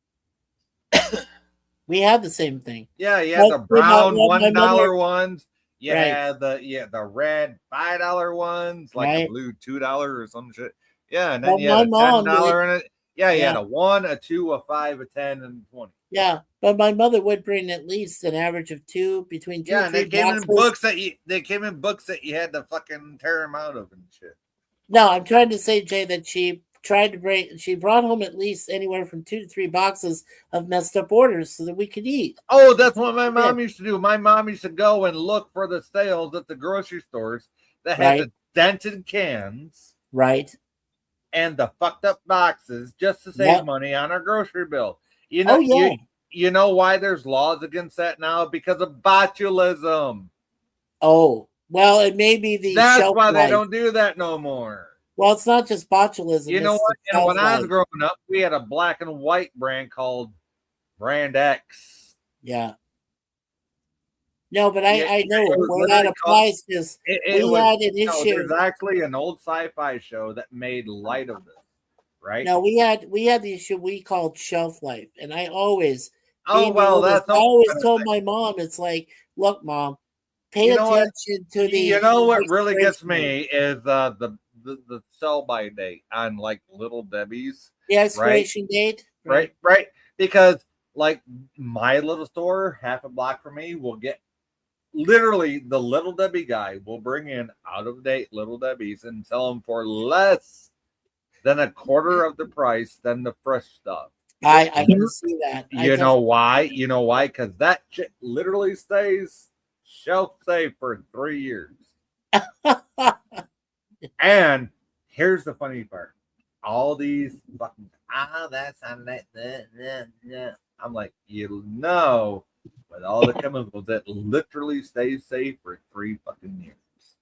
Speaker 7: We had the same thing.
Speaker 4: Yeah, you had the brown $1
Speaker 7: mother-
Speaker 4: ones. You
Speaker 7: Right.
Speaker 4: had the red $5 ones, like
Speaker 7: Right.
Speaker 4: the blue $2 or some shit. Yeah, and
Speaker 7: Well,
Speaker 4: then you had a
Speaker 7: my mom
Speaker 4: $10 in it. Yeah, you had
Speaker 7: Yeah.
Speaker 4: a 1, a 2, a 5, a 10, and 20.
Speaker 7: Yeah, but my mother would bring at least an average of between 2
Speaker 4: Yeah,
Speaker 7: and
Speaker 4: and
Speaker 7: 3
Speaker 4: they came in
Speaker 7: boxes.
Speaker 4: books that you had to fucking tear them out of and shit.
Speaker 7: No, I'm trying to say, Jay, that she brought home at least anywhere from 2 to 3 boxes of messed up orders so that we could eat.
Speaker 4: Oh, that's what my mom used to do. My mom used to go and look for the sales at the grocery stores that had
Speaker 7: Right.
Speaker 4: the dented cans.
Speaker 7: Right.
Speaker 4: And the fucked up boxes just to save
Speaker 7: Yep.
Speaker 4: money on our grocery bill. You know,
Speaker 7: Oh, yeah.
Speaker 4: you know why there's laws against that now? Because of botulism.
Speaker 7: Oh, well, it may be the
Speaker 4: That's
Speaker 7: shelf
Speaker 4: why they
Speaker 7: life.
Speaker 4: don't do that no more.
Speaker 7: Well, it's not just botulism.
Speaker 4: You know
Speaker 7: it's
Speaker 4: what?
Speaker 7: the
Speaker 4: And when
Speaker 7: shelf
Speaker 4: I was
Speaker 7: life.
Speaker 4: growing up, we had a black and white brand called Brand X.
Speaker 7: Yeah. No, but
Speaker 4: Yeah,
Speaker 7: I know
Speaker 4: it was
Speaker 7: where that
Speaker 4: literally
Speaker 7: applies because we had an issue.
Speaker 4: There's actually an old sci-fi show that made light of this, right?
Speaker 7: No, we had the issue we called shelf life, and I always.
Speaker 4: Oh,
Speaker 7: being the
Speaker 4: well,
Speaker 7: oldest,
Speaker 4: that's
Speaker 7: I always told my mom, it's like, look, Mom, pay
Speaker 4: You know what?
Speaker 7: attention to the.
Speaker 4: You know what really gets
Speaker 7: expiration
Speaker 4: me
Speaker 7: date.
Speaker 4: is the sell by date on like Little Debbie's.
Speaker 7: The expiration date.
Speaker 4: Right. Because like my little store, half a block from me, will get literally the Little Debbie guy will bring in out of date Little Debbie's and sell them for less than a quarter of the price than the fresh stuff.
Speaker 7: I can see that.
Speaker 4: You know why? You know why? Because that shit literally stays shelf safe for 3 years. And here's the funny part: all these fucking that's on that. I'm like, with all the chemicals that literally stays safe for 3 fucking years.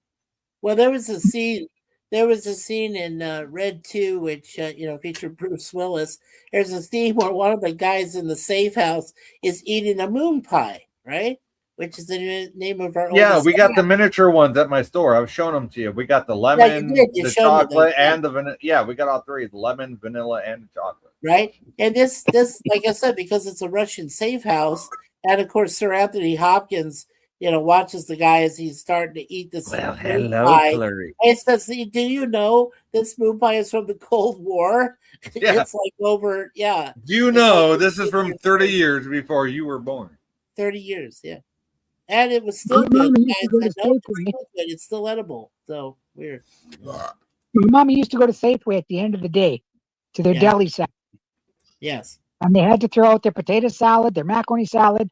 Speaker 7: Well, there was a scene. There was a scene in Red 2, which featured Bruce Willis. There's a scene where one of the guys in the safe house is eating a moon pie, right? Which is the name of our
Speaker 4: Yeah,
Speaker 7: oldest
Speaker 4: we got
Speaker 7: son.
Speaker 4: the miniature ones at my store. I was showing them to you. We got the lemon,
Speaker 7: did. You
Speaker 4: the
Speaker 7: showed me
Speaker 4: chocolate,
Speaker 7: that, yeah.
Speaker 4: and the vanilla. Yeah, we got all 3: the lemon, vanilla, and the chocolate.
Speaker 7: Right? And this, like I said, because it's a Russian safe house, and of course, Sir Anthony Hopkins watches the guy as he's starting to eat this
Speaker 4: Well,
Speaker 7: moon
Speaker 4: hello,
Speaker 7: pie.
Speaker 4: Clary.
Speaker 7: It says, "Do you know this moon pie is from the Cold War?"
Speaker 4: Yeah.
Speaker 7: It's like over, yeah,
Speaker 4: You know, this is from 30 years before you were born.
Speaker 7: 30 years, yeah. And it was still
Speaker 1: My
Speaker 7: good.
Speaker 1: mom
Speaker 7: Guys,
Speaker 1: used to go
Speaker 7: I
Speaker 1: to
Speaker 7: know it's
Speaker 1: Safeway.
Speaker 7: still good. It's still edible. So weird.
Speaker 1: My mom used to go to Safeway at the end of the day to their
Speaker 7: Yeah.
Speaker 1: deli section,
Speaker 7: Yes.
Speaker 1: and they had to throw out their potato salad, their macaroni salad,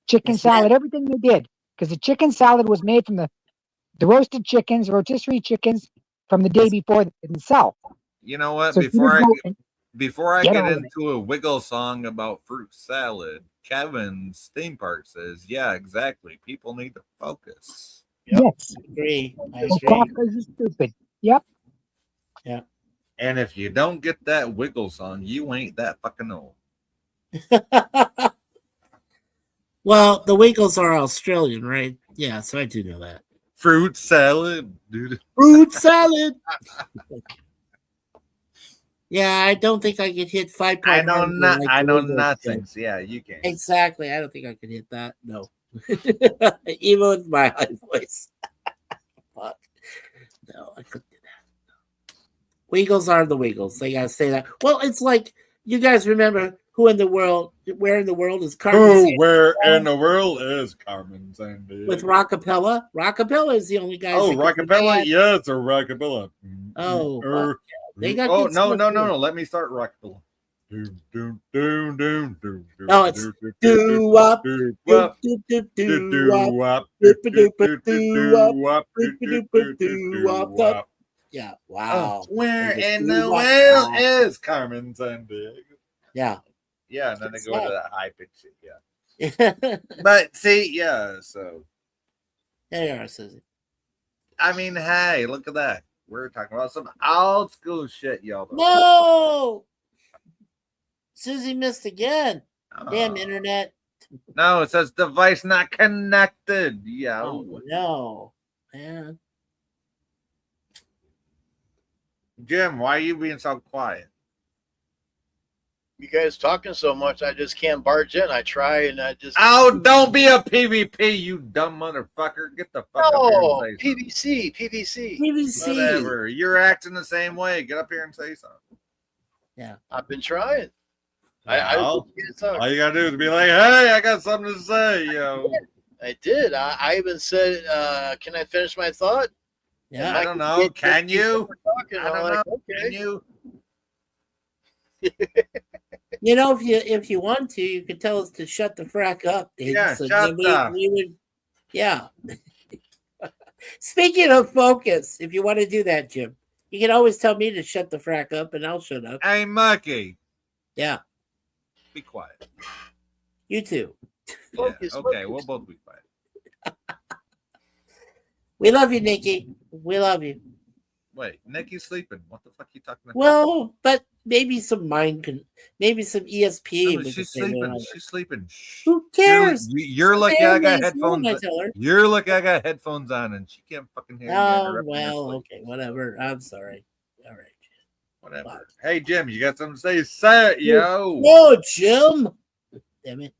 Speaker 1: chicken
Speaker 7: Yes,
Speaker 1: salad, everything they did, because the chicken salad was made from the roasted chickens, rotisserie chickens from the day before themselves.
Speaker 4: You know what?
Speaker 1: So you
Speaker 4: Before
Speaker 1: just
Speaker 4: I
Speaker 1: go and
Speaker 4: before I
Speaker 1: get
Speaker 4: get
Speaker 1: all of it.
Speaker 4: into a Wiggle song about fruit salad, Kevin's theme park says, "Yeah, exactly. People need to focus."
Speaker 1: Yes.
Speaker 7: I agree. I
Speaker 1: Don't
Speaker 7: agree.
Speaker 1: cough 'cause you're stupid. Yep.
Speaker 7: Yeah.
Speaker 4: And if you don't get that Wiggle song, you ain't that fucking old.
Speaker 7: Well, the Wiggles are Australian, right? Yeah, so I do know that.
Speaker 4: Fruit salad, dude.
Speaker 7: Fruit salad. Yeah, I don't think I could hit 5
Speaker 4: I know
Speaker 7: not.
Speaker 4: not. I know nothing. So yeah, you can.
Speaker 7: Exactly. I don't think I could hit that. No. Even with my high voice. Fuck. No, I couldn't do that. Wiggles are the Wiggles. They gotta say that. Well, it's like you guys remember where in the world is Carmen Sandiego
Speaker 4: Where in the world is Carmen Sandiego?
Speaker 7: with Rockapella? Rockapella is the only guy.
Speaker 4: Oh, Rockapella? Yeah, it's a Rockapella.
Speaker 7: Oh, fuck yeah. They got
Speaker 4: oh
Speaker 7: good
Speaker 4: no,
Speaker 7: stuff,
Speaker 4: no,
Speaker 7: too.
Speaker 4: no, no. Let me start Rockapella. Doom, doom, doom, doom, doom, doom,
Speaker 7: No, it's doo-wop,
Speaker 4: wop,
Speaker 7: doo-doo-doo-wop,
Speaker 4: doo-doo-wop,
Speaker 7: doo-doo-doo-wop. Yeah, wow.
Speaker 4: Where in the
Speaker 7: Doo-wop.
Speaker 4: world is Carmen Sandiego?
Speaker 7: Yeah.
Speaker 4: Yeah, and then they
Speaker 7: Good
Speaker 4: go into
Speaker 7: stuff.
Speaker 4: that high pitch shit. Yeah. But see, yeah, so
Speaker 7: There you are, Susie.
Speaker 4: I mean, hey, look at that. We're talking about some old school shit, y'all.
Speaker 7: No! Susie missed again. Damn
Speaker 4: Oh.
Speaker 7: internet.
Speaker 4: No, it says device not connected. Yeah.
Speaker 7: Oh, no. Man.
Speaker 4: Jim, why are you being so quiet?
Speaker 6: You guys talking so much, I just can't barge in. I try and I just.
Speaker 4: Oh, don't be a PvP, you dumb motherfucker. Get the fuck up
Speaker 6: No,
Speaker 4: here and say something.
Speaker 6: PVC.
Speaker 7: PVC.
Speaker 4: Whatever. You're acting the same way. Get up here and say something.
Speaker 7: Yeah.
Speaker 6: I've been trying.
Speaker 4: Well, all you gotta do is be like, hey, I got something to say, yo.
Speaker 6: I did. I even said, can I finish my thought?
Speaker 7: Yeah.
Speaker 4: I don't know. Can you?
Speaker 6: Talking,
Speaker 4: I
Speaker 6: I'm
Speaker 4: don't
Speaker 6: like,
Speaker 4: know.
Speaker 6: okay.
Speaker 4: Can you?
Speaker 7: You know, if you want to, you could tell us to shut the frack up, Dave.
Speaker 4: Yeah,
Speaker 7: So
Speaker 4: shut
Speaker 7: then
Speaker 4: up.
Speaker 7: we would, yeah. Speaking of focus, if you want to do that, Jim, you can always tell me to shut the frack up, and I'll shut up.
Speaker 4: Hey, Mucky.
Speaker 7: Yeah,
Speaker 4: Be quiet.
Speaker 7: you too.
Speaker 4: Yeah, okay, we'll both be quiet.
Speaker 7: We love you, Nikki. We love you.
Speaker 4: Wait, Nikki's sleeping. What the fuck are you talking about?
Speaker 7: Well, but maybe some maybe some ESP.
Speaker 4: No,
Speaker 7: we could
Speaker 4: she's
Speaker 7: say that.
Speaker 4: sleeping. She's sleeping. Shh.
Speaker 7: Who cares?
Speaker 4: You're lucky I got headphones.
Speaker 7: I tell her.
Speaker 4: You're lucky I got headphones on and she can't fucking hear you.
Speaker 7: Oh,
Speaker 4: interrupting her
Speaker 7: well,
Speaker 4: sleep.
Speaker 7: okay, whatever. I'm sorry. All right.
Speaker 4: Whatever. Hey, Jim, you got something to say? Say it, yo.
Speaker 7: No, Jim. Damn it.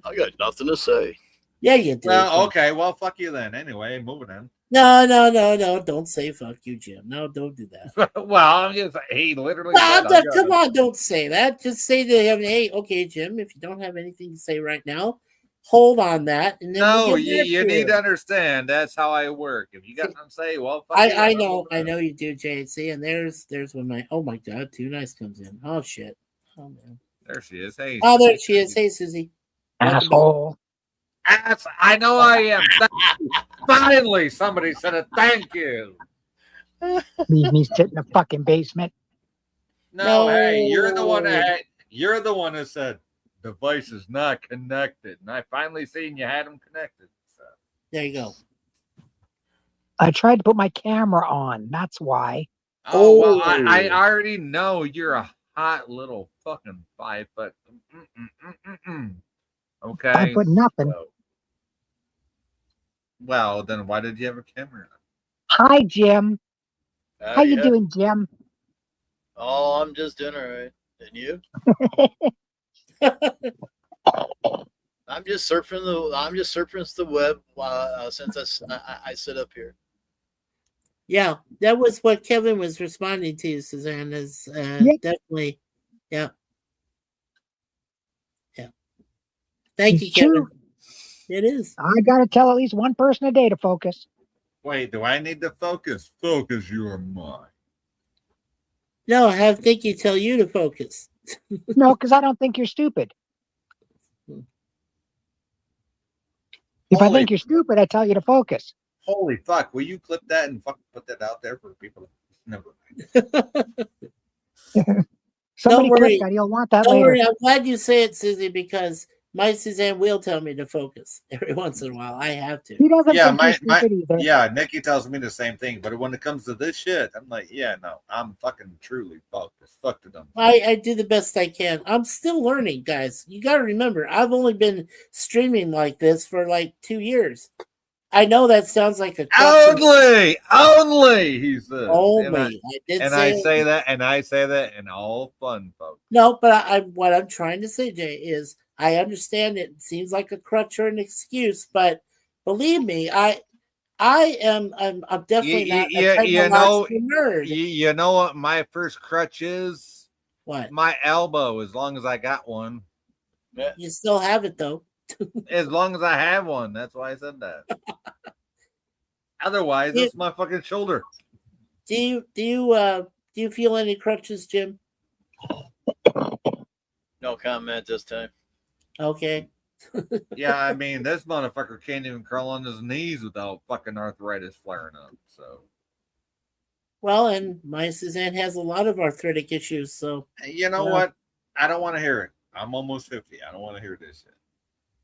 Speaker 6: I got nothing to say.
Speaker 7: Yeah, you do.
Speaker 4: Well, okay. Well, fuck you then. Anyway, moving on.
Speaker 7: No. Don't say fuck you, Jim. No, don't do that.
Speaker 4: Well, I'm just, he literally.
Speaker 7: Well,
Speaker 4: said, I got
Speaker 7: come
Speaker 4: it.
Speaker 7: on, don't say that. Just say to him, hey, okay, Jim, if you don't have anything to say right now, hold on that. And then
Speaker 4: No,
Speaker 7: we'll get back
Speaker 4: you
Speaker 7: to
Speaker 4: need
Speaker 7: it.
Speaker 4: to understand. That's how I work. If you got something to say, well, fuck you,
Speaker 7: I
Speaker 4: I'll
Speaker 7: know you do, JC. And there's when my oh my god, Too Nice comes in. Oh shit. Oh man.
Speaker 4: There she is. Hey.
Speaker 7: Oh, there she is. Hey, Susie.
Speaker 1: Asshole.
Speaker 4: I know I am. Finally, somebody said a thank you.
Speaker 1: Leave me sit in the fucking basement.
Speaker 4: No, hey, you're the one that said device is not connected, and I finally seen you had them connected. So.
Speaker 7: There you go.
Speaker 1: I tried to put my camera on. That's why.
Speaker 4: Oh, well, I already know you're a hot little fucking 5 foot. Okay.
Speaker 1: 5 foot nothing.
Speaker 4: Well, then why did you have a camera?
Speaker 1: Hi, Jim. How you
Speaker 6: Yeah.
Speaker 1: doing, Jim?
Speaker 6: Oh, I'm just doing all right. And you? I'm just surfing the web since I sit up here.
Speaker 7: Yeah, that was what Kevin was responding to, Suzanne. Is
Speaker 1: Yep.
Speaker 7: definitely, yeah. Thank you,
Speaker 1: It's true.
Speaker 7: Kevin. It is.
Speaker 1: I got to tell at least one person a day to focus.
Speaker 4: Wait, do I need to focus? Focus your mind.
Speaker 7: No, I think you tell you to focus.
Speaker 1: No, because I don't think you're stupid. If I think you're stupid, I tell you to focus.
Speaker 4: Holy fuck! Will you clip that and fucking put that out there for people? Never mind.
Speaker 1: Somebody
Speaker 7: Don't worry.
Speaker 1: click that. You'll want that
Speaker 7: Don't
Speaker 1: later.
Speaker 7: worry. I'm glad you say it, Susie, because my Suzanne will tell me to focus every once in a while. I have to.
Speaker 1: He doesn't
Speaker 4: Yeah,
Speaker 1: think you're stupid either.
Speaker 4: yeah. Nikki tells me the same thing, but when it comes to this shit, I'm like, yeah, no, I'm fucking truly focused. Fuck to them.
Speaker 7: I do the best I can. I'm still learning, guys. You got to remember, I've only been streaming like this for like 2 years. I know that sounds like a
Speaker 4: Only he says.
Speaker 7: Only.
Speaker 4: I say that in all fun, folks.
Speaker 7: No, but what I'm trying to say, Jay, is I understand it seems like a crutch or an excuse, but believe me, I'm definitely not a technological nerd.
Speaker 4: You know what my first crutch is?
Speaker 7: What?
Speaker 4: My elbow, as long as I got one.
Speaker 7: You still have it though.
Speaker 4: As long as I have one. That's why I said that. Otherwise, it's my fucking shoulder.
Speaker 7: Do you feel any crutches, Jim?
Speaker 6: No comment this time.
Speaker 7: Okay.
Speaker 4: Yeah, I mean, this motherfucker can't even crawl on his knees without fucking arthritis flaring up. So,
Speaker 7: well, and my Suzanne has a lot of arthritic issues. So
Speaker 4: you know what? I don't want to hear it. I'm almost 50. I don't want to hear this shit.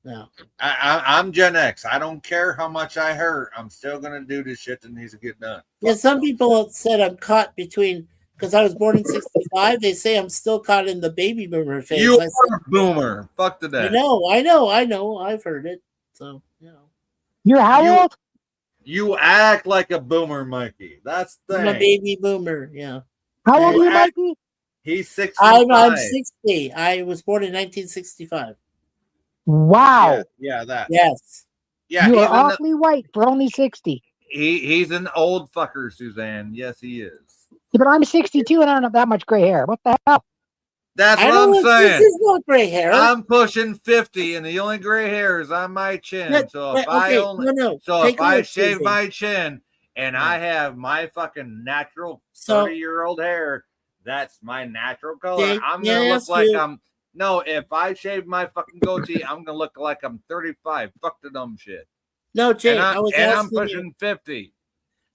Speaker 7: No.
Speaker 4: I'm Gen X. I don't care how much I hurt. I'm still gonna do this shit that needs to get done.
Speaker 7: Yeah, some people have said I'm caught between because I was born in '65. They say I'm still caught in the baby boomer phase.
Speaker 4: You are a boomer. Fuck to that.
Speaker 7: I know. I've heard it. So
Speaker 1: You're how old?
Speaker 4: You act like a boomer, Mikey. That's the
Speaker 7: I'm a baby boomer. Yeah.
Speaker 1: How old are you, Mikey?
Speaker 4: He's 65.
Speaker 7: I'm 60. I was born in 1965.
Speaker 1: Wow.
Speaker 4: Yeah, that.
Speaker 7: Yes.
Speaker 4: Yeah,
Speaker 1: you
Speaker 4: he's
Speaker 1: are awfully white for only 60.
Speaker 4: He's an old fucker, Suzanne. Yes, he is.
Speaker 1: Yeah, but I'm 62 and I don't have that much gray hair. What the hell?
Speaker 4: That's what I'm saying.
Speaker 7: This is not gray hair.
Speaker 4: I'm pushing 50, and the only gray hair is on my chin. So if I shave my chin and I have my fucking natural 30-year-old hair, that's my natural color.
Speaker 7: Jay,
Speaker 4: I'm gonna look like I'm. No, if I shave my fucking goatee, I'm gonna look like I'm 35. Fuck the dumb shit.
Speaker 7: No, Jay,
Speaker 4: I'm pushing 50.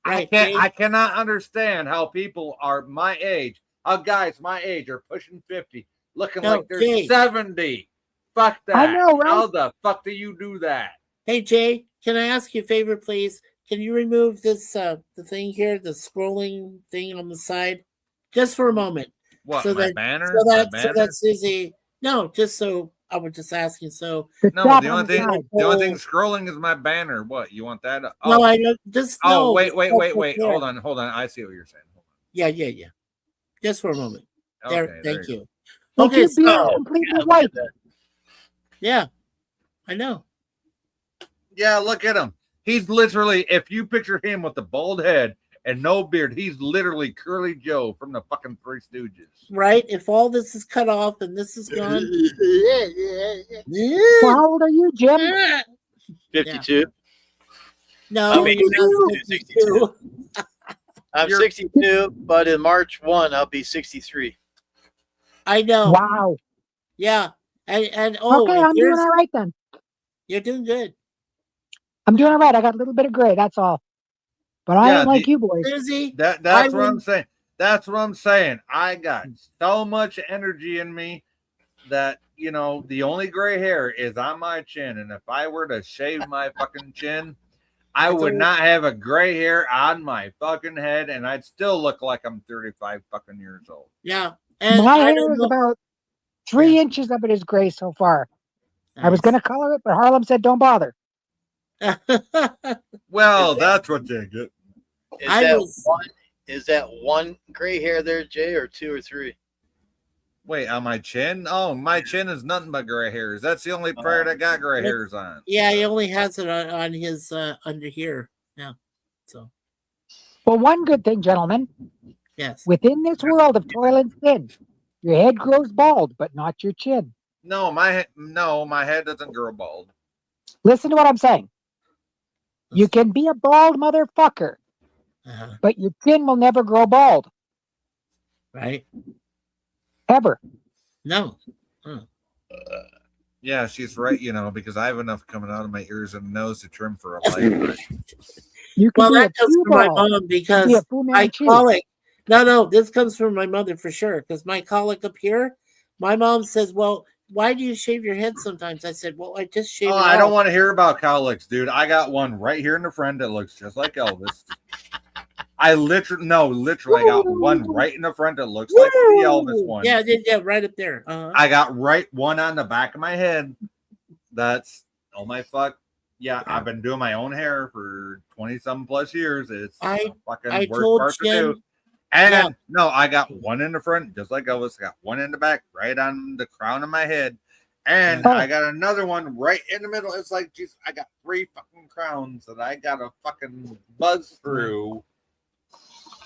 Speaker 7: Right,
Speaker 4: I cannot understand how people are my age, how guys my age are pushing 50, looking like they're 70. Fuck that.
Speaker 1: I know, right?
Speaker 4: How the fuck do you do that?
Speaker 7: Hey, Jay, can I ask you a favor, please? Can you remove this the thing here, the scrolling thing on the side, just for a moment?
Speaker 4: What,
Speaker 7: so
Speaker 4: my
Speaker 7: that,
Speaker 4: banner?
Speaker 7: So that,
Speaker 4: my
Speaker 7: so
Speaker 4: banner?
Speaker 7: that Susie. No, just so I was just asking. So
Speaker 4: no, the only thing scrolling is my banner. What you want that? Oh.
Speaker 7: No, I know. Just
Speaker 4: oh,
Speaker 7: no,
Speaker 4: wait. Hold on. I see what you're saying.
Speaker 7: Yeah. Just for a moment.
Speaker 4: Okay,
Speaker 7: thank you.
Speaker 1: Okay, so completely white.
Speaker 7: Yeah, I know.
Speaker 4: Yeah, look at him. He's literally, if you picture him with the bald head and no beard, he's literally Curly Joe from the fucking Three Stooges.
Speaker 7: Right? If all this is cut off and this is gone.
Speaker 1: So how old are you, Jim?
Speaker 6: 52.
Speaker 7: No,
Speaker 6: I mean,
Speaker 7: you're not
Speaker 6: 62. I'm 62, but in March 1, I'll be 63.
Speaker 7: I know.
Speaker 1: Wow.
Speaker 7: Yeah. And
Speaker 1: okay, I'm doing all right then.
Speaker 7: You're doing good.
Speaker 1: I'm doing all right. I got a little bit of gray, that's all. But I ain't like you boys.
Speaker 4: That's what I'm saying. That's what I'm saying. I got so much energy in me that, you know, the only gray hair is on my chin. And if I were to shave my fucking chin, I would not have a gray hair on my fucking head, and I'd still look like I'm 35 fucking years old.
Speaker 7: Yeah.
Speaker 1: And my hair is about 3 inches of it is gray so far. Nice. I was going to color it, but Harlem said don't bother.
Speaker 4: Well, that's what they get.
Speaker 6: Is that one gray hair there, Jay, or 2 or 3?
Speaker 4: Wait, on my chin? Oh, my chin is nothing but gray hairs. That's the only part I got gray hairs on.
Speaker 7: Yeah, he only has it on his under here. Yeah. So.
Speaker 1: Well, one good thing, gentlemen.
Speaker 7: Yes.
Speaker 1: Within this world of toil and sin, your head grows bald, but not your chin.
Speaker 4: No, my head doesn't grow bald.
Speaker 1: Listen to what I'm saying. You can be a bald motherfucker, but your chin will never grow bald.
Speaker 7: Right?
Speaker 1: Ever.
Speaker 7: No.
Speaker 4: Yeah, she's right, because I have enough coming out of my ears and nose to trim for a lifetime.
Speaker 7: Well, that comes from my mom because my colic. No, this comes from my mother for sure. Because my colic up here, my mom says, "Well, why do you shave your head sometimes?" I said, "Well, I just shave."
Speaker 4: Oh, I don't want to hear about colics, dude. I got one right here in the front that looks just like Elvis. I literally got one right in the front that looks like the Elvis one.
Speaker 7: Yeah, right up there.
Speaker 4: I got one on the back of my head. That's my fuck. Yeah, I've been doing my own hair for 20-some plus years. It's the fucking worst part to do. And no, I got one in the front, just like Elvis. I got one in the back, right on the crown of my head. And I got another one right in the middle. It's like, geez, I got 3 fucking crowns that I got to fucking buzz through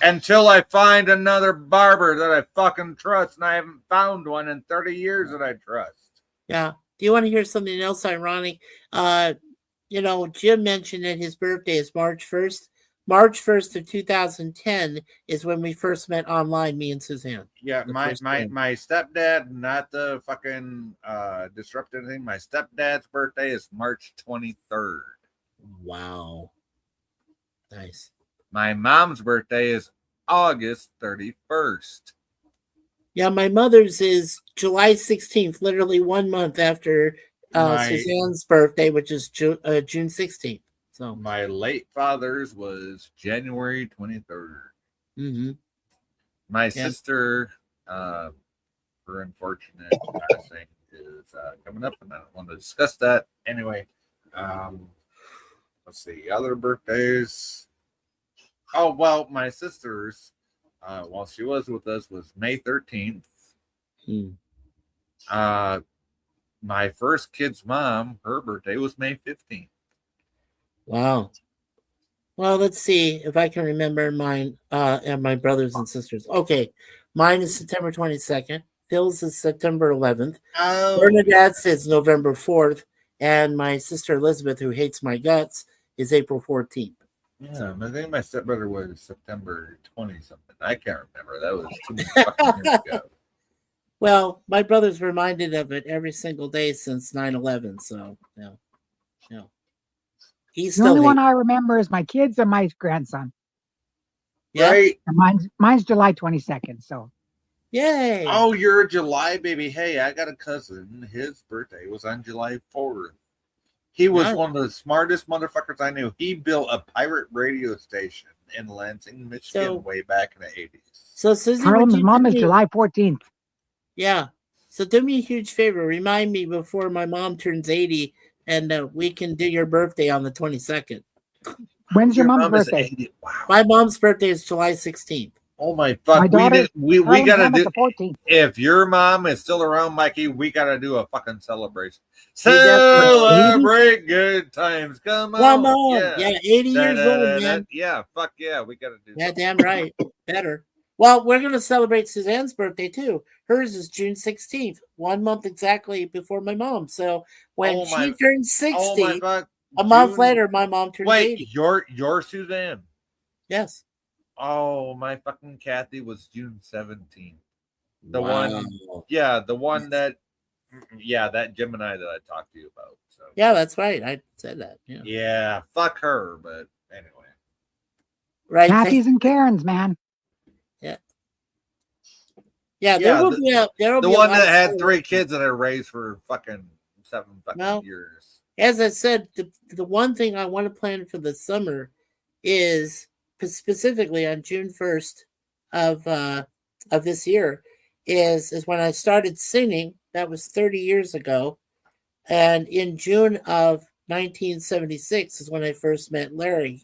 Speaker 4: until I find another barber that I fucking trust. And I haven't found one in 30 years that I trust.
Speaker 7: Yeah. Do you want to hear something else ironic? Jim mentioned that his birthday is March 1st. March 1st of 2010 is when we first met online, me and Suzanne.
Speaker 4: Yeah, my stepdad, not the fucking disrupt anything. My stepdad's birthday is March 23rd.
Speaker 7: Wow. Nice.
Speaker 4: My mom's birthday is August 31st.
Speaker 7: Yeah, my mother's is July 16th, literally 1 month after Suzanne's birthday, which is June 16th. So
Speaker 4: my late father's was January 23rd.
Speaker 7: Mm-hmm.
Speaker 4: My sister, her unfortunate passing is coming up, and I don't want to discuss that. Anyway, let's see, other birthdays. Oh, well, my sister's, while she was with us, was May 13th. My first kid's mom, her birthday was May 15th.
Speaker 7: Wow. Well, let's see if I can remember mine and my brothers and sisters. Okay. Mine is September 22nd. Phil's is September 11th.
Speaker 4: Oh.
Speaker 7: Bernadette's is November 4th. And my sister Elizabeth, who hates my guts, is April 14th.
Speaker 4: Yeah, I think my stepbrother was September 20-something. I can't remember. That was too many fucking years ago.
Speaker 7: Well, my brother's reminded of it every single day since 9/11. So, yeah. He's
Speaker 1: the only one I remember is my kids and my grandson.
Speaker 7: Yeah.
Speaker 4: Right.
Speaker 1: And mine's July 22nd. So.
Speaker 7: Yay.
Speaker 4: Oh, you're a July baby. Hey, I got a cousin. His birthday was on July 4th. He was one of the smartest motherfuckers I knew. He built a pirate radio station in Lansing, Michigan, way back in the 80s.
Speaker 7: So, Susie,
Speaker 1: Harlem's mom is July 14th.
Speaker 7: Yeah. So do me a huge favor. Remind me before my mom turns 80, and we can do your birthday on the 22nd.
Speaker 1: When's your mom's birthday?
Speaker 4: Wow.
Speaker 7: My mom's birthday is July 16th.
Speaker 4: Oh my fuck! We gotta do. If your mom is still around, Mikey, we gotta do a fucking celebration. Celebrate good times. Come on.
Speaker 7: Yeah, 80 years old, man.
Speaker 4: Yeah, fuck yeah, we gotta do.
Speaker 7: Yeah, damn right. Better. Well, we're gonna celebrate Suzanne's birthday too. Hers is June 16th, 1 month exactly before my mom. So when she turns 60, a month later, my mom turns 80.
Speaker 4: Your Suzanne.
Speaker 7: Yes.
Speaker 4: Oh, my fucking Kathy was June 17th. The one that Gemini that I talked to you about. So
Speaker 7: yeah, that's right. I said that.
Speaker 4: Yeah, fuck her, but anyway.
Speaker 7: Right.
Speaker 1: Kathy's and Karen's, man.
Speaker 7: Yeah, there will be
Speaker 4: the one that had 3 kids that I raised for fucking 7 fucking years.
Speaker 7: As I said, the one thing I want to plan for the summer is specifically on June 1st of this year is when I started singing. That was 30 years ago. And in June of 1976 is when I first met Larry,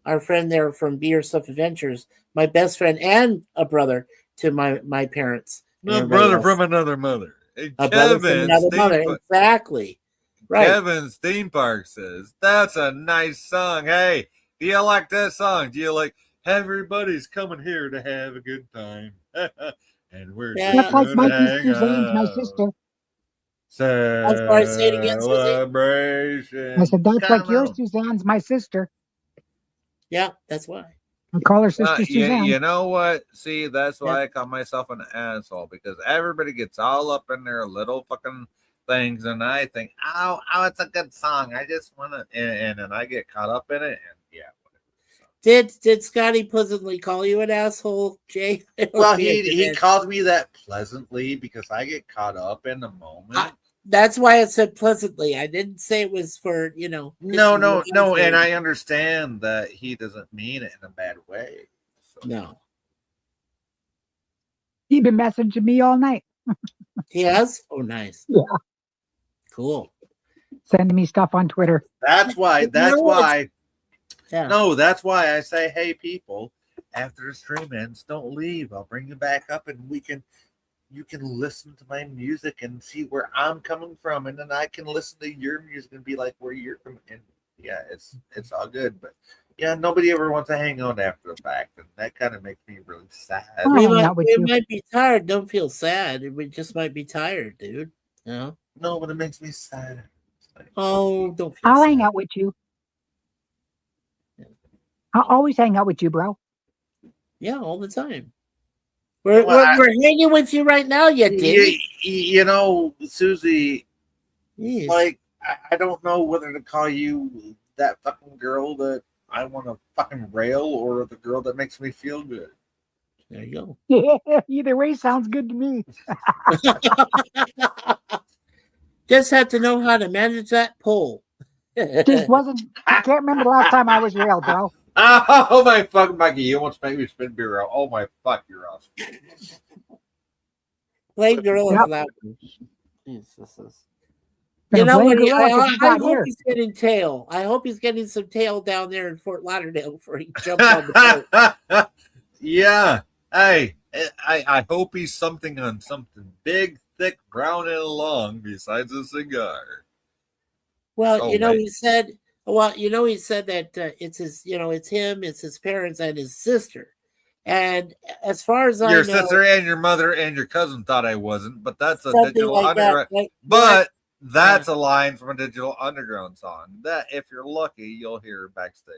Speaker 7: our friend there from Be Yourself Adventures, my best friend and a brother to my parents.
Speaker 4: No
Speaker 7: Everybody
Speaker 4: brother
Speaker 7: else.
Speaker 4: from another mother. Hey,
Speaker 7: A brother from
Speaker 4: Kevin's
Speaker 7: another
Speaker 4: theme
Speaker 7: mother.
Speaker 4: park-
Speaker 7: Exactly. Right.
Speaker 4: Kevin's theme park says that's a nice song. Hey, do you like that song? Do you like everybody's coming here to have a good time? And we're
Speaker 7: Yeah.
Speaker 1: That's like
Speaker 4: just
Speaker 1: my
Speaker 4: gonna hang
Speaker 1: sister's age, my
Speaker 4: out.
Speaker 1: sister.
Speaker 7: I'm sorry, say it again, Susie.
Speaker 4: Celebration.
Speaker 1: I said, that's like
Speaker 4: Come
Speaker 1: your
Speaker 4: on.
Speaker 1: Suzanne's my sister.
Speaker 7: Yeah, that's why.
Speaker 1: I call her Sister
Speaker 4: You
Speaker 1: Suzanne.
Speaker 4: know what? See, that's why I call myself an asshole, because everybody gets all up in their little fucking things, and I think, oh, it's a good song. I just want to, and then I get caught up in it, and yeah.
Speaker 7: Did Scotty pleasantly call you an asshole, Jay?
Speaker 4: Well, he called me that pleasantly because I get caught up in the moment.
Speaker 7: That's why I said pleasantly. I didn't say it was for,
Speaker 4: No,
Speaker 7: pissing you off
Speaker 4: and
Speaker 7: or-
Speaker 4: I understand that he doesn't mean it in a bad way.
Speaker 7: No.
Speaker 1: He's been messaging me all night.
Speaker 7: He has? Oh, nice.
Speaker 1: Yeah.
Speaker 7: Cool.
Speaker 1: Sending me stuff on Twitter.
Speaker 4: That's why.
Speaker 7: You
Speaker 4: That's
Speaker 7: know what's-
Speaker 4: why.
Speaker 7: Yeah.
Speaker 4: No, that's why I say, hey, people, after the stream ends, don't leave. I'll bring you back up, and you can listen to my music and see where I'm coming from, and then I can listen to your music and be like where you're coming. And yeah, it's all good, but yeah, nobody ever wants to hang on after the fact, and that kind of makes me really sad.
Speaker 7: We might be tired. Don't feel sad. We just might be tired, dude. You know?
Speaker 4: No, but it makes me sad.
Speaker 7: Oh, don't feel
Speaker 1: I'll
Speaker 7: sad.
Speaker 1: hang out with you. I'll always hang out with you, bro.
Speaker 7: Yeah, all the time. We're
Speaker 4: Well,
Speaker 7: we're hanging with you right now, you did.
Speaker 4: You know, Susie,
Speaker 7: Yes.
Speaker 4: like, I don't know whether to call you that fucking girl that I want to fucking rail or the girl that makes me feel good.
Speaker 7: There you go.
Speaker 1: Yeah, either way sounds good to me.
Speaker 7: Just have to know how to manage that poll.
Speaker 1: Just wasn't. I can't remember the last time I was railed, bro.
Speaker 4: Oh my fucking Mikey, you almost make me spin beer out. Oh my fuck, you're awesome.
Speaker 7: Play Gorilla
Speaker 1: Yep.
Speaker 7: for that one. Jesus.
Speaker 1: Gonna
Speaker 7: You know
Speaker 1: play
Speaker 7: what?
Speaker 1: Gorilla 'cause
Speaker 7: I
Speaker 1: he's not
Speaker 7: hope
Speaker 1: here.
Speaker 7: he's getting tail. I hope he's getting some tail down there in Fort Lauderdale before he jumps on the boat.
Speaker 4: Yeah. Hey, I hope he's something on something big, thick, brown, and long besides a cigar.
Speaker 7: Well,
Speaker 4: Oh,
Speaker 7: he
Speaker 4: wait.
Speaker 7: said. Well, he said that it's his. It's him, it's his parents, and his sister. And as far as I
Speaker 4: Your
Speaker 7: know,
Speaker 4: sister and your mother and your cousin thought I wasn't, but that's a
Speaker 7: something
Speaker 4: digital
Speaker 7: like that.
Speaker 4: underground. But that's a line from a digital underground song that, if you're lucky, you'll hear backstage.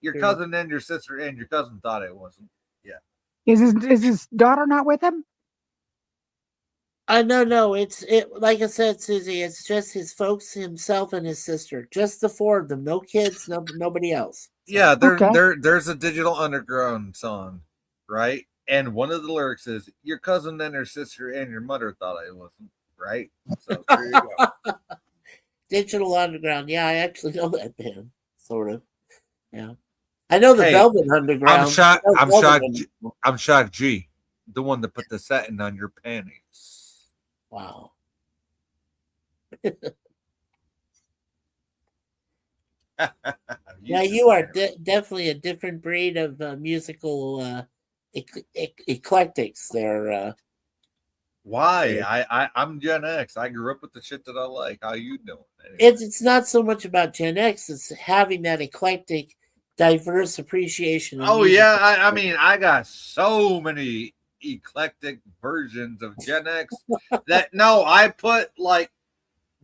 Speaker 4: Your
Speaker 7: Yeah.
Speaker 4: cousin and your sister and your cousin thought I wasn't. Yeah.
Speaker 1: Is his daughter not with him?
Speaker 7: No. It's like I said, Susie. It's just his folks, himself, and his sister. Just the four of them. No kids. Nobody else.
Speaker 4: Yeah,
Speaker 1: Okay.
Speaker 4: there's a digital underground song, right? And one of the lyrics is your cousin and her sister and your mother thought I wasn't, right? So there you go.
Speaker 7: Digital Underground. Yeah, I actually know that band. Sort of. Yeah. I know the
Speaker 4: Hey,
Speaker 7: Velvet Underground.
Speaker 4: I'm shocked.
Speaker 7: I know
Speaker 4: I'm
Speaker 7: Velvet
Speaker 4: shocked.
Speaker 7: Underground.
Speaker 4: I'm shocked. G, the one that put the satin on your panties.
Speaker 7: Wow. Yeah, you are definitely a different breed of musical eclectics there.
Speaker 4: Why? I'm Gen X. I grew up with the shit that I like. How you doing? Anyway.
Speaker 7: It's not so much about Gen X, it's having that eclectic, diverse appreciation. Of
Speaker 4: Oh
Speaker 7: music.
Speaker 4: yeah, I mean, I got so many eclectic versions of Gen X that no, I put like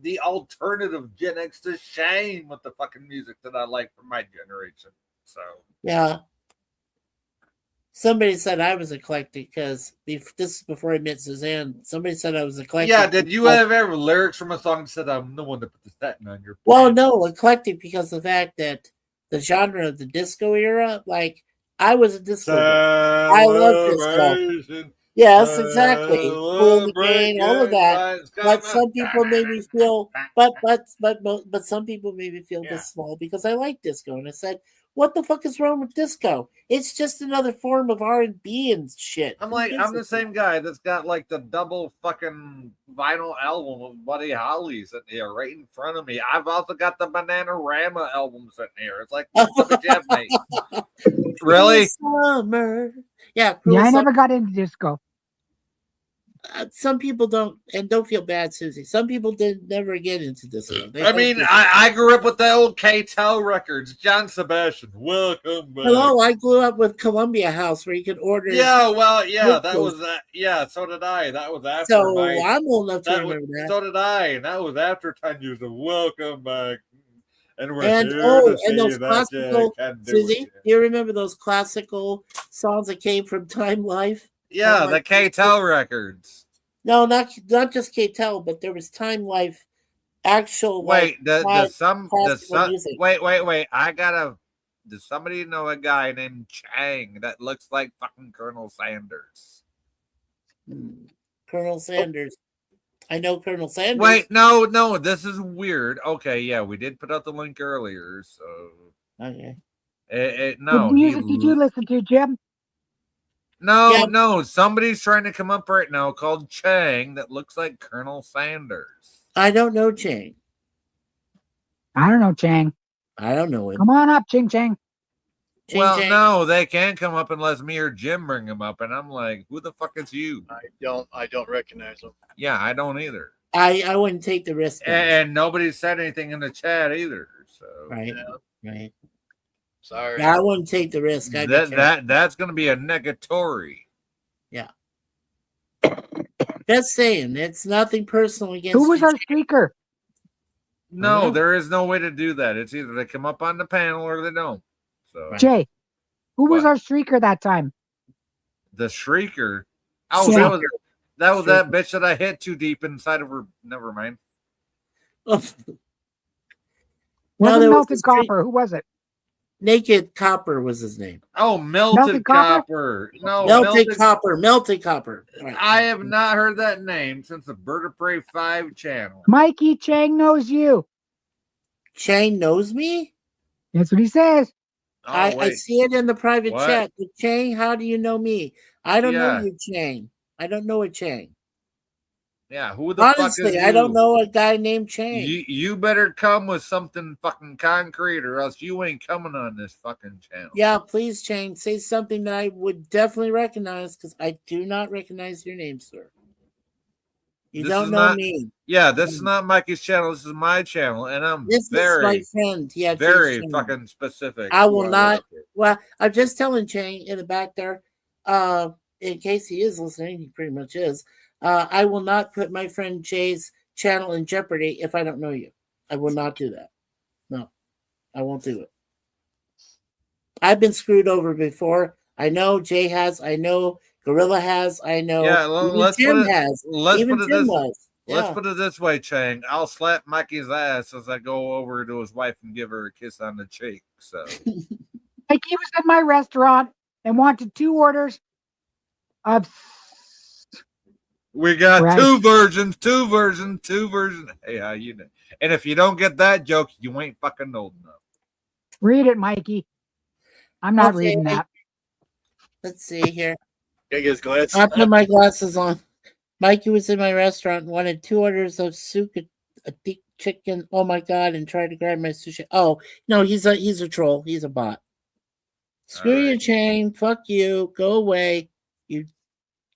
Speaker 4: the alternative Gen X to shame with the fucking music that I like from my generation. So
Speaker 7: Yeah. Somebody said I was eclectic because this is before I met Suzanne. Somebody said I was eclectic.
Speaker 4: yeah, did you
Speaker 7: because-
Speaker 4: have ever lyrics from a song that said I'm the one to put the satin on your?
Speaker 7: Well, no, eclectic because of the fact that the genre of the disco era, like I was a disco guy. I love disco. Yes, exactly. Cool in the Game, all of that. But some people made me feel, but some people made me feel this small because I like disco, and I said, "What the fuck is wrong with disco? It's just another form of R&B and shit."
Speaker 4: I'm like, I'm the same guy that's got like the double fucking vinyl album of Buddy Holly sitting here right in front of me. I've also got the Bananarama album sitting here. It's like, what the fuck did you have, mate? Really?
Speaker 7: Summer. Yeah,
Speaker 1: Yeah, I
Speaker 7: Cruel
Speaker 1: never got into disco.
Speaker 7: some people don't, and don't feel bad, Susie. Some people did never get into this.
Speaker 4: I mean, I grew up with the old K-Tel records. John Sebastian, welcome back.
Speaker 7: Hello, I grew up with Columbia House where you could order.
Speaker 4: Yeah, well, yeah, that
Speaker 7: rituals.
Speaker 4: was that. Yeah, so did I. That was after.
Speaker 7: So I'm old enough to
Speaker 4: that
Speaker 7: remember that.
Speaker 4: So did I, and that was after 10 years of welcome back. And we're
Speaker 7: And
Speaker 4: here
Speaker 7: oh,
Speaker 4: to
Speaker 7: and
Speaker 4: see
Speaker 7: those
Speaker 4: that
Speaker 7: classical,
Speaker 4: you can do
Speaker 7: Susie,
Speaker 4: it.
Speaker 7: you remember those classical songs that came from Time Life?
Speaker 4: Yeah,
Speaker 7: Time
Speaker 4: the
Speaker 7: Life?
Speaker 4: K-Tel records.
Speaker 7: No, not just K-Tel, but there was Time Life, actual.
Speaker 4: Wait,
Speaker 7: classical music.
Speaker 4: wait. Does somebody know a guy named Chang that looks like fucking Colonel Sanders?
Speaker 7: Colonel Sanders. I know Colonel Sanders.
Speaker 4: Wait, no, this is weird. Okay, yeah, we did put out the link earlier, so
Speaker 7: okay.
Speaker 4: No,
Speaker 1: What music did you listen to, Jim?
Speaker 4: No, somebody's trying to come up right now called Chang that looks like Colonel Sanders.
Speaker 7: I don't know Chang.
Speaker 1: I don't know, Chang.
Speaker 7: I don't know him.
Speaker 1: Come on up, Ching Chang.
Speaker 4: Well,
Speaker 7: Chang.
Speaker 4: no, they can't come up unless me or Jim bring him up, and I'm like, who the fuck is you?
Speaker 6: I don't recognize him.
Speaker 4: Yeah, I don't either.
Speaker 7: I wouldn't take the risk.
Speaker 4: And nobody said anything in the chat either. So
Speaker 7: right, right.
Speaker 6: Sorry,
Speaker 7: I wouldn't take the risk.
Speaker 4: That's going to be a negatory.
Speaker 7: Yeah. Just saying, it's nothing personal against.
Speaker 1: Who was
Speaker 7: you.
Speaker 1: our speaker?
Speaker 4: No, there is no way to do that. It's either they come up on the panel or they don't. So
Speaker 1: Jay, who was our streaker that time?
Speaker 4: the shrieker. Oh,
Speaker 1: Yeah.
Speaker 4: that was that bitch that I hit too deep inside of her. Never mind.
Speaker 1: Wasn't
Speaker 7: there was
Speaker 1: Melted
Speaker 7: a streak-
Speaker 1: Copper? Who was it?
Speaker 7: Naked Copper was his name.
Speaker 4: Oh, Melted Copper. No,
Speaker 7: Melted Copper. Melted Copper. Right.
Speaker 4: I have not heard that name since the Bird of Prey 5 channel.
Speaker 1: Mikey Chang knows you.
Speaker 7: Chang knows me?
Speaker 1: That's what he says.
Speaker 7: I see it in the private
Speaker 4: What?
Speaker 7: chat. But Chang, how do you know me? I don't know
Speaker 4: Yeah.
Speaker 7: you, Chang. I don't know a Chang.
Speaker 4: Yeah, who the fuck is
Speaker 7: Honestly,
Speaker 4: you?
Speaker 7: I don't know a guy named Chang.
Speaker 4: You better come with something fucking concrete, or else you ain't coming on this fucking channel.
Speaker 7: Yeah, please, Chang, say something that I would definitely recognize because I do not recognize your name, sir. You
Speaker 4: This
Speaker 7: don't
Speaker 4: is
Speaker 7: know
Speaker 4: not-
Speaker 7: me.
Speaker 4: Yeah, this is not Mikey's channel. This is my channel, and I'm
Speaker 7: This
Speaker 4: very,
Speaker 7: is my friend. Yeah,
Speaker 4: very
Speaker 7: Chang.
Speaker 4: fucking specific.
Speaker 7: I
Speaker 4: who
Speaker 7: will
Speaker 4: let
Speaker 7: not.
Speaker 4: up here.
Speaker 7: Well, I'm just telling Chang in the back there, in case he is listening, he pretty much is. I will not put my friend Jay's channel in jeopardy if I don't know you. I will not do that. No, I won't do it. I've been screwed over before. I know Jay has. I know Gorilla has. I know
Speaker 4: Yeah, well,
Speaker 7: even
Speaker 4: let's
Speaker 7: Jim
Speaker 4: put it.
Speaker 7: has.
Speaker 4: Let's
Speaker 7: Even
Speaker 4: put it
Speaker 7: Jim
Speaker 4: this.
Speaker 7: was.
Speaker 4: Let's
Speaker 7: Yeah.
Speaker 4: put it this way, Chang. I'll slap Mikey's ass as I go over to his wife and give her a kiss on the cheek. So
Speaker 1: Mikey was in my restaurant and wanted 2 orders of.
Speaker 4: we got
Speaker 1: Right.
Speaker 4: two versions. Hey, how you doing? And if you don't get that joke, you ain't fucking old enough.
Speaker 1: Read it, Mikey. I'm not
Speaker 7: Okay,
Speaker 1: reading that.
Speaker 7: Let's see here.
Speaker 6: Gotta get his glasses.
Speaker 7: I put my glasses on. Mikey was in my restaurant and wanted 2 orders of soup, a thick chicken. Oh my god! And tried to grab my sushi. Oh no, he's a troll. He's a bot. Screw you, Chang. Fuck you. Go away, you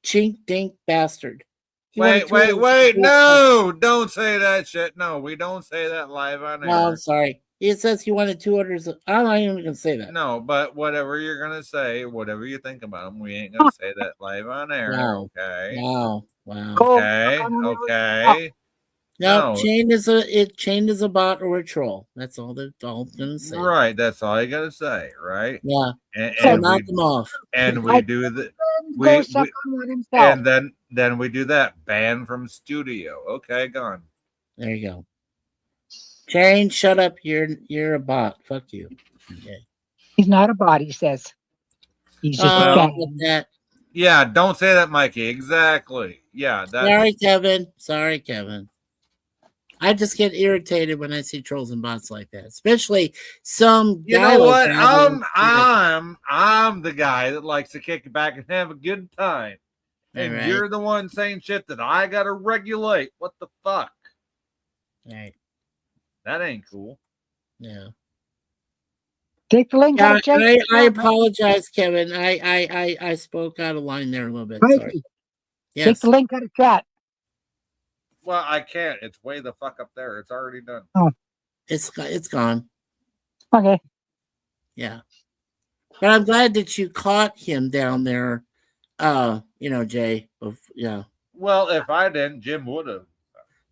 Speaker 7: chink dink bastard. He wanted 2 orders of soup.
Speaker 4: No, don't say that shit. No, we don't say that live on air.
Speaker 7: No, I'm sorry. He says he wanted 2 orders. I'm not even gonna say that.
Speaker 4: No, but whatever you're gonna say, whatever you think about them, we ain't gonna say that live on air.
Speaker 7: No.
Speaker 4: Okay.
Speaker 7: Wow. Wow.
Speaker 4: Okay.
Speaker 7: No,
Speaker 4: No.
Speaker 7: Chain is a bot or a troll. That's all I'm gonna say.
Speaker 4: Right. That's all you gotta say, right?
Speaker 7: Yeah.
Speaker 4: And,
Speaker 7: So
Speaker 4: and
Speaker 7: knock
Speaker 4: we,
Speaker 7: them off.
Speaker 4: and we do the
Speaker 1: Go suck on one himself.
Speaker 4: and then we do that ban from studio. Okay, gone.
Speaker 7: There you go. Chain, shut up. You're a bot. Fuck you. Okay.
Speaker 1: He's not a bot, he says. He's just a cat.
Speaker 7: With that.
Speaker 4: Yeah, don't say that, Mikey. Exactly. Yeah, that's
Speaker 7: Sorry, Kevin. Sorry, Kevin. I just get irritated when I see trolls and bots like that, especially some.
Speaker 4: You
Speaker 7: guy
Speaker 4: know
Speaker 7: like
Speaker 4: what?
Speaker 7: that.
Speaker 4: I'm the guy that likes to kick back and have a good time. And
Speaker 7: Alright.
Speaker 4: you're the one saying shit that I gotta regulate. What the fuck?
Speaker 7: Right.
Speaker 4: That ain't cool.
Speaker 7: Yeah.
Speaker 1: Take the link.
Speaker 7: Yeah,
Speaker 1: out, check
Speaker 7: I
Speaker 1: it out.
Speaker 7: apologize, Kevin. I spoke out of line there a little bit. Sorry.
Speaker 1: Mikey, Take
Speaker 7: Yes.
Speaker 1: the link out of chat.
Speaker 4: Well, I can't. It's way the fuck up there. It's already done.
Speaker 1: Oh,
Speaker 7: It's gone.
Speaker 1: okay.
Speaker 7: Yeah. But I'm glad that you caught him down there. Jay. Yeah.
Speaker 4: Well, if I didn't, Jim would have.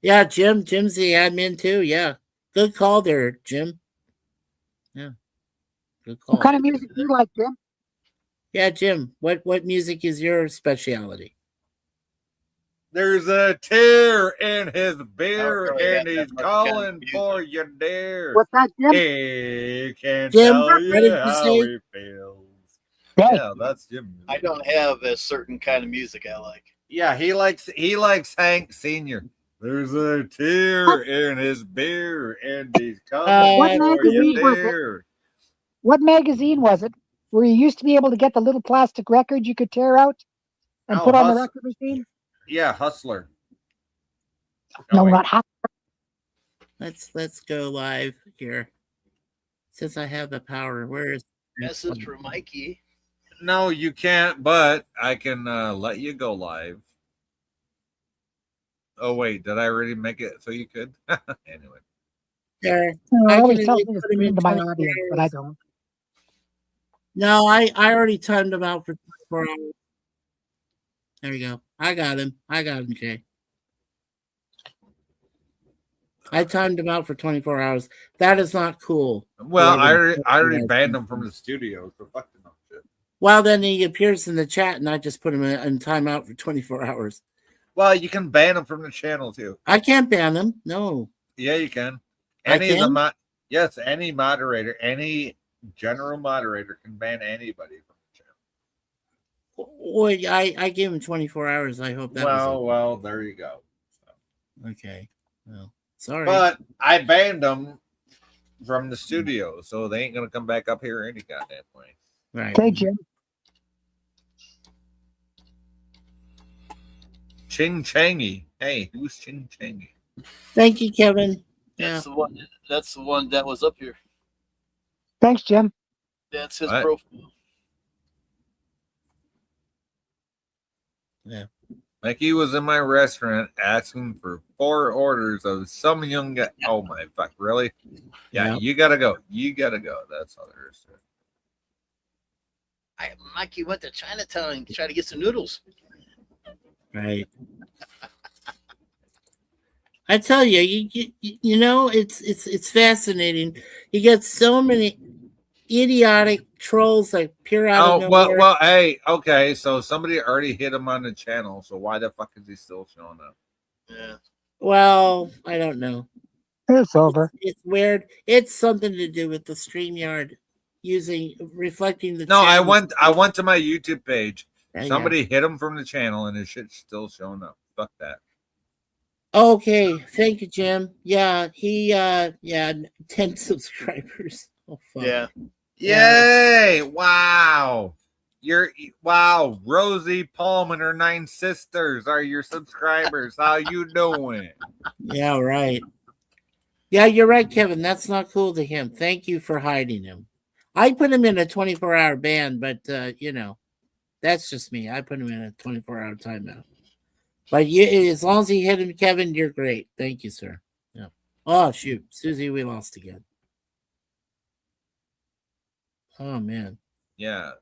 Speaker 7: Yeah, Jim's the admin too. Yeah. Good call there, Jim. Yeah. Good call.
Speaker 1: What kind of music do you like, Jim?
Speaker 7: Yeah, Jim. What music is your specialty?
Speaker 4: There's a tear in his beer,
Speaker 6: really have
Speaker 4: and
Speaker 6: that
Speaker 4: he's
Speaker 6: much kind of
Speaker 4: calling for you, dear.
Speaker 1: What's that, Jim?
Speaker 4: He can
Speaker 7: Jim,
Speaker 4: tell
Speaker 7: what
Speaker 4: you
Speaker 7: did you
Speaker 4: how
Speaker 7: say?
Speaker 4: he feels.
Speaker 1: Hey.
Speaker 4: Yeah, that's Jim.
Speaker 6: I don't have a certain kind of music I like.
Speaker 4: Yeah, he likes Hank Senior. There's a tear in his beer, and he's coming
Speaker 1: What
Speaker 4: for you,
Speaker 1: magazine was it?
Speaker 4: dear.
Speaker 1: What magazine was it? Where you used to be able to get the little plastic records you could tear out and
Speaker 4: Oh,
Speaker 1: put on the record machine?
Speaker 4: Yeah, Hustler.
Speaker 1: No,
Speaker 4: wait.
Speaker 1: not hot.
Speaker 7: Let's go live here. Since I have the power, where is
Speaker 6: Message for Mikey.
Speaker 4: No, you can't, but I can let you go live. Oh, wait, did I already make it so you could? Anyway.
Speaker 7: there?
Speaker 1: No,
Speaker 7: I
Speaker 1: I always
Speaker 7: can
Speaker 1: tell
Speaker 7: only
Speaker 1: me to
Speaker 7: put 'em
Speaker 1: stream
Speaker 7: in
Speaker 1: to my
Speaker 7: 24
Speaker 1: audience, but I
Speaker 7: hours.
Speaker 1: don't.
Speaker 7: No, I already timed him out for 24 hours. There we go. I got him, Jay. I timed him out for 24 hours. That is not cool.
Speaker 4: Well, I
Speaker 7: Whoever-
Speaker 4: already banned him from the studio, so fuck them. Shit.
Speaker 7: Well, then he appears in the chat, and I just put him in timeout for 24 hours.
Speaker 4: Well, you can ban him from the channel too.
Speaker 7: I can't ban him. No.
Speaker 4: Yeah, you can.
Speaker 7: I
Speaker 4: Any of the
Speaker 7: can?
Speaker 4: yes, any moderator, any general moderator can ban anybody from the channel.
Speaker 7: Well, I gave him 24 hours. I hope that
Speaker 4: Well, there you go.
Speaker 7: was okay. Well, sorry.
Speaker 4: But I banned them from the studio, so they ain't gonna come back up here any goddamn way.
Speaker 7: Right.
Speaker 1: Okay, Jim.
Speaker 4: Ching Changy. Hey, who's Ching Changy?
Speaker 7: Thank you, Kevin. Yeah.
Speaker 6: That's the one. That's the one that was up here.
Speaker 1: Thanks, Jim.
Speaker 6: That's his
Speaker 4: What?
Speaker 6: profile.
Speaker 7: Yeah.
Speaker 4: Like he was in my restaurant asking for 4 orders of some young guy. Oh my fuck, really? Yeah,
Speaker 7: Yeah.
Speaker 4: you gotta go. You gotta go. That's all there is to it.
Speaker 6: Mikey went to Chinatown and tried to get some noodles.
Speaker 7: Right. I tell you, you know, it's fascinating. You get so many idiotic trolls that appear out of nowhere.
Speaker 4: well, hey, okay, so somebody already hit him on the channel, so why the fuck is he still showing up?
Speaker 6: Yeah.
Speaker 7: Well, I don't know.
Speaker 1: It's over.
Speaker 7: It's weird. It's something to do with the StreamYard reflecting the.
Speaker 4: No,
Speaker 7: channel.
Speaker 4: I went to my YouTube page.
Speaker 7: Yeah,
Speaker 4: Somebody hit him from the channel, and his shit's still showing up. Fuck that.
Speaker 7: Okay, thank you, Jim. Yeah, he 10 subscribers. Oh fuck.
Speaker 6: Yeah.
Speaker 4: Yay! Wow. Wow, Rosie Palm and her 9 sisters are your subscribers. How you doing?
Speaker 7: Yeah, right. Yeah, you're right, Kevin. That's not cool to him. Thank you for hiding him. I put him in a 24-hour ban, but that's just me. I put him in a 24-hour timeout. But as long as he hit him, Kevin, you're great. Thank you, sir. Yeah. Oh shoot, Susie, we lost again. Oh man.
Speaker 4: Yeah,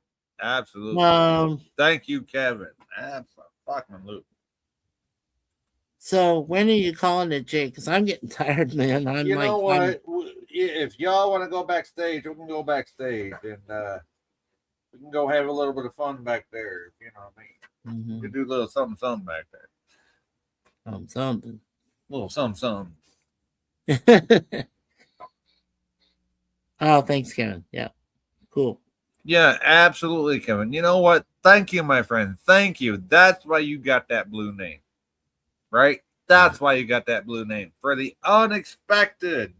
Speaker 4: absolutely. Thank you, Kevin. Absolutely.
Speaker 7: So when are you calling it, Jake? Because I'm getting tired, man. I'm
Speaker 4: You
Speaker 7: like,
Speaker 4: know what? If y'all want to go backstage, we can go backstage, and we can go have a little bit of fun back there. You know what I mean? We can do a little something back there.
Speaker 7: Something.
Speaker 4: A little something.
Speaker 7: Oh, thanks, Kevin. Yeah, cool.
Speaker 4: Yeah, absolutely, Kevin. You know what? Thank you, my friend. Thank you. That's why you got that blue name, right? That's why you got that blue name, for the unexpected.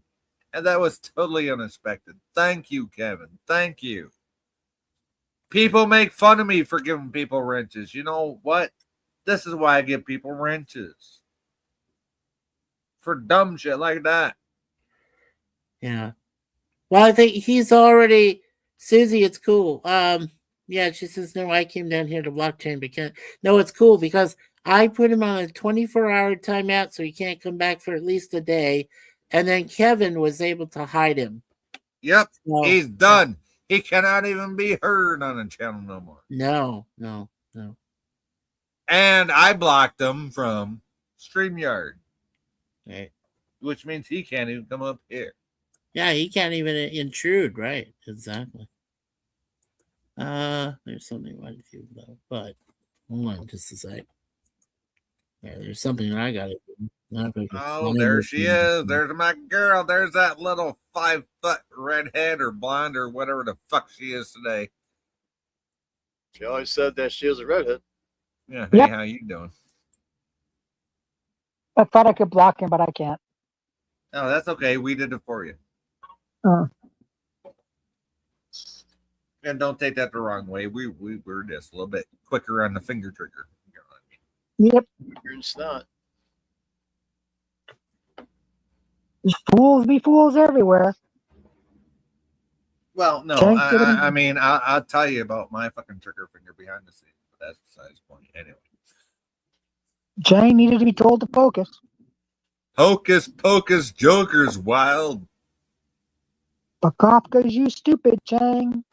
Speaker 4: And that was totally unexpected. Thank you, Kevin. Thank you. People make fun of me for giving people wrenches. You know what? This is why I give people wrenches. For dumb shit like that.
Speaker 7: Yeah. Well, I think he's already Susie. It's cool. Yeah, she says no. I came down here to blockchain because no, it's cool because I put him on a 24-hour timeout so he can't come back for at least a day. And then Kevin was able to hide him.
Speaker 4: Yep,
Speaker 7: So,
Speaker 4: he's done. He cannot even be heard on the channel no more.
Speaker 7: No.
Speaker 4: And I blocked him from StreamYard.
Speaker 7: Right.
Speaker 4: Which means he can't even come up here.
Speaker 7: Yeah, he can't even intrude, right? Exactly. There's something I wanted to do though, but hold on just a sec. Yeah, there's something I gotta do.
Speaker 4: Oh, there she is. There's my girl. There's that little 5-foot redhead or blonde or whatever the fuck she is today.
Speaker 6: She always said that she was a redhead.
Speaker 4: Yeah. Hey, how you doing?
Speaker 1: I thought I could block him, but I can't.
Speaker 4: Oh, that's okay. We did it for you. And don't take that the wrong way. We were just a little bit quicker on the finger trigger.
Speaker 1: Yep.
Speaker 6: You're in snot.
Speaker 1: Fools be fools everywhere.
Speaker 4: Well, no,
Speaker 1: Thanks for
Speaker 4: I mean, I'll tell you about my fucking trigger finger behind the scenes, but that's besides the point. Anyway.
Speaker 1: Jane needed to be told to focus.
Speaker 4: Hocus pocus, Joker's wild.
Speaker 1: Fuck off because you stupid, Chang.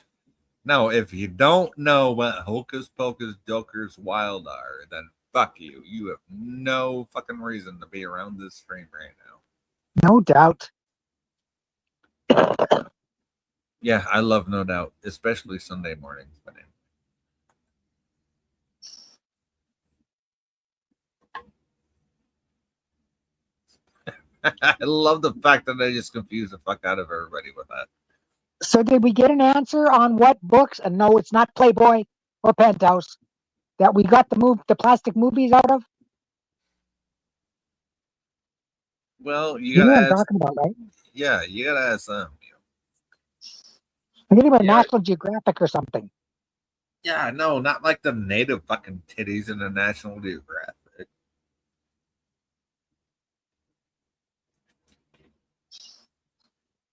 Speaker 4: No, if you don't know what Hocus Pocus, Joker's wild are, then fuck you. You have no fucking reason to be around this stream right now.
Speaker 1: No doubt.
Speaker 4: Yeah, I love No Doubt, especially Sunday mornings. But I love the fact that I just confuse the fuck out of everybody with that.
Speaker 1: So did we get an answer on what books? And no, it's not Playboy or Penthouse that we got the plastic movies out of.
Speaker 4: Well, you
Speaker 1: know
Speaker 4: gotta
Speaker 1: what I'm
Speaker 4: ask,
Speaker 1: talking about, right?
Speaker 4: Yeah, you gotta ask them.
Speaker 1: I'm getting about National Geographic or something.
Speaker 4: Yeah, no, not like the native fucking titties in the National Geographic.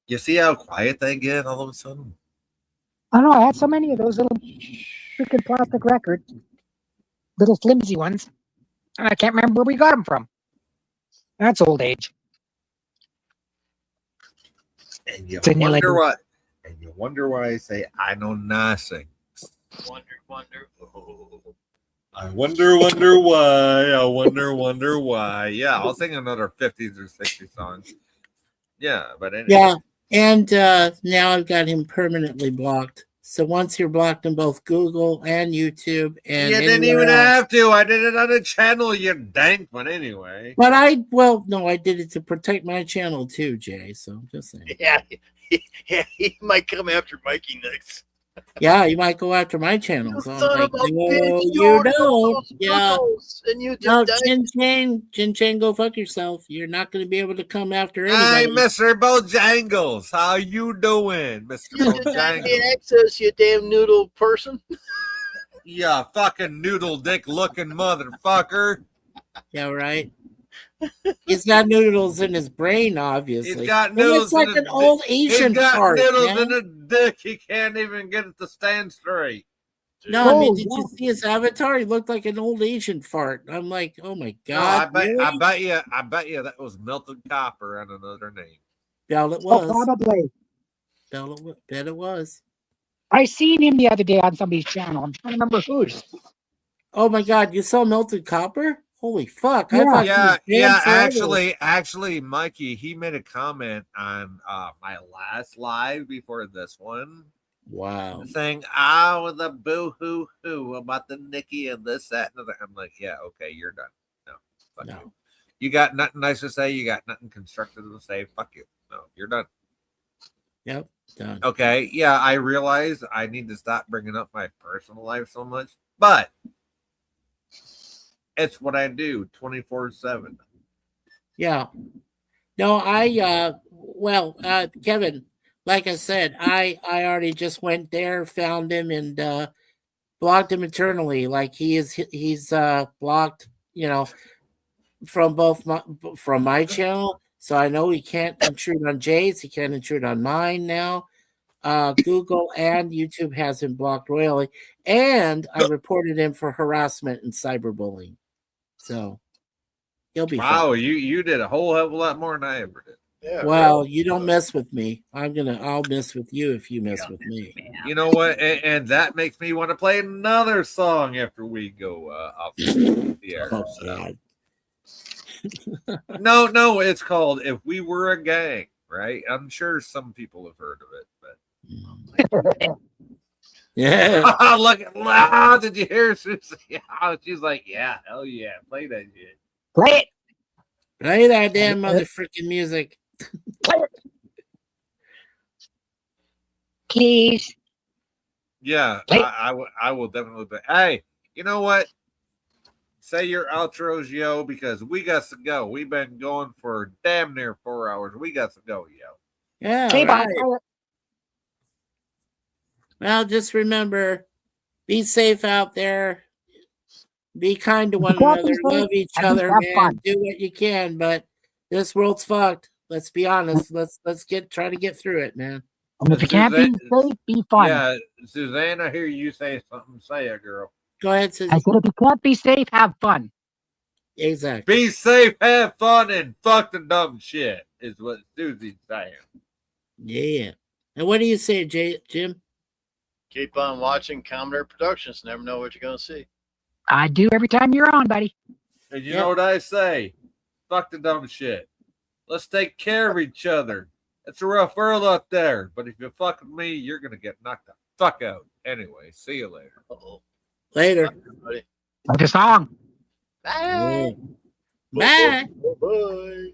Speaker 4: You see how quiet they get all of a sudden?
Speaker 1: I don't know. I had so many of those little freaking plastic records, little flimsy ones. And I can't remember where we got them from. That's old age.
Speaker 4: And you wonder why I say I know nothing.
Speaker 6: Wonder. Oh.
Speaker 4: I wonder why. I wonder why. Yeah, I'll sing another 50s or 60s songs. Yeah, but anyway.
Speaker 7: Yeah, and now I've got him permanently blocked. So once you're blocked on both Google and YouTube, and
Speaker 4: you didn't even have to. I did it on a channel, you dank one anyway.
Speaker 7: But I did it to protect my channel too, Jay. So I'm just saying.
Speaker 6: Yeah, he might come after Mikey next.
Speaker 7: Yeah, you might go after my channel. So
Speaker 6: Son
Speaker 7: I'm
Speaker 6: of a
Speaker 7: like,
Speaker 6: bitch,
Speaker 7: you don't. Yeah.
Speaker 6: And you
Speaker 7: No,
Speaker 6: just
Speaker 7: Chin Chain, go fuck yourself. You're not going to be able to come after
Speaker 4: Hi,
Speaker 7: anybody.
Speaker 4: Mr. Bojangles. How you doing, Mr. Bojangles?
Speaker 6: access, you damn noodle person.
Speaker 4: Yeah, fucking noodle dick looking motherfucker.
Speaker 7: Yeah, right. He's got noodles in his brain, obviously.
Speaker 4: He's got noodles.
Speaker 7: It's like an old Asian
Speaker 4: He's got
Speaker 7: fart,
Speaker 4: noodles
Speaker 7: man.
Speaker 4: in his dick. He can't even get it to stand straight.
Speaker 7: No, I mean, did you see his avatar? He looked like an old Asian fart. I'm like, oh my god!
Speaker 4: No, I
Speaker 7: really?
Speaker 4: bet you that was melted copper and another name.
Speaker 7: Bell it
Speaker 1: Oh,
Speaker 7: was.
Speaker 1: probably.
Speaker 7: Bet it was.
Speaker 1: I seen him the other day on somebody's channel. I'm trying to remember whose.
Speaker 7: Oh my god! You saw melted copper? Holy fuck! I thought he was dead forever.
Speaker 4: Actually, Mikey, he made a comment on my last live before this one.
Speaker 7: Wow.
Speaker 4: Saying, with the boo hoo hoo about the Nikki and this, that, and other. I'm like, yeah, okay, you're done. No, fuck you. You got nothing nice to say. You got nothing constructive to say. Fuck you. No, you're done.
Speaker 7: Yep, done.
Speaker 4: Okay, yeah, I realize I need to stop bringing up my personal life so much, but it's what I do 24/7.
Speaker 7: Yeah. No, Kevin, like I said, I already just went there, found him, and blocked him eternally. Like he's blocked, from my channel. So I know he can't intrude on Jay's. He can't intrude on mine now. Google and YouTube has him blocked royally, and I reported him for harassment and cyberbullying. So he'll be
Speaker 4: Wow,
Speaker 7: fine.
Speaker 4: you did a whole hell of a lot more than I ever did.
Speaker 6: Yeah.
Speaker 7: Well, you don't mess with me. I'll mess with you if you mess with me.
Speaker 4: You know what? And that makes me want to play another song after we go off the air.
Speaker 7: Oh, God.
Speaker 4: No, it's called "If We Were a Gang." Right? I'm sure some people have heard of it, but
Speaker 7: Yeah.
Speaker 4: look at wow! Did you hear Susie? She's like, yeah, hell yeah, play that shit.
Speaker 1: Play it.
Speaker 7: Play that damn mother freaking music.
Speaker 1: Please.
Speaker 4: Yeah,
Speaker 1: Play.
Speaker 4: I will definitely play. Hey, you know what? Say your outros, yo, because we got to go. We've been going for damn near 4 hours. We got to go, yo.
Speaker 7: Yeah.
Speaker 1: Say bye.
Speaker 7: Right. Well, just remember, be safe out there. Be kind to one another. Love each other, man. Do what you can, but this world's fucked. Let's be honest. Let's try to get through it, man.
Speaker 1: And if you can't be safe, be fun.
Speaker 4: Yeah, Suzanne, I hear you say something. Say it, girl.
Speaker 7: Go ahead, Susie.
Speaker 1: I said if you can't be safe, have fun.
Speaker 7: Exactly.
Speaker 4: Be safe, have fun, and fuck the dumb shit is what Susie's saying.
Speaker 7: Yeah. And what do you say, Jim?
Speaker 6: Keep on watching Commodore Productions. Never know what you're going to see.
Speaker 1: I do every time you're on, buddy.
Speaker 4: And you know what I say? Fuck the dumb shit. Let's take care of each other. It's a rough world out there, but if you fuck with me, you're going to get knocked the fuck out. Anyway, see you later.
Speaker 6: Uh-oh.
Speaker 7: Later.
Speaker 6: Bye, everybody.
Speaker 1: Like a song.
Speaker 6: Bye.
Speaker 7: Bye.
Speaker 6: Bye.